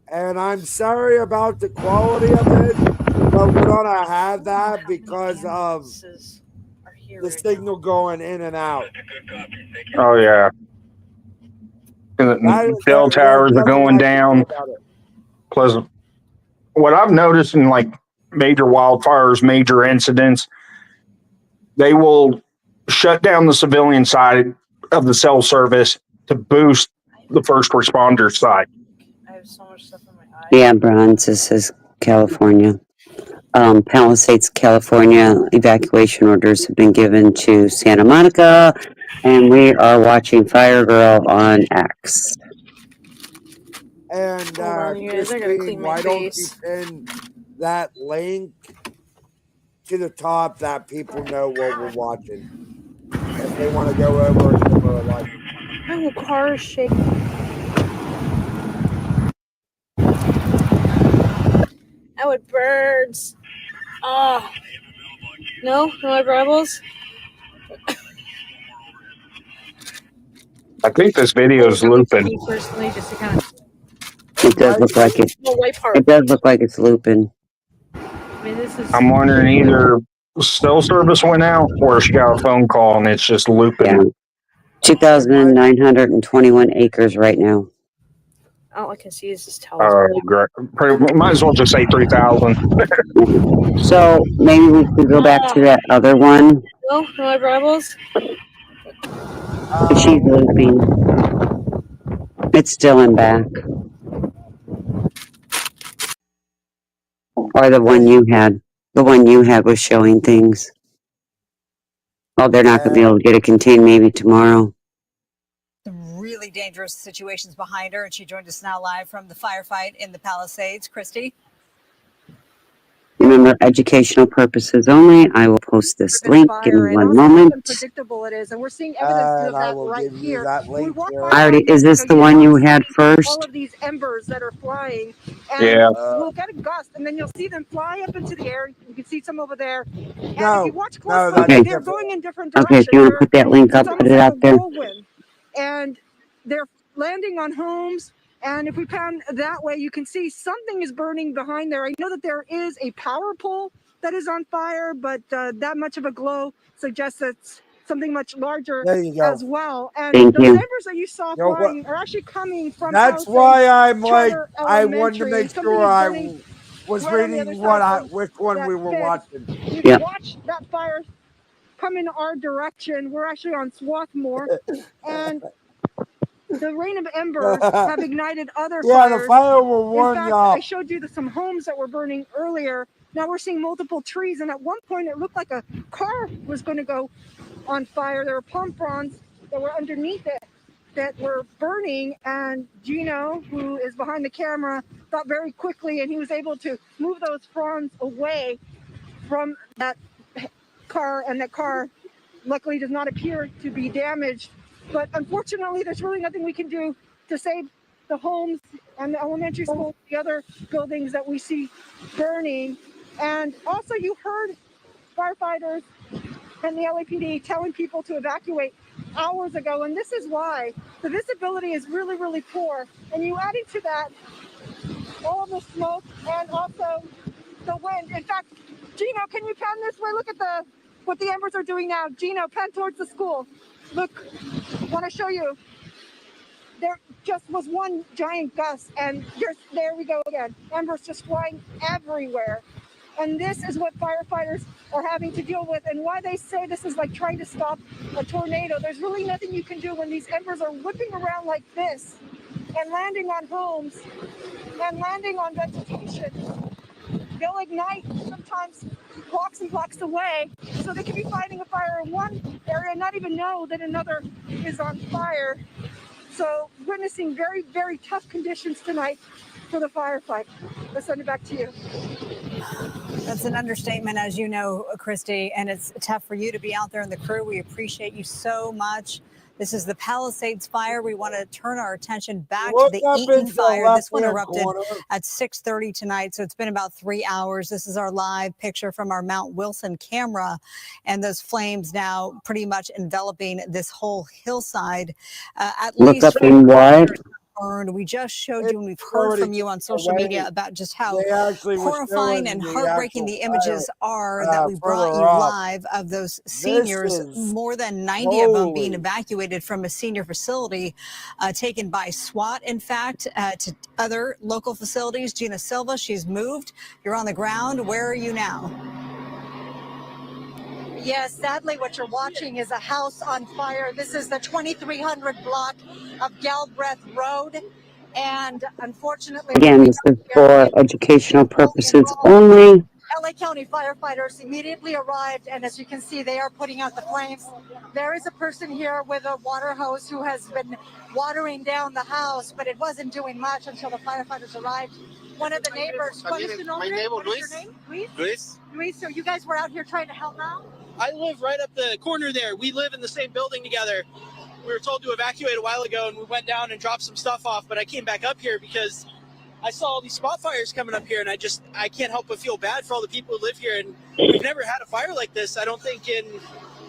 And I'm sorry about the quality of it, but we're gonna have that because of the signal going in and out. Oh, yeah. Cell towers are going down. Plus, what I've noticed in like major wildfires, major incidents, they will shut down the civilian side of the cell service to boost the first responder side. I have so much stuff in my eye. Yeah, Bronze, this is California. Palisades, California evacuation orders have been given to Santa Monica, and we are watching Fire Girl on X. And Hold on, you guys, I gotta clean my why don't you face. pin that link to the top that people know what we're watching if they want to go over and give her a like. My whole car is shaking. I would birds. No eyebrows. I think this video is looping. Personally, just to kind of. It does look like it. The white part. It does look like it's looping. I mean, this is. I'm wondering either cell service went out or she got a phone call and it's just looping. Yeah. 2,921 acres right now. All I can see is this towel. Great. Might as well just say 3,000. So maybe we could go back to that other one. No eyebrows. She's looping. It's still in back. Or the one you had. The one you had was showing things. Oh, they're not going to be able to get it contained maybe tomorrow. Some really dangerous situations behind her, and she joined us now live from the firefight in the Palisades. Christy? Remember, educational purposes only. I will post this link in one moment. Unpredictable it is, and we're seeing evidence of that right here. Is this the one you had first? All of these embers that are flying, and Yeah. we'll get a gust, and then you'll see them fly up into the air. You can see some over there. And if you watch closely, Okay. they're going in different Okay, directions. if you want to put that link up, It's put it almost out like there. a whirlwind, and they're landing on homes. And if we pan that way, you can see something is burning behind there. I know that there is a power pole that is on fire, but that much of a glow suggests it's something much larger as well. And Thank those you. embers that you saw flying are actually coming from That's Palisades why I'm like, Charter I wanted to Elementary. make Something sure is I burning was right on the reading other side of which one we were that pit. watching. You can watch that fire come in our direction. We're actually on Swarthmore, and the rain of embers have ignited other Yeah, the fires. fire will warn In fact, y'all. I showed you some homes that were burning earlier. Now we're seeing multiple trees, and at one point it looked like a car was going to go on fire. There were palm fronds that were underneath it that were burning, and Gino, who is behind the camera, thought very quickly, and he was able to move those fronds away from that car, and that car luckily does not appear to be damaged. But unfortunately, there's really nothing we can do to save the homes and the elementary school, the other buildings that we see burning. And also, you heard firefighters and the LAPD telling people to evacuate hours ago. And this is why the visibility is really, really poor. And you adding to that all of the smoke and also the wind. In fact, Gino, can you pan this way? Look at what the embers are doing now. Gino, pan towards the school. Look, I want to show you. There just was one giant gust, and there we go again. Embers just flying everywhere. And this is what firefighters are having to deal with, and why they say this is like trying to stop a tornado. There's really nothing you can do when these embers are whipping around like this and landing on homes and landing on vegetation. They'll ignite sometimes blocks and blocks away, so they could be fighting a fire in one area and not even know that another is on fire. So witnessing very, very tough conditions tonight for the firefight. Let's send it back to you. That's an understatement, as you know, Christy, and it's tough for you to be out there in the crew. We appreciate you so much. This is the Palisades fire. We want to turn our attention back to the Eaton fire. This one erupted at 6:30 tonight, so it's been about 3 hours. This is our live picture from our Mount Wilson camera, and those flames now pretty much enveloping this whole hillside. At Look least up in what? burned. We just showed you, and we've heard from you on social media about just how horrifying and heartbreaking the images are that we brought you live of those seniors, more than 90 of them being evacuated from a senior facility taken by SWAT, in fact, to other local facilities. Gina Silva, she's moved. You're on the ground. Where are you now? Yes, sadly, what you're watching is a house on fire. This is the 2300 block of Galbraith Road. And unfortunately, Again, this is for educational purposes only. LA County firefighters immediately arrived, and as you can see, they are putting out the flames. There is a person here with a water hose who has been watering down the house, but it wasn't doing much until the firefighters arrived. One of the neighbors, My name Luis. Luis. Luis, so you guys were out here trying to help out? I live right up the corner there. We live in the same building together. We were told to evacuate a while ago, and we went down and dropped some stuff off, but I came back up here because I saw all these spot fires coming up here, and I can't help but feel bad for all the people who live here. And we've never had a fire like this, I don't think,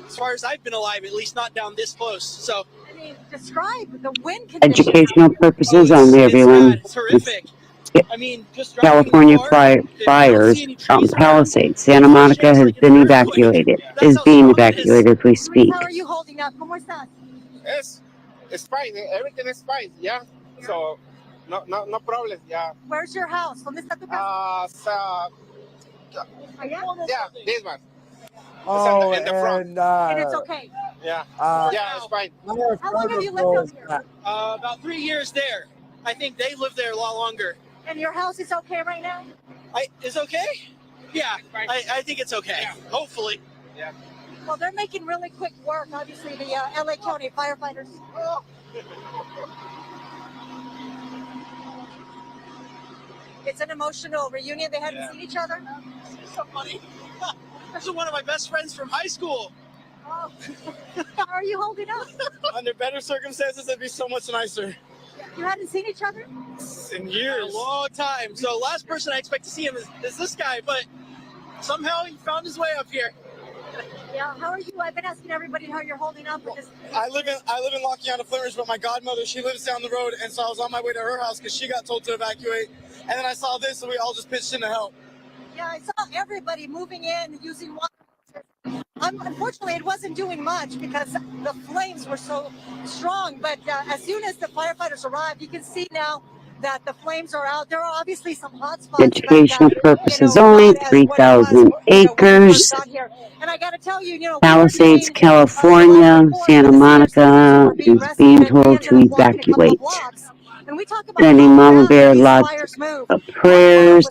as far as I've been alive, at least not down this close. So, I mean, describe the wind conditions. Educational purposes only, everyone. It's horrific. I mean, just driving California in the car, if you don't fires see any out in trees around, Palisades. Santa Monica has been evacuated. Is being evacuated as we speak. How are you holding up? ¿Cómo estás? It's fine. Everything is fine. Yeah. So no problem. Yeah. Where's your house? ¿Dónde está tu casa? Yeah, this one. Oh, in the front. And it's okay. Yeah. Yeah, it's fine. How long have you lived up here? About 3 years there. I think they lived there a lot longer. And your house is okay right now? Is okay? Yeah, I think it's okay. Yeah. Hopefully. Yeah. Well, they're making really quick work, obviously, the LA County firefighters. Oh. It's an emotional reunion. They hadn't seen each other. So funny. This is one of my best friends from high school. Oh. How are you holding up? Under better circumstances, it'd be so much nicer. You hadn't seen each other? In years. A long time. So last person I expect to see him is this guy, but somehow he found his way up here. Yeah. How are you? I've been asking everybody how you're holding up. Because I live in La Chiana, Flinders, but my godmother, she lives down the road, and so I was on my way to her house because she got told to evacuate. And then I saw this, and we all just pitched in to help. yeah, I saw everybody moving in using water. Unfortunately, it wasn't doing much because the flames were so strong. But as soon as the firefighters arrived, you can see now that the flames are out. There are obviously some hot spots. Educational purposes only, 3,000 acres. And I got to tell you, Palisades, California, Santa Monica is being told to evacuate. Sending Mama Bear lots of prayers.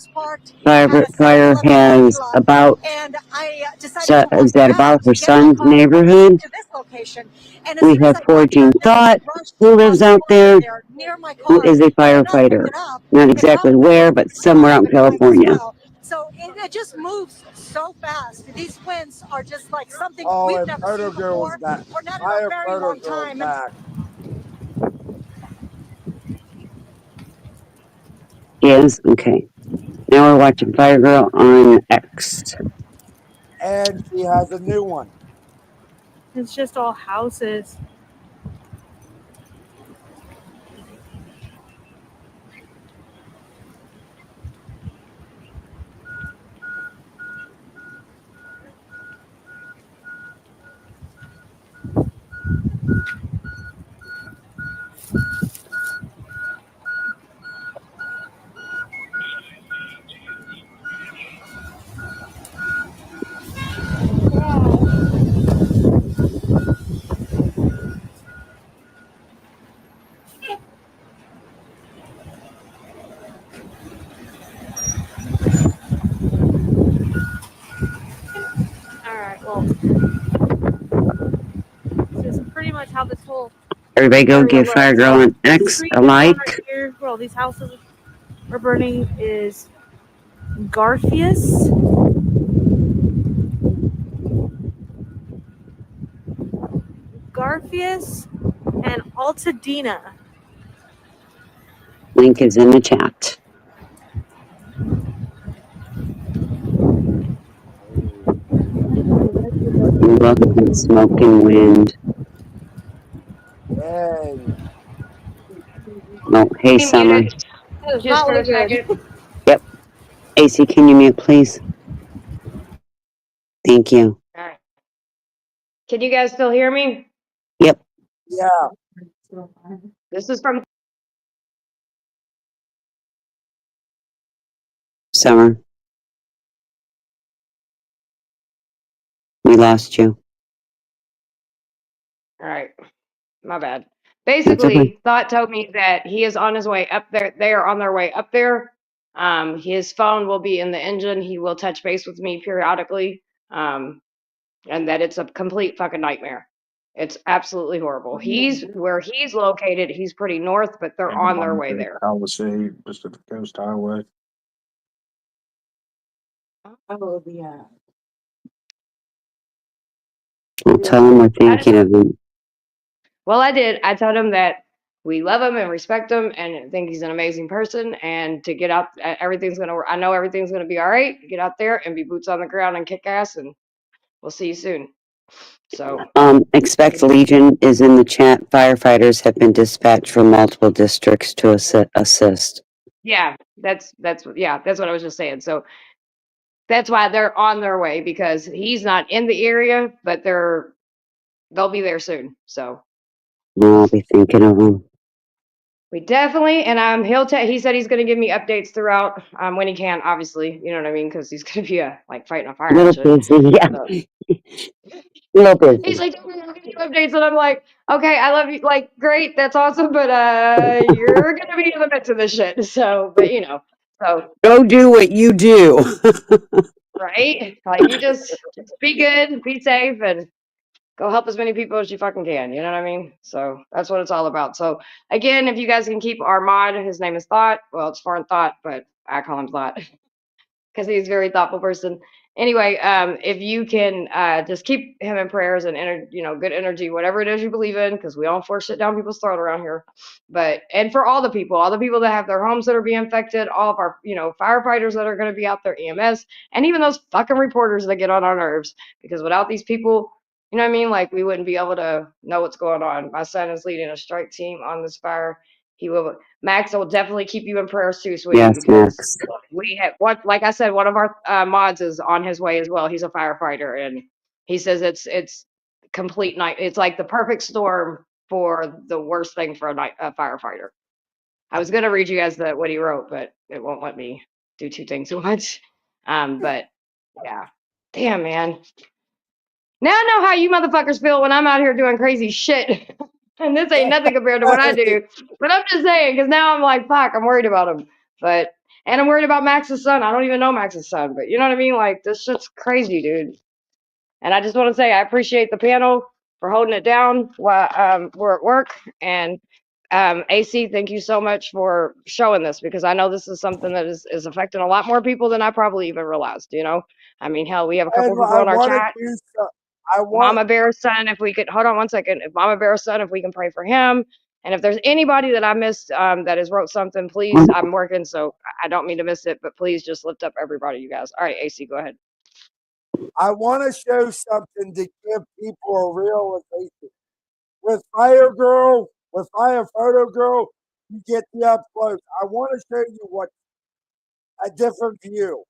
Fire has about, is that about her son's neighborhood? We have Forging Thought, who lives out there, who is a firefighter. Not exactly where, but somewhere out in California. So it just moves so fast. These winds are just like something Oh, we've and never Photo seen Girl's before, back. or not in Fire a very Photo long Girl's time. back. Yes, okay. Now we're watching Fire Girl on X. And she has a new one. It's just all houses. Alright, well, this is pretty much how this whole Everybody go area give looks. Fire Girl on This X street a that's like. right here, where all these houses are burning, is Garfious. Garfious and Altadena. Link is in the chat. Look at smoke and wind. Dang. No, hey, Summer. Just for a second. Yep. AC, can you mute, please? Thank you. All right. Can you guys still hear me? Yep. Yeah. This is from Summer. We lost you. all right. My bad. That's Basically, okay. Thought told me that he is on his way up there. They are on their way up there. His phone will be in the engine. He will touch base with me periodically. And that it's a complete fucking nightmare. It's absolutely horrible. He's where he's located. He's pretty north, but they're on their way there. Palisade, Pacific Coast Highway. Oh, yeah. We'll tell them we're thinking of them. Well, I did. I told him that we love him and respect him and think he's an amazing person. And to get out, everything's going to work. I know everything's going to be all right. Get out there and be boots on the ground and kick ass, and we'll see you soon. So, Expect Legion is in the chat. Firefighters have been dispatched from multiple districts to assist. yeah, that's what I was just saying. So that's why they're on their way, because he's not in the area, but they'll be there soon. So I'll be thinking of them. we definitely, and he said he's going to give me updates throughout when he can, obviously, you know what I mean, because he's going to be like fighting a fire A little and shit. busy, yeah. So, A little busy. he's like, I'll give you updates, and I'm like, okay, I love you, like, great, that's awesome, but you're going to be in the midst of this shit. So, but so Go do what you do. right, like you just be good, be safe, and go help as many people as you fucking can. You know what I mean? So that's what it's all about. So again, if you guys can keep our mod, his name is Thought. Well, it's Foreign Thought, but I call him Thought because he's a very thoughtful person. Anyway, if you can just keep him in prayers and good energy, whatever it is you believe in, because we all force shit down people's throat around here. And for all the people that have their homes that are being infected, all of our firefighters that are going to be out there, EMS, and even those fucking reporters that get on our nerves, because without these people, you know what I mean? Like, we wouldn't be able to know what's going on. My son is leading a strike team on this fire. Max will definitely keep you in prayers too, sweetie, Yes, because Max. we have like I said, one of our mods is on his way as well. He's a firefighter, and he says it's complete night. It's like the perfect storm for the worst thing for a firefighter. I was gonna read you guys what he wrote, but it won't let me do two things at once. But yeah, damn, man. Now I know how you motherfuckers feel when I'm out here doing crazy shit. And this ain't nothing compared to what I do. But I'm just saying, because now I'm like, fuck, I'm worried about him. And I'm worried about Max's son. I don't even know Max's son, but you know what I mean? Like, this shit's crazy, dude. And I just want to say I appreciate the panel for holding it down while we're at work. And AC, thank you so much for showing this, because I know this is something that is affecting a lot more people than I probably even realized, I mean, hell, we have a couple And people I in our want to chat. do so. I want Mama Bear's son, if we could hold on one second. If Mama Bear's son, if we can pray for him. And if there's anybody that I missed that has wrote something, please, I'm working, so I don't mean to miss it, but please just lift up everybody, you guys. All right, AC, go ahead. I want to show something to give people a realization. With Fire Girl, with Fire Photo Girl, you get the up close. I want to show you what a different view.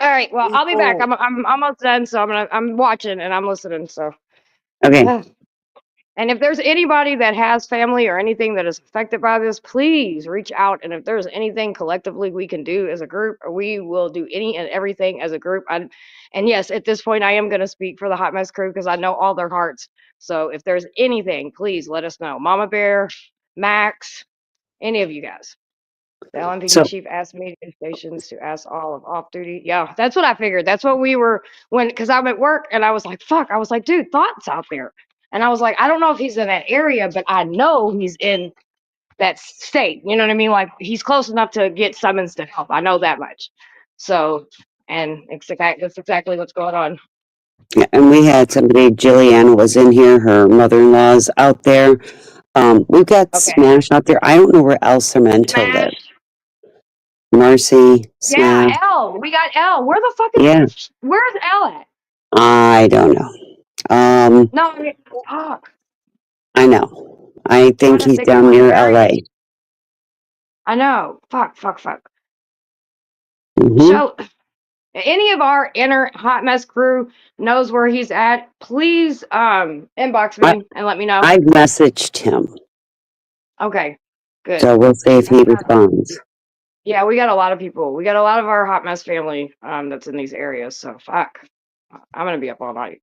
All right, well, I'll be back. I'm almost done, so I'm watching and I'm listening. So Okay. And if there's anybody that has family or anything that is affected by this, please reach out. And if there's anything collectively we can do as a group, we will do any and everything as a group. And yes, at this point, I am going to speak for the Hot Mess crew because I know all their hearts. So if there's anything, please let us know. Mama Bear, Max, any of you guys. The LMPD chief asked media stations to ask all of off duty. Yeah, that's what I figured. That's what we were because I'm at work and I was like, fuck. I was like, dude, Thought's out there. And I was like, I don't know if he's in that area, but I know he's in that state. You know what I mean? Like, he's close enough to get summons to help. I know that much. So, and that's exactly what's going on. Yeah, and we had somebody, Jillian was in here, her mother-in-law's out there. We've got Smash out there. I don't know where El Cemento lives. Marcy, Smash. Yeah, L. We got L. Where the fuck is where's L at? I don't know. No, I mean, fuck. I know. I think he's down near LA. I know. Fuck. Mm-hmm. So, any of our inner hot mess crew knows where he's at, please inbox me and let me know. I messaged him. Okay, good. So we'll see if he responds. Yeah, we got a lot of people. We got a lot of our hot mess family that's in these areas. So fuck. I'm gonna be up all night.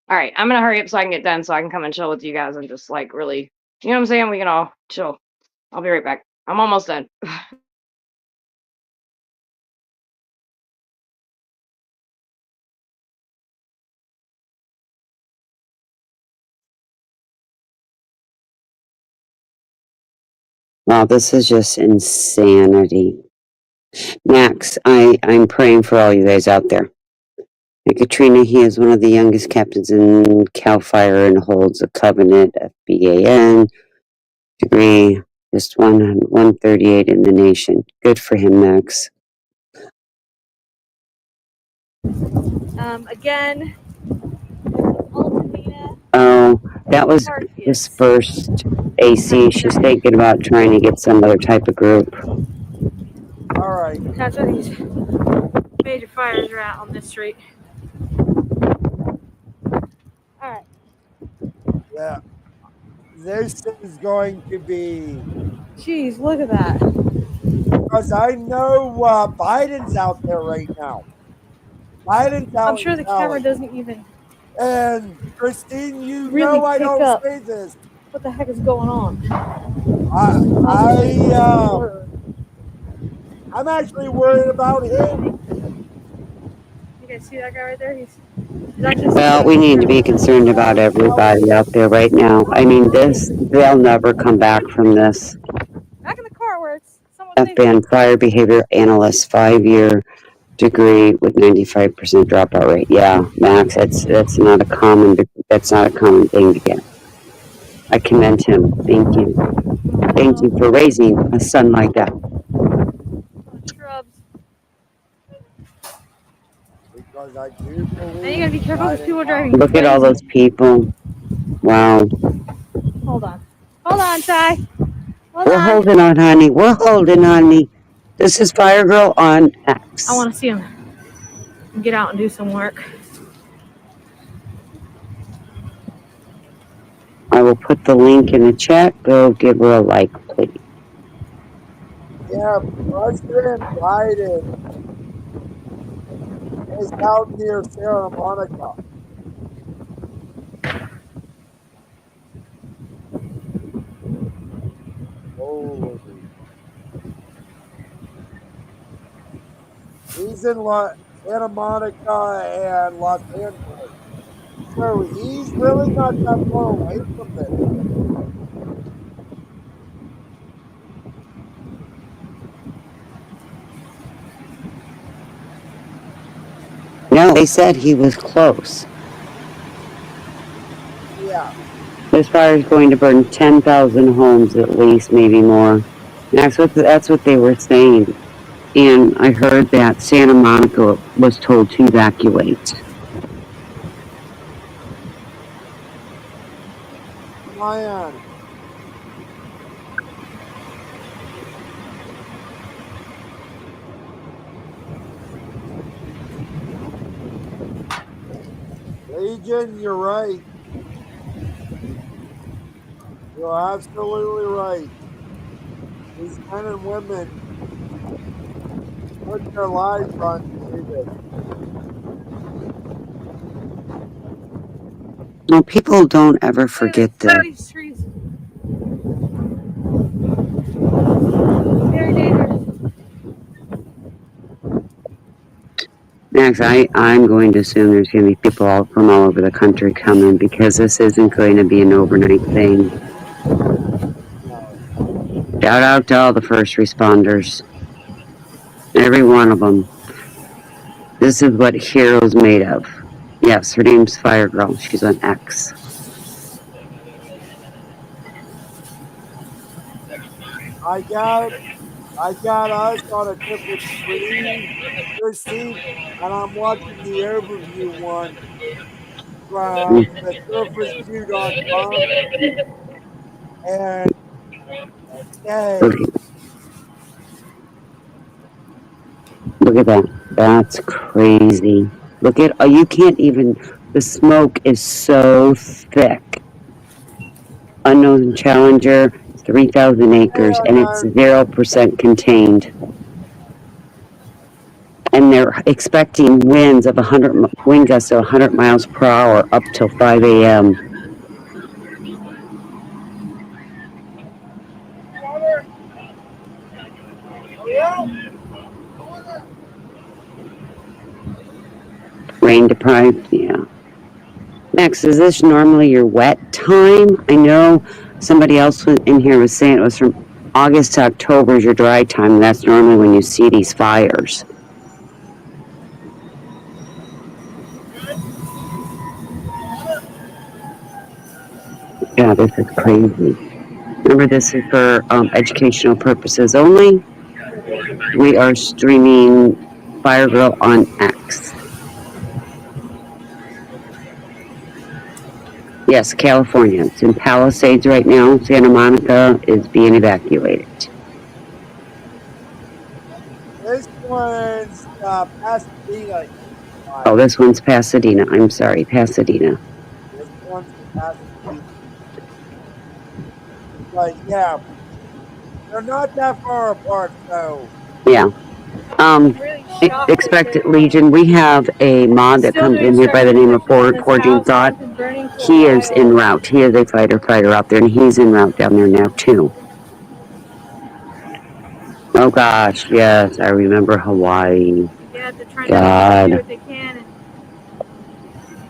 All right, I'm gonna hurry up so I can get done so I can come and chill with you guys and just like really, you know what I'm saying? We can all chill. I'll be right back. I'm almost done. Wow, this is just insanity. Max, I'm praying for all you guys out there. And Katrina, he is one of the youngest captains in CAL FIRE and holds a Covenant FBAN degree, just 138 in the nation. Good for him, Max. Again, Oh, that was his first AC. She's thinking about trying to get some other type of group. All right. That's where these major fires are at on this street. All right. Yeah. This is going to be. Jeez, look at that. Because I know Biden's out there right now. Biden's out. I'm sure the camera doesn't even. And Christine, you really know I pick don't up say this. What the heck is going on? I'm actually worried about him. You guys see that guy right there? He's actually. Well, we need to be concerned about everybody out there right now. I mean, they'll never come back from this. Back in the car where it's someone. FBAN Fire Behavior Analyst, 5-year degree with 95% dropout rate. Yeah, Max, that's not a common thing to get. I commend him. Thank you. Thank you for raising a son like that. Shrubs. Because I do believe. And you gotta be careful because people are driving. Look at all those people. Wow. Hold on. Hold on, Ty. We're holding on, honey. We're holding on, honey. This is Fire Girl on X. I want to see him get out and do some work. I will put the link in the chat. Go give her a like, please. Yeah, President Biden is out near Santa Monica. Holy. He's in Santa Monica and Los Angeles. So he's really not that far away from this. No, they said he was close. Yeah. This fire is going to burn 10,000 homes at least, maybe more. That's what they were saying. And I heard that Santa Monica was told to evacuate. Lion. Legion, you're right. You're absolutely right. These men and women put their lives on to do this. No, people don't ever forget this. These trees. Very dangerous. Max, I'm going to assume there's going to be people from all over the country coming because this isn't going to be an overnight thing. Shout out to all the first responders. Every one of them. This is what Hero's made of. Yes, her name's Fire Girl. She's on X. I got us on a different screen, Christine, and I'm watching the overview one from the surface view.com. And Look at that. That's crazy. Look at, you can't even, the smoke is so thick. Unknown Challenger, 3,000 acres, and it's 0% contained. And they're expecting winds of wind gusts of 100 miles per hour up till 5 a.m. Rain deprived, yeah. Max, is this normally your wet time? I know somebody else in here was saying it was from August to October is your dry time. And that's normally when you see these fires. Yeah, this is crazy. Remember, this is for educational purposes only. We are streaming Fire Girl on X. Yes, California. It's in Palisades right now. Santa Monica is being evacuated. This one's Pasadena. Oh, this one's Pasadena. I'm sorry, Pasadena. This one's Pasadena. But yeah, they're not that far apart, so. Yeah. Expect it, Legion. We have a mod that comes in here by the name of Forging Thought. He is en route. He is a fighter out there, and he's en route down there now, too. Oh, gosh, yes. I remember Hawaii. Yeah, they're trying God. to do what they can and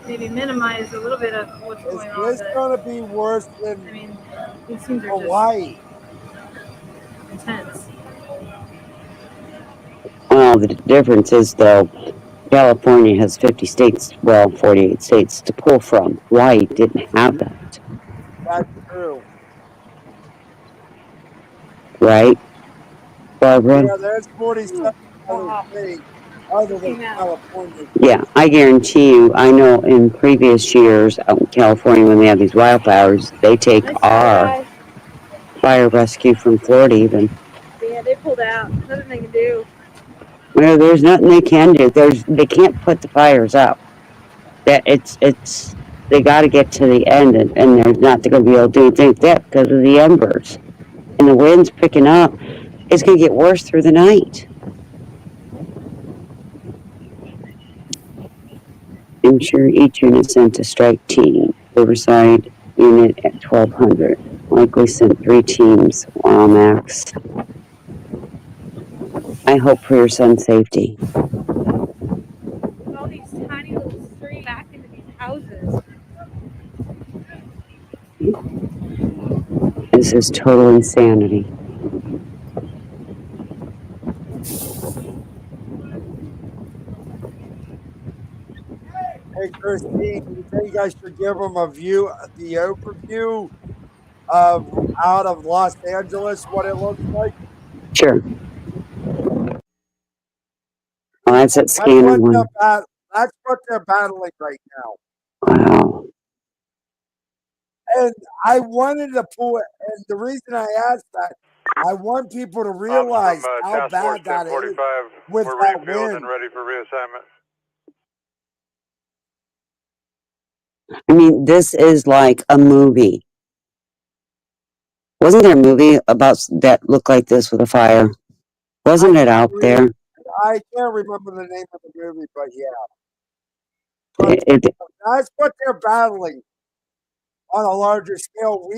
maybe minimize a little bit of what's going on. Is this going to be worse than I mean, these things are Hawaii? just intense. Well, the difference is, though, California has 50 states, well, 48 states to pull from. Hawaii didn't have that, That's true. right, Barbara? Yeah, there's 47 other states other than California. Yeah, I guarantee you, I know in previous years out in California when they have these wildfires, they take our fire rescue from Florida even. Yeah, they pulled out. Nothing they can do. Well, there's nothing they can do. They can't put the fires out. That it's they got to get to the end, and they're not going to be able to do anything with that because of the embers and the wind's picking up. It's going to get worse through the night. Ensure each unit sent to strike team. Riverside unit at 1200. Likely sent 3 teams. Wow, Max. I hope for your son's safety. All these tiny little streams back into these houses. This is total insanity. Hey, Christine, you think I should give them the overview of out of Los Angeles, what it looks like? Sure. Oh, that's at That's scanner one. That's what they're battling right now. Wow. And I wanted to pull it, and the reason I asked that, I want people to realize how bad that is with that wind. Ready for reassignment. I mean, this is like a movie. Wasn't there a movie about that looked like this with a fire? Wasn't it out there? I can't remember the name of the movie, but yeah. But that's what they're battling on a larger scale.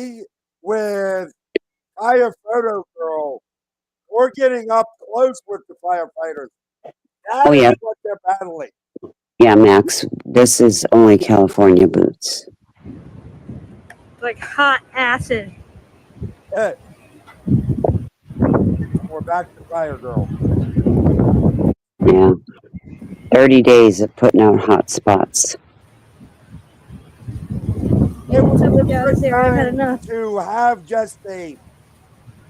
With Fire Photo Girl, we're getting up close with the firefighters. That is what they're battling. Yeah, Max, this is only California boots. Like hot acid. Hey. We're back to Fire Girl. Yeah. 30 days of putting out hot spots. It was a good time to have just a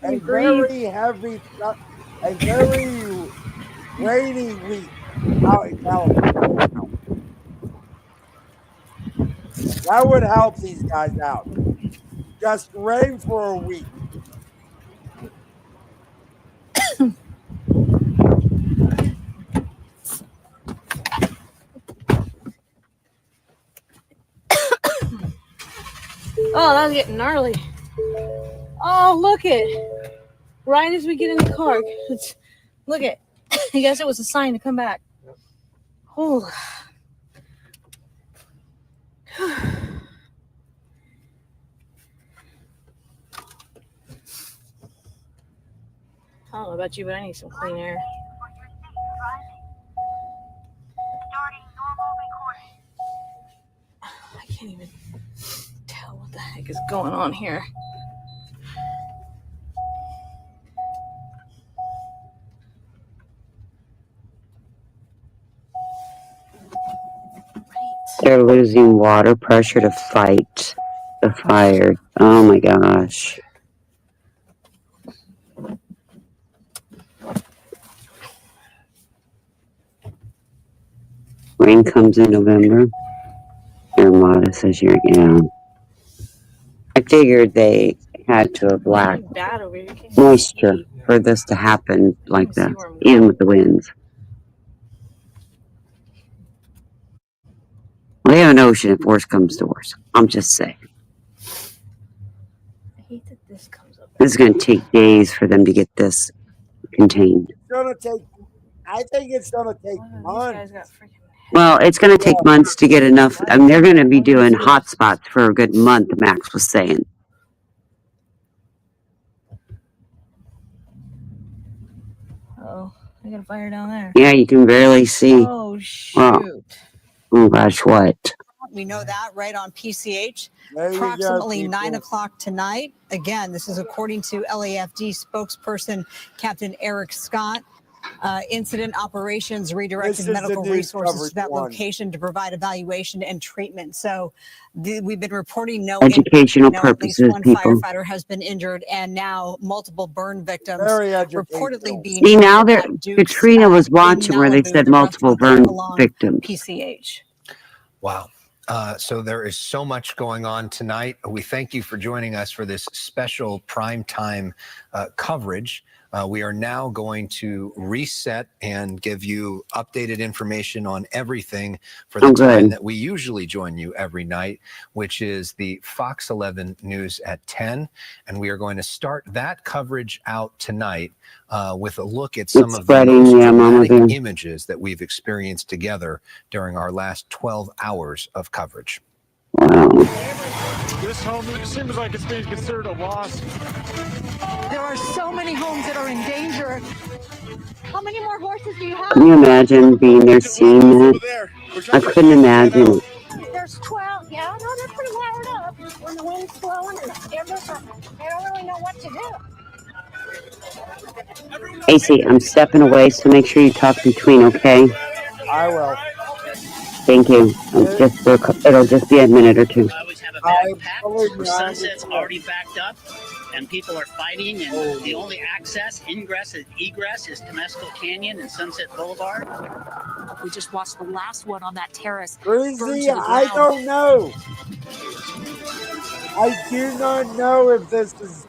very heavy, a very rainy week out in California. That would help these guys out. Just rain for a week. Oh, that was getting gnarly. Oh, look it. Right as we get in the car. Look it. I guess it was a sign to come back. Oh. I don't know about you, but I need some clean air. I can't even tell what the heck is going on here. They're losing water pressure to fight. The fires. Oh my gosh. Rain comes in November. Armada says you're, yeah. I figured they had to have lacked Bad over here. You can't moisture see. for this to happen like See this, where I'm even going. with the winds. Well, they have an ocean if worse comes to worse. I'm just saying. I hate that this comes up. This is going to take days for them to get this contained. It's gonna take. I think it's gonna take These months. guys got freaking. Well, it's going to take months to get enough. I mean, they're going to be doing hot spots for a good month, Max was saying. Oh, I got a fire down there. Yeah, you can barely see. Oh, shoot. Well, oh gosh, what? We know that right on PCH. There you go, Approximately 9 people. o'clock tonight. Again, this is according to LAFD spokesperson Captain Eric Scott. Incident operations This redirected is the medical news resources to coverage that one. location to provide evaluation and treatment. So we've been reporting no Educational injuries. At least purposes, one people. firefighter has been injured, and now multiple burn victims Very reportedly educational. being See, now treated that at Duke's Katrina was in watching where they Malibu, said the multiple restaurant there burn along victims. PCH. Wow. So there is so much going on tonight. We thank you for joining us for this special primetime coverage. We are now going to reset and give you updated information on everything for the Oh, time good. that we usually join you every night, which is the Fox 11 News at 10. And we are going to start that coverage out tonight with a look at some It's of the spreading, most yeah, Mama dramatic Bear. images that we've experienced together during our last 12 hours of coverage. Wow. This home seems like it's being considered a loss. There are so many homes that are in danger. How many more horses do you have? Can you imagine being there seeing that? I couldn't imagine it. There's 12. Yeah, no, they're pretty wired up. When the wind's blowing and they're different, they don't really know what to do. AC, I'm stepping away, so make sure you talk between, okay? I will. Thank you. It'll just be a minute or two. I always have a backpack. Sunset's already backed up, and people are fighting. And the only access, ingress, and egress is Temescal Canyon and Sunset Boulevard. We just watched the last one on that terrace. Breezy, I don't know. I do not know if this is.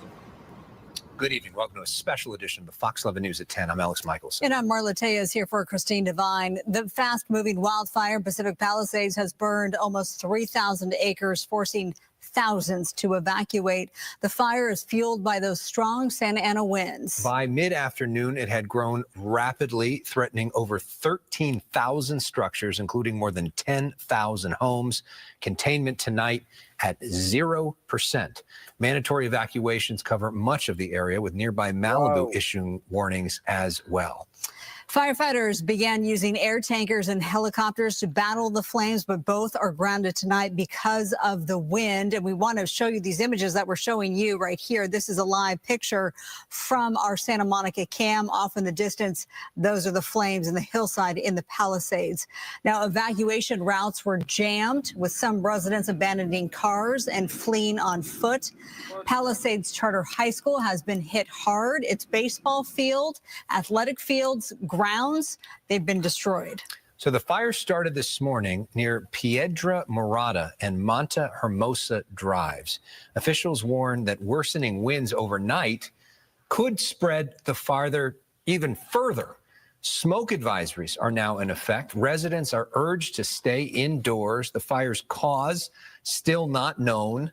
Good evening. Welcome to a special edition of the Fox 11 News at 10. I'm Alex Michelson. And I'm Marla Tejas here for Christine Devine. The fast-moving wildfire in Pacific Palisades has burned almost 3,000 acres, forcing thousands to evacuate. The fire is fueled by those strong Santa Ana winds. By mid-afternoon, it had grown rapidly, threatening over 13,000 structures, including more than 10,000 homes. Containment tonight at 0%. Mandatory evacuations cover much of the area, with nearby Malibu issuing warnings as well. Firefighters began using air tankers and helicopters to battle the flames, but both are grounded tonight because of the wind. And we want to show you these images that we're showing you right here. This is a live picture from our Santa Monica cam. Off in the distance, those are the flames in the hillside in the Palisades. Now, evacuation routes were jammed, with some residents abandoning cars and fleeing on foot. Palisades Charter High School has been hit hard. Its baseball field, athletic fields, grounds, they've been destroyed. So the fire started this morning near Piedra Morada and Monta Hermosa drives. Officials warn that worsening winds overnight could spread the farther even further. Smoke advisories are now in effect. Residents are urged to stay indoors. The fire's cause still not known.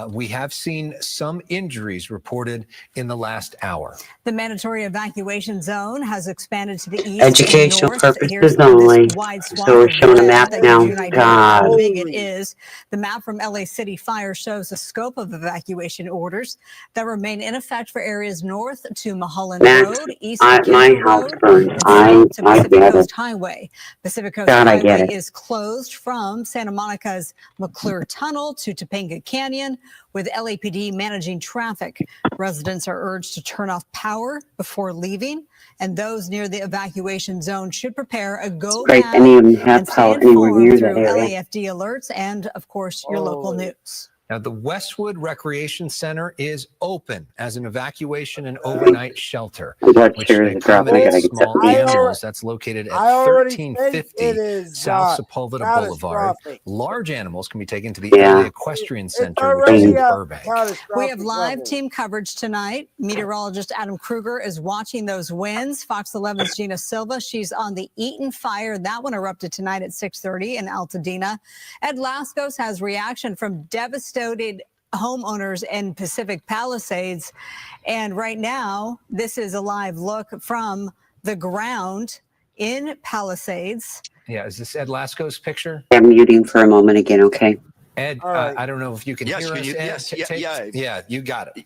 We have seen some injuries reported in the last hour. The mandatory evacuation zone has expanded to the east Educational and north. purposes Here's only. this wide swath So we're of showing a red map that now. gives you an idea of how God. big it is. The map from LA City Fire shows the scope of evacuation orders that remain in effect for areas north to Mulholland Max, Road, east my to Kendall house Road, burned. and south to I Pacific get Coast it. Highway. Pacific Coast God, I get Highway it. is closed from Santa Monica's McClure Tunnel to Topanga Canyon, with LAPD managing traffic. Residents are urged to turn off power before leaving, and those near the evacuation zone should prepare a go Right, bag any of them have and stay power anywhere informed near through that area. LAFD alerts and, of course, your local news. Now, the Westwood Recreation Center is open as an evacuation and overnight shelter, What which shares the graphic? I accommodates gotta get small that. animals. That's located at I already think 1350 it is South Sepulveda Boulevard. catastrophic. Large animals can be taken to the Yeah. LA Equestrian Center, which is already in at Burbank. We have catastrophic live level. team coverage tonight. Meteorologist Adam Kruger is watching those winds. Fox 11's Gina Silva, she's on the Eaton fire. That one erupted tonight at 6:30 in Altadena. Ed Lascos has reaction from devastated homeowners in Pacific Palisades. And right now, this is a live look from the ground in Palisades. Yeah, is this Ed Lasco's picture? I'm muting for a moment again, okay? Ed, I don't know if you can Yes, hear can us. you? Ed, Yes, yeah, you got it.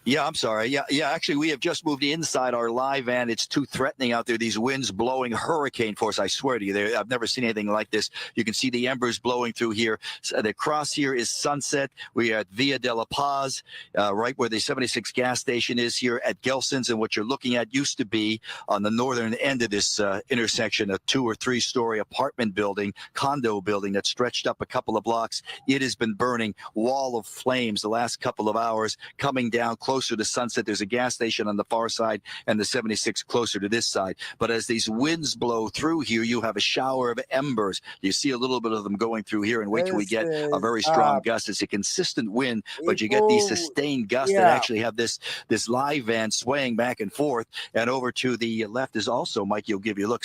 Yeah, I'm sorry. Yeah. Actually, we have just moved inside our live van. It's too threatening out there. These winds blowing hurricane force. I swear to you, I've never seen anything like this. You can see the embers blowing through here. So the cross here is Sunset. We are at Via de la Paz, right where the 76 gas station is here at Gelson's. And what you're looking at used to be on the northern end of this intersection, a 2 or 3 story apartment building, condo building that stretched up a couple of blocks. It has been burning, wall of flames the last couple of hours, coming down closer to Sunset. There's a gas station on the far side and the 76 closer to this side. But as these winds blow through here, you have a shower of embers. You see a little bit of them going through here, and wait till we get a very strong gust. It's a consistent wind, but you get these sustained gusts that actually have this live van swaying back and forth. And over to the left is also, Mike, you'll give you a look.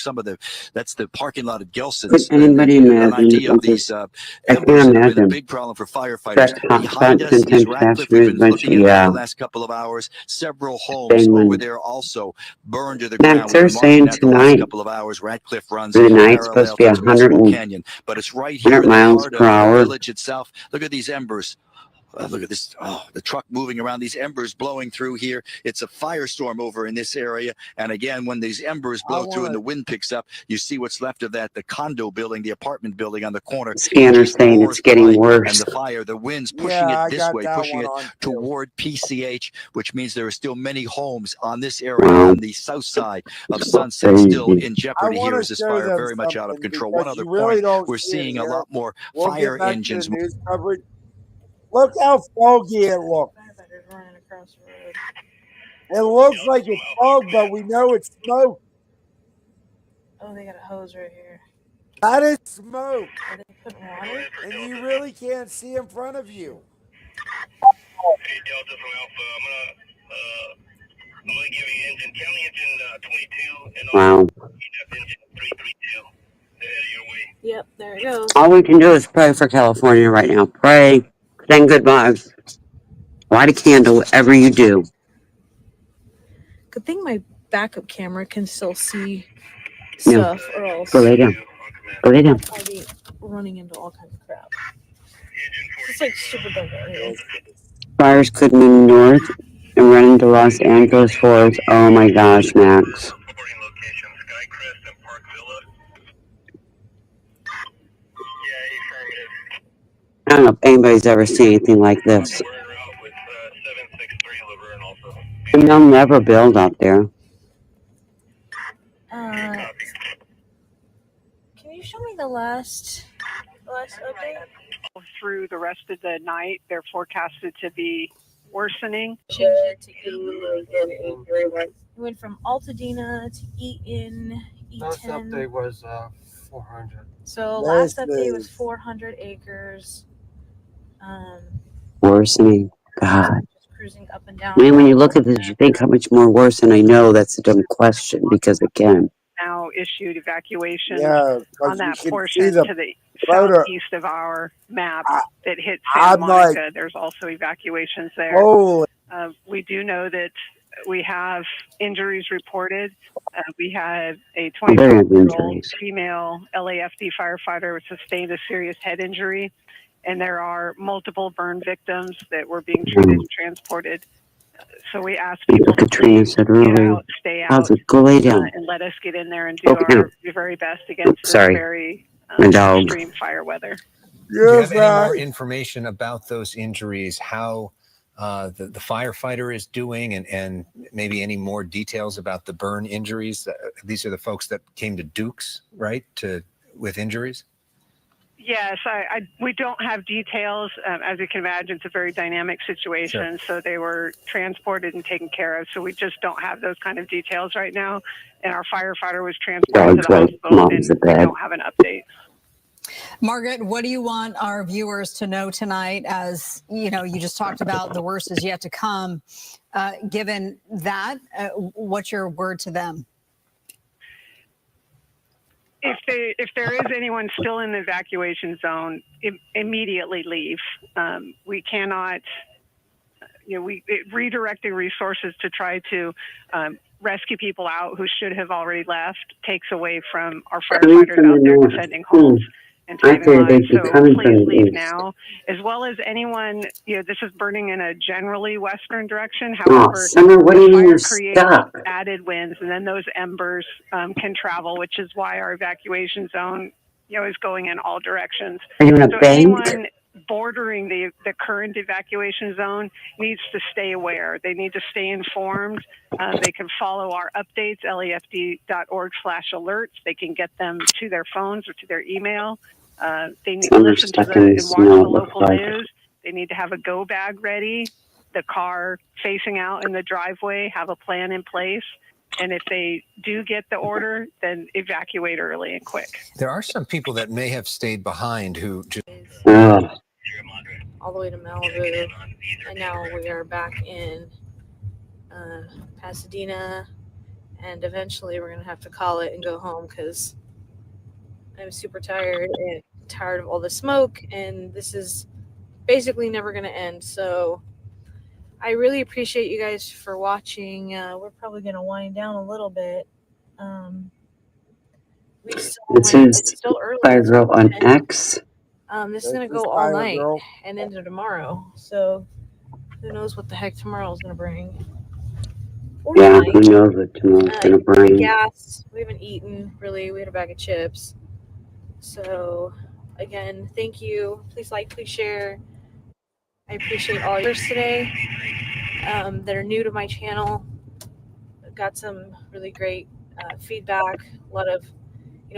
That's the parking lot at Gelson's. Could anybody An imagine? idea of these I embers can't that have been a imagine. big problem for firefighters. That hot Behind spot us is content Radcliffe. capture We've is been much, looking at that yeah. the last couple of hours. Several homes Penguin. over there also burned to the Max, ground. We've they're been watching saying that the last tonight, couple of hours. Radcliffe runs for the night, supposed parallel to be to Temescal 100 Canyon, but it's right here in the miles heart per of the hour. village itself. Look at these embers. Look at this. Oh, the truck moving around, these embers blowing through here. It's a firestorm over in this area. And again, when these embers blow through and the wind picks up, you see what's left of that, the condo building, the apartment building on the corner. Scanner saying it's getting worse. And the fire, the wind's pushing it this way, pushing it toward PCH, which means there are still many homes on this area on the south side of Sunset still in jeopardy here as this fire very much out of control. One other point, we're seeing a lot more fire engines. News coverage. Look how foggy it looks. It looks like it's fog, but we know it's smoke. Oh, they got a hose right here. That is smoke. Are they putting water? And you really can't see in front of you. Hey, Delta from Alpha, I'm gonna give you engine, county engine 22 and Wow. engine 332. They're headed your way. Yep, there it goes. All we can do is pray for California right now. Pray. Send good vibes. Light a candle, whatever you do. Good thing my backup camera can still see stuff, or else Go lay down. Go lay down. I'll be running into all kinds of crap. It's like super dark out here. Fires could move north and run into Los Angeles forest. Oh my gosh, Max. I don't know if anybody's ever seen anything like this. And they'll never build out there. Can you show me the last update? Through the rest of the night, they're forecasted to be worsening. Changed it to E. Went from Altadena to Eaton, E10. Last update was 400. So last update was 400 acres. Worsening. God. Cruising up and down. I mean, when you look at this, you think how much more worse, and I know that's a dumb question because, again, Now issued evacuations Yeah, 'cause on that you can portion see the to the photo. southeast of our map that hits I'm Santa Monica. like, There's also evacuations there. holy. We do know that we have injuries reported. We had a There are 24-year-old injuries. female LAFD firefighter who sustained a serious head injury, and there are multiple burn victims that were being treated and transported. So we ask people to Katrina said earlier, stay how's out, it? Go lay down. and let us get in there and do Okay. our very best against this Sorry. very My dog. extreme fire weather. Do you have any more information about those injuries? How the firefighter is doing, and maybe any more details about the burn injuries? These are the folks that came to Dukes, right? With injuries. Yes, we don't have details. As you can imagine, it's a very dynamic situation. Sure. So they were transported and taken care of. So we just don't have those kind of details right now. And our firefighter was transported to the hospital, and we don't have an update. Margaret, what do you want our viewers to know tonight? As you know, you just talked about the worst is yet to come. Given that, what's your word to them? If there is anyone still in the evacuation zone, immediately leave. We cannot, redirecting resources to try to rescue people out who should have already left takes away from our firefighters out there defending homes and saving lives. So please leave now, as well as anyone. This is burning in a generally western direction. However, the fire creates added winds, and then those embers can travel, which is why our evacuation zone, is going in all directions. Are you in a so bank? Anyone bordering the current evacuation zone needs to stay aware. They need to stay informed. They can follow our updates, lafd.org/alerts. They can get them to their phones or to their email. They need to listen to and watch the local news. They need to have a go bag ready, the car facing out in the driveway, have a plan in place. And if they do get the order, then evacuate early and quick. There are some people that may have stayed behind who just... all the way to Malibu, and now we are back in Pasadena, and eventually we're gonna have to call it and go home because I'm super tired and tired of all the smoke, and this is basically never gonna end. So I really appreciate you guys for watching. We're probably gonna wind down a little bit. This is Fire Girl on X. This is gonna go all night and into tomorrow. So who knows what the heck tomorrow's gonna bring? Or Yeah, tonight. who knows what tomorrow's gonna bring? Gas. We haven't eaten really. We had a bag of chips. So again, thank you. Please like, please share. I appreciate all yours today that are new to my channel. Got some really great feedback. A lot of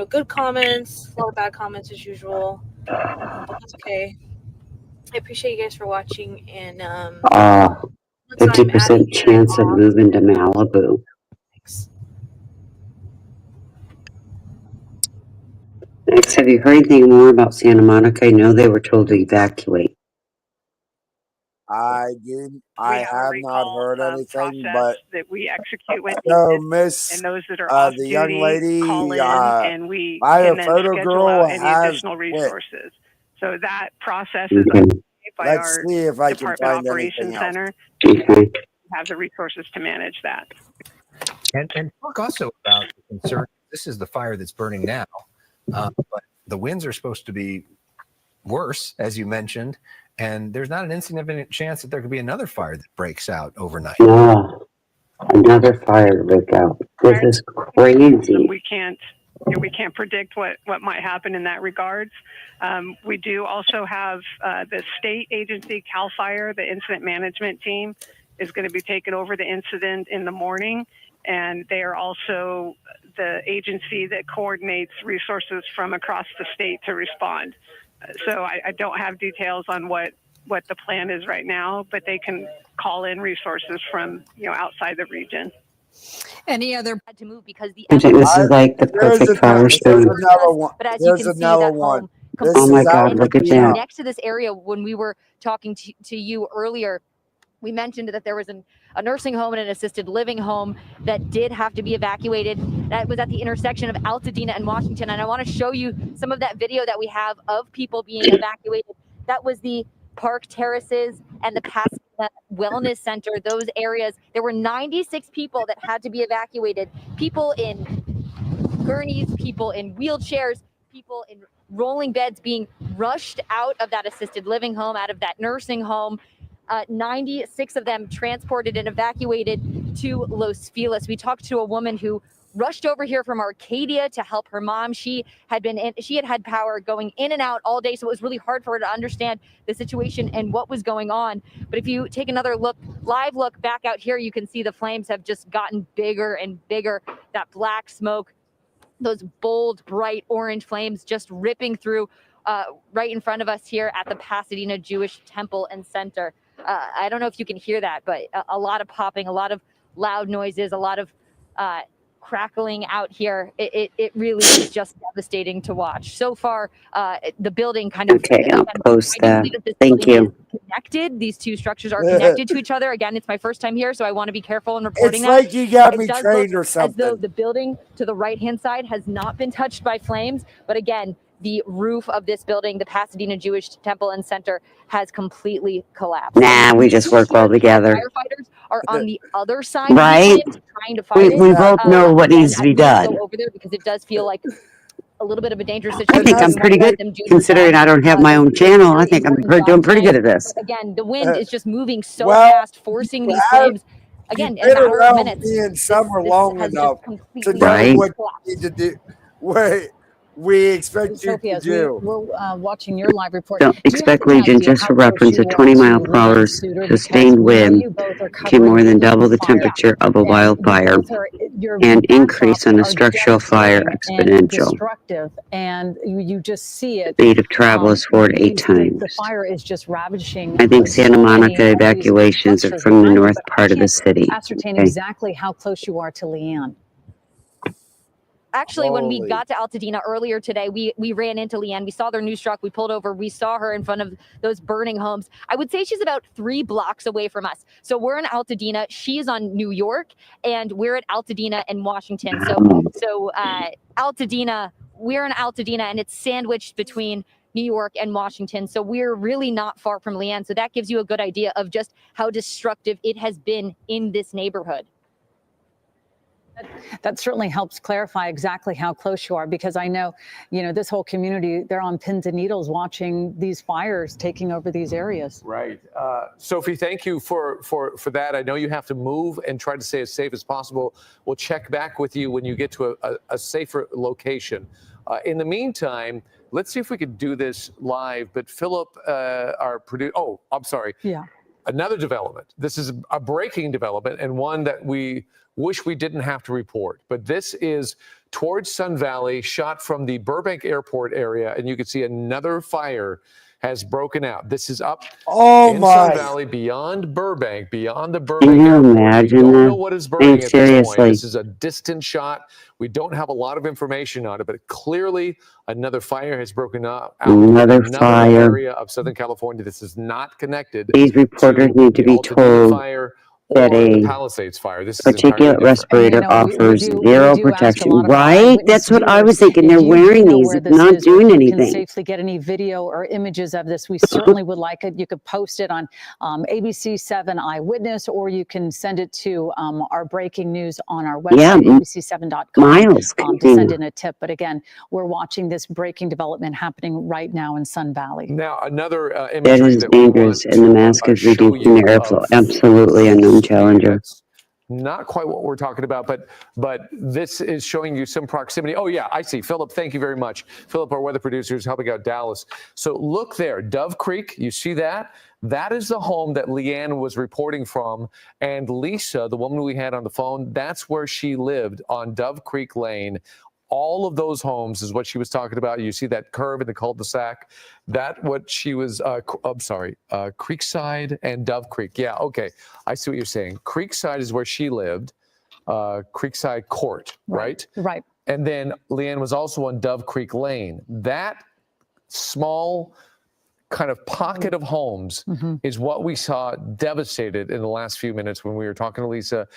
good comments. A lot of bad comments as usual. But that's okay. I appreciate you guys for watching, and 50% chance of moving to Malibu. Next, have you heard anything more about Santa Monica? I know they were told to evacuate. I have not heard anything, but that we execute when so Miss and those that are off the duty young lady, call in, and we can then photo schedule girl out any has additional quit. resources. So that process is Okay. underway by Let's our see if I can Department find Operations anything else. Center. Okay. Have the resources to manage that. And talk also about the concern. This is the fire that's burning now, but the winds are supposed to be worse, as you mentioned, and there's not an insignificant chance that there could be another fire that breaks out overnight. No, another fire break out. This is crazy. We can't predict what might happen in that regards. We do also have the state agency, CAL FIRE, the incident management team, is going to be taking over the incident in the morning, and they are also the agency that coordinates resources from across the state to respond. So I don't have details on what the plan is right now, but they can call in resources from outside the region. Any other had to move because the This is like the perfect fire There's show. another one. But as There's you can see, another that one. home Oh my God, look at that. next to this area. When we were talking to you earlier, we mentioned that there was a nursing home and an assisted living home that did have to be evacuated. That was at the intersection of Altadena and Washington. And I want to show you some of that video that we have of people being evacuated. That was the Park Terraces and the Pasadena Wellness Center, those areas. There were 96 people that had to be evacuated. People in gurneys, people in wheelchairs, people in rolling beds being rushed out of that assisted living home, out of that nursing home. 96 of them transported and evacuated to Los Feliz. We talked to a woman who rushed over here from Arcadia to help her mom. She had had power going in and out all day, so it was really hard for her to understand the situation and what was going on. But if you take another live look back out here, you can see the flames have just gotten bigger and bigger. That black smoke, those bold, bright orange flames just ripping through right in front of us here at the Pasadena Jewish Temple and Center. I don't know if you can hear that, but a lot of popping, a lot of loud noises, a lot of crackling out here. It really is just devastating to watch. So far, the building kind of... Okay, I'll post I do that. believe this Thank building you. is connected. These two structures are connected to each other. Again, it's my first time here, so I want to be careful in reporting It's that. like you got It me does trained look or as though something. the building to the right-hand side has not been touched by flames, but again, the roof of this building, the Pasadena Jewish Temple and Center, has completely collapsed. Nah, we just work well together. Firefighters are on the other side of Right? the flames trying to fight it. We both know what Again, needs to be I'm going to done. go over there because it does feel like a little bit of a dangerous I situation. think I'm We pretty wanna let good them do their considering job. I don't have my own It's a channel. I very think I'm important doing job pretty good tonight. at this. But again, the wind is just moving so well, fast, forcing these flames. Again, in a Been matter of around minutes, me in summer this long has enough just to completely know Right. what you need to do. What we expect you Sophie, to as do. we're watching your live report, Don't do you have expect any Legion idea just how to close reference you a are 20 to mile per hour Leanne Suter? Because sustained we know wind you both are can more covering than the double the fire, temperature of a and you wildfire both are your and increase backdrops on a are structural fire devastating and exponential. destructive, and you just see it. Speed of travel is 4 to 8 times. The fire is just ravaging. I think Santa so Monica many of these evacuations are structures from the behind you, north but I part of the can't city. ascertain Okay. exactly how close you are to Leanne. Actually, when we Holy. got to Altadena earlier today, we ran into Leanne. We saw their news truck. We pulled over. We saw her in front of those burning homes. I would say she's about 3 blocks away from us. So we're in Altadena. She's on New York, and we're at Altadena in Washington. So Altadena, we're in Altadena, and it's sandwiched between New York and Washington. So we're really not far from Leanne. So that gives you a good idea of just how destructive it has been in this neighborhood. That certainly helps clarify exactly how close you are, because I know, this whole community, they're on pins and needles watching these fires taking over these areas. Right. Sophie, thank you for that. I know you have to move and try to stay as safe as possible. We'll check back with you when you get to a safer location. In the meantime, let's see if we could do this live. But Philip, our producer, I'm sorry. Yeah. Another development. This is a breaking development, and one that we wish we didn't have to report. But this is towards Sun Valley, shot from the Burbank Airport area, and you can see another fire has broken out. This is up in Sun Valley, beyond Burbank, beyond the Burbank Can you Airport. We imagine don't that? know what is burning at this point. Seriously. This is a distant shot. We don't have a lot of information on it, but clearly another fire has broken out in Another another fire. area of Southern California. This is not connected These reporters to need to the be Altadena told fire that or the a Palisades fire. This is entirely particulate different. respirator we offers do zero ask a protection. lot of our Right? eyewitness That's what I was viewers, thinking. if They're you do wearing know these, where it's this not is, or doing if you can anything. safely get any video or images of this, we certainly would like it. You could post it on ABC7 Eyewitness, or you can send it to our breaking news on our website, abc7.com, Miles, to send in a tip. But again, we're watching this breaking development happening right now in Sun Valley. Now, another That imagery is that we want dangerous, and the to mask is show reducing the you airflow. of Absolutely unknown challenger. That's not quite what we're talking about, but this is showing you some proximity. Oh, yeah, I see. Philip, thank you very much. Philip, our weather producer, is helping out Dallas. So look there, Dove Creek, you see that? That is the home that Leanne was reporting from. And Lisa, the woman we had on the phone, that's where she lived on Dove Creek Lane. All of those homes is what she was talking about. You see that curve in the cul-de-sac. That what she was, Creekside and Dove Creek. Yeah, okay. I see what you're saying. Creekside is where she lived, Creekside Court, right? Right. And then Leanne was also on Dove Creek Lane. That small kind of pocket of homes is what we saw devastated in the last few minutes when we were talking to Lisa,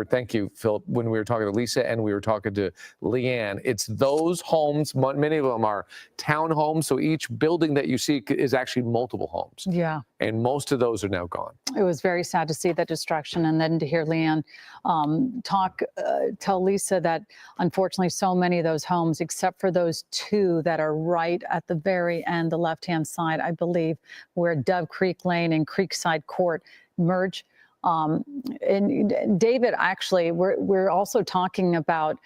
thank you, Philip, when we were talking to Lisa and we were talking to Leanne. It's those homes, many of them are townhomes, so each building that you see is actually multiple homes. Yeah. And most of those are now gone. It was very sad to see that destruction, and then to hear Leanne tell Lisa that unfortunately so many of those homes, except for those 2 that are right at the very end, the left-hand side, I believe, where Dove Creek Lane and Creekside Court merge. And David, actually, we're also talking about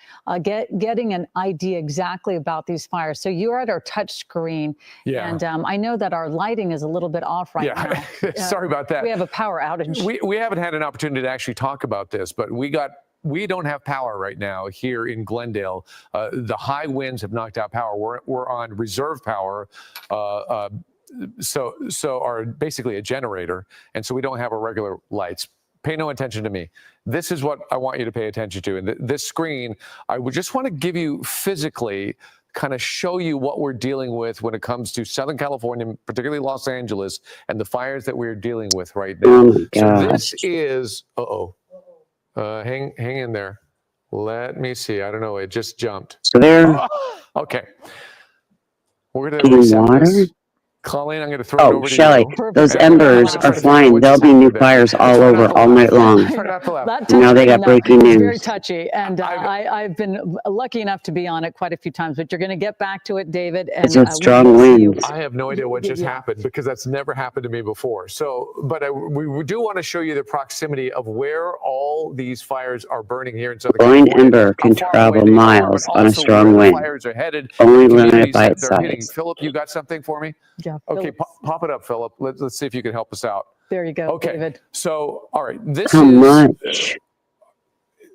getting an idea exactly about these fires. So you're at our touch screen, and I know that our lighting is a little bit off right now. Sorry about that. We have a power outage. We haven't had an opportunity to actually talk about this, but we got we don't have power right now here in Glendale. The high winds have knocked out power. We're on reserve power. So are basically a generator, and so we don't have our regular lights. Pay no attention to me. This is what I want you to pay attention to. And this screen, I would just want to give you physically, kind of show you what we're dealing with when it comes to Southern California, particularly Los Angeles, and the fires that we're dealing with right now. Oh my So gosh. this is, hang in there. Let me see. I don't know. It just jumped. So there. Okay. We're going to Getting reset water? this. Colleen, I'm going to throw it Oh, over Shelley, to you. those And embers try are to figure out flying. what There'll just be new happened there. fires all Try not over to all laugh. night long. Try not to laugh. That Now they got touchscreen, breaking is very news. touchy, and I've been lucky enough to be on it quite a few times. But you're going to get back to it, David, and It's a we strong will see you. wind. I have no idea what just Yeah. happened because that's never happened to me before. So, but we do want to show you the proximity of where all these fires are burning here in Southern Blowing California. ember can How far away travel they are, miles but on a also strong where the wind. fires are headed. Only and limited communities by that its they're hitting. size. Philip, you got something for me? Yeah. Okay, pop it up, Philip. Let's see if you can help us out. There you go, Okay. David. So, all right, this How is much?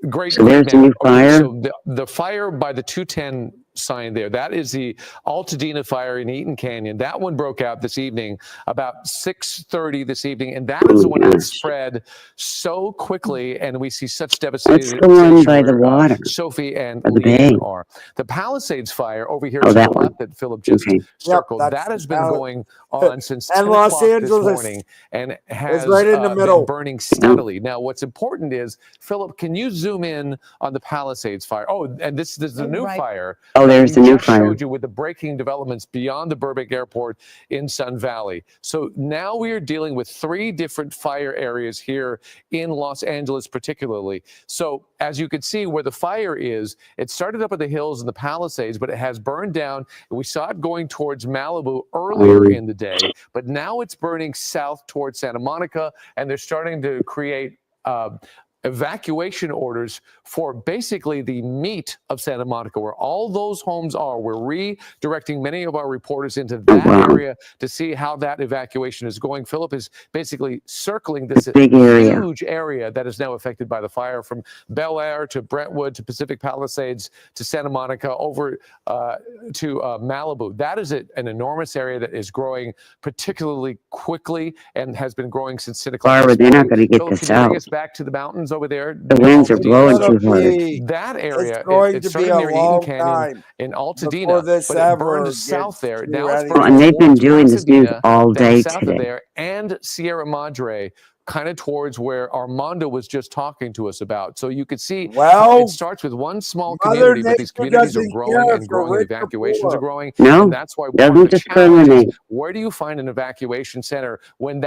great. So Great there's a map. new fire? So the fire by the 210 sign there, that is the Altadena fire in Eaton Canyon. That one broke out this evening about 6:30 this evening, and that is the one that spread so quickly, and we see such devastation. What's the one by the where, water? Sophie and Or the Leanne bay? are. The Palisades fire over here Oh, to the that one. left that Philip just Okay. circled, Yep, that has that's been going on since and 10 Los o'clock this Angeles morning and has right in the been middle. burning steadily. Now, what's important is, Philip, can you zoom in on the Palisades fire? Oh, and this is the new fire. Oh, that there's we the new just fire. showed you with the breaking developments beyond the Burbank Airport in Sun Valley. So now we are dealing with 3 different fire areas here in Los Angeles, particularly. So as you can see where the fire is, it started up at the hills in the Palisades, but it has burned down. We saw it going towards Malibu earlier in the day, but now it's burning south towards Santa Monica, and they're starting to create evacuation orders for basically the meat of Santa Monica, where all those homes are. We're redirecting many of our reporters into that area to see how that evacuation is going. Philip is basically circling this big area. huge area that is now affected by the fire, from Bel Air to Brentwood to Pacific Palisades to Santa Monica over to Malibu. That is an enormous area that is growing particularly quickly and has been growing since 10 o'clock. Barbara, they're not going to get Philip, this can you bring out. us back to the mountains over there? The winds are blowing too hard. That area, It's going it to be started a near Eaton long Canyon time in before Altadena, this but it ever burned gets south there. to Now it's any- burning And they've been towards doing this news Pasadena, all down day south of today. there, and Sierra Madre, kind of towards where Armando was just talking to us about. So you could see how it starts with one small Mother community, but these Nature communities are doesn't growing care and if growing, you're and rich or evacuations are poor. growing. No, And that's why part doesn't of the challenge is, discriminate. where do you find an evacuation center when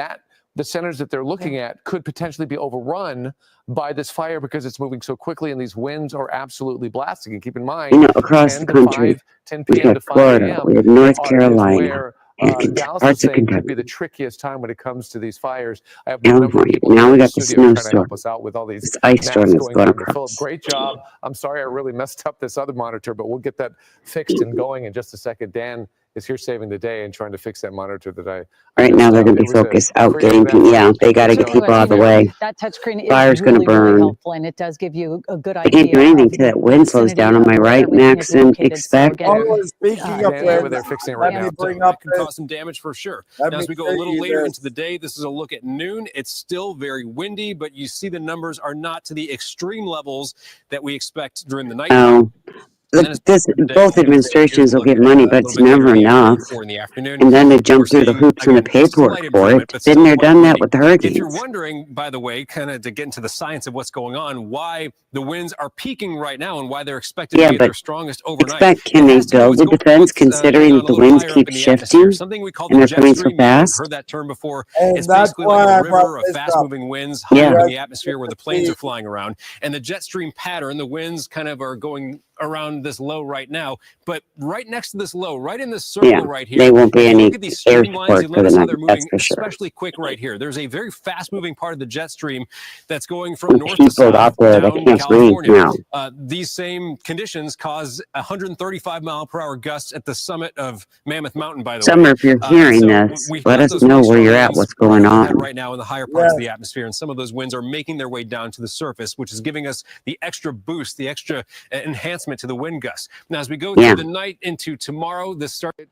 the centers that they're looking at could potentially be overrun by this fire because it's moving so quickly and these winds are absolutely blasting? And keep in mind, You know, across 10 the to country, 5, 10 we've p.m. got to 5 Florida, a.m. we have North is Carolina, where Dallas is parts of saying could Kentucky, be the trickiest time when it comes to these fires. I have a number of California. people Now here we in the got the studio trying to help snowstorm. us out with all these This ice storm maps that's going going on. But Philip, across. great job. I'm sorry I really messed up this other monitor, but we'll get that fixed and going in just a second. Dan is here saving the day and trying to fix that monitor that I Right now messed they're up. going to It be was a focused out free getting people. effort. Yeah, they got to Let us get know how people it out of came the out. way. That touchscreen is Fire's going to really, really burn. helpful, and it does give you a good I idea can't do anything of till that the wind slows vicinity down. Am I of where right, everything is Maxon? located. So Expect? again, Oh, speaking of Dan, over winds, there fixing it right let now. me bring up can this. cause some damage for sure. Let Now, me as we go show a little you later this. into the day, this is a look at noon. It's still very windy, but you see the numbers are not to the extreme levels that we expect during the nighttime. Oh, And then both administrations will get money, but it's never enough. or in the afternoon. And then to We're jump through the seeing, hoops and the again, paperwork slight for improvement, it. but Been still there, quite done that windy. with If you're hurricanes. wondering, by the way, kind of to get into the science of what's going on, why the winds are peaking right now and why they're expected to be at their strongest overnight. Expect, can they build the defense considering the winds keep shifting Something we call and the they're jet coming so stream. You may have fast? heard that term before. And It's that's basically like why a I brought river of this up. fast-moving winds high Yeah. up in the atmosphere where the planes are flying around. And the jet stream pattern, the winds kind of are going around this low right now, but right next to this low, right in this circle Yeah, right here, they won't be if you any look at these air streamlines, support you'll for the notice how night. they're That's moving for sure. especially quick right here. There's a very fast-moving part of the jet stream that's going from And north to people south out there that down can't breathe California. now. These same conditions cause 135-mile-per-hour gusts at the summit of Mammoth Mountain, by the way. Summer, if you're hearing So this, we've let got us those know really where strong you're at, winds what's right going overhead on. right now in the higher parts of the atmosphere, and some of those winds are making their way down to the surface, which is giving us the extra boost, the extra enhancement to the wind gusts. Now, as we go through the night into tomorrow, this started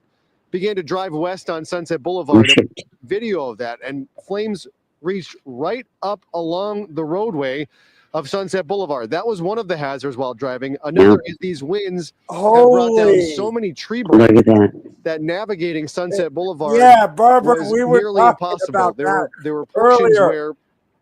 began to drive west on Sunset Oh, Boulevard. shit. Video of that, and flames reached right up along the roadway of Sunset Boulevard. That was one of the hazards while driving. Another is these winds have brought down so many tree Look branches at that. that navigating Sunset Boulevard Yeah, Barbara, was we were nearly talking impossible. about There that were portions earlier. where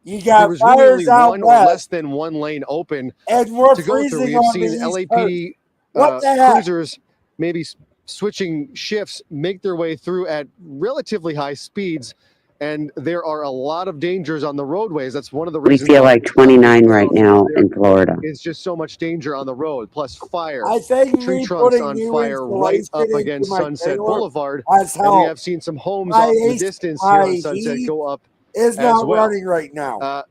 You there got was really only fires out one or west, less than one lane open and we're to go through. We freezing have on the seen East Coast. LAPD What the heck? cruisers maybe switching shifts make their way through at relatively high speeds, and there are a lot of dangers on the roadways. That's one of the We reasons feel why like 29 right now in Florida. it's just so much danger on the road, plus fire. I think Tree me trunks putting on new fire right insulation up into against my Sunset trailer Boulevard, has and we helped. have seen some homes My off in the AC distance here on my Sunset heat go up is as not well. running right now.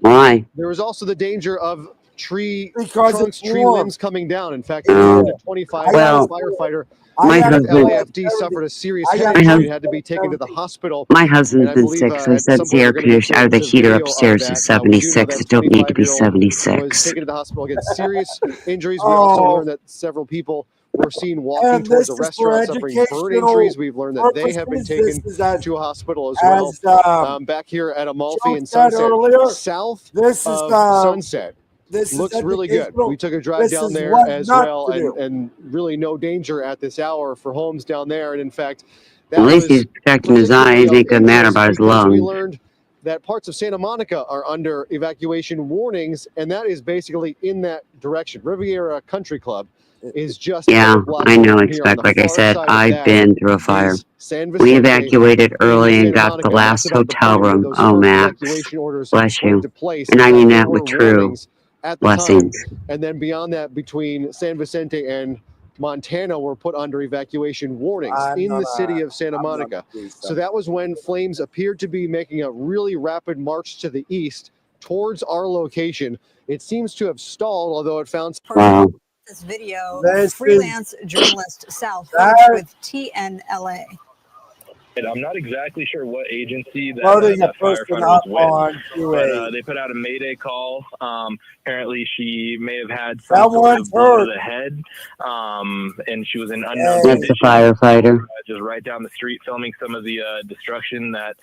Why? There was also the danger of tree Because trunks, it's tree warm. limbs coming down. In fact, Oh. a 25 Well, firefighter my at husband, LAFD suffered a serious head My injury hus- and had to be taken to the hospital. my And husband's I been believe sick, so he at said some the point air we're going to get conditioner or the to heater video of upstairs that. is We do know 76. that It don't need to be 25-year-old was 76. taken to the hospital again, serious injuries. We also Oh. learned that several people were seen walking And towards this a is for restaurant suffering burn educational injuries. We've learned that they have been purposes. taken This is as, to a hospital as well. Back here at Amalfi Joe and said Sunset, earlier, south this is of Sunset. this is Looks really good. educational. We took a drive This down is there what as not well, to do. and really no danger at this hour for homes down there. And in fact, At that least he's was protecting his particularly eyes. of Ain't gonna matter interest about his because we lungs. learned that parts of Santa Monica are under evacuation warnings, and that is basically in that direction. Riviera Country Club is just a Yeah, couple blocks I away know. from here. On the Like I far said, side of I've that been through a fire. is San We Vicente evacuated in early and Santa got Monica. the That's last about the hotel point where room. those Oh, first Max, evacuation orders bless went you. into place. And I In mean fact, there that were with true warnings at the blessings. time, and then beyond that, between San Vicente and Montana were put under evacuation warnings in the city of Santa Monica. So that was when flames appeared to be making a really rapid march to the east towards our location. It seems to have stalled, although it found Wow. This video, This is- freelance journalist Sal That- Phillips with TNLA. I'm not exactly sure what agency Loading that a person firefighter up was with, onto but a. they put out a mayday call. Apparently, she may have had some sort Someone's of blow to hurt. the head, and she was in unknown Hey. That's the condition. firefighter. Just right down the street, filming some of the destruction that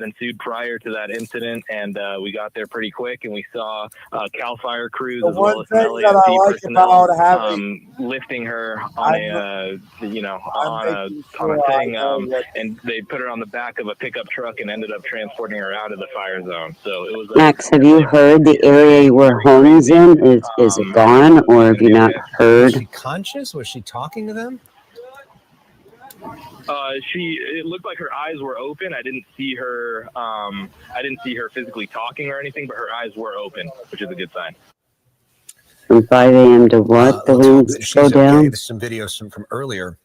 ensued prior to that incident, and we got there pretty quick, and we saw Cal Fire crews The as well one as some thing that I LAFD like personnel about having, lifting her on I'm making on sure a I thing, know what. and they put her on the back of a pickup truck and ended up transporting her out of the fire zone. So it was Max, have you heard the area you were homes in? Is it gone, or have you not Was heard? she conscious? Was she talking to them? it looked like her eyes were open. I didn't see her physically talking or anything, but her eyes were open, which is a good sign. From 5 a.m. to what? The Let's hope winds that she's go okay. down? There's some videos from earlier.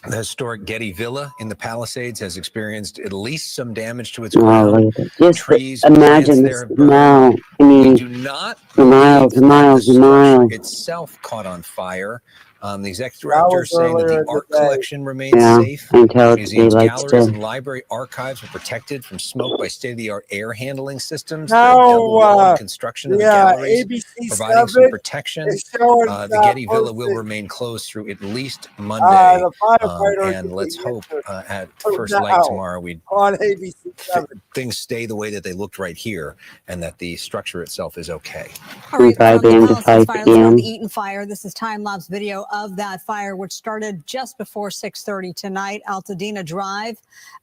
The historic Getty Villa in the Palisades has experienced at least some damage to its Oh, ground. look at it. Just Trees, plants imagine there the have burned. smell. I We mean, do not the miles believe and that miles the and structure miles. itself caught on fire. The executive That director was is saying that earlier the in the art day. collection remains Yeah, safe. until Museums, daylight's galleries, dead. and library archives were protected from smoke by state-of-the-art air handling systems. The Now, double-walled construction of the galleries ABC providing some 7 protection. is showing The that Getty Villa will person, remain closed through at least Monday. the firefighter is And let's getting hope injured at first light now tomorrow on ABC 7. things stay the way that they looked right here and that the structure itself is okay. All right, From 5 from the a.m. to Palisades 5 fire, let's go to p.m. the Eaton fire. This is time-lapse video of that fire, which started just before 6:30 tonight. Altadena Drive,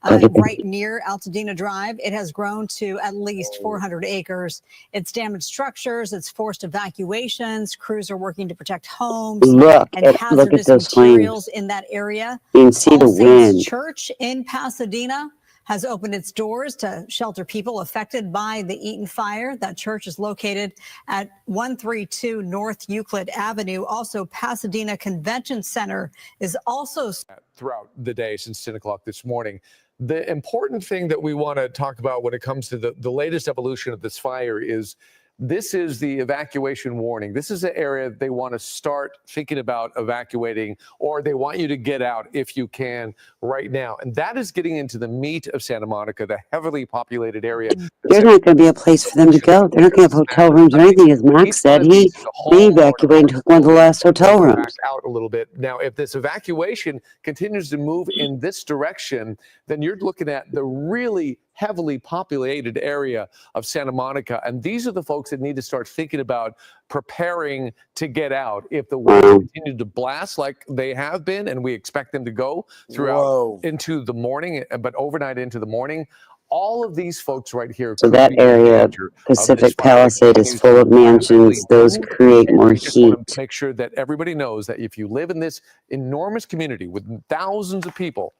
right near Altadena Drive. It has grown to at least 400 acres. It's damaged structures. It's forced evacuations. Crews are working to protect homes Look and at hazardous those flames. materials in that area. You can see All the Saints wind. Church in Pasadena has opened its doors to shelter people affected by the Eaton fire. That church is located at 132 North Euclid Avenue. Also, Pasadena Convention Center is also throughout the day since 10 o'clock this morning. The important thing that we want to talk about when it comes to the latest evolution of this fire is this is the evacuation warning. This is an area they want to start thinking about evacuating, or they want you to get out if you can right now. And that is getting into the meat of Santa Monica, the heavily populated area. There's not going to be a place for them to go. They're not going to have hotel rooms or anything, as Max said. He evacuated and took one of the last hotel rooms. Back out a little bit. Now, if this evacuation continues to move in this direction, then you're looking at the really heavily populated area of Santa Monica. And these are the folks that need to start thinking about preparing to get out. If the winds continue to blast like they have been, and we expect them to go throughout into the morning, but overnight into the morning, all of these folks right here. So that area, Pacific Palisade, is full of mansions. Those create more heat. Make sure that everybody knows that if you live in this enormous community with thousands of people,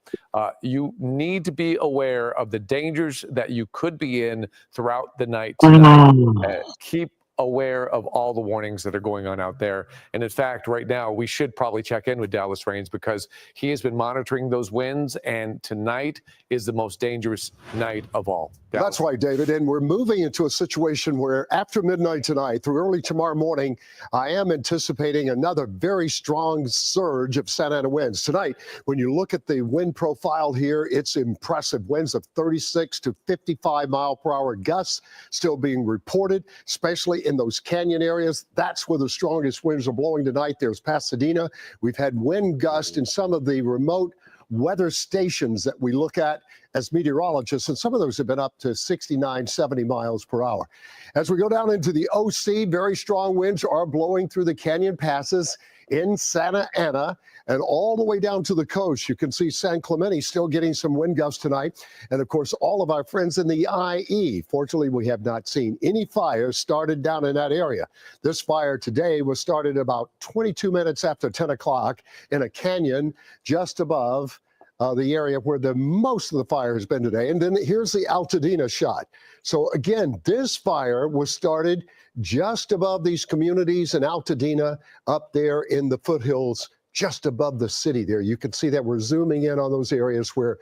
you need to be aware of the dangers that you could be in throughout the night tonight. Keep aware of all the warnings that are going on out there. And in fact, right now, we should probably check in with Dallas Raines because he has been monitoring those winds, and tonight is the most dangerous night of all. Dallas. That's right, David. And we're moving into a situation where after midnight tonight through early tomorrow morning, I am anticipating another very strong surge of Santa Ana winds. Tonight, when you look at the wind profile here, it's impressive. Winds of 36 to 55 mile per hour gusts still being reported, especially in those canyon areas. That's where the strongest winds are blowing tonight. There's Pasadena. We've had wind gusts in some of the remote weather stations that we look at as meteorologists, and some of those have been up to 69, 70 miles per hour. As we go down into the OC, very strong winds are blowing through the canyon passes in Santa Ana and all the way down to the coast. You can see San Clemente still getting some wind gusts tonight. And of course, all of our friends in the IE. Fortunately, we have not seen any fires started down in that area. This fire today was started about 22 minutes after 10 o'clock in a canyon just above the area where the most of the fire has been today. And then here's the Altadena shot. So again, this fire was started just above these communities in Altadena, up there in the foothills, just above the city there. You can see that we're zooming in on those areas where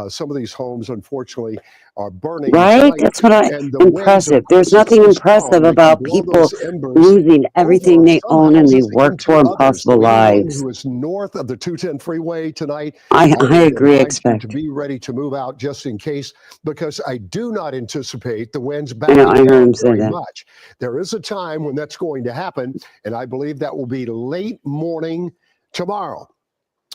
some of these homes, unfortunately, are burning. Right? tonight. That's what And the winds, impressive. of There's course, are nothing so impressive strong, they about can blow people those embers losing everything over they some own and they houses work into for others. impossible So anyone lives. who is north of the 210 freeway tonight, I would agree, advise you expect. to be ready to move out just in case, because I do not anticipate the winds I know, backing I heard down him say very that. much. There is a time when that's going to happen, and I believe that will be late morning tomorrow,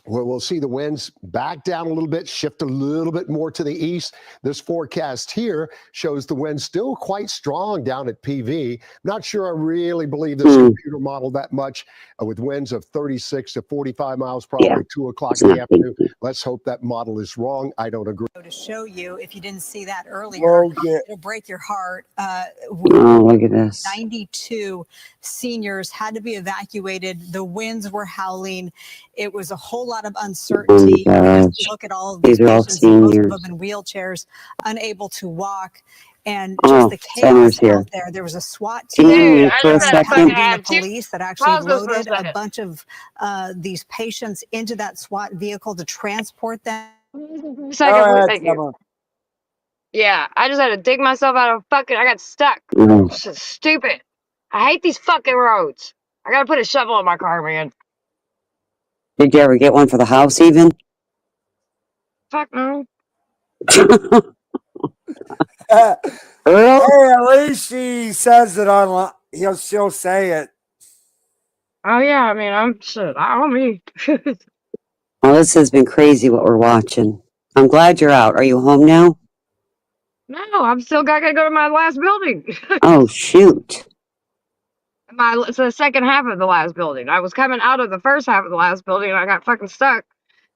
where we'll see the winds back down a little bit, shift a little bit more to the east. This forecast here shows the wind still quite strong down at PV. Not sure I really believe this computer model that much with winds of 36 to 45 miles per hour at 2 o'clock in the afternoon. Let's hope that model is wrong. I don't agree. to show you, if you didn't see that earlier, it'll break your heart. Oh, look at this. 92 seniors had to be evacuated. The winds were howling. It was a whole lot of uncertainty. Oh my gosh. Look at all of These these are all patients, and most of seniors. them in wheelchairs, unable to walk. And Oh, just the Center's chaos here. out there. There was a SWAT Can you team mute for a from second? Pasadena police that actually Pause this for a loaded a second. bunch of these patients into that SWAT vehicle to transport them. Second, thank you. Yeah, I just had to dig myself out of fucking. I got stuck. This is stupid. I hate these fucking roads. I gotta put a shovel in my car, man. Did you ever get one for the house even? Fuck no. Hey, at least she says it online. She'll say it. Oh yeah, I mean, I'm shit. I owe me. Well, this has been crazy what we're watching. I'm glad you're out. Are you home now? No, I'm still gotta go to my last building. Oh, shoot. It's the second half of the last building. I was coming out of the first half of the last building and I got fucking stuck.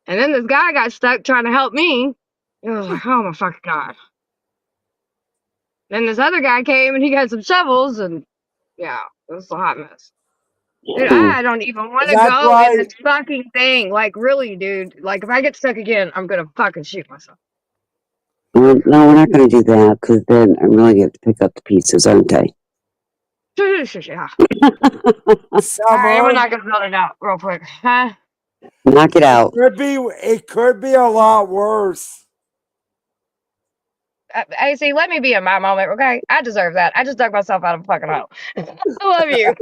And then this guy got stuck trying to help me. It was like, oh my fucking god. Then this other guy came and he got some shovels and yeah, it was a hot mess. Dude, I don't even want to That's go why- in this fucking thing. Like, really, dude. Like, if I get stuck again, I'm gonna fucking shoot myself. No, we're not going to do that because then I'm really going to pick up the pieces, aren't I? Yeah. All right, I'm gonna knock this building out real quick. Huh? Knock it out. It could be a lot worse. Hey, see, let me be in my moment, okay? I deserve that. I just dug myself out of a fucking hole. I love you.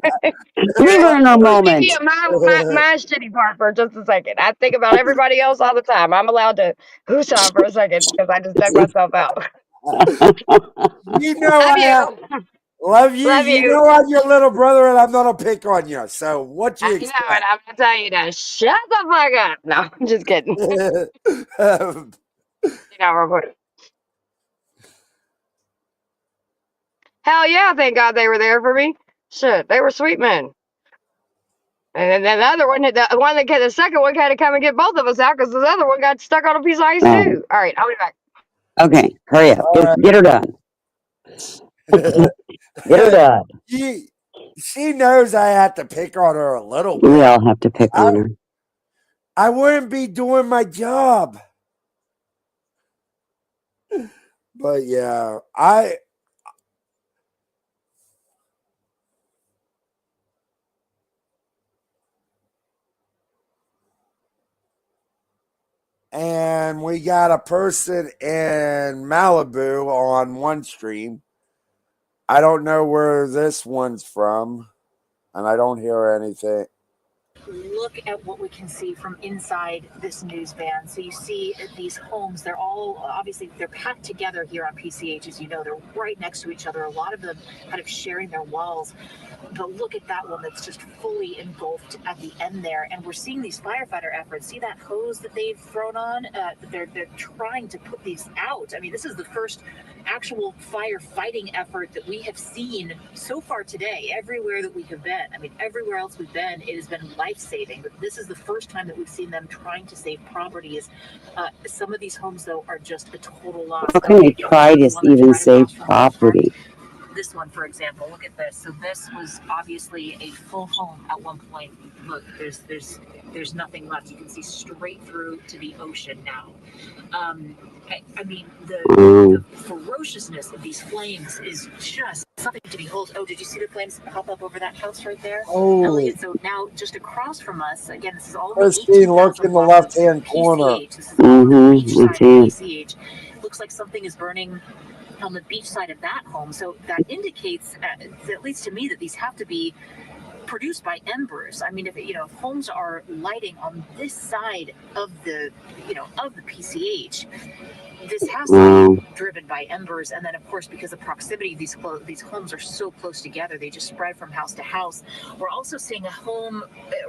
Leave her in her Let me moment. be in my shitty part for just a second. I think about everybody else all the time. I'm allowed to whoosh on for a second because I just dug myself out. You know, love you. Love You you. know I'm your little brother, and I'm gonna pick on you. So what you I know, expect? and I'm gonna tell you to shut the fuck up. No, I'm just kidding. Real quick. Hell yeah, thank God they were there for me. Shit, they were sweet men. And then the other one, the second one had to come and get both of us out because the other one got stuck on a piece of ice too. All right, I'll be back. Okay, hurry up. Get her done. Get her done. She knows I have to pick on her a little bit. We all have to pick on her. I wouldn't be doing my job. But yeah, and we got a person in Malibu on one stream. I don't know where this one's from, and I don't hear anything. Look at what we can see from inside this news van. So you see these homes, they're all, obviously, they're packed together here on PCH, as you know. They're right next to each other, a lot of them kind of sharing their walls. But look at that one that's just fully engulfed at the end there. And we're seeing these firefighter efforts. See that hose that they've thrown on? They're trying to put these out. I mean, this is the first actual firefighting effort that we have seen so far today, everywhere that we have been. I mean, everywhere else we've been, it has been life-saving. But this is the first time that we've seen them trying to save properties. Some of these homes, though, are just a total loss. How can they try to even save property? This one, for example, look at this. So this was obviously a full home at one point. Look, there's nothing left. You can see straight through to the ocean now. I mean, the ferociousness of these flames is just something to behold. Oh, did you see the flames pop up over that house right there? Oh. Elliot, so now just across from us, again, this is all Christine, look in the left-hand corner. PCH. This is all the beach side of PCH. Looks like something is burning on the beach side of that home. So that indicates, at least to me, that these have to be produced by embers. I mean, if homes are lighting on this side of the PCH, this has to be driven by embers. And then, of course, because of proximity, these homes are so close together, they just spread from house to house. We're also seeing a home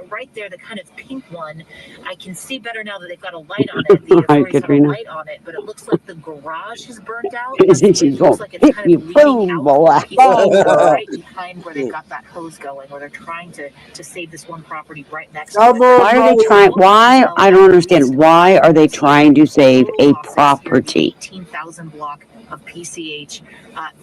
right there, the kind of pink one. I can see better now that they've got a light on it. The authorities have a light on it, but it looks like the garage is burnt out. It looks like it's kind of leading out right behind where they've got that hose going, where they're trying to save this one property right next to it. Why are they trying? Why? I don't understand. Why are they trying to save a property? 18,000 block of PCH.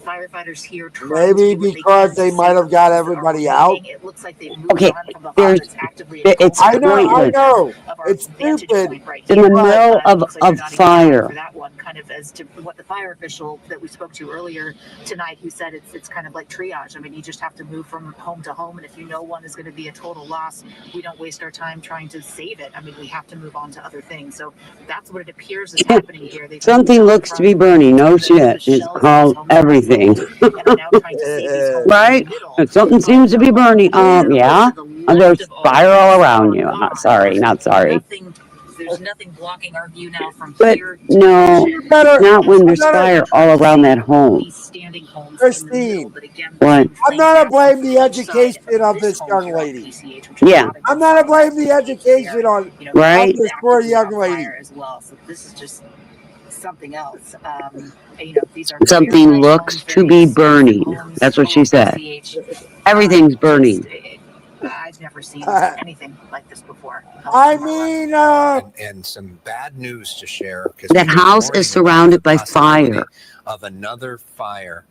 Firefighters here trying Maybe because they might have got everybody out. It looks like they've moved on from the home that's actively it's I know. It's stupid. In the middle of fire. For that one, kind of as to what the fire official that we spoke to earlier tonight, who said it's kind of like triage. I mean, you just have to move from home to home, and if you know one is going to be a total loss, we don't waste our time trying to save it. I mean, we have to move on to other things. So that's what it appears is happening here. Something looks to be burning. No shit. It's called everything. Right? Something seems to be burning. Yeah. And there's fire all around you. Not sorry. There's nothing blocking our view now from But here to no, not when there's fire all around that home. standing homes. Christine, What? I'm not to blame the education of this young lady. Yeah. I'm not to blame the education on this poor young lady. As well. So this is just something else. These are Something looks to be burning. That's what she said. Everything's burning. I've never seen anything like this before. I mean, and some bad news to share. That house is surrounded by fire. Of another fire.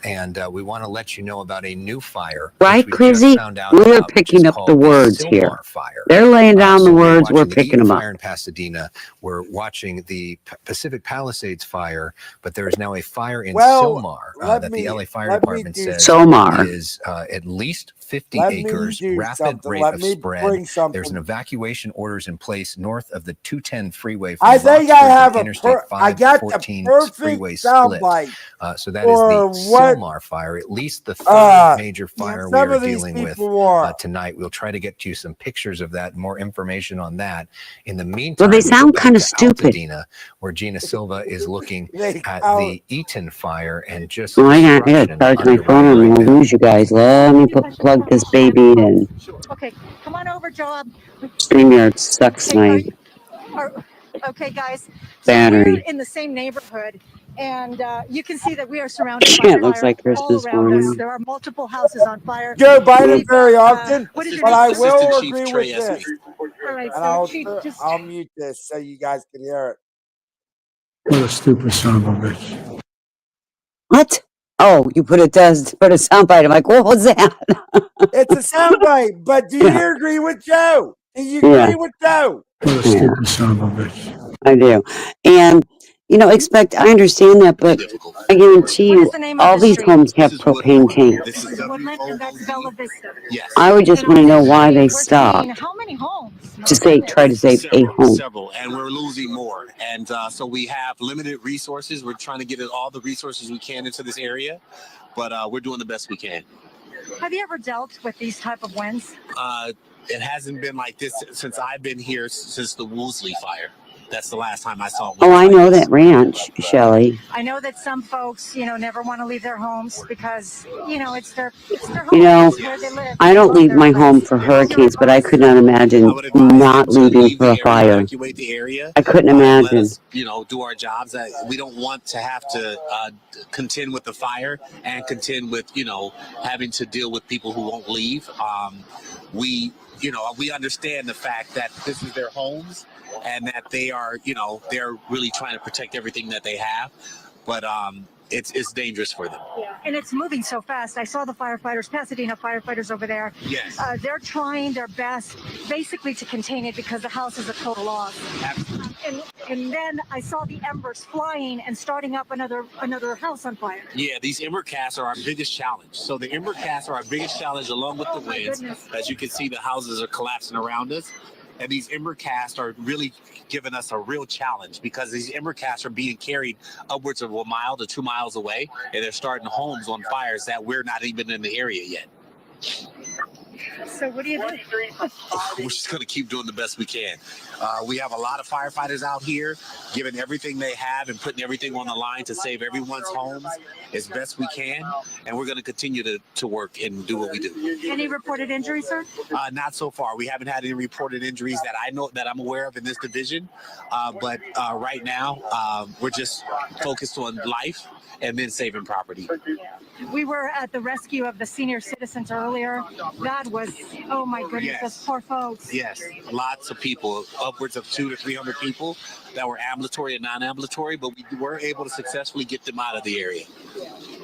And we want to let you know about a new fire. Right, which we just Chrissy? found out We're about, which is picking up called the words Sylmar here. Fire. They're laying down the So words. We're watching the picking Eaton them up. fire in Pasadena. We're watching the Pacific Palisades fire, but there is now a fire in Sylmar that the LA Fire Department says is at least 50 acres, rapid rate of spread. There's an evacuation orders in place north of the 210 freeway from I have Interstate I got the 514 perfect freeway split. soundbite. So that is the Sylmar fire, at least the third major fire we are dealing with tonight. We'll try to get you some pictures of that, more information on that. In the meantime, Well, they sound kind of stupid. Altadena, where Gina Silva is looking at the Eaton fire and just Well, I gotta charge my phone. I'm gonna lose you guys. Let me plug this baby in. Okay, come on over, Job. StreamYard sucks my Okay, guys. battery. So we're in the same neighborhood, and you can see that we are surrounded by Yeah, fire it looks like all Christmas around us. morning. There are multiple houses on fire. Joe Biden We've very got, often, what is your but name? I will Assistant Chief agree Trey with this. All right, And so Chief, just I'll mute this so you guys can hear it. What a stupid son of a bitch. What? Oh, you put a soundbite. I'm like, what was that? It's a soundbite, but do you agree with Joe? Do you agree with Joe? What a stupid son of a bitch. I do. And, I understand that, but I guarantee you, all these homes have propane tanks. This is Woodland, and that's Bella Vista. Yes. I would just want to know why they stopped How many homes? to try to save a home. Several, and we're losing more. And so we have limited resources. We're trying to get all the resources we can into this area, but we're doing the best we can. Have you ever dealt with these type of winds? It hasn't been like this since I've been here, since the Woolsey fire. That's the last time I saw it. Oh, I know that ranch, Shelley. I know that some folks, never want to leave their homes because, it's their home. It's where they live. I don't leave my home for hurricanes, but I could not imagine not leaving for a fire. Evacuate the area. I couldn't imagine. Let us, do our jobs. We don't want to have to contend with the fire and contend with, having to deal with people who won't leave. We understand the fact that this is their homes and that they are, they're really trying to protect everything that they have. But it's dangerous for them. Yeah, and it's moving so fast. I saw the firefighters, Pasadena firefighters over there. Yes. They're trying their best basically to contain it because the house is a total loss. And then I saw the embers flying and starting up another house on fire. Yeah, these ember casts are our biggest challenge. So the ember casts are our biggest challenge along with the winds. As you can see, the houses are collapsing around us. And these ember casts are really giving us a real challenge because these ember casts are being carried upwards of 1 mile to 2 miles away, and they're starting homes on fires that we're not even in the area yet. So what do you do? We're just going to keep doing the best we can. We have a lot of firefighters out here giving everything they have and putting everything on the line to save everyone's homes as best we can. And we're going to continue to work and do what we do. Any reported injuries, sir? Not so far. We haven't had any reported injuries that I know that I'm aware of in this division. But right now, we're just focused on life and then saving property. We were at the rescue of the senior citizens earlier. That was, oh my goodness, Yes. those poor folks. Yes, lots of people, upwards of 200 to 300 people that were ambulatory and non-ambulatory, but we were able to successfully get them out of the area.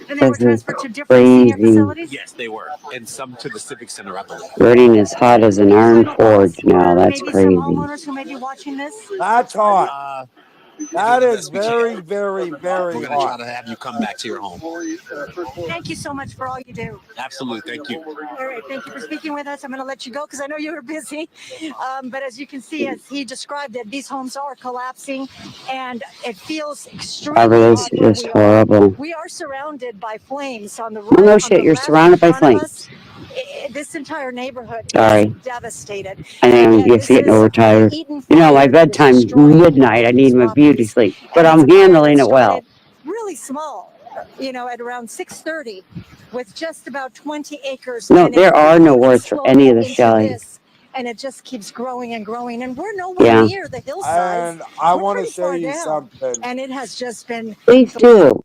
And they were transferred to different senior facilities? Yes, they were, and some to the Civic Center, I believe. Burning as hot as an iron forge now. That's Maybe crazy. some homeowners who may be watching this? That's hot. That is very, very, very We're going to hot. try to have you come back to your home. Thank you so much for all you do. Absolutely, thank you. All right, thank you for speaking with us. I'm going to let you go because I know you were busy. But as you can see, as he described it, these homes are collapsing, and it feels extremely It's hot where just we are. horrible. We are surrounded by flames on the Oh, right. no on shit, the you're left surrounded by in front of flames. us. This entire neighborhood Sorry. is devastated. I am Again, this getting is overtired. Eaton My fire that is bedtime's destroying midnight. I need my beauty sleep, but And I'm it's a fire handling that it well. started really small, at around 6:30 with just about 20 acres. No, and it there are no quickly words for any of exploded this, into Shelley. this, and it just keeps growing and growing, and we're nowhere Yeah. near the hillsides. And I We're want to pretty show far you down, something. and it has just been Please do.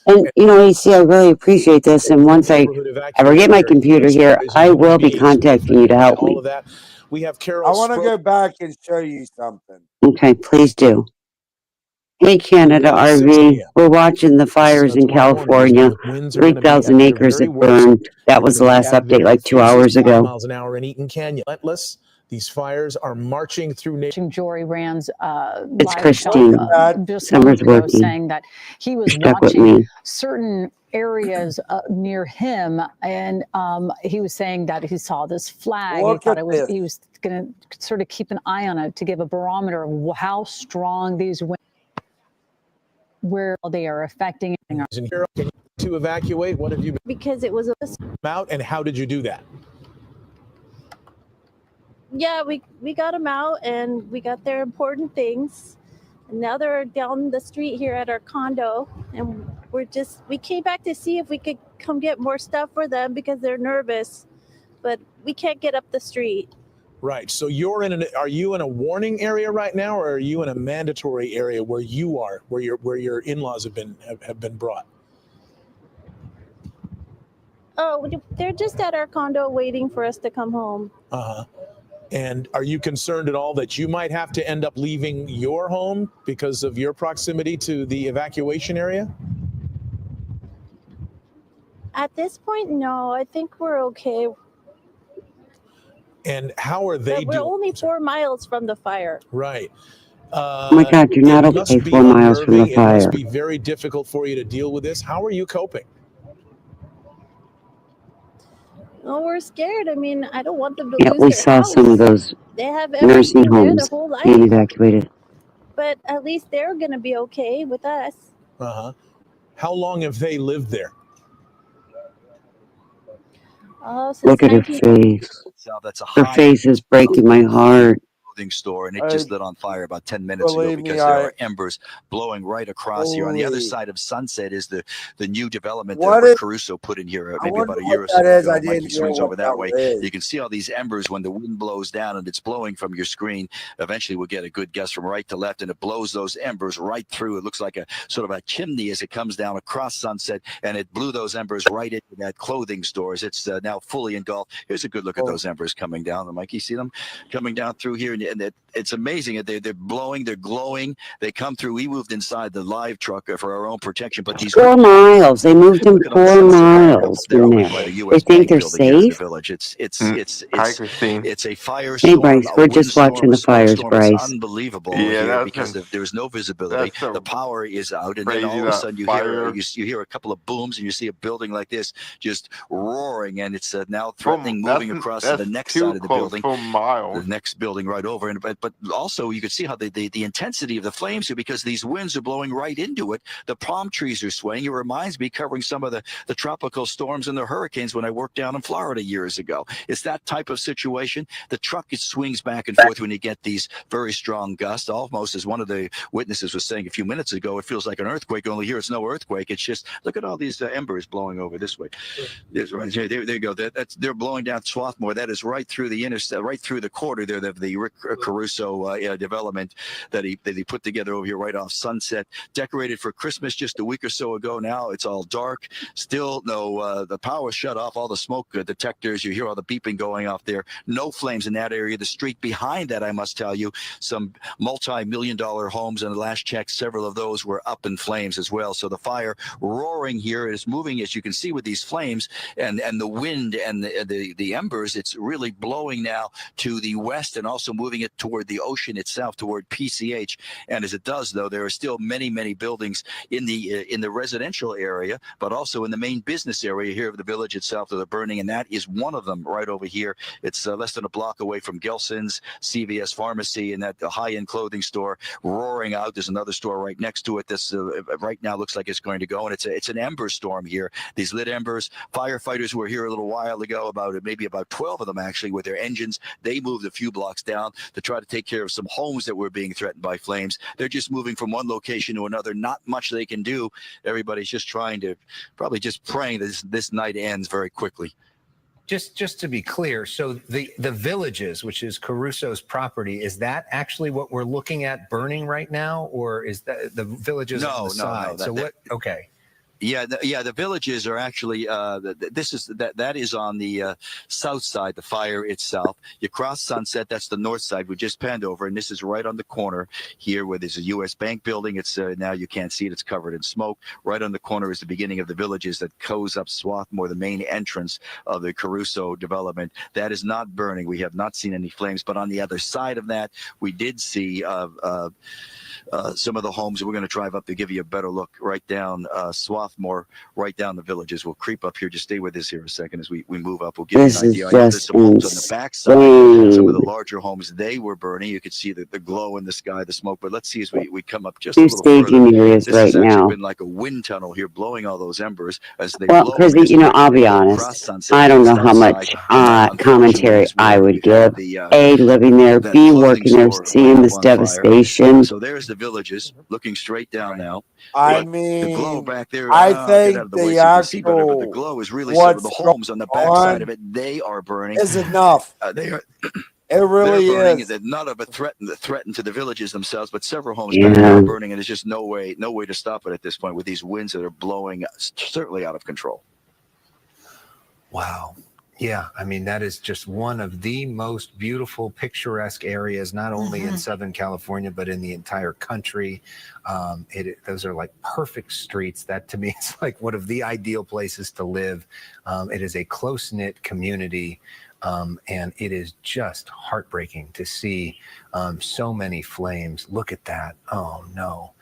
And, AC, I really appreciate this. And once I ever get my computer here, I will be contacting you to help me. We have Carol. I want to go back and show you something. Okay, please do. Hey, Canada RV. a.m. We're watching the fires in tomorrow morning, those California. winds are gonna be 3,000 at their acres very have worst. burned. That was the last update like 2 hours 5 ago. miles an hour in Eaton Canyon. Relentless. These fires are marching through. Jory Rand's It's live Christine. shot just Summer's moments ago, working. saying that he was Stuck with watching me. certain areas near him, and he was saying that he saw this flag. Look He thought at it was. this. He was going to sort of keep an eye on it to give a barometer of how strong these winds, where they are affecting. To evacuate, what have you been because it was a out, and how did you do that? yeah, we got them out and we got their important things. And now they're down the street here at our condo, and we came back to see if we could come get more stuff for them because they're nervous, but we can't get up the street. Right. So you're are you in a warning area right now, or are you in a mandatory area where you are, where your in-laws have been brought? Oh, they're just at our condo waiting for us to come home. Uh-huh. And are you concerned at all that you might have to end up leaving your home because of your proximity to the evacuation area? At this point, no, I think we're okay. And how are they But we're only 4 miles from the fire. Right. Oh my God, you're not It must okay be 4 miles from the unnerving. It must fire. be very difficult for you to deal with this. How are you coping? Oh, we're scared. I mean, I don't want them to Yeah, lose we their saw house. some of those They have nursing everything there their homes whole life. being evacuated. But at least they're going to be okay with us. Uh-huh. How long have they lived there? Oh, since Look at her 19... face. So that's a Her high face is breaking my heart. clothing store, and it just lit on fire about 10 minutes ago Believe me, because there are embers blowing right across here. On the other Holy. side of Sunset is the new development What that is- Caruso put in here I maybe wonder about a what year or that so is. I ago. didn't Mikey hear swings what over that that way. is. You can see all these embers when the wind blows down and it's blowing from your screen. Eventually we'll get a good guess from right to left, and it blows those embers right through. It looks like a sort of a chimney as it comes down across Sunset, and it blew those embers right into that clothing store as it's now fully engulfed. Here's a good look at those embers coming down. Mikey, see them coming down through here, and it's amazing. They're blowing, they're glowing. They come through. We moved inside the live truck for our own protection, but these 4 miles. They moved them look at on the 4 sunset fire up miles there in over there. by the They U.S. think Bank they're building here in the safe? village. Hi, Christine. It's a Hey, firestorm, Bryce, a we're just watching windstorm, a the fires, snowstorm. It's Bryce. unbelievable Yeah, here because there's no visibility. that's The power is out, and then crazy. all of a That sudden you fire hear a couple of booms, and you see a building like this just roaring, and it's now threatening moving across to the next too side of the close building. for miles. The next building right over, and but also you could see how the intensity of the flames here, because these winds are blowing right into it. The palm trees are swaying. It reminds me covering some of the tropical storms and the hurricanes when I worked down in Florida years ago. It's that type of situation. The truck swings back and forth when you get these very strong gusts. Almost, as one of the witnesses was saying a few minutes ago, it feels like an earthquake. Only here it's no earthquake. It's just look at all these embers blowing over this way. There's right there you go. They're blowing down Swarthmore. That is right through the right through the quarter there of the Rick Caruso development that he put together over here right off Sunset. Decorated for Christmas just a week or so ago. Now it's all dark. Still no the power shut off. All the smoke detectors. You hear all the beeping going off there. No flames in that area. The street behind that, I must tell you, some multi-million-dollar homes, and the last check, several of those were up in flames as well. So the fire roaring here is moving, as you can see with these flames and the wind and the embers. It's really blowing now to the west and also moving it toward the ocean itself, toward PCH. And as it does, though, there are still many buildings in the residential area, but also in the main business area here of the village itself that are burning, and that is one of them right over here. It's less than a block away from Gelson's, CVS Pharmacy, and that high-end clothing store roaring out. There's another store right next to it. This right now looks like it's going to go, and it's an ember storm here. These lit embers. Firefighters were here a little while ago, maybe about 12 of them actually, with their engines. They moved a few blocks down to try to take care of some homes that were being threatened by flames. They're just moving from one location to another. Not much they can do. Everybody's just probably just praying that this night ends very quickly. Just to be clear, so the villages, which is Caruso's property, is that actually what we're looking at burning right now, or is that the villages on the side? Okay. Yeah, the villages are actually. That is on the south side. The fire itself. You cross Sunset. That's the north side. We just panned over, and this is right on the corner here, where there's a U.S. Bank building. It's now you can't see it. It's covered in smoke. Right on the corner is the beginning of the villages that goes up Swarthmore, the main entrance of the Caruso development. That is not burning. We have not seen any flames. But on the other side of that, we did see some of the homes. We're going to drive up to give you a better look right down Swarthmore, right down the villages. We'll creep up here. Just stay with us here a second as we move up. We'll give you an idea. I know there's some homes on the backside. Some of the larger homes, they were burning. You could see the glow in the sky, the smoke. But let's see as we come up just a little staging further. areas This right has actually now. been like a wind tunnel here, blowing all those embers as they Well, blow. Chrissy, you know, I'll be honest. I don't know how much commentary I would give. A, living there, B, working there, seeing this devastation. So there's the villages looking straight down now. I The glow mean, back there. I Get out think of the way the so you can see better. But the actual glow is really some of the what's homes on the going backside on of it. They are burning. is enough. They are. It really They're burning. is. They're not of a threat to the villages themselves, but several homes Yeah. back there are burning, and there's just no way to stop it at this point with these winds that are blowing certainly out of control. Wow. Yeah, I mean, that is just one of the most beautiful, picturesque areas, not only in Southern California, but in the entire country. Those are like perfect streets. That to me is like one of the ideal places to live. It is a close-knit community. And it is just heartbreaking to see so many flames. Look at that. Oh, no.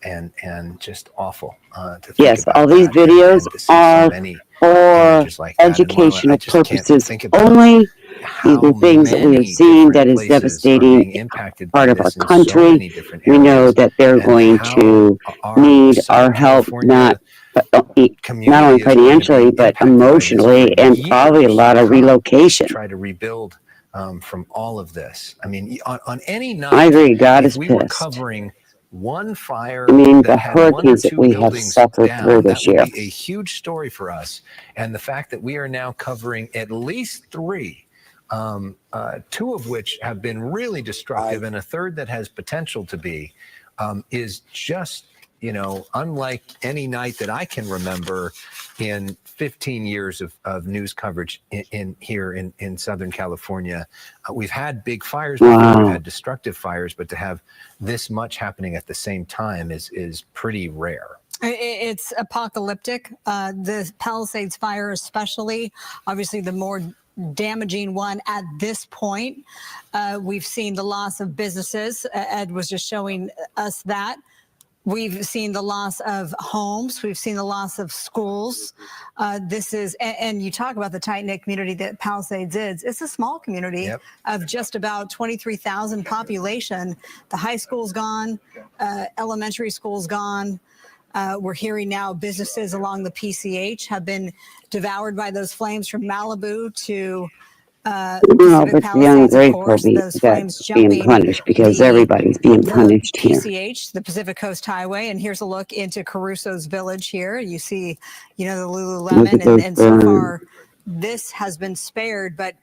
And just awful to think Yes, about all these that and videos to see so are many for like that. And educational I just can't purposes think about only. how These are things that we have many seen that different is places are devastating being impacted part by of our this in so country. many different We know areas, that they're and going how to our need Southern our help, California not only community is going to financially, be but impacted by this for emotionally, and probably a years lot to of come to relocation. try to rebuild from all of this. I mean, on any night, I agree. God if is we were pissed. covering one fire I mean, the that had one or hurricanes that two we have buildings suffered through down, that this would year. be a huge story for us. And the fact that we are now covering at least three, two of which have been really destructive, and a third that has potential to be, is just, unlike any night that I can remember in 15 years of news coverage here in Southern California. We've had big fires before, we've had destructive fires, but to have this much happening at the same time is pretty rare. It's apocalyptic. The Palisades fire especially, obviously the more damaging one at this point. We've seen the loss of businesses. Ed was just showing us that. We've seen the loss of homes. We've seen the loss of schools. This is, and you talk about the tight-knit community that Palisades is. It's a small community of just about 23,000 population. The high school's gone. Elementary school's gone. We're hearing now businesses along the PCH have been devoured by those flames from Malibu to Well, but the ungrateful that's being punished because everybody's being punished here. PCH, the Pacific Coast Highway, and here's a look into Caruso's village here. You see, the Lululemon, and so far this has been spared, but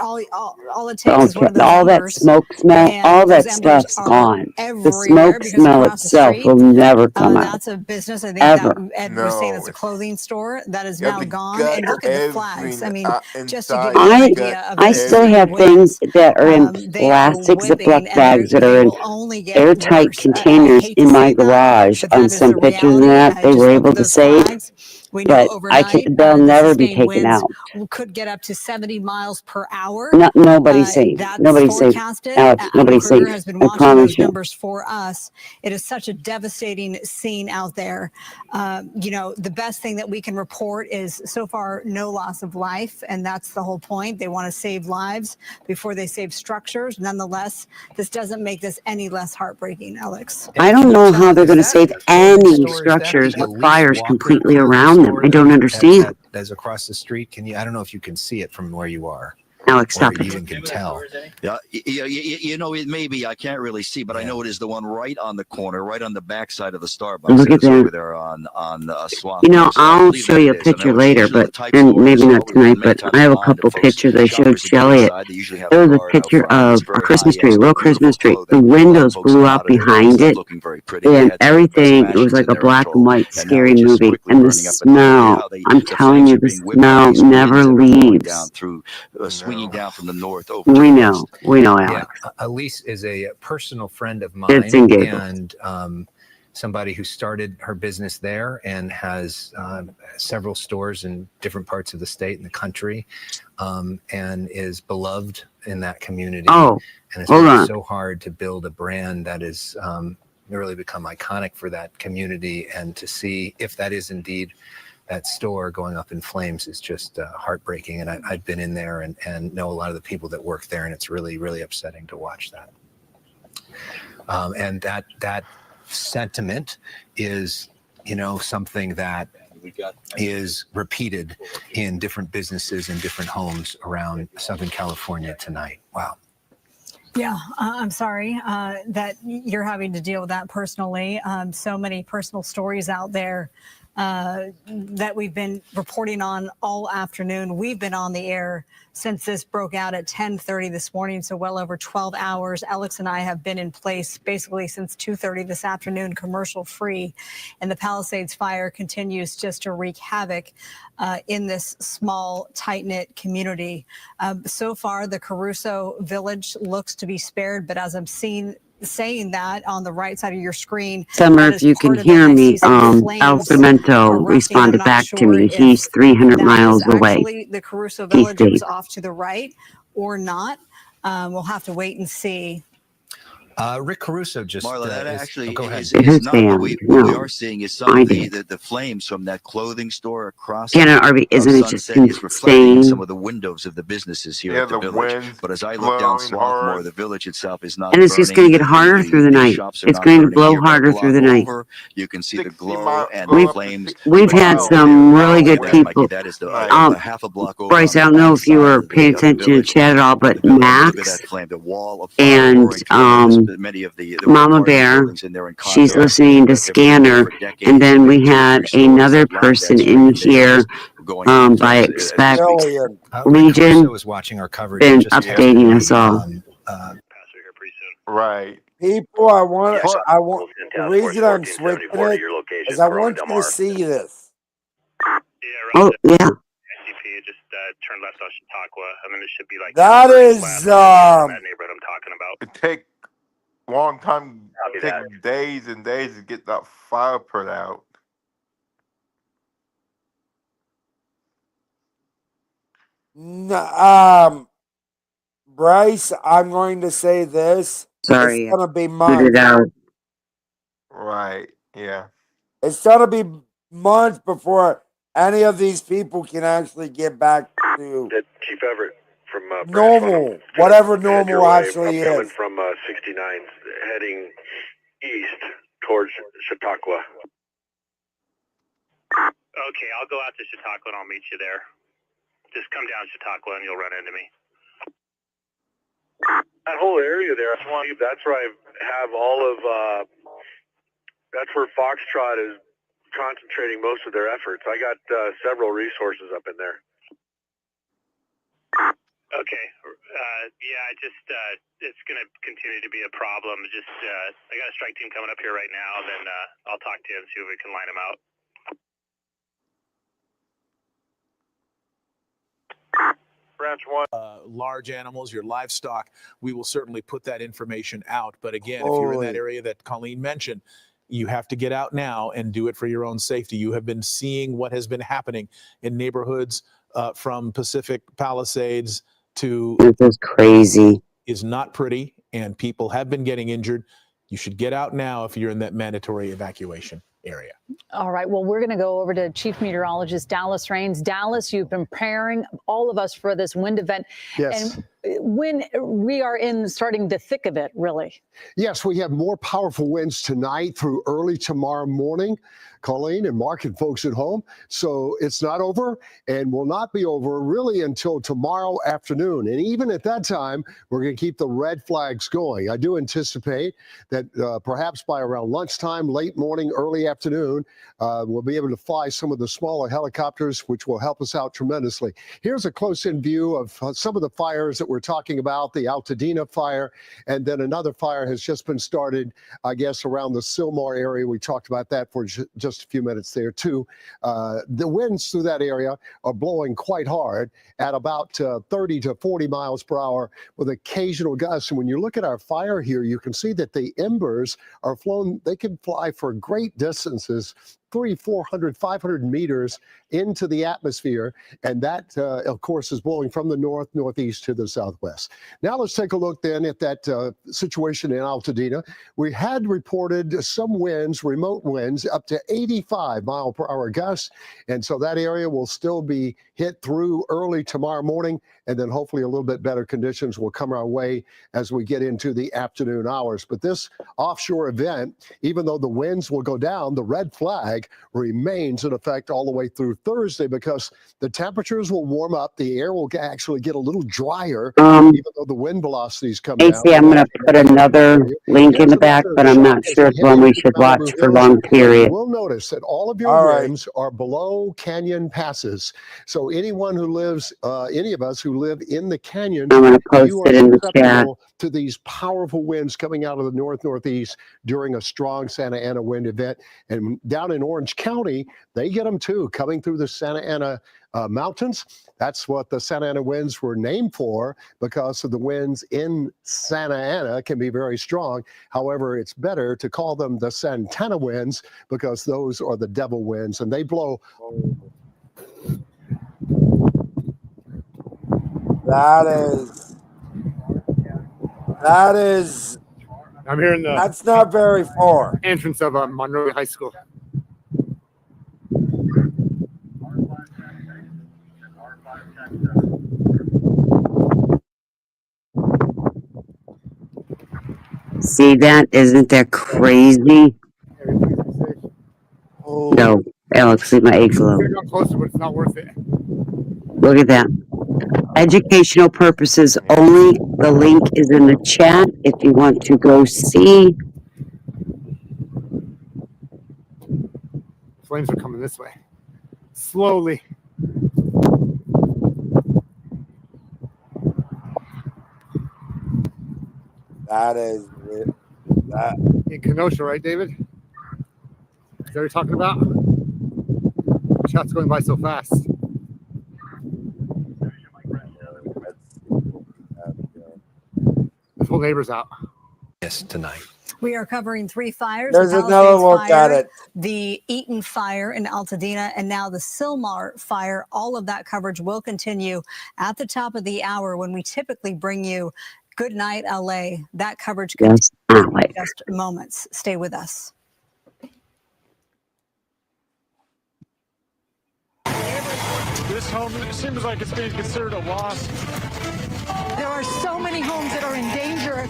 all it takes is one of those all that embers, smoke smell, all that those stuff's embers gone. The everywhere smoke because smell across the itself street, will never come out. That's a business. I think Ever. that Ed was saying it's a clothing store that is now gone. gut And look at the every flags. I mean, just to inside give you an I idea of I still have things that are in plastic Ziploc bags that are in airtight containers in my garage on some pictures and that they were able to save. We know But overnight, they'll the never be sustained taken winds out. could get up to 70 miles per hour. Nobody's safe. That's Nobody's safe. forecasted. Alex, nobody's Kruger safe. has been I watching promise those you. numbers for us. It is such a devastating scene out there. The best thing that we can report is so far no loss of life, and that's the whole point. They want to save lives before they save structures. Nonetheless, this doesn't make this any less heartbreaking, Alex. I don't know how they're going to save any structures with fires completely around them. I don't understand. That's across the street. I don't know if you can see it from where you are. Alex, stop or it. even can tell. Yeah, you know, it may be. I can't really see, but I know it is the one right on the corner, right on the backside of the Starbucks. Look at It's over that. there on Swath. You know, So I I'll believe show that you it a is. And picture it's later, usually the but type and store maybe as well. not We run tonight, many but times I have a in London. couple Folks, pictures I showed shoppers to get Shelly. inside, they usually have There a was a guard out picture front. of It's a very Christmas tree, high-end, real beautiful Christmas tree. The clothing. A lot of windows folks blew come out out of their behind houses it, looking very pretty. They and had some of the best everything. It was fashions like in a there, I'm black and told. white And now scary it's just movie. quickly And the burning up. But look at smell, how I'm the telling flames you, are the being whipped by smell these winds never that are blowing down leaves. through, swinging down from the north over to We the know, west. Yeah, Alex. Elise is a personal friend of It's mine, in giggles. and somebody who started her business there and has several stores in different parts of the state and the country, and is beloved in that community. Oh, and has hold worked on. so hard to build a brand that is really become iconic for that community. And to see if that is indeed that store going up in flames is just heartbreaking. And I've been in there and know a lot of the people that work there, and it's really, really upsetting to watch that. And that sentiment is, you know, something that is repeated in different businesses and different homes around Southern California tonight. Wow. Yeah, I'm sorry that you're having to deal with that personally. So many personal stories out there that we've been reporting on all afternoon. We've been on the air since this broke out at 10:30 this morning, so well over 12 hours. Alex and I have been in place basically since 2:30 this afternoon, commercial free, and the Palisades fire continues just to wreak havoc in this small, tight-knit community. So far, the Caruso village looks to be spared, but as I'm saying that on the right side of your screen, Summer, that if is you can part of it. hear I me, see some flames Alfredo erupting. I'm responded not back to sure me. if He's 300 that is miles away. actually the Caruso He's village. It was safe. off to the right or not. We'll have to wait and see. Rick Caruso just Marla, that is, actually go ahead. is not what band. we are seeing is some I of the, did. the flames from that clothing store across Hannah Arby, isn't it just Sunset is reflecting in some insane? of the windows of the businesses here Yeah, at the the village. wind's But as I look down blowing Swarthmore, hard. the village itself is not And it's burning. just going to get harder through the The night. shops are It's not going to burning blow here, but a harder through block the night. over, you can see the 60 glow mile, and go the up to flames. 60 We've had miles some really an good Look at that, hour people. Mikey. That is the tonight. a half a block over Bryce, on the I don't know if you backside were of paying the attention to the village. chat at all, but The village, look at Max that flame, the wall of fire and roaring through many of the Mama apartment Bear, buildings in there in she's condos listening to that have been there Scanner. for decades. And then we Maybe 2 or had 3 stores another that line person that street, in and they are here just going up in by flames as we Expect. speak. Rick Caruso Legion is watching our coverage been and just texted updating me. us all. Right. People, I want, Plus, the reason I'm switching it is I want you to see this. Oh, yeah. That is, it take long time, take days and days to get that fire put out. Bryce, I'm going to say this. Sorry, It's going to be put months. it out. Right. Yeah. It's going to be months before any of these people can actually get back to Chief Everett from normal, whatever normal actually coming is. from 69, heading east towards Chautauqua. Okay, I'll go out to Chautauqua and I'll meet you there. Just come down Chautauqua and you'll run into me. That whole area there, that's where I have all of, that's where Foxtrot is concentrating most of their efforts. I got several resources up in there. Okay, yeah, it's going to continue to be a problem. I got a strike team coming up here right now, then I'll talk to you and see if we can line them out. Branch 1. Large animals, your livestock, we will certainly put that information out. But again, if you're in that area that Colleen mentioned, you have to get out now and do it for your own safety. You have been seeing what has been happening in neighborhoods from Pacific Palisades to... This is crazy. Is not pretty, and people have been getting injured. You should get out now if you're in that mandatory evacuation. area. All right. Well, we're going to go over to Chief Meteorologist Dallas Rains. Dallas, you've been preparing all of us for this wind event. Yes. And when we are in starting the thick of it, really. Yes, we have more powerful winds tonight through early tomorrow morning, Colleen and Mark and folks at home. So it's not over and will not be over really until tomorrow afternoon. And even at that time, we're going to keep the red flags going. I do anticipate that perhaps by around lunchtime, late morning, early afternoon, we'll be able to fly some of the smaller helicopters, which will help us out tremendously. Here's a close-in view of some of the fires that we're talking about, the Altadena fire, and then another fire has just been started, I guess, around the Sylmar area. We talked about that for just a few minutes there, too. The winds through that area are blowing quite hard at about 30 to 40 miles per hour with occasional gusts. And when you look at our fire here, you can see that the embers are flown. They can fly for great distances, 300, 400, 500 meters into the atmosphere. And that, of course, is blowing from the north, northeast to the southwest. Now let's take a look then at that situation in Altadena. We had reported some winds, remote winds, up to 85 mile per hour gusts. And so that area will still be hit through early tomorrow morning. And then hopefully a little bit better conditions will come our way as we get into the afternoon hours. But this offshore event, even though the winds will go down, the red flag remains in effect all the way through Thursday because the temperatures will warm up. The air will actually get a little drier, even though the wind velocities come down. AC, I'm going to put another link in the back, but I'm not sure it's one we should watch for long period. You will notice that all of your winds are below canyon passes. So anyone who lives, any of us who live in the canyon, I'm going to post you are it in the chat. susceptible to these powerful winds coming out of the north-northeast during a strong Santa Ana wind event. And down in Orange County, they get them too, coming through the Santa Ana mountains. That's what the Santa Ana winds were named for because of the winds in Santa Ana can be very strong. However, it's better to call them the Santana winds because those are the devil winds and they blow. That is. I'm here in the. That's not very far. Entrance of Monroe High School. See that? Isn't that crazy? No, Alex, leave my eggs alone. Could have gone closer, but it's not worth it. Look at that. Educational purposes only. The link is in the chat if you want to go see. Flames are coming this way. Slowly. That is that. In Kenosha, right, David? Is that what you're talking about? The chat's going by so fast. Pull neighbors out. Yes, tonight. We are covering 3 fires. There's the another Palisades look fire, at it. The Eaton fire in Altadena, and now the Sylmar fire. All of that coverage will continue at the top of the hour when we typically bring you Good Night LA. That coverage continues in just moments. Stay with us. This home seems like it's being considered a loss. There are so many homes that are in danger.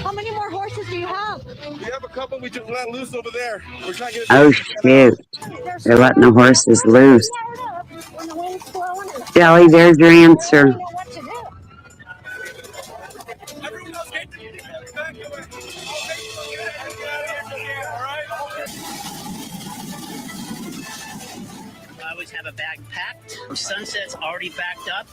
How many more horses do you have? We have a couple we just let loose over there. We're trying to get Oh, shoot. They're letting the horses loose. Shelly, there's your answer. I always have a bag packed. Sunset's already backed up,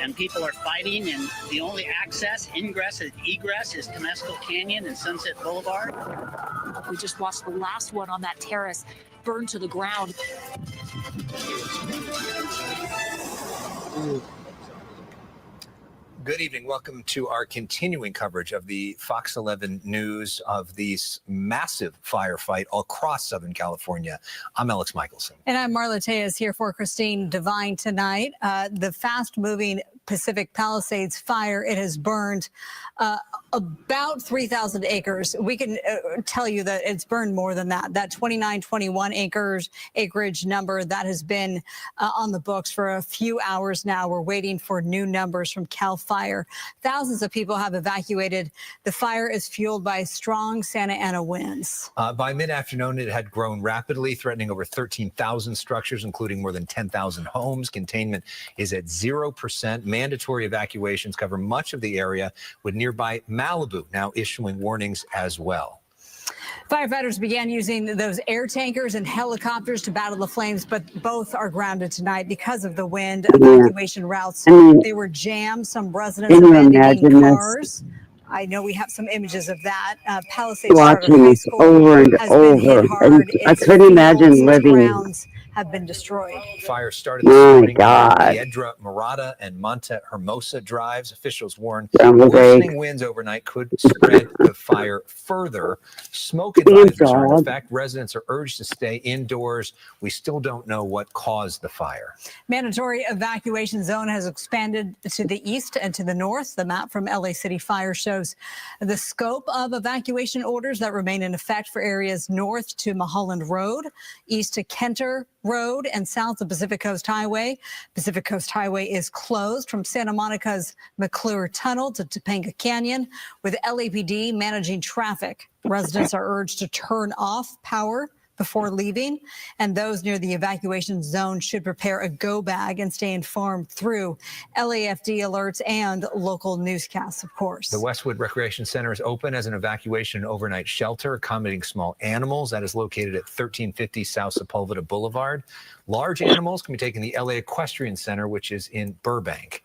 and people are fighting, and the only access, ingress, and egress is Temescal Canyon and Sunset Boulevard. We just watched the last one on that terrace burn to the ground. Good evening. Welcome to our continuing coverage of the Fox 11 news of this massive firefight all across Southern California. I'm Alex Michelson. And I'm Marla Tejas here for Christine Devine tonight. The fast-moving Pacific Palisades fire. It has burned about 3,000 acres. We can tell you that it's burned more than that. That 2921 acreage number that has been on the books for a few hours now. We're waiting for new numbers from CAL FIRE. Thousands of people have evacuated. The fire is fueled by strong Santa Ana winds. By mid-afternoon, it had grown rapidly, threatening over 13,000 structures, including more than 10,000 homes. Containment is at 0%. Mandatory evacuations cover much of the area, with nearby Malibu now issuing warnings as well. Firefighters began using those air tankers and helicopters to battle the flames, but both are grounded tonight because of the wind. Evacuation routes, they were jammed. Some residents abandoning cars. I know we have some images of that. Palisades Watching this over and over, and I couldn't imagine living. Have been destroyed. Fire started this morning on Piedra Morada and Monte Hermosa drives. Officials warn worsening winds overnight could spread the fire further. Smoke advisories are in effect. Residents are urged to stay indoors. We still don't know what caused the fire. Mandatory evacuation zone has expanded to the east and to the north. The map from LA City Fire shows the scope of evacuation orders that remain in effect for areas north to Mulholland Road, east to Kenter Road, and south of Pacific Coast Highway. Pacific Coast Highway is closed from Santa Monica's McClure Tunnel to Topanga Canyon, with LAPD managing traffic. Residents are urged to turn off power before leaving, and those near the evacuation zone should prepare a go bag and stay informed through LAFD alerts and local newscasts, of course. The Westwood Recreation Center is open as an evacuation overnight shelter accommodating small animals. That is located at 1350 South Sepulveda Boulevard. Large animals can be taken to the LA Equestrian Center, which is in Burbank.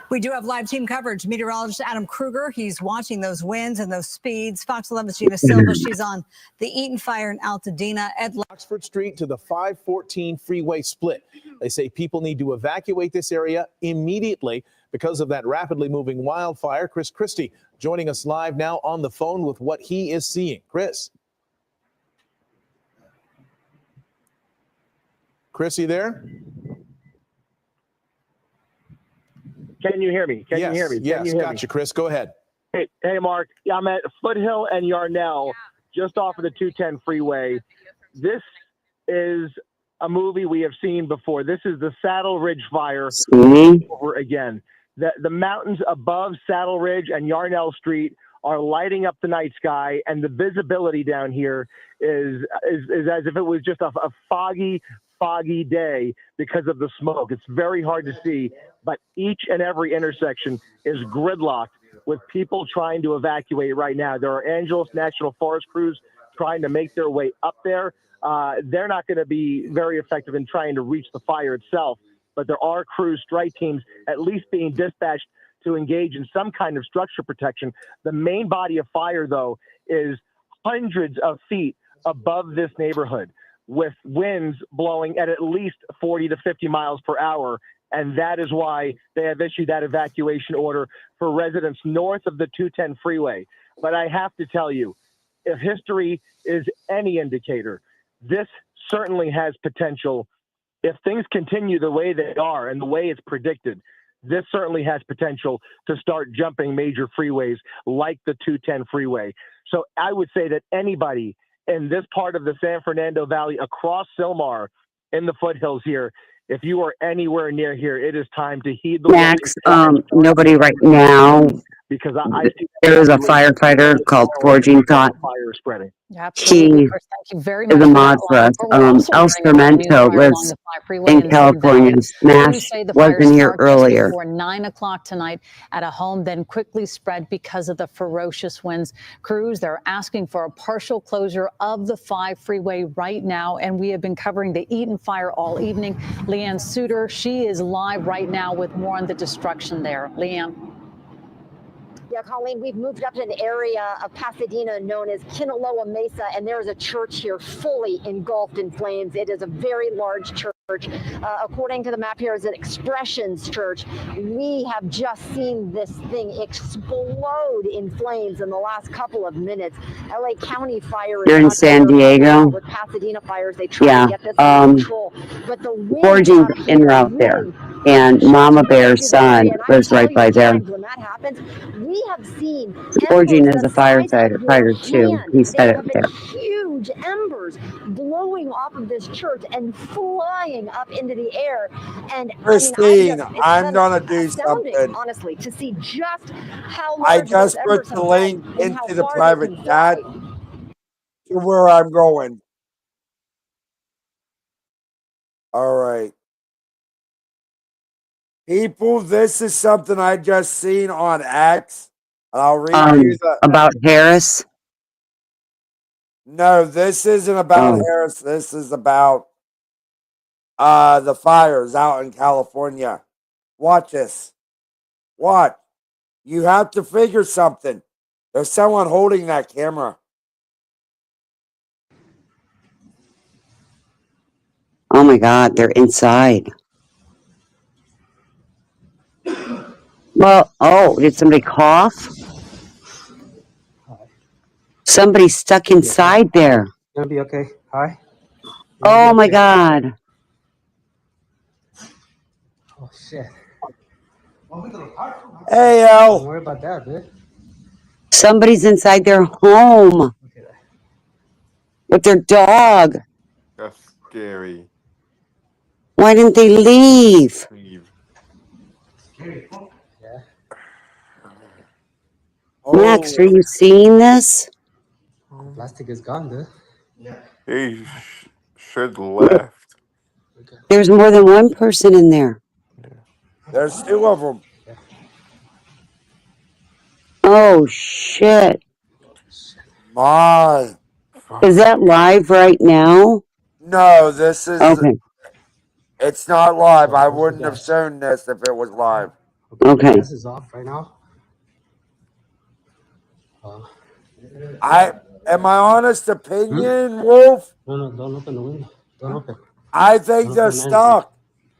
We do have live team coverage. Meteorologist Adam Kruger, he's watching those winds and those speeds. Fox 11's Gina Silva, she's on the Eaton Fire in Altadena. Oxford Street to the 514 freeway split. They say people need to evacuate this area immediately because of that rapidly moving wildfire. Chris Christie joining us live now on the phone with what he is seeing. Chris, you there? Can you hear me? Can you hear me? Yes, gotcha, Chris. Go ahead. Hey, Mark. Yeah, I'm at Foothill and Yarnell, just off of the 210 freeway. This is a movie we have seen before. This is the Saddle Ridge fire over again. The mountains above Saddle Ridge and Yarnell Street are lighting up the night sky, and the visibility down here is as if it was just a foggy day because of the smoke. It's very hard to see, but each and every intersection is gridlocked with people trying to evacuate right now. There are Angeles National Forest crews trying to make their way up there. They're not going to be very effective in trying to reach the fire itself, but there are crews, strike teams, at least being dispatched to engage in some kind of structure protection. The main body of fire, though, is hundreds of feet above this neighborhood, with winds blowing at least 40 to 50 miles per hour. And that is why they have issued that evacuation order for residents north of the 210 freeway. But I have to tell you, if history is any indicator, this certainly has potential. If things continue the way they are and the way it's predicted, this certainly has potential to start jumping major freeways like the 210 freeway. So I would say that anybody in this part of the San Fernando Valley, across Sylmar, in the foothills here, if you are anywhere near here, it is time to heed the Max, nobody right now. Because I see there is a firefighter called Forging Thought. Fire spreading. Absolutely, Chris. Thank you very much. Is a mod for us. El Sarmiento lives in California. Smash wasn't here earlier. Before 9 o'clock tonight at a home, then quickly spread because of the ferocious winds. Crews, they're asking for a partial closure of the 5 freeway right now, and we have been covering the Eaton fire all evening. Leanne Suter, she is live right now with more on the destruction there. Leanne. Yeah, Colleen, we've moved up to an area of Pasadena known as Kinaloa Mesa, and there is a church here fully engulfed in flames. It is a very large church. According to the map here, is an Expressions Church. We have just seen this thing explode in flames in the last couple of minutes. LA County Fire You're in San Diego? with Pasadena fires. They try to get this under control, but the wind Forging's up en here route there. really And Mama Bear's through the area. son And I lives tell right you, by at there. times when that happens, we have seen Forging embers is the a size of your fighter too. hand. He's They headed have there. been huge embers blowing off of this church and flying up into the air. And Christine, it's I'm been gonna do astounding, something. honestly, to see just how I large those just embers put the have link been and how into the far they private can chat fly. to where I'm going. All right. People, this is something I just seen on X. I'll read you the. About Harris? No, this isn't about Harris. This is about the fires out in California. Watch this. Watch. You have to figure something. There's someone holding that camera. Oh my God, they're inside. Well, did somebody cough? Somebody's stuck inside there. Gonna be okay. Hi. Oh my God. Oh shit. Hey, Al. Don't worry about that, dude. Somebody's inside their home with their dog. That's scary. Why didn't they leave? Yeah. Max, are you seeing this? Plastic is gone, dude. He should left. There's more than one person in there. There's two of them. Oh shit. My. Is that live right now? No, this is. Okay. It's not live. I wouldn't have shown this if it was live. Okay. Gas is off right now. My honest opinion, Wolf. No, don't open the window. Don't open. I think they're stuck.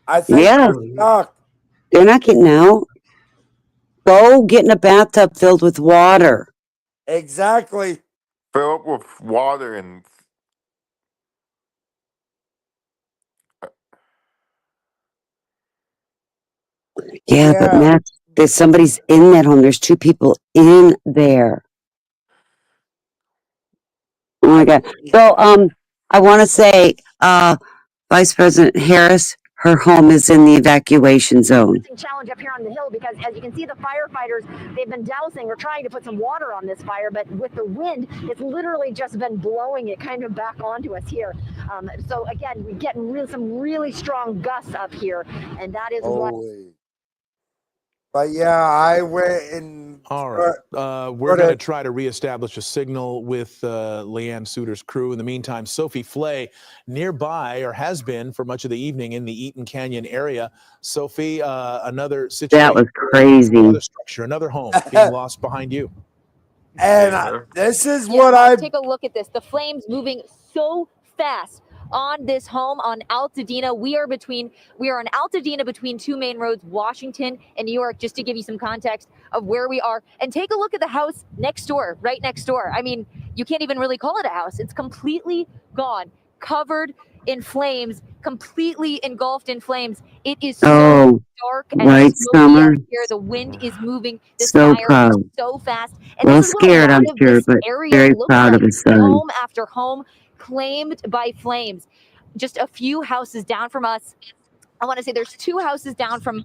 I think Yeah. they're stuck. They're not getting out. Go get in a bathtub filled with water. Exactly. Fill up with water and Yeah, but Max, there's somebody's in that home. There's two people in there. Oh my God. So I want to say Vice President Harris, her home is in the evacuation zone. Challenge up here on the hill because, as you can see, the firefighters, they've been dousing or trying to put some water on this fire, but with the wind, it's literally just been blowing it kind of back onto us here. So again, we're getting some really strong gusts up here, and that is what. But yeah, I went and. All right. We're going to try to reestablish a signal with Leanne Suter's crew. In the meantime, Sophie Flay nearby, or has been for much of the evening in the Eaton Canyon area. Sophie, another situation. That was crazy. Another structure, another home being lost behind you. And this is Yeah, what I. Take a look at this. The flames moving so fast on this home on Altadena. We are on Altadena between two main roads, Washington and New York, just to give you some context of where we are. And take a look at the house next door, right next door. I mean, you can't even really call it a house. It's completely gone, covered in flames, completely engulfed in flames. It is so dark and smoky out here. The wind is moving. This fire is so fast. And Well, this is what a scared, lot I'm of sure, this but area very looks proud like. of his son. Home after home claimed by flames. Just a few houses down from us. I want to say there's two houses down from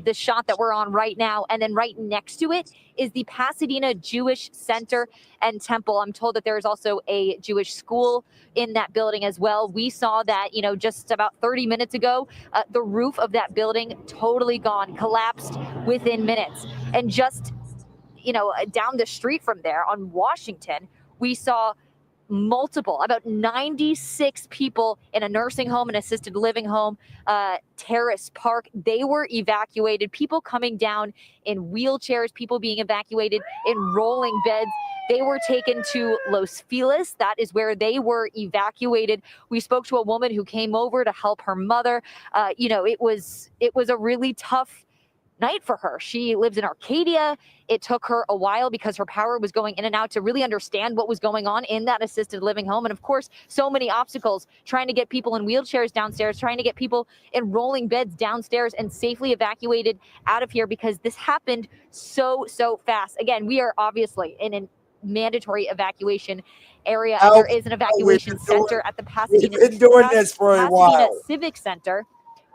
the shot that we're on right now, and then right next to it is the Pasadena Jewish Center and Temple. I'm told that there is also a Jewish school in that building as well. We saw that, just about 30 minutes ago, the roof of that building totally gone, collapsed within minutes. And just, down the street from there on Washington, we saw about 96 people in a nursing home, an assisted living home, Terrace Park. They were evacuated. People coming down in wheelchairs, people being evacuated in rolling beds. They were taken to Los Feliz. That is where they were evacuated. We spoke to a woman who came over to help her mother. It was a really tough night for her. She lives in Arcadia. It took her a while because her power was going in and out to really understand what was going on in that assisted living home. And of course, so many obstacles trying to get people in wheelchairs downstairs, trying to get people in rolling beds downstairs and safely evacuated out of here because this happened so fast. Again, we are obviously in a mandatory evacuation area. And there is an evacuation center at the Pasadena Civic Center.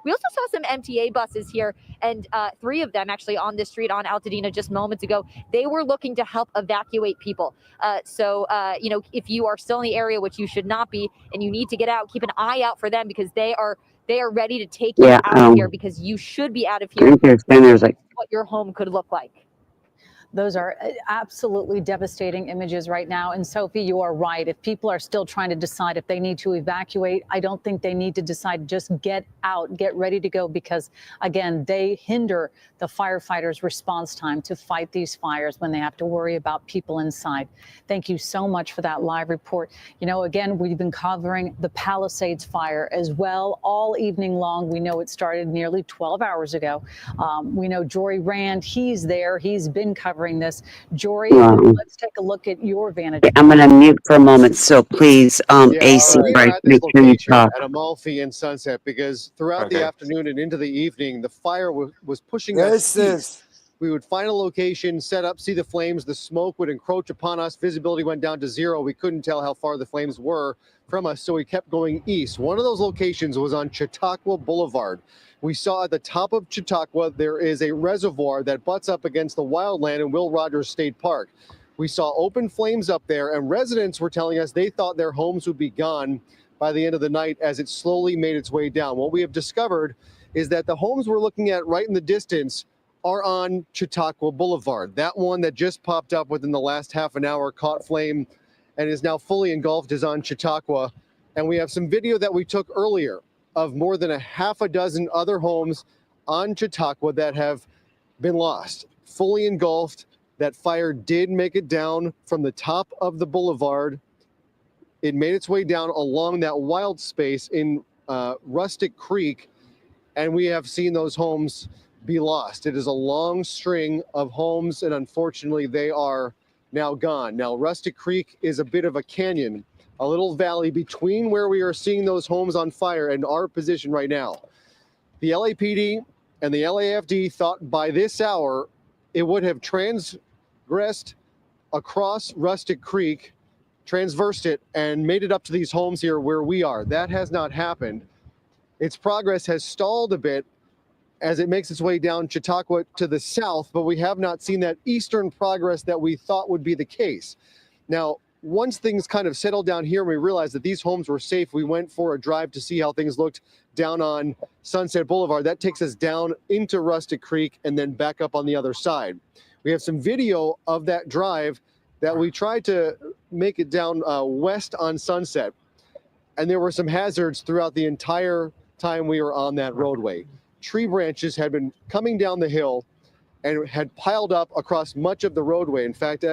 We also saw some MTA buses here, and 3 of them actually on this street on Altadena just moments ago. They were looking to help evacuate people. If you are still in the area, which you should not be, and you need to get out, keep an eye out for them because they are ready to take you out of here because you should be out of here. What your home could look like. Those are absolutely devastating images right now. And Sophie, you are right. If people are still trying to decide if they need to evacuate, I don't think they need to decide, just get out, get ready to go, because again, they hinder the firefighters' response time to fight these fires when they have to worry about people inside. Thank you so much for that live report. Again, we've been covering the Palisades fire as well all evening long. We know it started nearly 12 hours ago. We know Jory Rand, he's there. He's been covering this. Jory, let's take a look at your vantage. I'm going to mute for a moment, so please, AC, we right, are at make this sure you location talk. at Amalfi and Sunset because throughout the afternoon and into the evening, the fire was pushing us east. We would find a location, set up, see the flames. The smoke would encroach upon us. Visibility went down to 0. We couldn't tell how far the flames were from us, so we kept going east. One of those locations was on Chautauqua Boulevard. We saw at the top of Chautauqua, there is a reservoir that butts up against the wildland in Will Rogers State Park. We saw open flames up there, and residents were telling us they thought their homes would be gone by the end of the night as it slowly made its way down. What we have discovered is that the homes we're looking at right in the distance are on Chautauqua Boulevard. That one that just popped up within the last half an hour caught flame and is now fully engulfed is on Chautauqua. And we have some video that we took earlier of more than a half a dozen other homes on Chautauqua that have been lost, fully engulfed. That fire did make it down from the top of the boulevard. It made its way down along that wild space in Rustic Creek, and we have seen those homes be lost. It is a long string of homes, and unfortunately, they are now gone. Now, Rustic Creek is a bit of a canyon, a little valley between where we are seeing those homes on fire and our position right now. The LAPD and the LAFD thought by this hour it would have transgressed across Rustic Creek, transversed it, and made it up to these homes here where we are. That has not happened. Its progress has stalled a bit as it makes its way down Chautauqua to the south, but we have not seen that eastern progress that we thought would be the case. Now, once things kind of settled down here and we realized that these homes were safe, we went for a drive to see how things looked down on Sunset Boulevard. That takes us down into Rustic Creek and then back up on the other side. We have some video of that drive that we tried to make it down west on Sunset. And there were some hazards throughout the entire time we were on that roadway. Tree branches had been coming down the hill and had piled up across much of the roadway. In fact,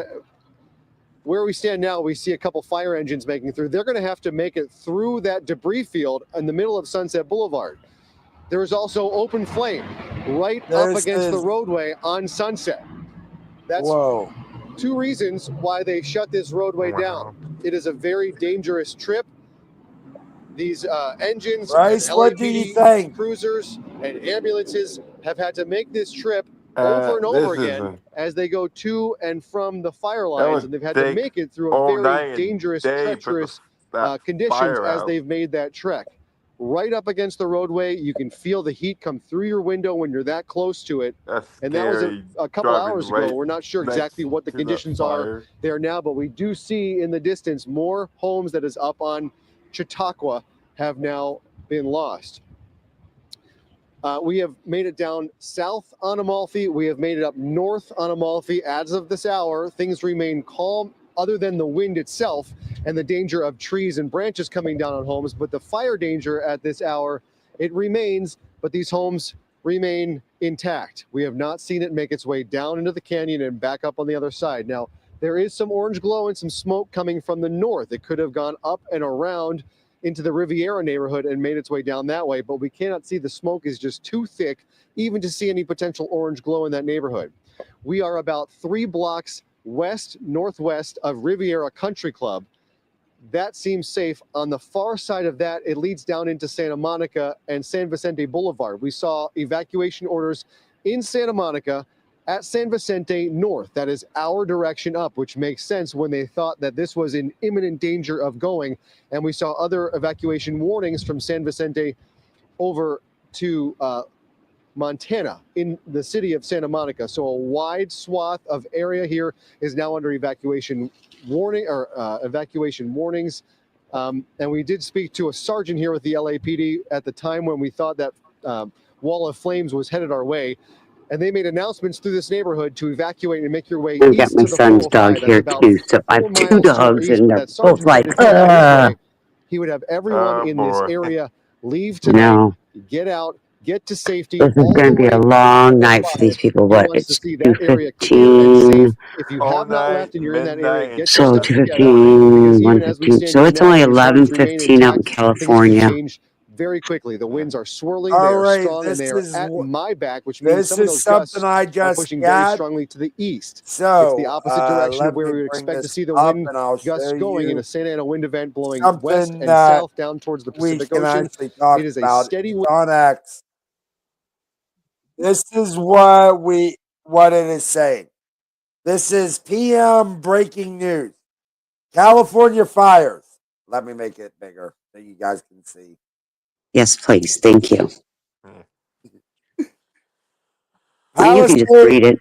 where we stand now, we see a couple fire engines making it through. They're going to have to make it through that debris field in the middle of Sunset Boulevard. There is also open flame right up against the roadway on Sunset. That's 2 reasons why they shut this roadway down. It is a very dangerous trip. These engines, and LAPD cruisers, and ambulances have had to make this trip over and over again as they go to and from the fire lines, and they've had to make it through a very dangerous, treacherous conditions as they've made that trek. Right up against the roadway, you can feel the heat come through your window when you're that close to it. And that was a couple hours ago. We're not sure exactly what the conditions are there now, but we do see in the distance more homes that is up on Chautauqua have now been lost. We have made it down south on Amalfi. We have made it up north on Amalfi. As of this hour, things remain calm other than the wind itself and the danger of trees and branches coming down on homes. But the fire danger at this hour, it remains, but these homes remain intact. We have not seen it make its way down into the canyon and back up on the other side. Now, there is some orange glow and some smoke coming from the north. It could have gone up and around into the Riviera neighborhood and made its way down that way, but we cannot see. The smoke is just too thick even to see any potential orange glow in that neighborhood. We are about 3 blocks west northwest of Riviera Country Club. That seems safe. On the far side of that, it leads down into Santa Monica and San Vicente Boulevard. We saw evacuation orders in Santa Monica at San Vicente North. That is our direction up, which makes sense when they thought that this was in imminent danger of going. And we saw other evacuation warnings from San Vicente over to Montana in the city of Santa Monica. So a wide swath of area here is now under evacuation warning or evacuation warnings. And we did speak to a sergeant here with the LAPD at the time when we thought that wall of flames was headed our way. And they made announcements through this neighborhood to evacuate and make your way I've got east my to the son's 405. dog That's here about too. So I 4 have 2 miles to our dogs east, and but they're that both sergeant like, said if he went his way, he would have everyone Oh in this boy. area leave tonight, no. get out, get to safety, This is all going the to be way a to long the night for these fire. people. He What? wants to It's see that area clear and safe. 2:15. If you All have not night, left and you're in that area, midnight. get your So stuff together, 2:15, because even as we 1:15. stand So here it's now, only these homes remain 11:15 out in intact. Things could California. change very quickly. The winds are swirling, they All are right, strong, and they are at my back, which means this some of is those something gusts I are just pushing very got. strongly to the east. It's the So opposite direction of let where me we would bring expect to this see the up, wind and I'll gusts show going in you a Santa Ana wind event blowing west something and that south down towards the we Pacific can Ocean. actually talk It is a about. steady It's wind. on X. This is what it is saying. This is PM breaking news. California fires. Let me make it bigger so you guys can see. Yes, please. Thank you. Well, you can just read it.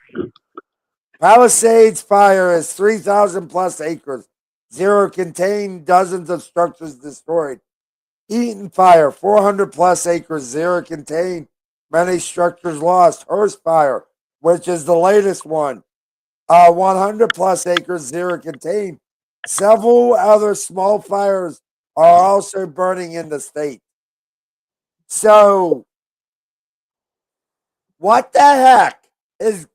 Palisades fire is 3,000 plus acres. Zero contained, dozens of structures destroyed. Eaton fire, 400 plus acres. Zero contained, many structures lost. Hearst fire, which is the latest one, 100 plus acres. Zero contained. Several other small fires are also burning in the state. So, what the heck is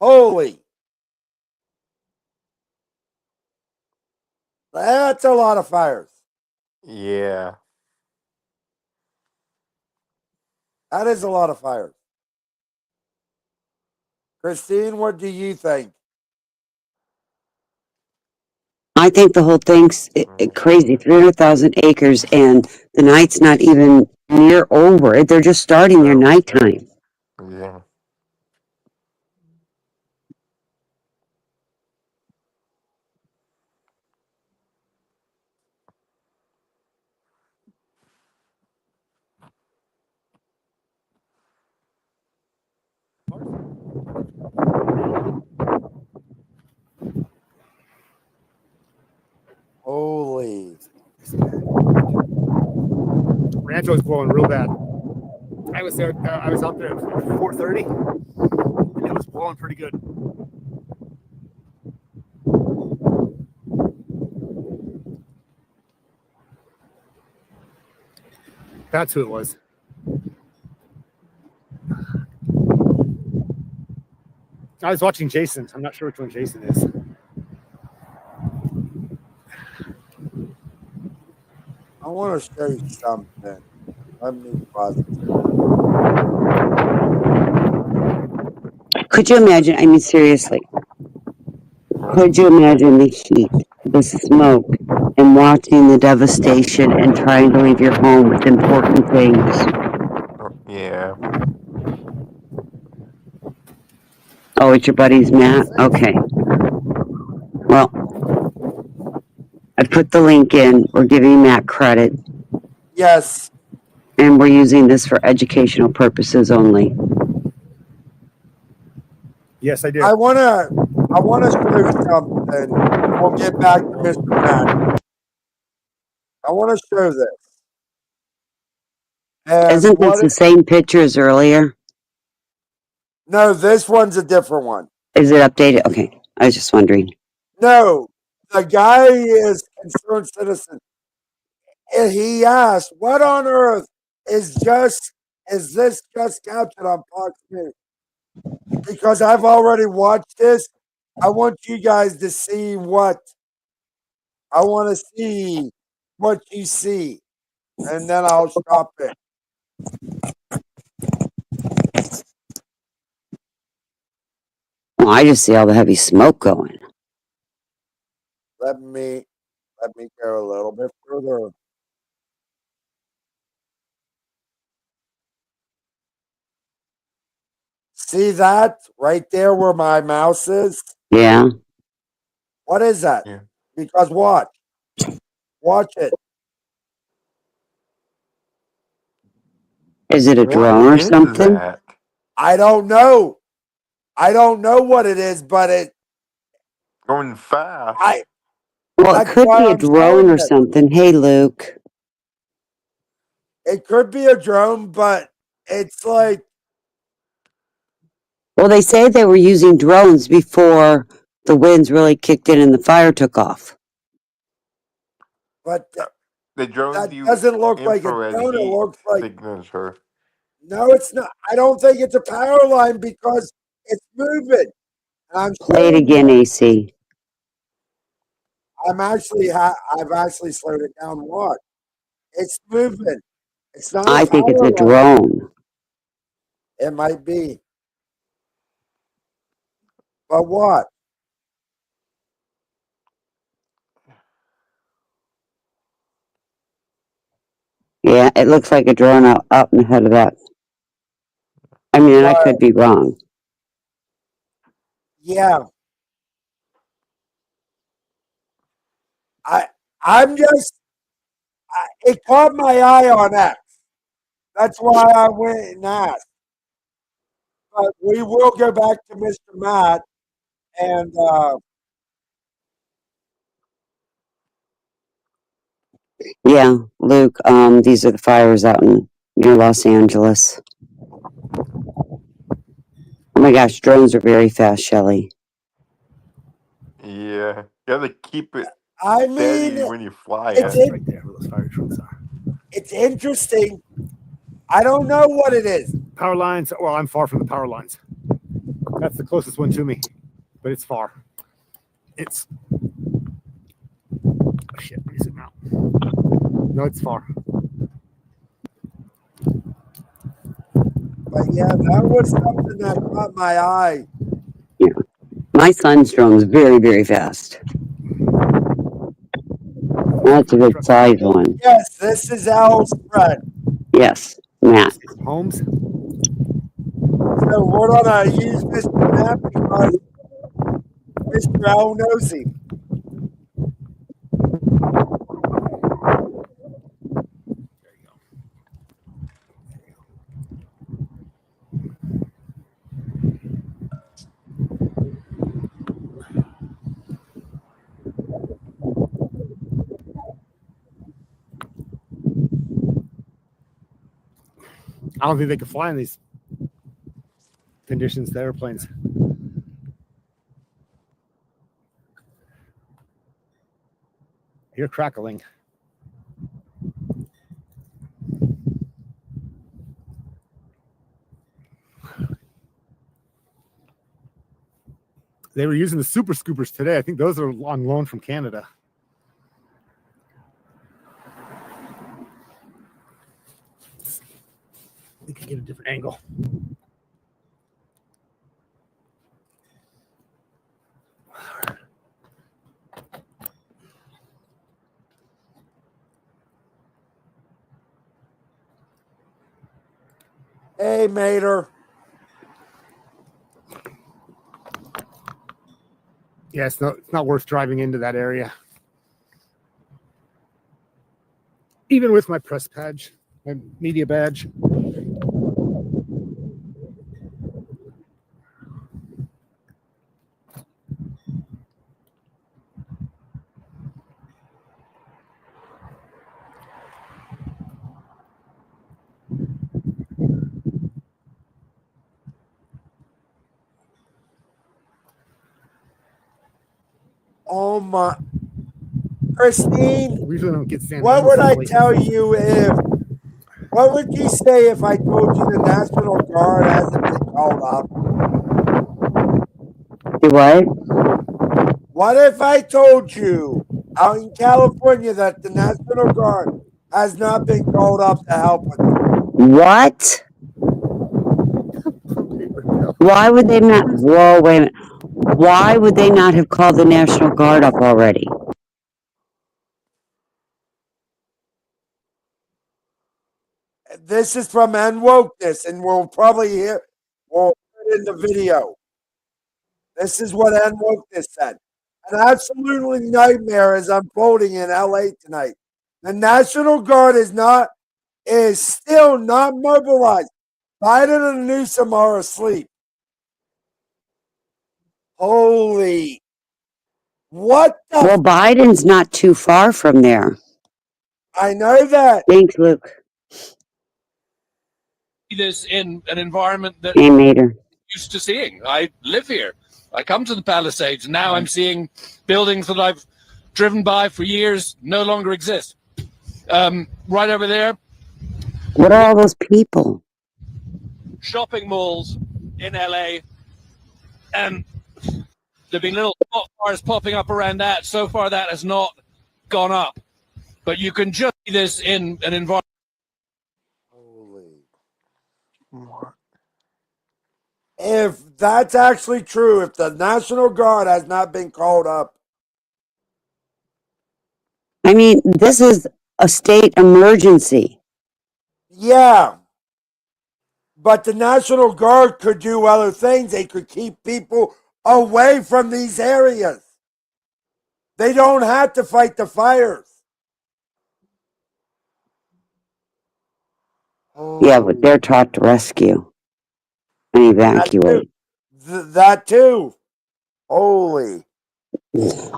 holy? That's a lot of fires. Yeah. That is a lot of fires. Christine, what do you think? I think the whole thing's crazy. 300,000 acres, and the night's not even near over. They're just starting their nighttime. Yeah. Holy. Rancho was blowing real bad. I was there. I was out there at 4:30, and it was blowing pretty good. That's who it was. I was watching Jason. I'm not sure which one Jason is. I want to show you something. Let me pause it. Could you imagine? I mean, seriously. Could you imagine the heat, the smoke, and watching the devastation and trying to leave your home with important things? Yeah. Oh, it's your buddy's Matt? Okay. Well, I put the link in. We're giving Matt credit. Yes. And we're using this for educational purposes only. Yes, I did. I wanna show something. We'll get back to Mr. Matt. I want to show this. And Isn't this the same picture as earlier? No, this one's a different one. Is it updated? Okay. I was just wondering. No, the guy is concerned citizen. And he asked, "What on earth is this just captured on Fox News?" Because I've already watched this. I want you guys to see what I want to see what you see, and then I'll stop it. Well, I just see all the heavy smoke going. Let me go a little bit further. See that right there where my mouse is? Yeah. What is that? Yeah. Because watch it. Is it a drone or something? That? I don't know. I don't know what it is, but Going fast. Well, it that's could why be a I'm drone showing or it. something. Hey, Luke. It could be a drone, but it's like Well, they say they were using drones before the winds really kicked in and the fire took off. but The drones that use doesn't look like a infrared drone. It heat looks like signature. no, it's not. I don't think it's a power line because it's moving. And I'm Play it showing again, you. AC. I've actually slowed it down. Watch. It's moving. It's not a I think it's power a line. drone. It might be. But what? Yeah, it looks like a drone out ahead of that. I mean, and I What? could be wrong. Yeah. I'm just it caught my eye on X. That's why I went and asked. But we will go back to Mr. Matt and Yeah, Luke, these are the fires out near Los Angeles. Oh my gosh, drones are very fast, Shelley. Yeah. You have to keep it I steady mean when you fly it's it. Right there where those fire trucks are. it's interesting. I don't know what it is. Power lines. Well, I'm far from the power lines. That's the closest one to me, but it's far. It's shit. Where is it now? No, it's far. But yeah, that was something that caught my eye. Yeah. My son's drone's very, very fast. That's a good size one. Yes, this is Al spread. Yes, Matt. Homes. So we're gonna use Mr. Matt because Mr. Al knows him. I don't think they can fly in these conditions. The airplanes. You're crackling. They were using the super scoopers today. I think those are on loan from Canada. We can get a different angle. Hey, Mater. Yeah, it's not worth driving into that area. Even with my press badge, my media badge. Oh my, Christine, We usually don't get San what would I Diego. tell you if? What would you say if I told you the National Guard hasn't been called up? You what? What if I told you out in California that the National Guard has not been called up to help with them? What? Why would they not? Whoa, wait a minute. Why would they not have called the National Guard up already? This is from Unwokeness, and we'll probably hear it in the video. This is what Unwokeness said. An absolutely nightmare is unfolding in LA tonight. The National Guard is still not mobilized. Biden and Newsom are asleep. Holy. What the? Well, Biden's not too far from there. I know that. Thanks, Luke. This in an environment that Hey, Mater. I'm used to seeing. I live here. I come to the Palisades. Now I'm seeing buildings that I've driven by for years no longer exist. Right over there. What are all those people? Shopping malls in LA, and there've been little spot fires popping up around that. So far, that has not gone up, but you can just see this in an environment. If that's actually true, if the National Guard has not been called up, I mean, this is a state emergency. yeah. But the National Guard could do other things. They could keep people away from these areas. They don't have to fight the fires. Yeah, but they're taught to rescue and evacuate. That too. Holy.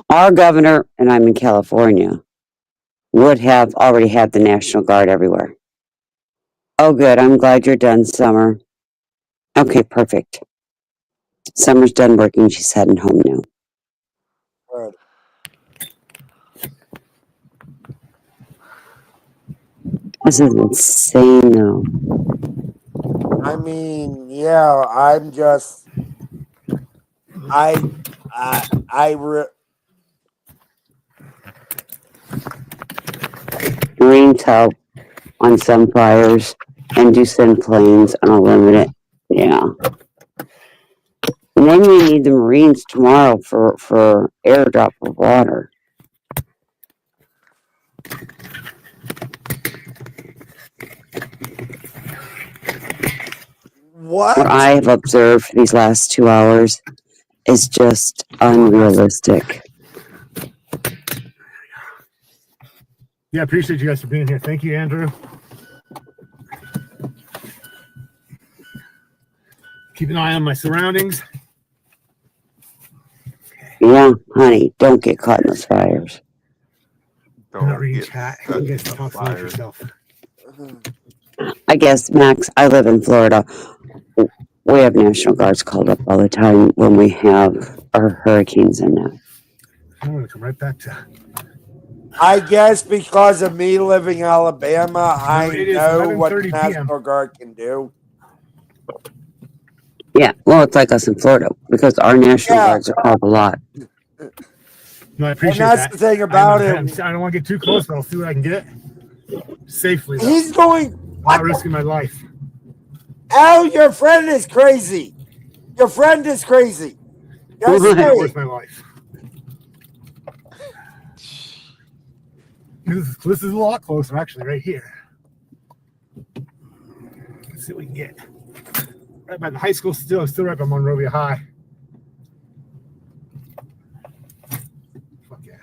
Our governor, and I'm in California, would have already had the National Guard everywhere. Oh, good. I'm glad you're done, Summer. Okay, perfect. Summer's done working. She's heading home now. Good. This is insane, though. I mean, yeah, I'm just, Marines help on some fires and do send planes on a limited. Yeah. And then we need the Marines tomorrow for airdrop of water. What I have observed these last 2 hours is just unrealistic. Yeah, I appreciate you guys for being here. Thank you, Andrew. Keep an eye on my surroundings. Yeah, honey, don't get caught in those fires. I'm not reading chat. You guys talk amongst yourself. I guess, Max, I live in Florida. We have National Guards called up all the time when we have our hurricanes in there. I'm going to come right back to... I guess because of me living in Alabama, I know what the National Guard can do. Yeah, well, it's like us in Florida because our National Guards are called a lot. No, I appreciate and that's that. the thing about it. I don't want to get too close, but I'll see what I can get safely. Though. He's going. Not risking my life. Al, your friend is crazy. Your friend is crazy. This is my life. This is a lot closer, actually, right here. Let's see what we can get. Right by the high school, still right by Monrovia High. Fuck yeah.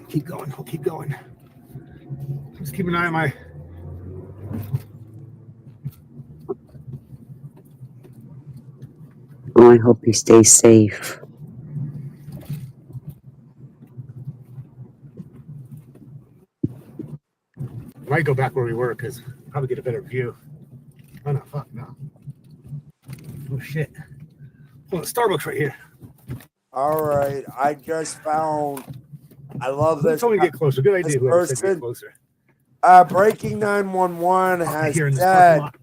Keep going. I'll keep going. Just keep an eye on my. Oh, I hope he stays safe. Might go back where we were because probably get a better view. Oh no, fuck no. Oh shit. Oh, Starbucks right here. All right, I just found. I love this. Told me to get closer. Good idea. This Whoever said get person. closer. Breaking 911 has Here in this parking said lot.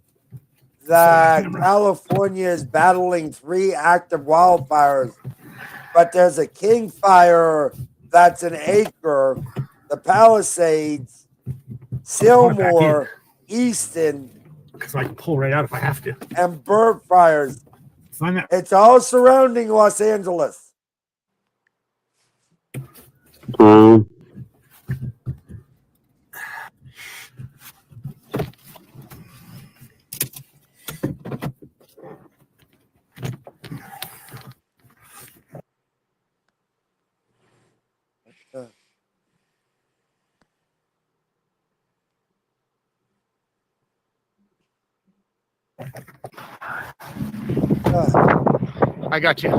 that California is battling 3 active wildfires, but there's a king fire that's an acre, the Palisades, Sylmore, Easton, So I can pull right out if I have to. and bird fires. Sign that. It's all surrounding Los Angeles. I got you.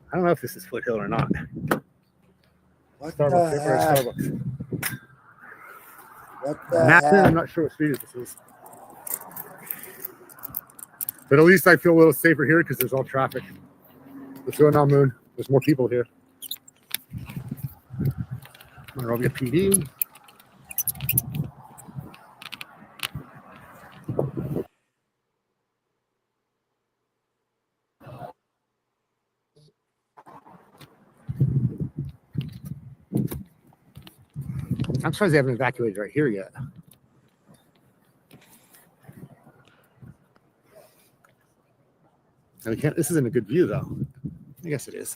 I don't know if this is Foothill or not. What Starbucks. the Right heck? Starbucks. What the Mapping, heck? I'm not sure what street this is. But at least I feel a little safer here because there's all traffic. What's going on, Moon? There's more people here. Monrovia PD. I'm surprised they haven't evacuated right here yet. And we can't. This isn't a good view, though. I guess it is.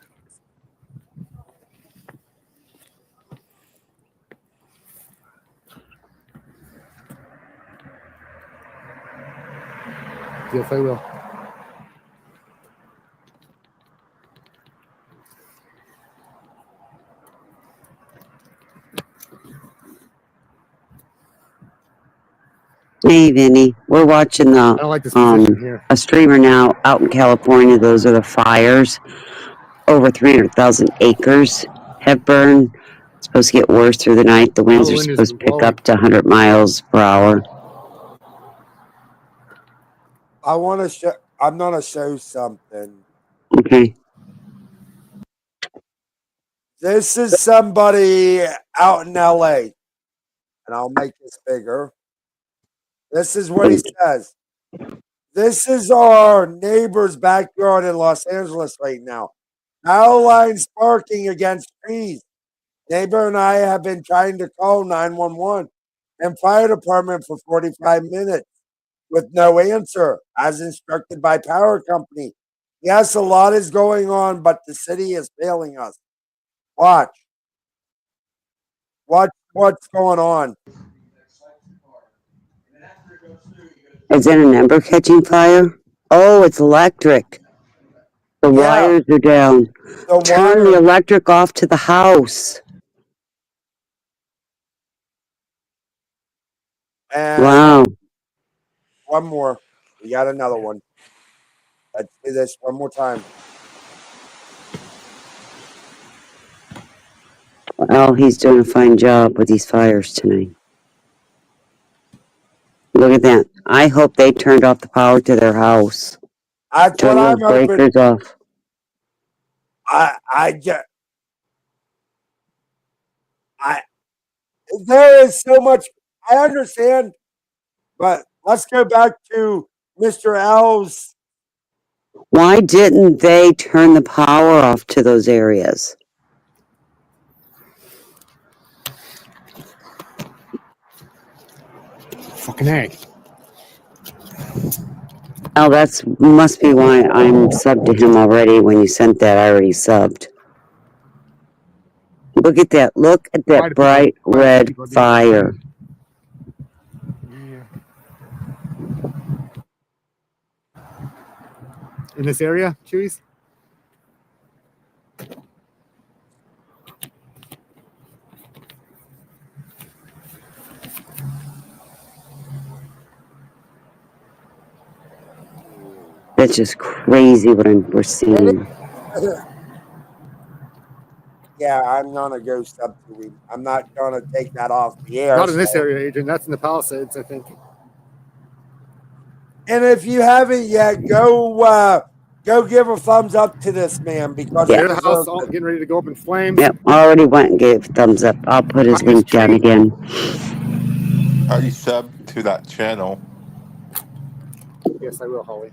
Yes, I will. Hey, Vinny, we're watching I don't like this position here. a streamer now out in California. Those are the fires. Over 300,000 acres have burned. It's supposed to get worse through the night. The winds are wind is supposed to pick blowing. up to 100 miles per hour. I want to show. I'm gonna show something. Okay. This is somebody out in LA, and I'll make this bigger. This is what he says. This is our neighbor's backyard in Los Angeles right now. Power lines sparking against trees. Neighbor and I have been trying to call 911 and fire department for 45 minutes with no answer, as instructed by power company. Yes, a lot is going on, but the city is failing us. Watch. Watch what's going on. Is it an ember catching fire? Oh, it's electric. The wires are down. Turn the electric off to the house. And Wow. one more. We got another one. Let's do this one more time. Well, he's doing a fine job with these fires tonight. Look at that. I hope they turned off the power to their house. That's Turn what those I'm hoping. breakers off. There is so much. I understand, but let's go back to Mr. L's. Why didn't they turn the power off to those areas? Fucking A. Oh, that's must be why I'm subbed to him already. When you sent that, I already subbed. Look at that. Look at that bright red fire. In this area, Chewies? That's just crazy what we're seeing. Yeah, I'm gonna go sub to him. I'm not gonna take that off the air. Not in this area, Adrian. That's in the Palisades, I think. And if you haven't yet, go Go give a thumbs up to this man because Yeah. he There's the house deserves all it. getting ready to go up in flames. Yep, already went and gave thumbs up. I'll put his Behind this link down tree. again. How do you sub to that channel, Yes, I will, Holly.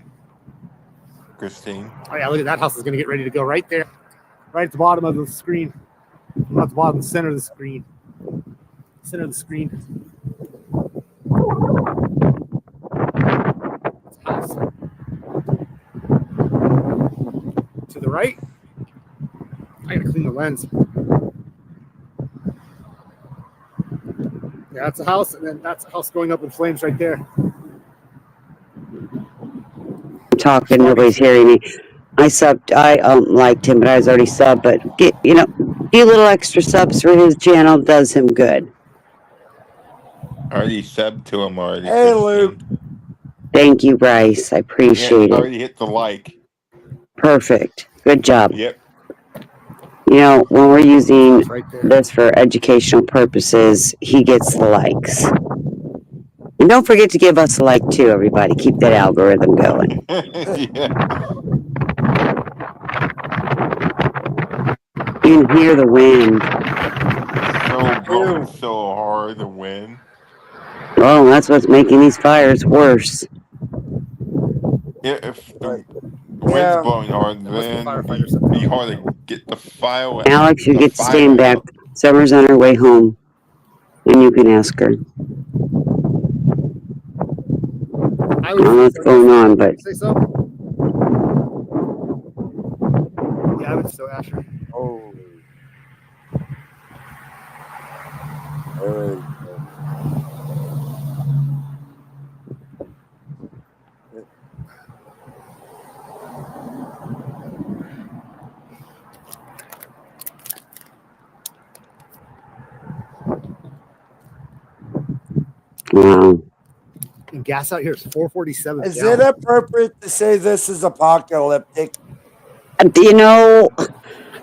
Christine? Oh yeah, look at that house is going to get ready to go right there, right at the bottom of the screen. Not the bottom, the center of the screen. Center of the screen. House. To the right. I gotta clean the lens. Yeah, that's a house, and then that's a house going up in flames right there. I'm talking, nobody's hearing me. I subbed. I liked him, but I was already subbed. But get a little extra subs for his channel does him good. I already subbed to him already, Hey, Luke. Christine. Thank you, Bryce. I Yeah, appreciate I it. already hit the like. Perfect. Good job. Yep. When we're using Right there. this for educational purposes, he gets the likes. And don't forget to give us a like too, everybody. Keep that algorithm going. Yeah. You can hear the wind. So blowing so hard, the wind. Oh, that's what's making these fires worse. Yeah, if the Yeah. wind's blowing hard, then it'd be hard to get the fire. Alex, you the get to stand fire back. out. Summer's on her way home. And you can ask her. I don't know what's going on, but Say so? Yeah, I would so Asher. Oh. wow. And gas out here is $4.47. Is it appropriate to say this is apocalyptic?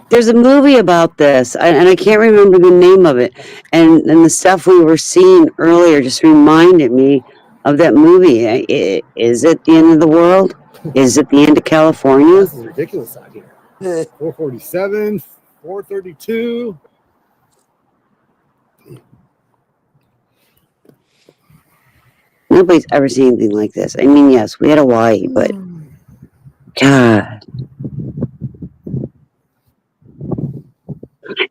There's a movie about this, and I can't remember the name of it. And the stuff we were seeing earlier just reminded me of that movie. Is it the end of the world? Is it the end of California? This is ridiculous out here. 447, 432. Nobody's ever seen anything like this. I mean, yes, we had Hawaii, but God.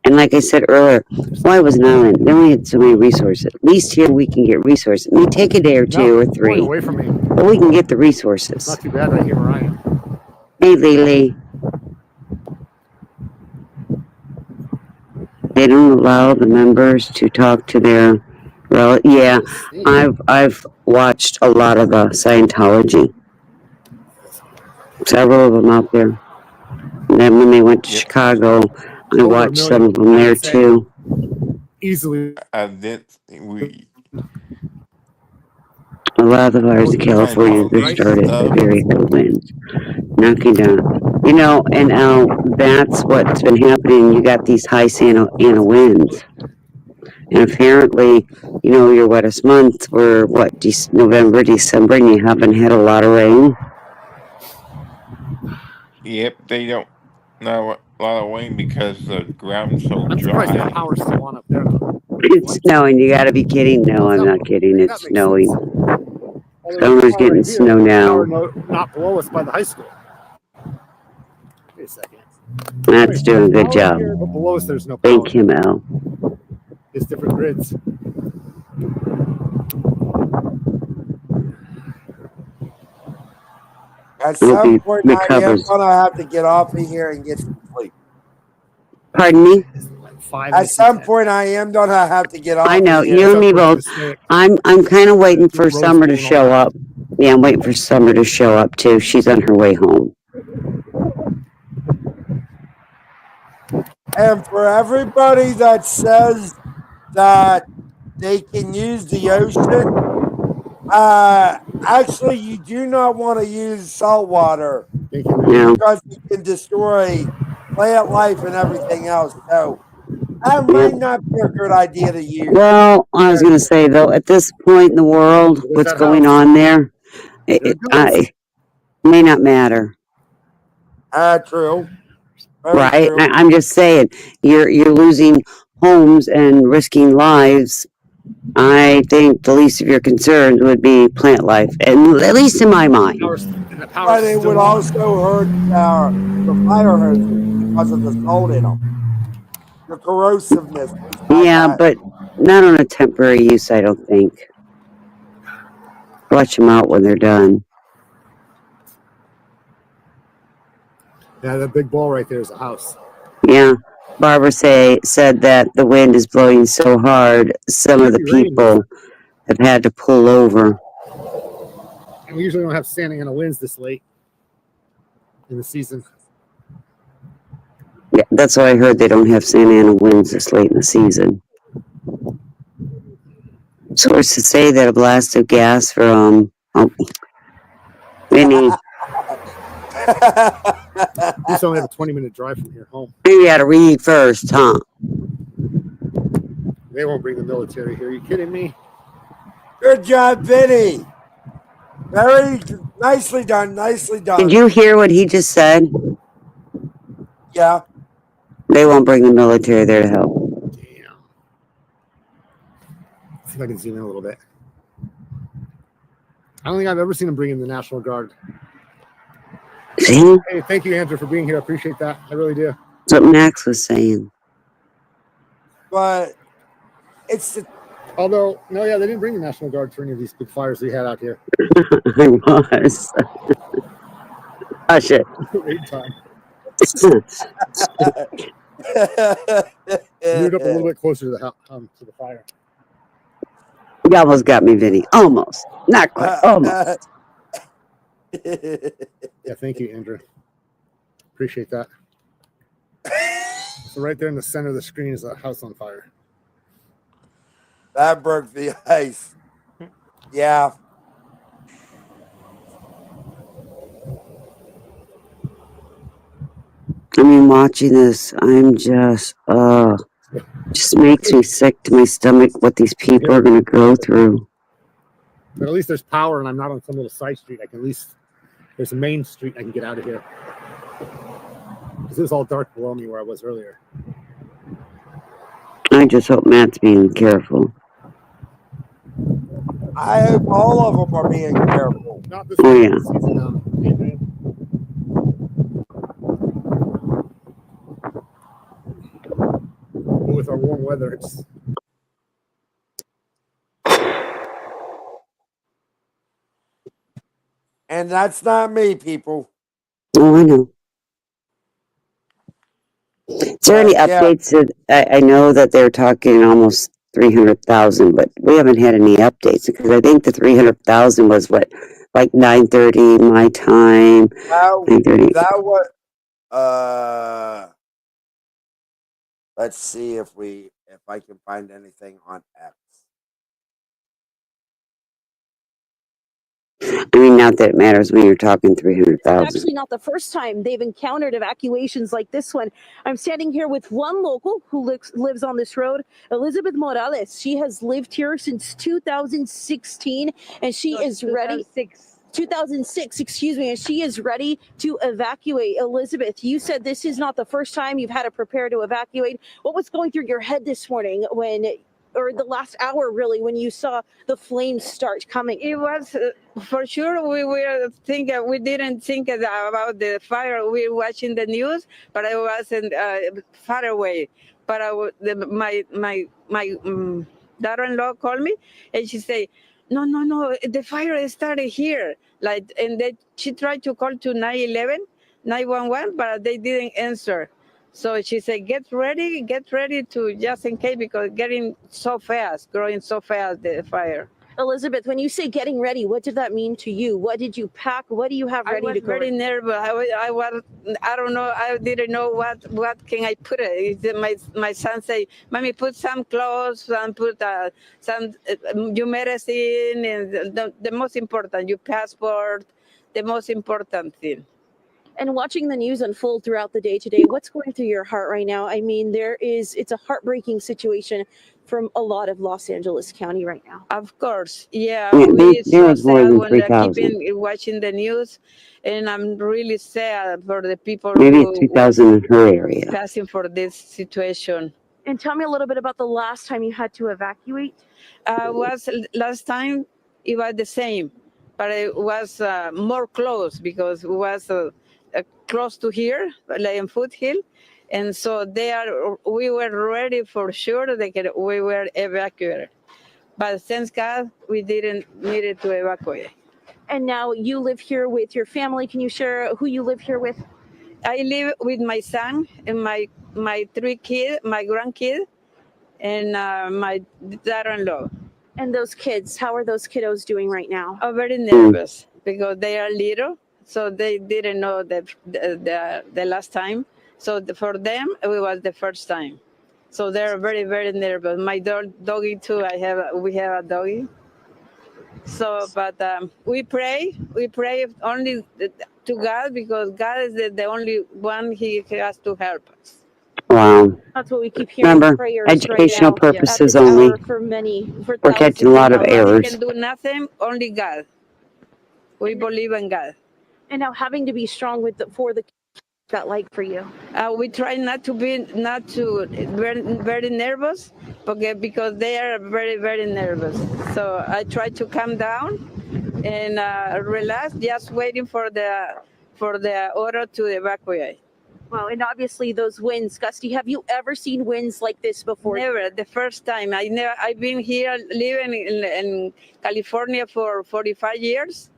And like I said earlier, Hawaii was an island. They only had so many resources. At least here we can get resources. It may take a day or two or three, Away from me. but we can get the resources. Not too bad right here where I am. Hey, Lily. They don't allow the members to talk to their Yeah, I've watched a lot of Scientology. Several of them out there. And then when they went to Chicago, I watched some of them there too. Easily. And then we. A lot of the fires in California were started by very cold winds, knocking down. And that's what's been happening. You got these high Santa Ana winds. And apparently, your wettest months were November, December, and you haven't had a lot of rain. Yep, they don't. Not a lot of rain because the ground's so I'm surprised dry. that power's still on up there. It's snowing. You got to be kidding. No, I'm not kidding. It's snowing. Summer's getting snow now. Not below us by the high school. Wait a second. That's doing a good job. But below us, there's no power. Thank you, Mel. It's different grids. At some point, I am going to have to get off of here and get some sleep. Pardon me? At some point, I am going to have to get off. I know, of here. you and me both. I'm kind of waiting for Summer to show up. Yeah, I'm waiting for Summer to show up too. She's on her way home. And for everybody that says that they can use the ocean, actually, you do not want to use salt water because it can destroy plant life and everything else. So that might not be a good idea to use. Well, I was going to say, though, at this point in the world, what's going on there, it may not matter. True. Very right? true. I'm just saying, you're losing homes and risking lives. I think the least of your concerns would be plant life, and at least in my mind. But it would also hurt the fire hoses because of the salt in them. The corrosiveness is that Yeah, bad. but not on a temporary use, I don't think. Flush them out when they're done. Yeah, that big ball right there is a house. Yeah. Barbara said that the wind is blowing so hard, some of the people have had to pull over. And we usually don't have Santa Ana winds this late in the season. Yeah, that's what I heard. They don't have Santa Ana winds this late in the season. Sources say that a blast of gas from Vinny. We only have a 20-minute drive from here home. Maybe you had to read first, huh? They won't bring the military here. Are you kidding me? Good job, Vinny. Very nicely done. Nicely done. Did you hear what he just said? Yeah. They won't bring the military there to help. Damn. See if I can zoom in a little bit. I don't think I've ever seen them bring in the National Guard. See? Hey, thank you, Andrew, for being here. I appreciate that. I really do. That's what Max was saying. But it's the. Although, no, yeah, they didn't bring the National Guard for any of these big fires we had out here. I was. Hush it. Great time. Moved up a little bit closer to the fire. You almost got me, Vinny. Almost. Not quite. Almost. Yeah, thank you, Andrew. Appreciate that. So right there in the center of the screen is a house on fire. That broke the ice. Yeah. I mean, watching this, I'm just makes me sick to my stomach what these people are going to go through. But at least there's power, and I'm not on some little side street. I can at least, there's a main street I can get out of here. This is all dark below me where I was earlier. I just hope Matt's being careful. I hope all of them are being careful. Not this oh, yeah. season, with our warm weather, it's and that's not me, people. Oh, I know. Is there any updates? I know that they're talking almost 300,000, but we haven't had any updates because I think the 300,000 was what, like 9:30 my time. 9:30. That was. Let's see if I can find anything on X. I mean, not that it matters when you're talking 300,000. Actually, not the first time they've encountered evacuations like this one. I'm standing here with one local who lives on this road, Elizabeth Morales. She has lived here since 2016, and she is ready. 2006, excuse me, and she is ready to evacuate. Elizabeth, you said this is not the first time you've had to prepare to evacuate. What was going through your head this morning or the last hour really, when you saw the flames start coming? It was for sure we didn't think about the fire. We were watching the news, but I wasn't far away. But my daughter-in-law called me and she said, no, the fire started here. And then she tried to call to 911, but they didn't answer. So she said, get ready to just in case, because growing so fast, the fire. Elizabeth, when you say getting ready, what did that mean to you? What did you pack? What do you have ready to go? I was very nervous. I don't know. I didn't know what can I put it. My son say, "Mommy, put some clothes and put some your medicine and the most important, your passport, the most important thing." And watching the news unfold throughout the day today, what's going through your heart right now? I mean, it's a heartbreaking situation from a lot of Los Angeles County right now. Of course, yeah, Yeah, we there so was more sad than when they're 3,000. keeping watching the news, and I'm really sad for the people Maybe it's who 2,000 in her area. passing for this situation. And tell me a little bit about the last time you had to evacuate. Was last time it was the same, but it was more close because it was close to here, like in Foothill, and so we were ready for sure. We were evacuated, but thank God we didn't need to evacuate. And now you live here with your family. Can you share who you live here with? I live with my son and my three kids, my grandkid, and my daughter-in-law. And those kids, how are those kiddos doing right now? Are very nervous because they are little, so they didn't know the last time. So for them, it was the first time. So they're very, very nervous. My doggy too. We have a doggy. So, but we pray only to God because God is the only one. He has to help us. Wow. That's what we keep hearing. Remember, Prayers educational right now. purposes At this only. hour for many, for We're catching a lot of Nobody errors. can do nothing. Only God. We believe in God. And now having to be strong for the that like for you. We try not to very nervous, because they are very, very nervous. So I try to calm down and relax, just waiting for the order to evacuate. Wow, and obviously those winds, Gusty. Have you ever seen winds like this before? Never. The first time. I've been here living in California for 45 years,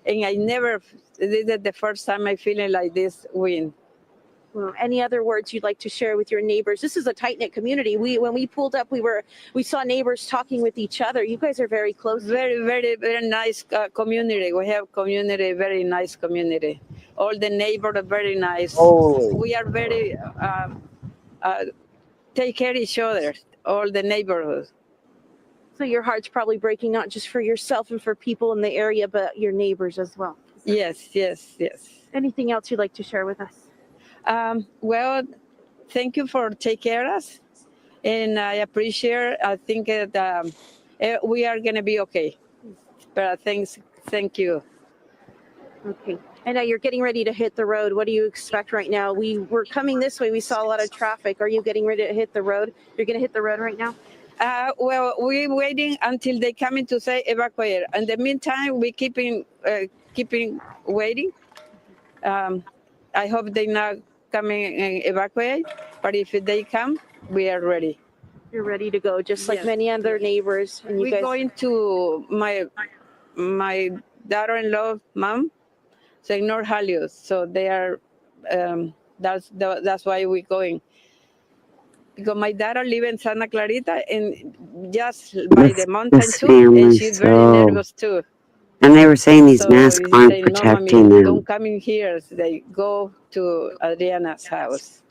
and I never. This is the first time I feeling like this wind. Well, any other words you'd like to share with your neighbors? This is a tight knit community. When we pulled up, we saw neighbors talking with each other. You guys are very close. Very, very, very nice community. We have very nice community. All the neighbors are very nice. Holy. We are very take care of each other. All the neighborhoods. So your heart's probably breaking not just for yourself and for people in the area, but your neighbors as well. Yes, yes, yes. Anything else you'd like to share with us? Well, thank you for taking care of us, and I appreciate. I think that we are gonna be okay. But thank you. Okay. And now you're getting ready to hit the road. What do you expect right now? We were coming this way. We saw a lot of traffic. Are you getting ready to hit the road? You're going to hit the road right now? Well, we're waiting until they come in to say evacuate. In the meantime, we keeping waiting. I hope they're not coming and evacuate, but if they come, we are ready. You're ready to go, just like many other neighbors. And We're going to my daughter-in-law, mom, so North Hollywood. So they are. That's why we're going. Because my daughter lives in Santa Clarita and just by the mountain This too, and she's very so. nervous too. And they were saying these masks she aren't say, no, protecting mommy, them. don't come in here. So they go to Adriana's house.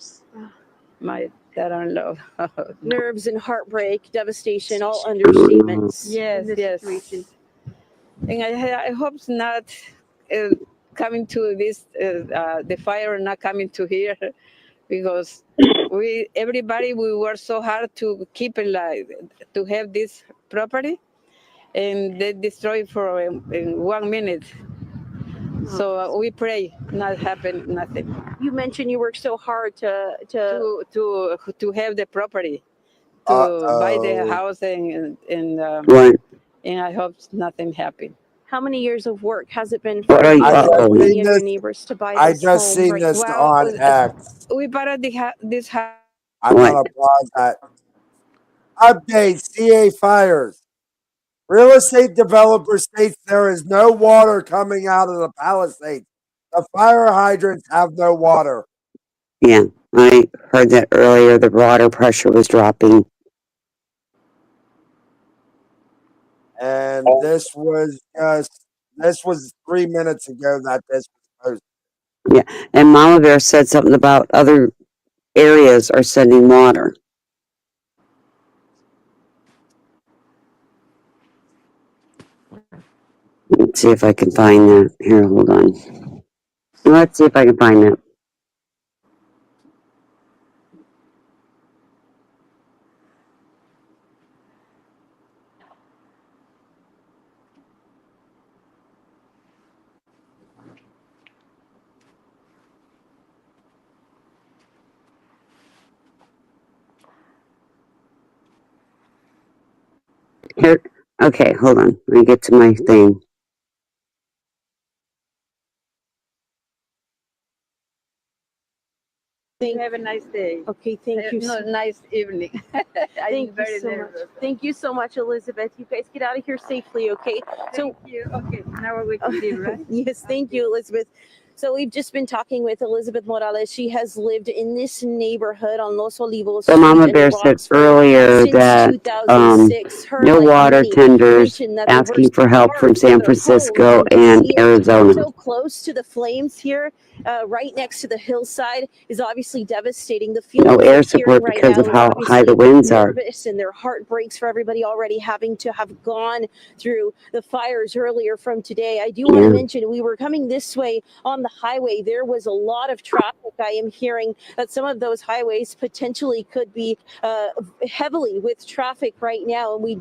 My daughter-in-law. Nerves and heartbreak, devastation, all understatements. Yes, in this yes. situation. And I hope it's not coming to this, the fire not coming to here, because everybody, we work so hard to keep it to have this property, and they destroy it for in 1 minute. So we pray not happen nothing. You mentioned you work so hard to have the property, to buy the house, and I hope nothing happen. How many years of work has it been for you and your neighbors to buy this I just home? seen this on X. We bought this house. I'm gonna pause that. Update: CA fires. Real estate developer states there is no water coming out of the Palisades. The fire hydrants have no water. Yeah, I heard that earlier. The water pressure was dropping. And this was 3 minutes ago that this was posted. Yeah, and Mama Bear said something about other areas are sending water. Let's see if I can find that. Here, hold on. Let's see if I can find it. Here, okay, hold on. Let me get to my thing. Have a nice day. Okay, thank you. No, nice evening. Thank you so much. Thank you so much, Elizabeth. You guys get out of here safely, okay? Thank you. Okay, now we're going to leave, right? Yes, thank you, Elizabeth. So we've just been talking with Elizabeth Morales. She has lived in this neighborhood on Los Olivos So Street Mama in Bear said Roxford earlier since that 2006. Her, no like water many, tenders mentioned that the asking worst for help from part San for their home Francisco and to and see it Arizona. so close to the flames here, right next to the hillside, is obviously devastating. The No feeling air they're support hearing right because now of is how high the obviously winds are. nervous, and their heart breaks for everybody already having to have gone through the fires earlier from today. I do want to mention we were coming this way on the highway. There was a lot of traffic. I am hearing that some of those highways potentially could be heavily with traffic right now. And we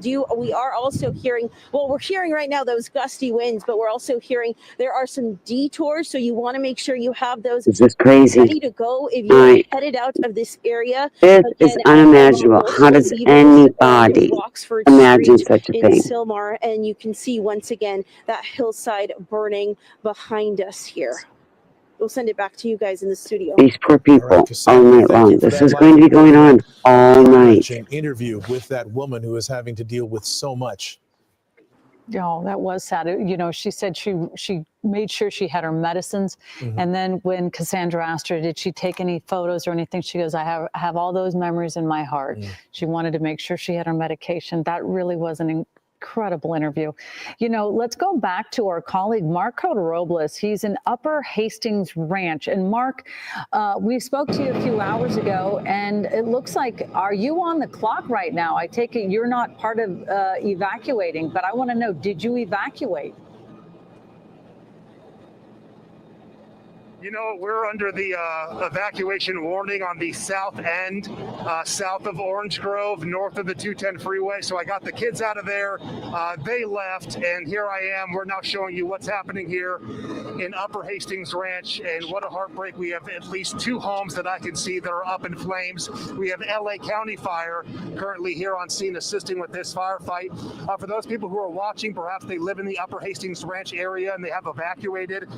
are also hearing, well, we're hearing right now those gusty winds, but we're also hearing there are some detours. So you want to make sure you have those This is crazy. ready to go if you're Right. headed out of this area. This is Again, unimaginable. Los How does Olivos and anybody Roxford imagine Street such a in thing? Sylmar, and you can see once again that hillside burning behind us here. We'll send it back to you guys in the studio. These poor All people right, all Cassandra, night thank you long. for This that is live going to be report going and on that all night. heart-wrenching interview with that woman who is having to deal with so much. Oh, that was sad. You know, she said she made sure she had her medicines. And then when Cassandra asked her, did she take any photos or anything? She goes, I have all those memories in my heart. She wanted to make sure she had her medication. That really was an incredible interview. You know, let's go back to our colleague, Mark Robles. He's in Upper Hastings Ranch. And Mark, we spoke to you a few hours ago, and it looks like, are you on the clock right now? I take it you're not part of evacuating, but I want to know, did you evacuate? You know, we're under the evacuation warning on the south end, south of Orange Grove, north of the 210 freeway. So I got the kids out of there. They left, and here I am. We're now showing you what's happening here in Upper Hastings Ranch. And what a heartbreak. We have at least 2 homes that I can see that are up in flames. We have LA County Fire currently here on scene assisting with this firefight. For those people who are watching, perhaps they live in the Upper Hastings Ranch area and they have evacuated.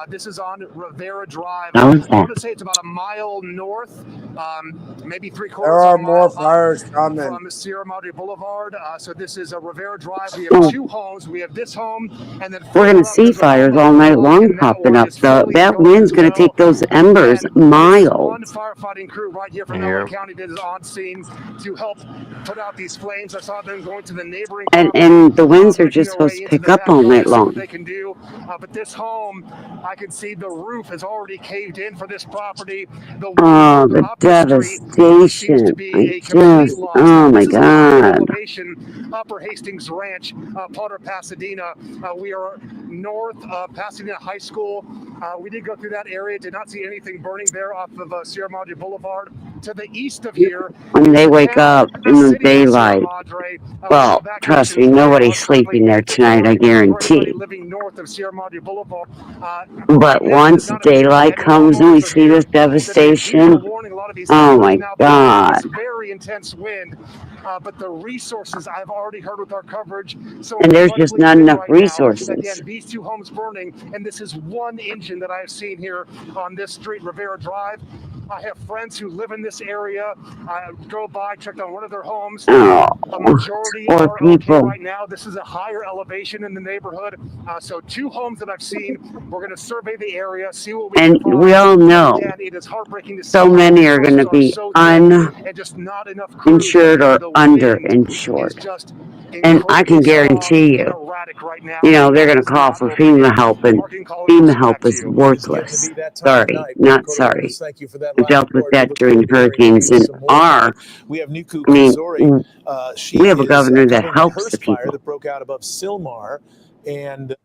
This is on Rivera Drive. I want to say it's about a mile north, maybe 3/4 There are of a more mile fires coming. from Sierra Madre Boulevard. So this is a Rivera Drive. We have 2 homes. We have this home, and then We're going to see fires all night long popping up. That wind's going to take those embers miles. One firefighting crew right here from LA County that is on scene to help put out these flames. I saw them going to the neighboring And the winds are just supposed to pick up all night long. they can do. But this home, I can see the roof is already caved in for this property. Oh, the devastation. Oh my God. Elevation, Upper Hastings Ranch, Potter, Pasadena. We are north of Pasadena High School. We did go through that area, did not see anything burning there off of Sierra Madre Boulevard. To the east of here, When they wake up in the daylight, well, trust me, nobody's sleeping there tonight, I guarantee. Living north of Sierra Madre Boulevard. But once daylight comes and we see this devastation, oh my God. Very intense wind, but the resources I've already heard with our coverage. So and there's just not enough resources. Again, these 2 homes burning, and this is one engine that I have seen here on this street, Rivera Drive. I have friends who live in this area. I go by, checked on one of their homes. A majority are okay right now. This is a higher elevation in the neighborhood. So 2 homes that I've seen. We're going to survey the area, see what we can find. We all know Again, it is heartbreaking to see so many are going to be uninsured or underinsured. And I can guarantee you, you know, they're going to call for FEMA help, and FEMA help is worthless. Sorry, not sorry. We dealt with that during hurricanes in our, we have Nuku I mean, Kazori. we have a governor that helps the people. That broke out above Sylmar, and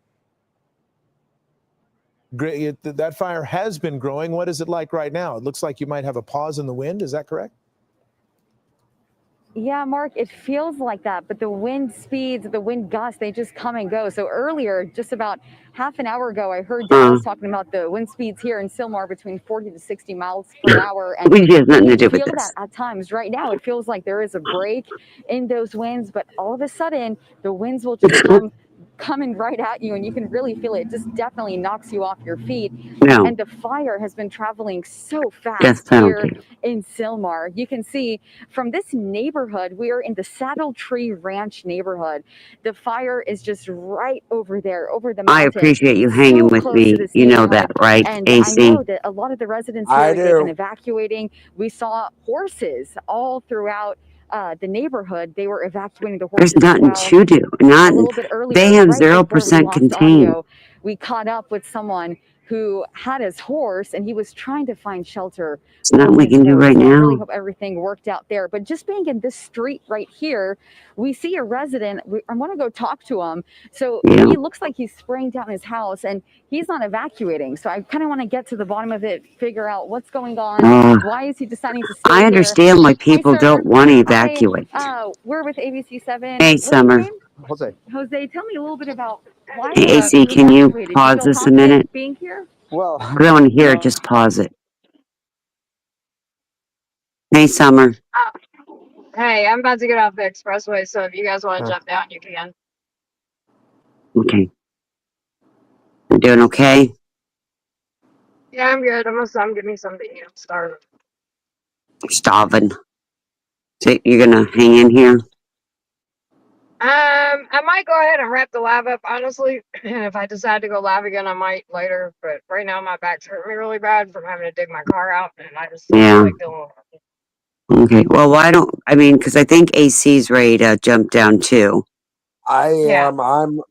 that fire has been growing. What is it like right now? It looks like you might have a pause in the wind. Is that correct? Yeah, Mark, it feels like that, but the wind speeds, the wind gusts, they just come and go. So earlier, just about half an hour ago, I heard Dallas talking about the wind speeds here in Sylmar between 40 to 60 miles per hour. And We have nothing you to do with feel this. that at times. Right now, it feels like there is a break in those winds, but all of a sudden, the winds will just come coming right at you, and you can really feel it. It just definitely knocks you off your feet. No. And the fire has been traveling so fast Death here penalty. in Sylmar. You can see from this neighborhood, we are in the Saddle Tree Ranch neighborhood. The fire is just right over there, over the I mountain, appreciate you hanging so with close to me. this You know that, neighborhood. right, And I AC? know that a lot of the residents I here, they've been do. evacuating. We saw horses all throughout the neighborhood. They were evacuating the There's horses as nothing well. to do. A Not. little bit earlier, They have right before we 0% lost contained. audio, we caught up with someone who had his horse and he was trying to find shelter There's for nothing we his can do horse. right So I really now. hope everything worked out there. But just being in this street right here, we see a resident. I want to go talk to him. So Yeah. he looks like he's spraying down his house and he's not evacuating. So I kind of want to get to the bottom of it, figure out what's going on. Why is he deciding to stay I here? understand why people Hi, sir. don't want to Hi. evacuate. We're with ABC7. Hey, What's your Summer. name? Jose. Jose, tell me a little bit about why Hey, AC, you can you evacuated. You pause feel this a confident minute? being here? Well, I don't want to hear it. Just pause it. Hey, Summer. Hey, I'm about to get off the expressway, so if you guys want to jump down, you can. Okay. You doing okay? Yeah, I'm good. I'm gonna give me something to eat. I'm starving. Starving. So you're gonna hang in here? I might go ahead and wrap the lab up, honestly. And if I decide to go live again, I might later. But right now, my back's hurting me really bad from having to dig my car out, and I just don't Yeah. feel like dealing with it. Okay. Well, why don't I mean? Because I think AC's ready to jump down too. I am. I'm.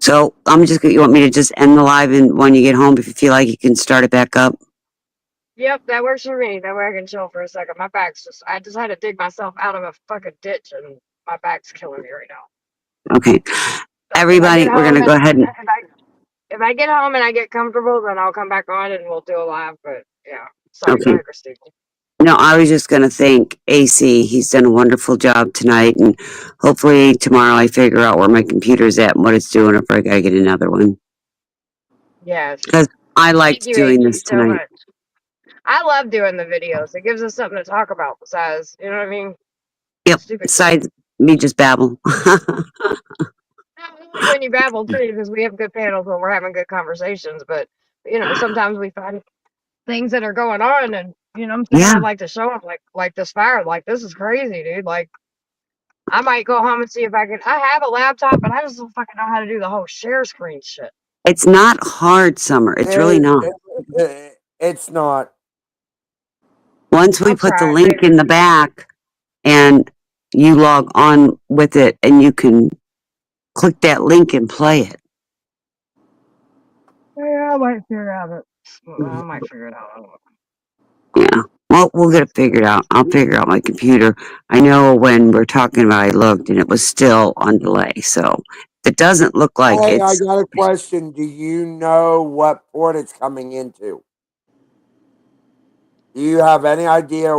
So I'm just. You want me to just end the live, and when you get home, if you feel like you can start it back up? Yep, that works for me. That way I can chill for a second. My back's I just had to dig myself out of a fucking ditch, and my back's killing me right now. Okay. So Everybody, we're gonna go ahead and. If I get home and I get comfortable, then I'll come back on and we'll do a live. But yeah, sorry, go Okay. ahead, Christine. No, I was just gonna thank AC. He's done a wonderful job tonight, and hopefully tomorrow I figure out where my computer's at and what it's doing, if I gotta get another one. Yes. Because I Thank liked you, doing AC, this so tonight. much. I love doing the videos. It gives us something to talk about besides, you know what I mean? Yep. Stupid shit. Besides me just babble. I like when you babble too, because we have good panels when we're having good conversations. But you know, sometimes we find things that are going on, and you know, what I'm saying, Yeah. I'd like to show them like this fire, like this is crazy, dude. Like I might go home and see if I can. I have a laptop, but I just don't fucking know how to do the whole share screen shit. It's not hard, Summer. It's really not. It's not. Once we I'll put the try, link maybe. in the back and you log on with it and you can click that link and play it. Yeah, I might figure out it. I might figure it out. I don't know. Yeah. Well, we'll get it figured out. I'll figure out my computer. I know when we're talking about I looked and it was still on delay. So it doesn't look like Hey, I it's. got a question. Do you know what port it's coming into? Do you have any idea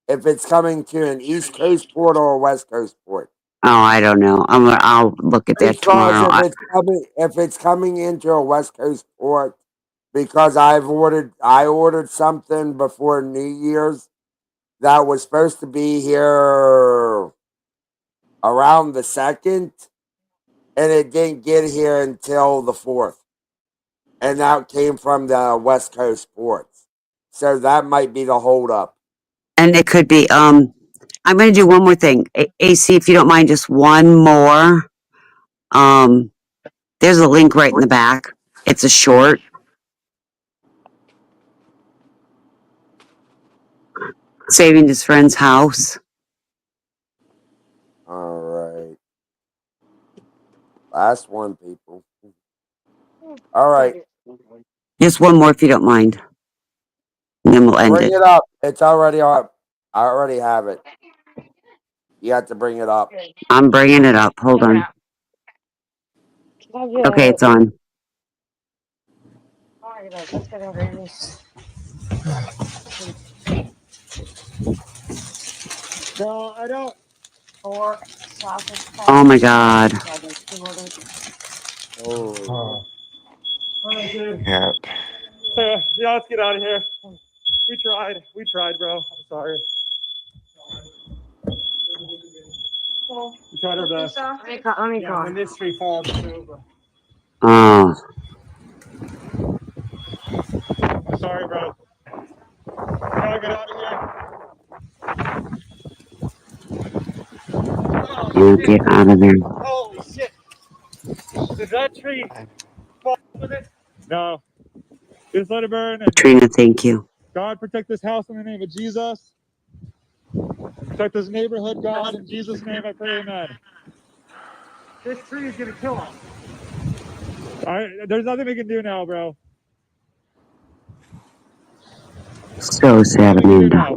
if it's coming to an East Coast port or a West Coast port? Oh, I don't know. I'll look at that Because tomorrow. if it's coming into a West Coast port, because I ordered something before New Year's that was supposed to be here around the 2nd, and it didn't get here until the 4th. And that came from the West Coast ports. So that might be the holdup. And it could be. I'm going to do one more thing. AC, if you don't mind, just one more. There's a link right in the back. It's a short. Saving his friend's house. All right. Last one, people. All right. Just one more if you don't mind. And then we'll end Bring it. it up. It's already up. I already have it. You have to bring it up. I'm bringing it up. Hold on. Okay, it's on. Let's get in Grammys. No, I don't. Pork, sausage, Oh my God. Oh. All right, dude. Yeah. Yeah, let's get out of here. We tried. We tried, bro. I'm sorry. We tried our best. Let me call. When this tree falls, it's over. Oh. I'm sorry, bro. We gotta get out of here. You get out of there. Holy shit. Did that tree fall with it? No. Just let it burn. And Katrina, thank you. God, protect this house in the name of Jesus. Protect this neighborhood, God. In Jesus' name I pray, amen. This tree is gonna kill us. There's nothing we can do now, bro. So sad, Amanda.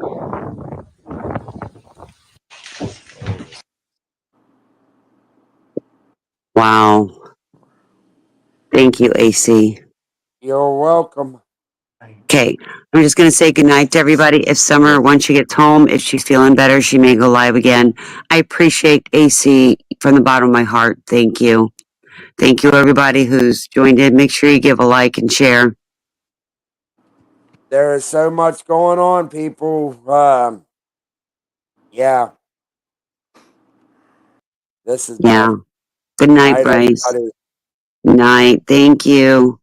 Wow. Thank you, AC. You're welcome. Okay, I'm just going to say goodnight to everybody. If Summer, once she gets home, if she's feeling better, she may go live again. I appreciate AC from the bottom of my heart. Thank you. Thank you, everybody who's joined in. Make sure you give a like and share. There is so much going on, people. Yeah. This is Yeah. Good night, Bryce. everybody. Night. Thank you.